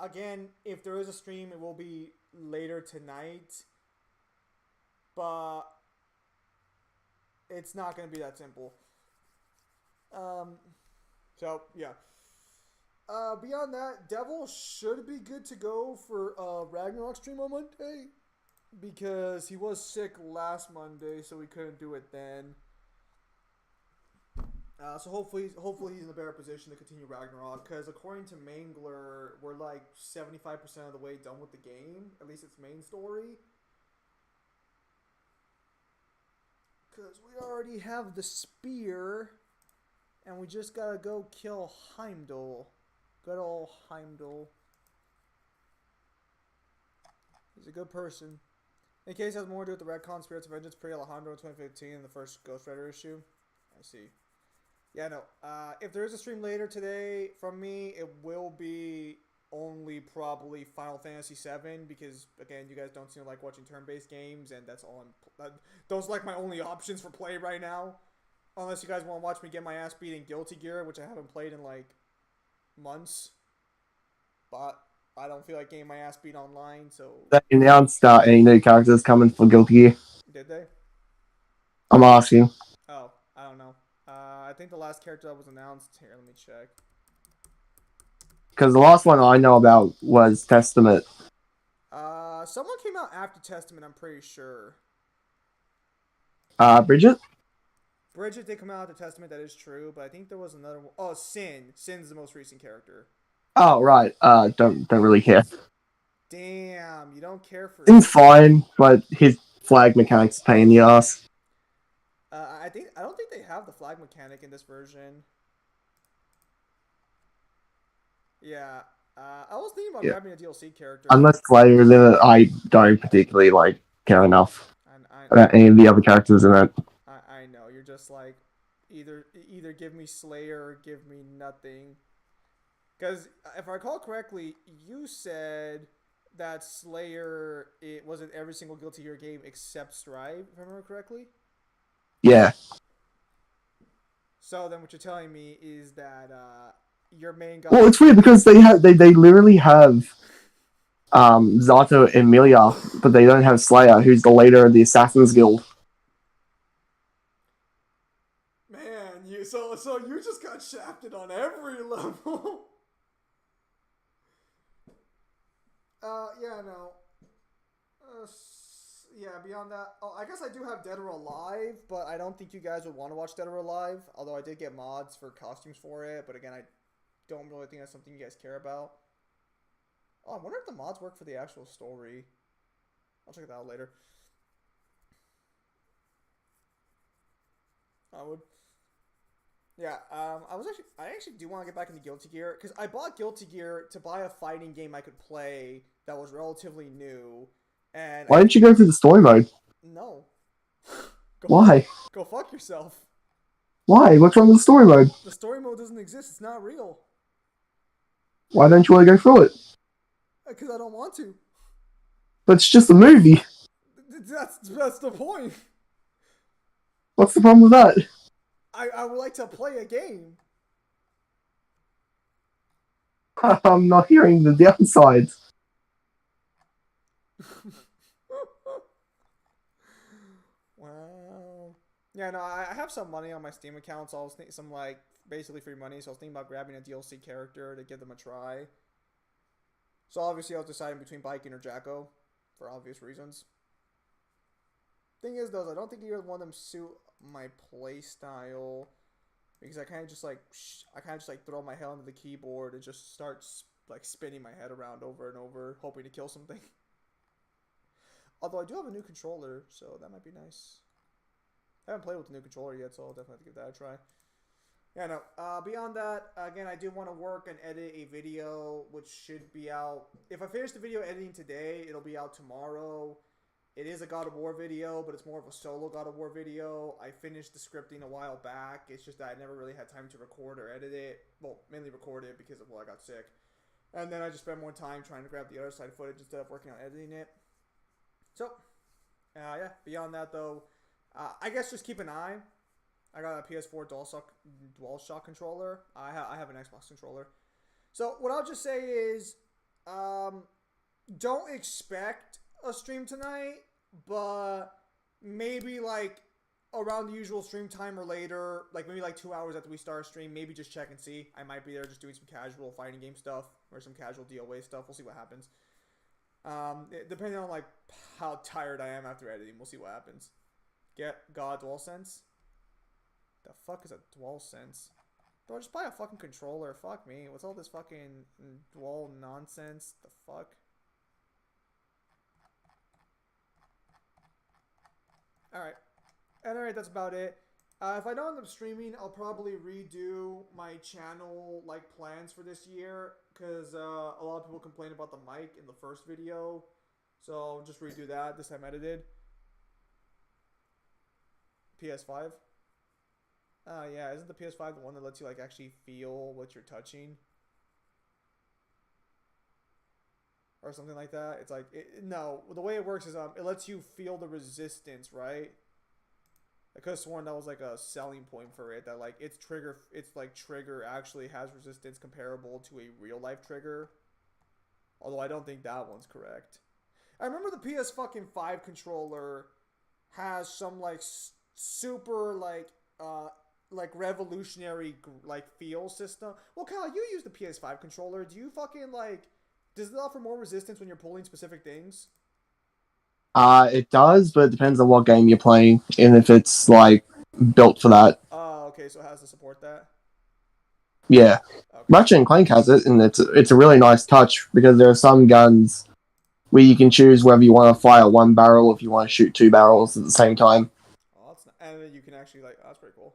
Again, if there is a stream, it will be later tonight, but it's not going to be that simple. So yeah. Beyond that, Devil should be good to go for Ragnarok stream on Monday because he was sick last Monday, so we couldn't do it then. So hopefully he's in a better position to continue Ragnarok, because according to Mangler, we're like 75% of the way done with the game, at least its main story. Because we already have the spear, and we just gotta go kill Heimdall. Good old Heimdall. He's a good person. In case it has more to do with the Redcon Spirits of Vengeance pre-Alejandro in 2015 in the first Ghost Rider issue. I see. Yeah, no. If there is a stream later today from me, it will be only probably Final Fantasy VII because, again, you guys don't seem to like watching turn-based games, and that's all those are like my only options for play right now. Unless you guys want to watch me get my ass beat in Guilty Gear, which I haven't played in like months. But I don't feel like getting my ass beat online. So They announced any new characters coming for Guilty Gear. did they? I'm asking. Oh, I don't know. I think the last character that was announced here. Let me check. Because the last one I know about was Testament. Someone came out after Testament. I'm pretty sure. Bridget? Bridget did come out after Testament. That is true, but I think there was another one. Oh, Sin. Sin's the most recent character. Oh, right. Don't really care. Damn, you don't care for. Sin's fine, but his flag mechanics pain in the ass. I don't think they have the flag mechanic in this version. Yeah. I was thinking about grabbing a DLC character. Unless Slayer's in it, I don't particularly care enough I about any of the other characters in it. I know you're just like either give me Slayer or give me nothing. Because if I recall correctly, you said that Slayer it was in every single Guilty Gear game except Strive, if I remember correctly. Yeah. So then what you're telling me is that your main guy. Well, it's weird because they literally have Zato and Emilia, but they don't have Slayer, who's the leader of the Assassin's Guild. Man, you just got shafted on every level. Yeah, no. Yeah, beyond that, oh, I guess I do have Dead or Alive, but I don't think you guys would want to watch Dead or Alive. Although I did get mods for costumes for it, but again, I don't really think that's something you guys care about. Oh, I wonder if the mods work for the actual story. I'll check that out later. I would. Yeah, I actually do want to get back into Guilty Gear because I bought Guilty Gear to buy a fighting game I could play that was relatively new. And Why didn't you go through the story mode? No. Why? Go fuck yourself. Why? What's wrong with the story mode? The story mode doesn't exist. It's not real. Why don't you want to go through it? Because I don't want to. But it's just a movie. That's the point. What's the problem with that? I would like to play a game. I'm not hearing the downsides. Wow. Yeah, no, I have some money on my Steam account, so I was thinking some like basically free money. So I was thinking about grabbing a DLC character to give them a try. So obviously I was deciding between Biking or Jacko, for obvious reasons. Thing is though, I don't think either one of them suit my play style because I kind of just like throw my head onto the keyboard and just start like spinning my head around over and over, hoping to kill something. Although I do have a new controller, so that might be nice. I haven't played with the new controller yet, so I'll definitely have to give that a try. Yeah, no. Beyond that, again, I do want to work and edit a video, which should be out. If I finish the video editing today, it'll be out tomorrow. It is a God of War video, but it's more of a solo God of War video. I finished the scripting a while back. It's just that I never really had time to record or edit it. Well, mainly record it because of, I got sick. And then I just spent more time trying to grab the other side footage instead of working on editing it. So, yeah, beyond that, though, I guess just keep an eye. I got a PS4 DualShock controller. I have an Xbox controller. So, what I'll just say is, don't expect a stream tonight, but maybe, like, around the usual stream time or later, like, maybe, like, 2 hours after we start a stream, maybe just check and see. I might be there just doing some casual fighting game stuff or some casual DOA stuff. We'll see what happens. Depending on, like, how tired I am after editing, we'll see what happens. Got DualSense? The fuck is a DualSense? Bro, just buy a fucking controller. Fuck me. What's all this fucking dual nonsense? The fuck? Alright. Alright, that's about it. If I don't end up streaming, I'll probably redo my channel, like, plans for this year. Because a lot of people complained about the mic in the first video. So I'll just redo that, this time edited. PS5? Yeah, isn't the PS5 the one that lets you, like, actually feel what you're touching? Or something like that? It's like, no, the way it works is, it lets you feel the resistance, right? I could have sworn that was, like, a selling point for it, that, like, its trigger actually has resistance comparable to a real-life trigger. Although I don't think that one's correct. I remember the PS fucking 5 controller has some like super like revolutionary like feel system. Well, Kyle, you use the PS5 controller. Do you fucking like? Does it offer more resistance when you're pulling specific things? It does, but it depends on what game you're playing and if it's like built for that. Oh, okay, so it has to support that. Yeah, Okay. Ratchet and Clank has it, and it's a really nice touch because there are some guns where you can choose whether you want to fire one barrel or if you want to shoot two barrels at the same time. Oh, that's not, and then you can actually like. Oh, that's pretty cool.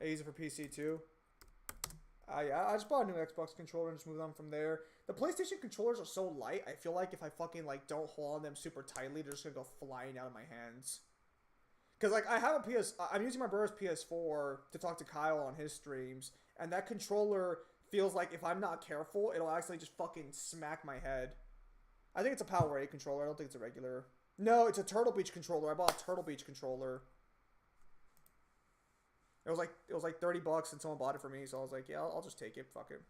I use it for PC too. Yeah, I just bought a new Xbox controller and just moved on from there. The PlayStation controllers are so light. I feel like if I fucking like don't hold on them super tightly, they're just gonna go flying out of my hands. Cause like I have a PS, I'm using my brother's PS4 to talk to Kyle on his streams, and that controller feels like if I'm not careful, it'll actually just fucking smack my head. I think it's a Power 8 controller. I don't think it's a regular. No, it's a Turtle Beach controller. I bought a Turtle Beach controller. It was like $30 and someone bought it for me, so I was like, yeah, I'll just take it. Fuck it.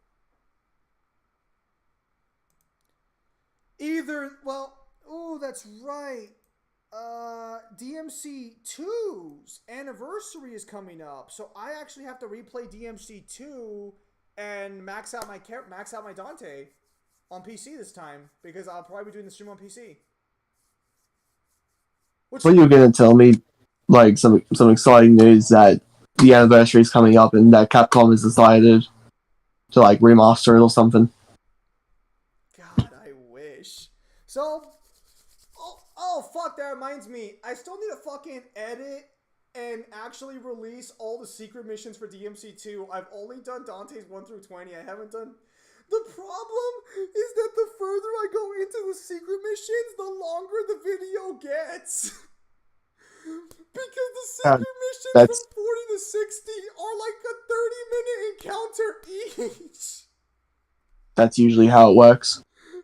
Oh, that's right. DMC 2's anniversary is coming up, so I actually have to replay DMC 2 and max out my Dante on PC this time because I'll probably be doing the stream on PC. Well, you were gonna tell me like some exciting news that the anniversary is coming up and that Capcom has decided to like remaster it or something. God, I wish. So, oh fuck, that reminds me. I still need to fucking edit and actually release all the secret missions for DMC 2. I've only done Dante's 1 through 20. I haven't done... The problem is that the further I go into the secret missions, the longer the video gets. Because the secret missions from 40 to 60 are like a 30-minute encounter each. That's usually how it works.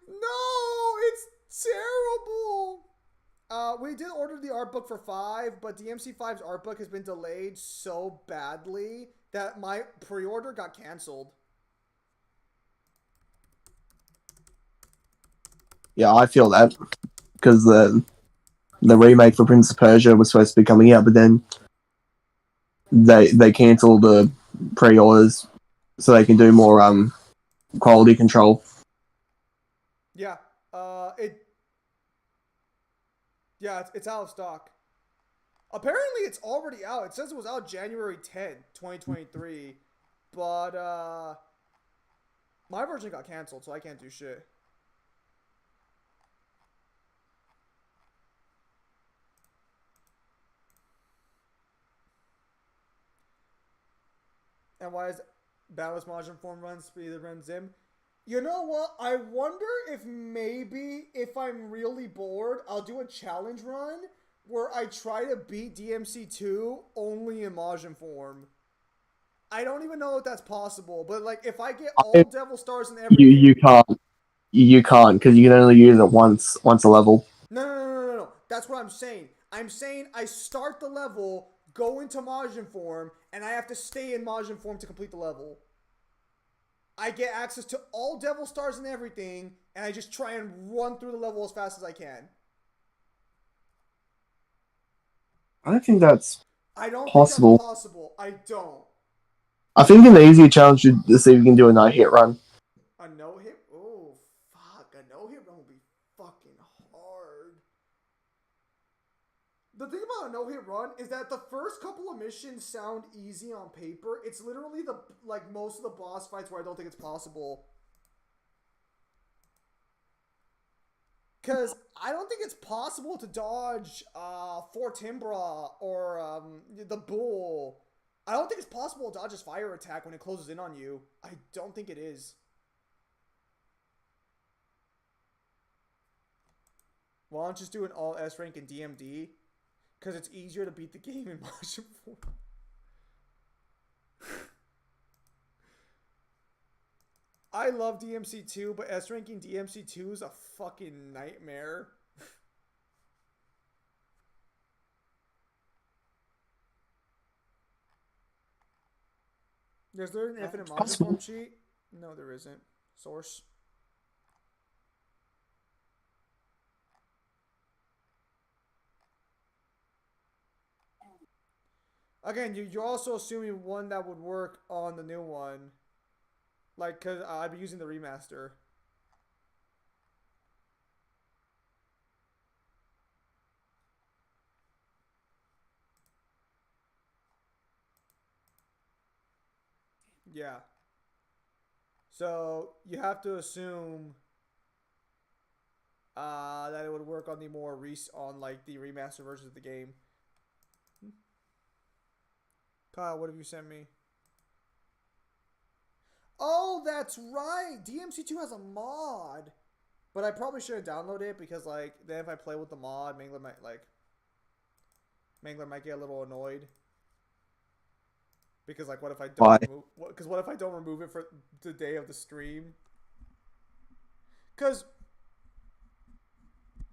No, it's terrible. We did order the art book for 5, but DMC 5's art book has been delayed so badly that my pre-order got canceled. Yeah, I feel that because the remake for Prince of Persia was supposed to be coming out, but then they canceled the pre-orders so they can do more quality control. Yeah, it's out of stock. Apparently, it's already out. It says it was out January 10th, 2023, but my version got canceled, so I can't do shit. And why is Battleless Majin form run speed that runs Zim? You know what? I wonder if maybe if I'm really bored, I'll do a challenge run where I try to beat DMC2 only in Majin form. I don't even know if that's possible, but like if I get all Devil Stars and everything, you can't because you can only use it once a level. No. That's what I'm saying. I'm saying I start the level, go into Majin form, and I have to stay in Majin form to complete the level. I get access to all Devil Stars and everything, and I just try and run through the level as fast as I can. I don't think that's I don't possible. think that's possible. I don't. I think an easier challenge is to see if you can do a no-hit run. A no-hit? Oh, fuck. A no-hit run would be fucking hard. The thing about a no-hit run is that the first couple of missions sound easy on paper. It's literally most of the boss fights where I don't think it's possible. Because I don't think it's possible to dodge Fort Timbra or the Bull. I don't think it's possible to dodge his fire attack when it closes in on you. I don't think it is. Why don't you just do an all S rank in DMD? Because it's easier to beat the game in Majin form. I love DMC2, but S ranking DMC2 is a fucking nightmare. Is there an infinite module Possible. form sheet? No, there isn't. Source. Again, you're also assuming one that would work on the new one. Like, because I'd be using the remaster. Yeah. So, you have to assume that it would work on the more on like the remaster versions of the game. Kyle, what have you sent me? Oh, that's right. DMC2 has a mod, but I probably should have downloaded it because like then if I play with the mod, Mangler might get a little annoyed. Because like, what if I don't Why? remove? Because what if I don't remove it for the day of the stream? Because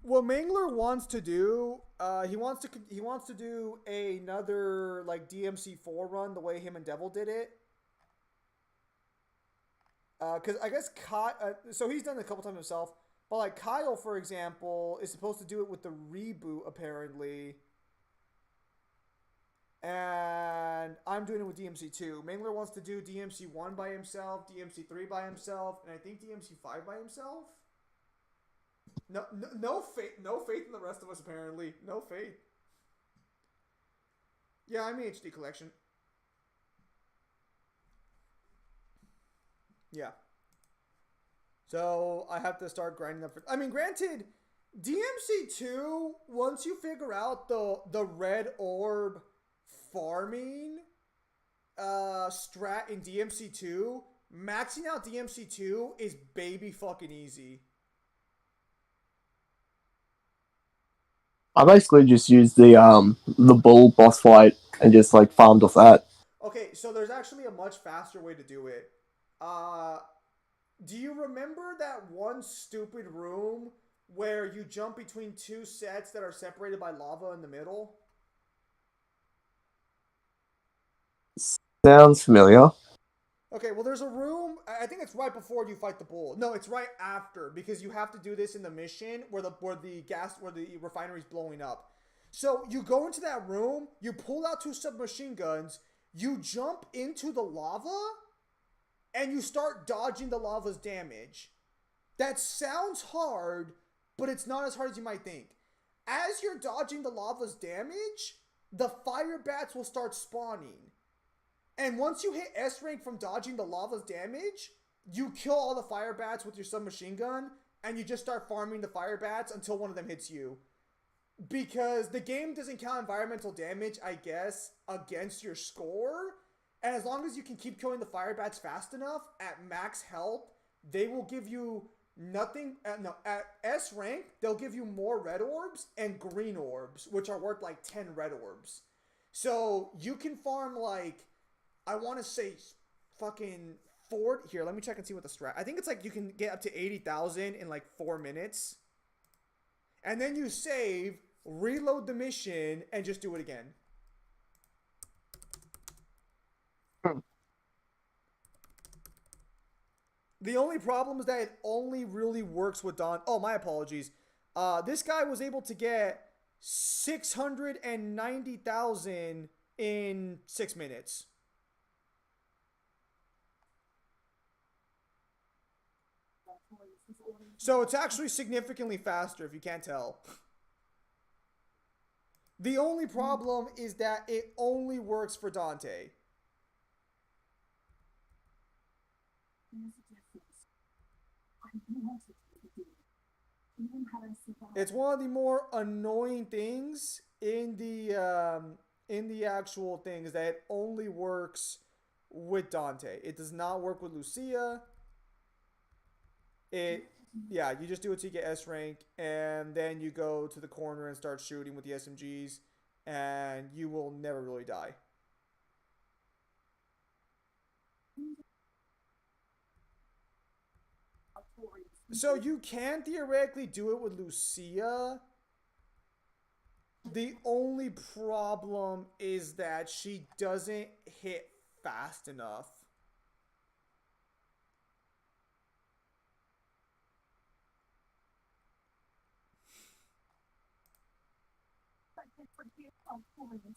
what Mangler wants to do, he wants to do another like DMC4 run the way him and Devil did it. Because I guess so he's done it a couple times himself, but like Kyle, for example, is supposed to do it with the reboot apparently. And I'm doing it with DMC2. Mangler wants to do DMC1 by himself, DMC3 by himself, and I think DMC5 by himself. No faith in the rest of us apparently. No faith. Yeah, I'm HD collection. Yeah. So I have to start grinding up for. I mean, granted, DMC2 once you figure out the red orb farming strat in DMC2, maxing out DMC2 is baby fucking easy. I basically just used the bull boss fight and just like farmed off that. Okay, so there's actually a much faster way to do it. Do you remember that one stupid room where you jump between two sets that are separated by lava in the middle? Sounds familiar. Okay, well, there's a room. I think it's right before you fight the bull. No, it's right after because you have to do this in the mission where the refinery's blowing up. So you go into that room, you pull out two submachine guns, you jump into the lava, and you start dodging the lava's damage. That sounds hard, but it's not as hard as you might think. As you're dodging the lava's damage, the fire bats will start spawning. And once you hit S rank from dodging the lava's damage, you kill all the fire bats with your submachine gun, and you just start farming the fire bats until one of them hits you. Because the game doesn't count environmental damage, I guess, against your score. And as long as you can keep killing the fire bats fast enough, at max health, they will give you nothing. At S rank, they'll give you more red orbs and green orbs, which are worth like 10 red orbs. So you can farm like, I want to say fucking 4. Here, let me check and see what the strat. I think it's like you can get up to 80,000 in like 4 minutes. And then you save, reload the mission, and just do it again. The only problem is that it only really works with Don. Oh, my apologies. This guy was able to get 690,000 in 6 minutes. So it's actually significantly faster if you can't tell. The only problem is that it only works for Dante. It's one of the more annoying things in the actual thing is that it only works with Dante. It does not work with Lucia. Yeah, you just do it till you get S rank, and then you go to the corner and start shooting with the SMGs, and you will never really die. So you can theoretically do it with Lucia. The only problem is that she doesn't hit fast enough.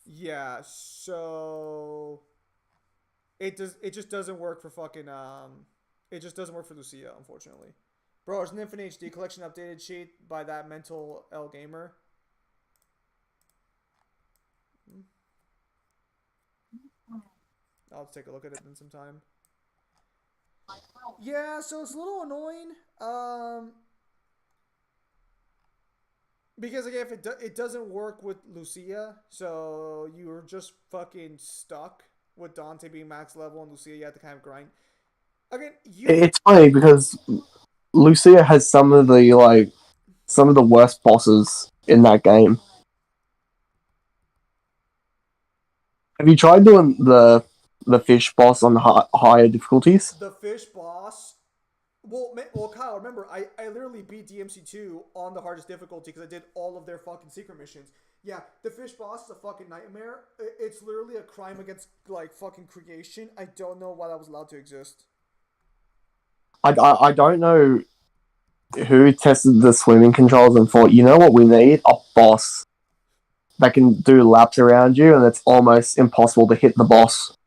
Yeah, so it just doesn't work for fucking it just doesn't work for Lucia, unfortunately. Bro, there's an Infinite HD collection updated sheet by that mental L gamer. I'll take a look at it in some time. Yeah, so it's a little annoying. Because again, if it doesn't work with Lucia, so you're just fucking stuck with Dante being max level and Lucia, you have to kind of grind. Again, It's funny because Lucia has some of the worst bosses in that game. Have you tried doing the fish boss on higher difficulties? the fish boss. Well, Kyle, remember, I literally beat DMC2 on the hardest difficulty because I did all of their fucking secret missions. Yeah, the fish boss is a fucking nightmare. It's literally a crime against, like, fucking creation. I don't know why that was allowed to exist. I don't know who tested the swimming controls and thought, you know what we need? A boss that can do laps around you, and it's almost impossible to hit the boss.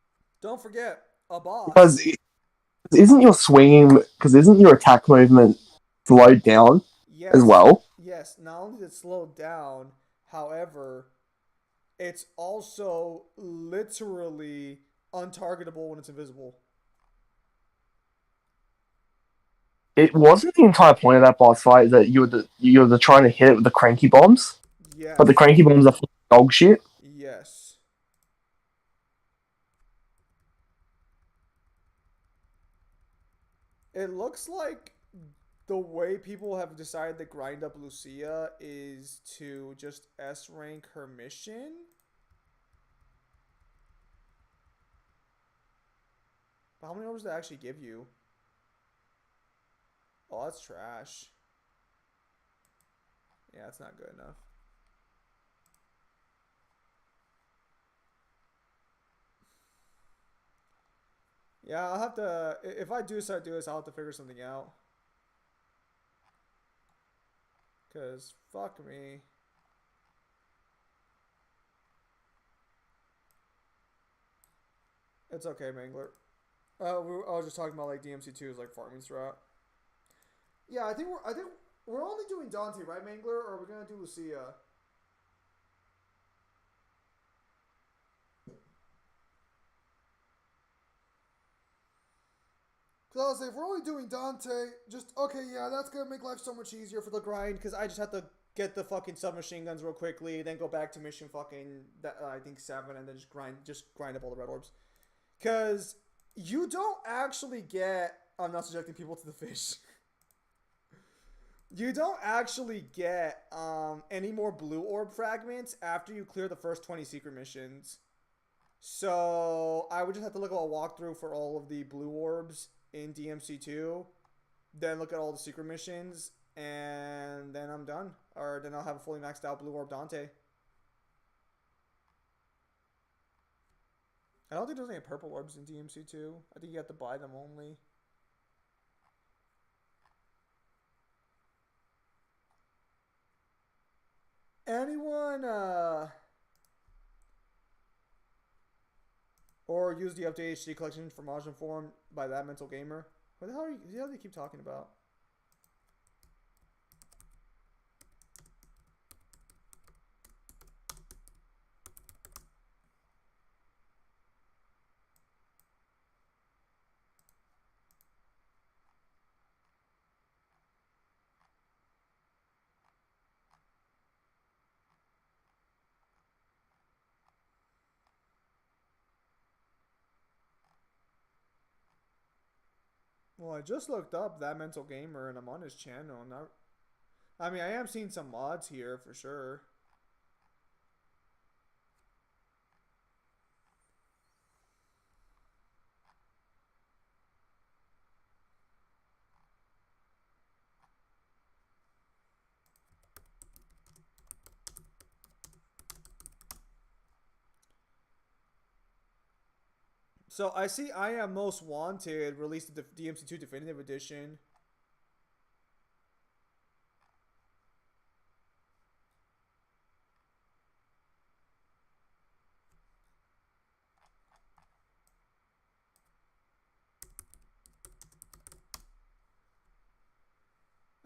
Don't forget, a boss. Because isn't your attack movement slowed down as well? Yes, not only is it slowed down, however, it's also literally untargetable when it's invisible. It wasn't the entire point of that boss fight that you were trying to hit it with the cranky bombs, Yes. but the cranky bombs are dog shit. Yes. It looks like the way people have decided to grind up Lucia is to just S rank her mission. But how many orbs did it actually give you? Oh, that's trash. Yeah, that's not good enough. Yeah, I'll have to... If I do start doing this, I'll have to figure something out. Because, fuck me. It's okay, Mangler. I was just talking about, like, DMC2's, like, farming strat. Yeah, I think we're only doing Dante, right, Mangler? Or are we gonna do Lucia? Because I was like, if we're only doing Dante, just, okay, yeah, that's going to make life so much easier for the grind, because I just have to get the fucking submachine guns real quickly, then go back to mission fucking, I think 7, and then just grind up all the red orbs. Because you don't actually get, I'm not subjecting people to the fish. You don't actually get any more blue orb fragments after you clear the first 20 secret missions. So I would just have to look at a walkthrough for all of the blue orbs in DMC2, then look at all the secret missions, and then I'm done. Or then I'll have a fully maxed out blue orb Dante. I don't think there's any purple orbs in DMC2. I think you have to buy them only. Anyone, or use the updated HD collection for Majin Form by that mental gamer? What the hell are you, what the hell do you keep talking about? Well, I just looked up that mental gamer and I'm on his channel. Not, I mean, I am seeing some mods here for sure. So I see I Am Most Wanted released the DMC2 Definitive Edition.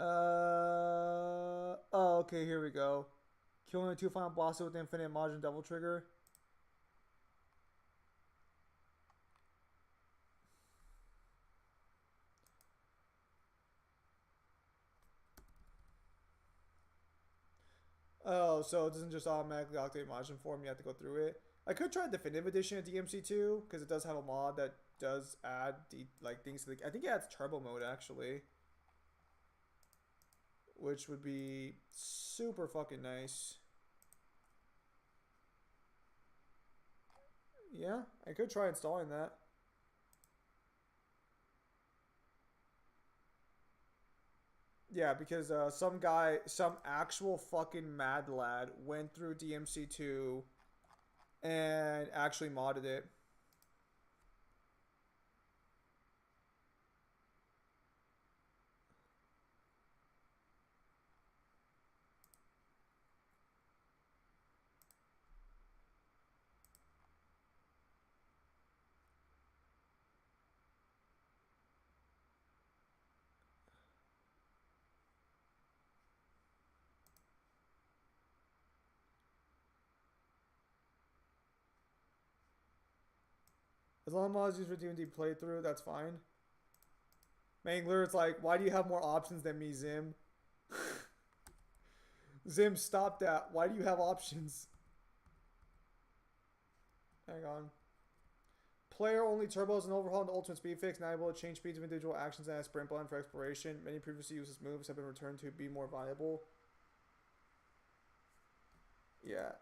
Oh, okay, here we go. Killing the 2 final bosses with infinite margin double trigger. Oh, so it doesn't just automatically activate Majin form, you have to go through it. I could try Definitive Edition of DMC2, because it does have a mod that does add things to the... I think it adds turbo mode, actually. Which would be super fucking nice. Yeah, I could try installing that. Yeah, because some actual fucking mad lad went through DMC2 and actually modded it. As long as mods used for D&D playthrough, that's fine. Mangler, it's like, why do you have more options than me, Zim? Zim, stop that. Why do you have options? Hang on. Player only turbos and overhaul and ultimate speed fix, now able to change speeds of individual actions and a sprint button for exploration. Many previously useless moves have been returned to be more viable. Yeah.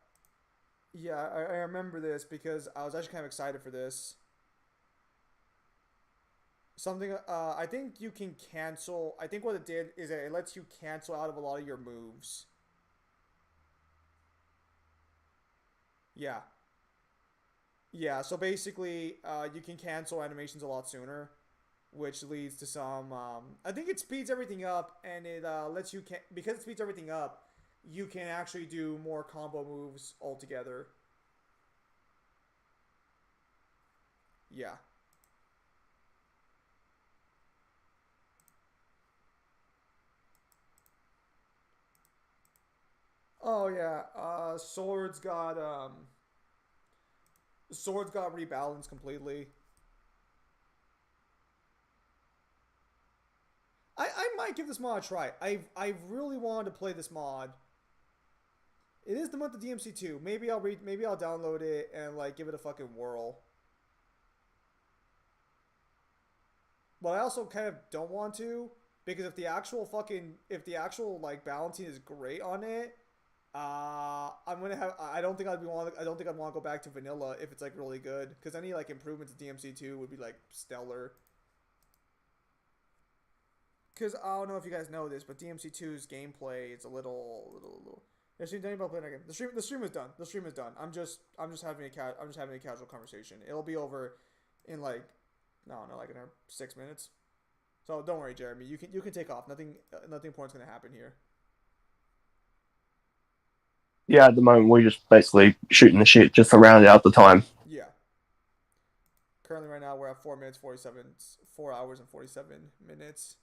Yeah, I remember this because I was actually kind of excited for this. Something, I think you can cancel, I think what it did is that it lets you cancel out of a lot of your moves. Yeah. Yeah, so basically, you can cancel animations a lot sooner, which leads to some, I think it speeds everything up, and it, lets you, because it speeds everything up, you can actually do more combo moves altogether. Yeah. Oh yeah, Swords got rebalanced completely. I might give this mod a try. I really wanted to play this mod. It is the month of DMC2. Maybe I'll download it and like give it a fucking whirl. But I also kind of don't want to, because if the actual like balancing is great on it, I'm gonna have. I don't think I'd want to go back to vanilla if it's like really good, because any like improvements to DMC2 would be like stellar. Because I don't know if you guys know this, but DMC2's gameplay is a little. The stream done about playing again. The stream is done. The stream is done. I'm just having a casual conversation. It'll be over in like, I don't know, like in 6 minutes. So don't worry, Jeremy. You can take off. Nothing important's gonna happen here. Yeah, at the moment we're just basically shooting the shit just to round out the time. Yeah. Currently, right now we're at 4 hours and 47 minutes.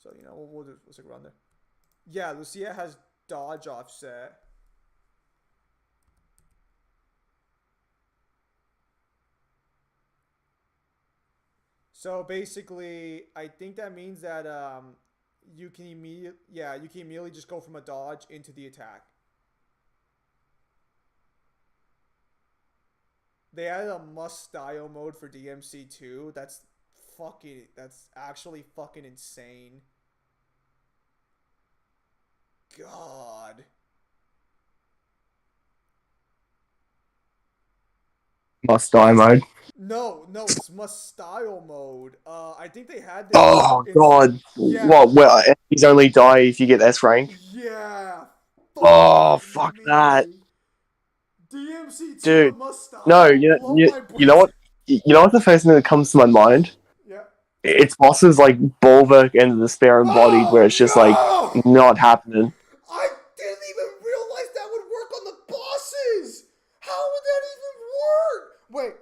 So we'll stick around there. Yeah, Lucia has dodge offset. So basically, I think that means that you can immediately just go from a dodge into the attack. They added a must style mode for DMC2. That's actually fucking insane. God. Must die mode. No, it's must style mode. I think they had this. Oh god. Yeah. What? Well, enemies only die if you get S rank. Yeah. Oh fuck that. DMC2 Dude. must style. No, you know what? You know what the first thing that comes to my mind? Yeah. It's bosses like Bulwark and the Despair Embodied, where it's just like not happening. I didn't even realize that would work on the bosses. How would that even work? Wait.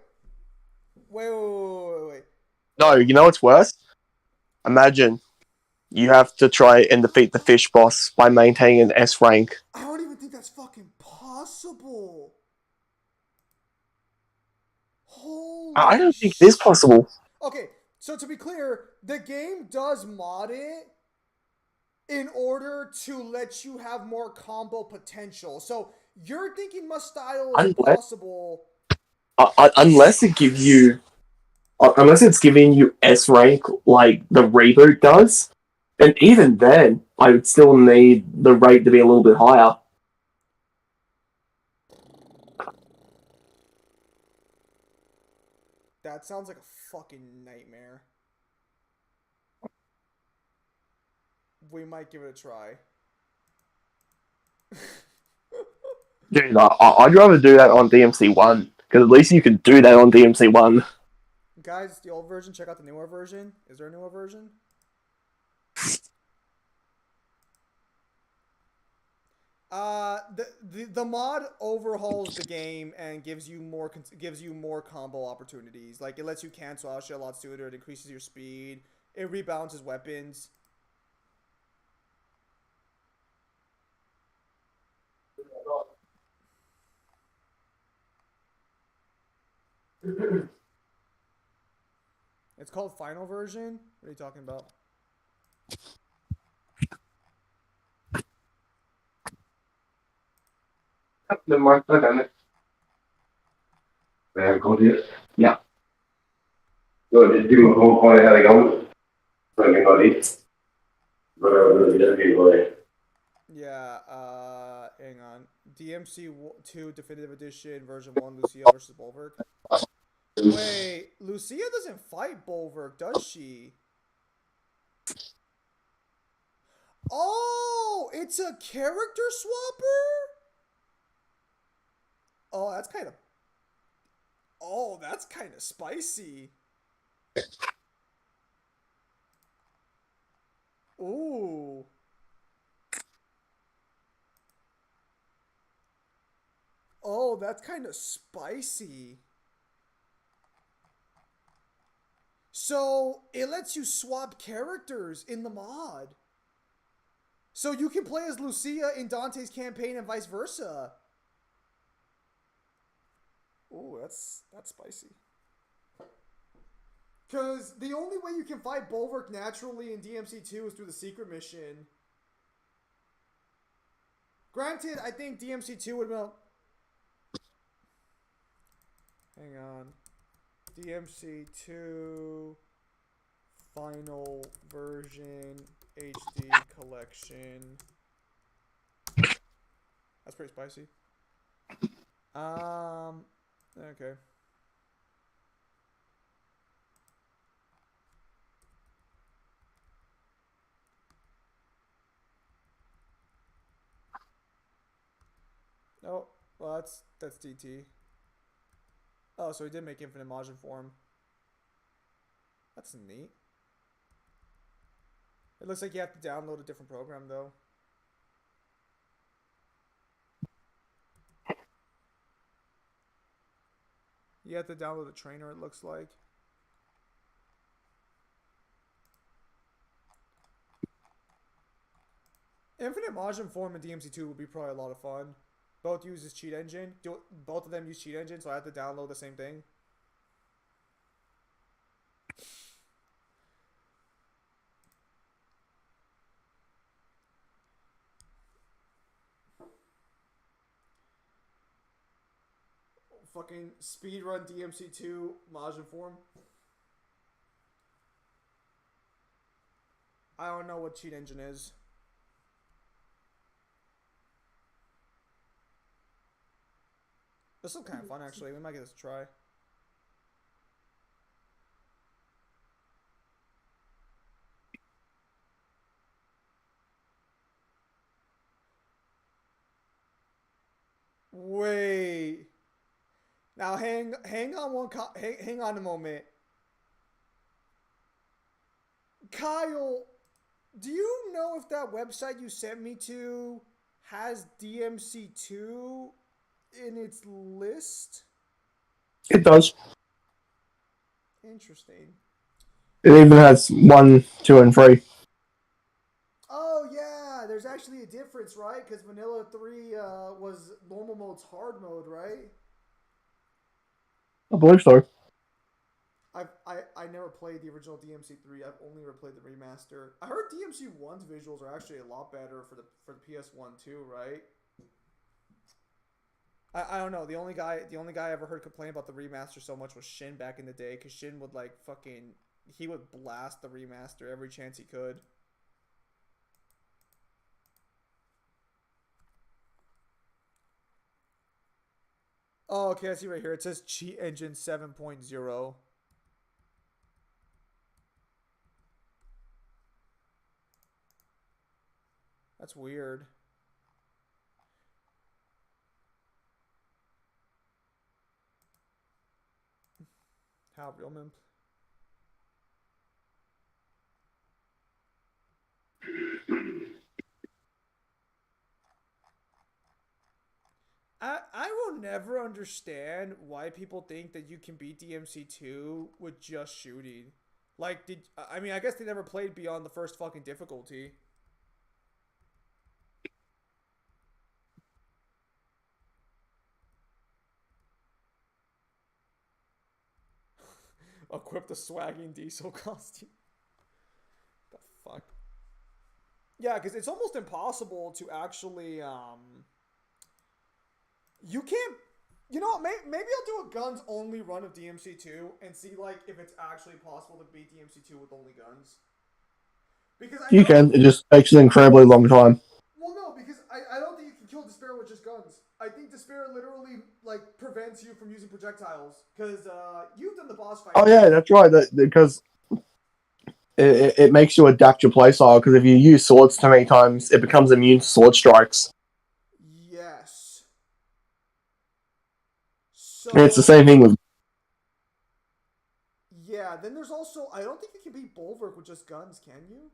No, you know what's worse? Imagine you have to try and defeat the fish boss by maintaining an S rank. I don't even think that's fucking possible. Holy I don't think it is possible. Okay, so to be clear, the game does mod it in order to let you have more combo potential. So you're thinking style is possible. Unless it gives you, unless it's giving you S rank like the reboot does, and even then, I would still need the rate to be a little bit higher. That sounds like a fucking nightmare. We might give it a try. Dude, I'd rather do that on DMC1, because at least you can do that on DMC1. Guys, the old version, check out the newer version. Is there a newer version? The mod overhauls the game and gives you more combo opportunities. Like, it lets you cancel out shit a lot sooner. It increases your speed. It rebalances weapons. It's called Final Version? What are you talking about? The mark, okay. Yeah. Good. Give me a whole point how to go. Yeah, hang on. DMC 2 Definitive Edition version 1 Lucia versus Bulwark. Wait, Lucia doesn't fight Bulwark, does she? Oh, it's a character swapper? Oh, that's kind of... Oh, that's kind of spicy. Ooh. Oh, that's kind of spicy. So, it lets you swap characters in the mod. So you can play as Lucia in Dante's campaign and vice versa. Ooh, that's spicy. Because the only way you can fight Bulwark naturally in DMC2 is through the secret mission. Granted, I think DMC2 would have been... Hang on. DMC2 Final Version HD Collection. That's pretty spicy. Okay. Oh, well, that's DT. Oh, so he did make infinite Majin form. That's neat. It looks like you have to download a different program, though. You have to download a trainer, it looks like. Infinite Majin form in DMC2 would be probably a lot of fun. Both use this cheat engine. Both of them use cheat engine, so I have to download the same thing. Fucking speedrun DMC2 Majin form. I don't know what cheat engine is. This looks kind of fun, actually. We might give this a try. Wait. Now hang on hang on a moment. Kyle, do you know if that website you sent me to has DMC2 in its list? It does. Interesting. It even has 1, 2, and 3. actually a difference, right? Because Vanilla 3 was normal mode's hard mode, right? I believe so. I never played the original DMC3. I've only ever played the remaster. I heard DMC1's visuals are actually a lot better for the PS1 too, right? I don't know. The only guy I ever heard complain about the remaster so much was Shin back in the day, because Shin would like fucking he would blast the remaster every chance he could. Oh, okay, I see right here. It says Cheat Engine 7.0. That's weird. How real man? I will never understand why people think that you can beat DMC2 with just shooting. Like, I mean, I guess they never played beyond the first fucking difficulty. Equip the swagging diesel costume. The fuck? Yeah, because it's almost impossible to actually, you can't, you know what, maybe I'll do a guns only run of DMC2 and see, like, if it's actually possible to beat DMC2 with only guns. Because You can. It just takes an incredibly long time. Well, no, because I don't think you can kill Despair with just guns. I think Despair literally, like, prevents you from using projectiles. Because, you've done the boss fight. Oh yeah, that's right. Because it makes you adapt your playstyle. Because if you use swords too many times, it becomes immune to sword strikes. Yes. So, And it's the same thing with. yeah, then there's also, I don't think you can beat Bulwark with just guns, can you?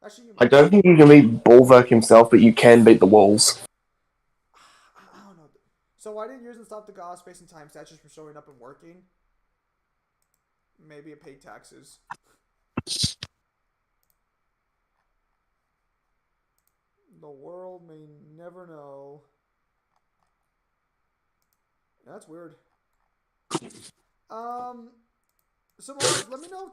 Actually, I don't think you can beat Bulwark himself, but you can beat the wolves. I don't know. So why didn't yours stop the God space and time statues from showing up and working? Maybe it paid taxes. The world may never know. That's weird. So mods, let me know if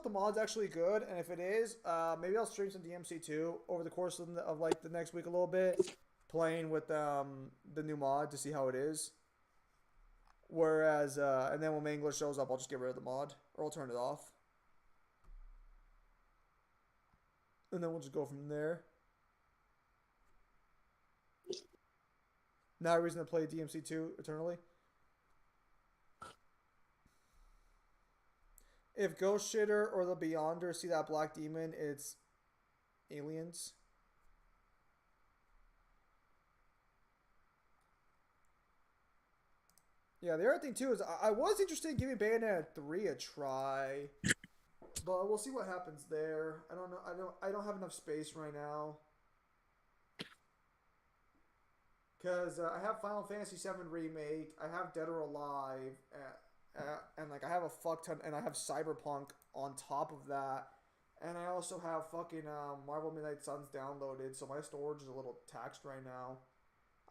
the mod's actually good, and if it is, maybe I'll stream some DMC2 over the course of like the next week a little bit, playing with the new mod to see how it is. Whereas, and then when Mangler shows up, I'll just get rid of the mod, or I'll turn it off, and then we'll just go from there. Now a reason to play DMC2 eternally. If Ghost Shitter or the Beyonder see that black demon, it's aliens. Yeah, the other thing too is I was interested in giving Bayonetta 3 a try, but we'll see what happens there. I don't know. I don't have enough space right now. Because I have Final Fantasy VII Remake, I have Dead or Alive, and like I have a fuck ton, and I have Cyberpunk on top of that, and I also have fucking Marvel Midnight Suns downloaded, so my storage is a little taxed right now.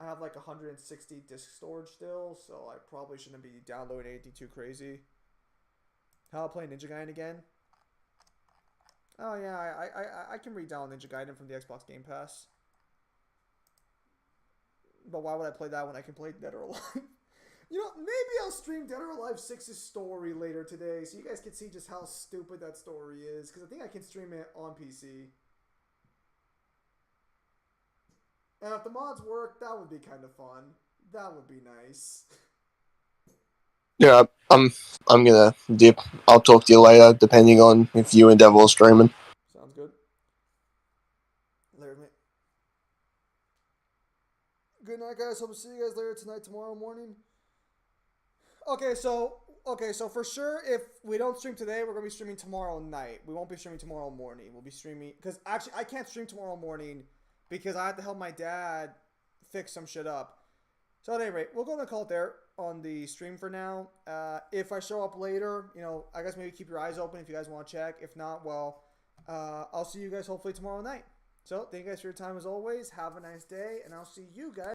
I have like 160 disk storage still, so I probably shouldn't be downloading anything too crazy. How I play Ninja Gaiden again? Oh yeah, I can re-download Ninja Gaiden from the Xbox Game Pass. But why would I play that when I can play Dead or Alive? You know, maybe I'll stream Dead or Alive 6's story later today, so you guys can see just how stupid that story is, because I think I can stream it on PC. And if the mods work, that would be kind of fun. That would be nice. Yeah, I'm gonna dip. I'll talk to you later, depending on if you and Devil are streaming. Sounds good. Later, mate. Good night, guys. Hope to see you guys later tonight, tomorrow morning. Okay, so for sure, if we don't stream today, we're gonna be streaming tomorrow night. We won't be streaming tomorrow morning. We'll be streaming because actually I can't stream tomorrow morning because I have to help my dad fix some shit up. So at any rate, we're gonna call it there on the stream for now. If I show up later, you know, I guess maybe keep your eyes open if you guys want to check. If not, well, I'll see you guys hopefully tomorrow night. So thank you guys for your time as always. Have a nice day, and I'll see you guys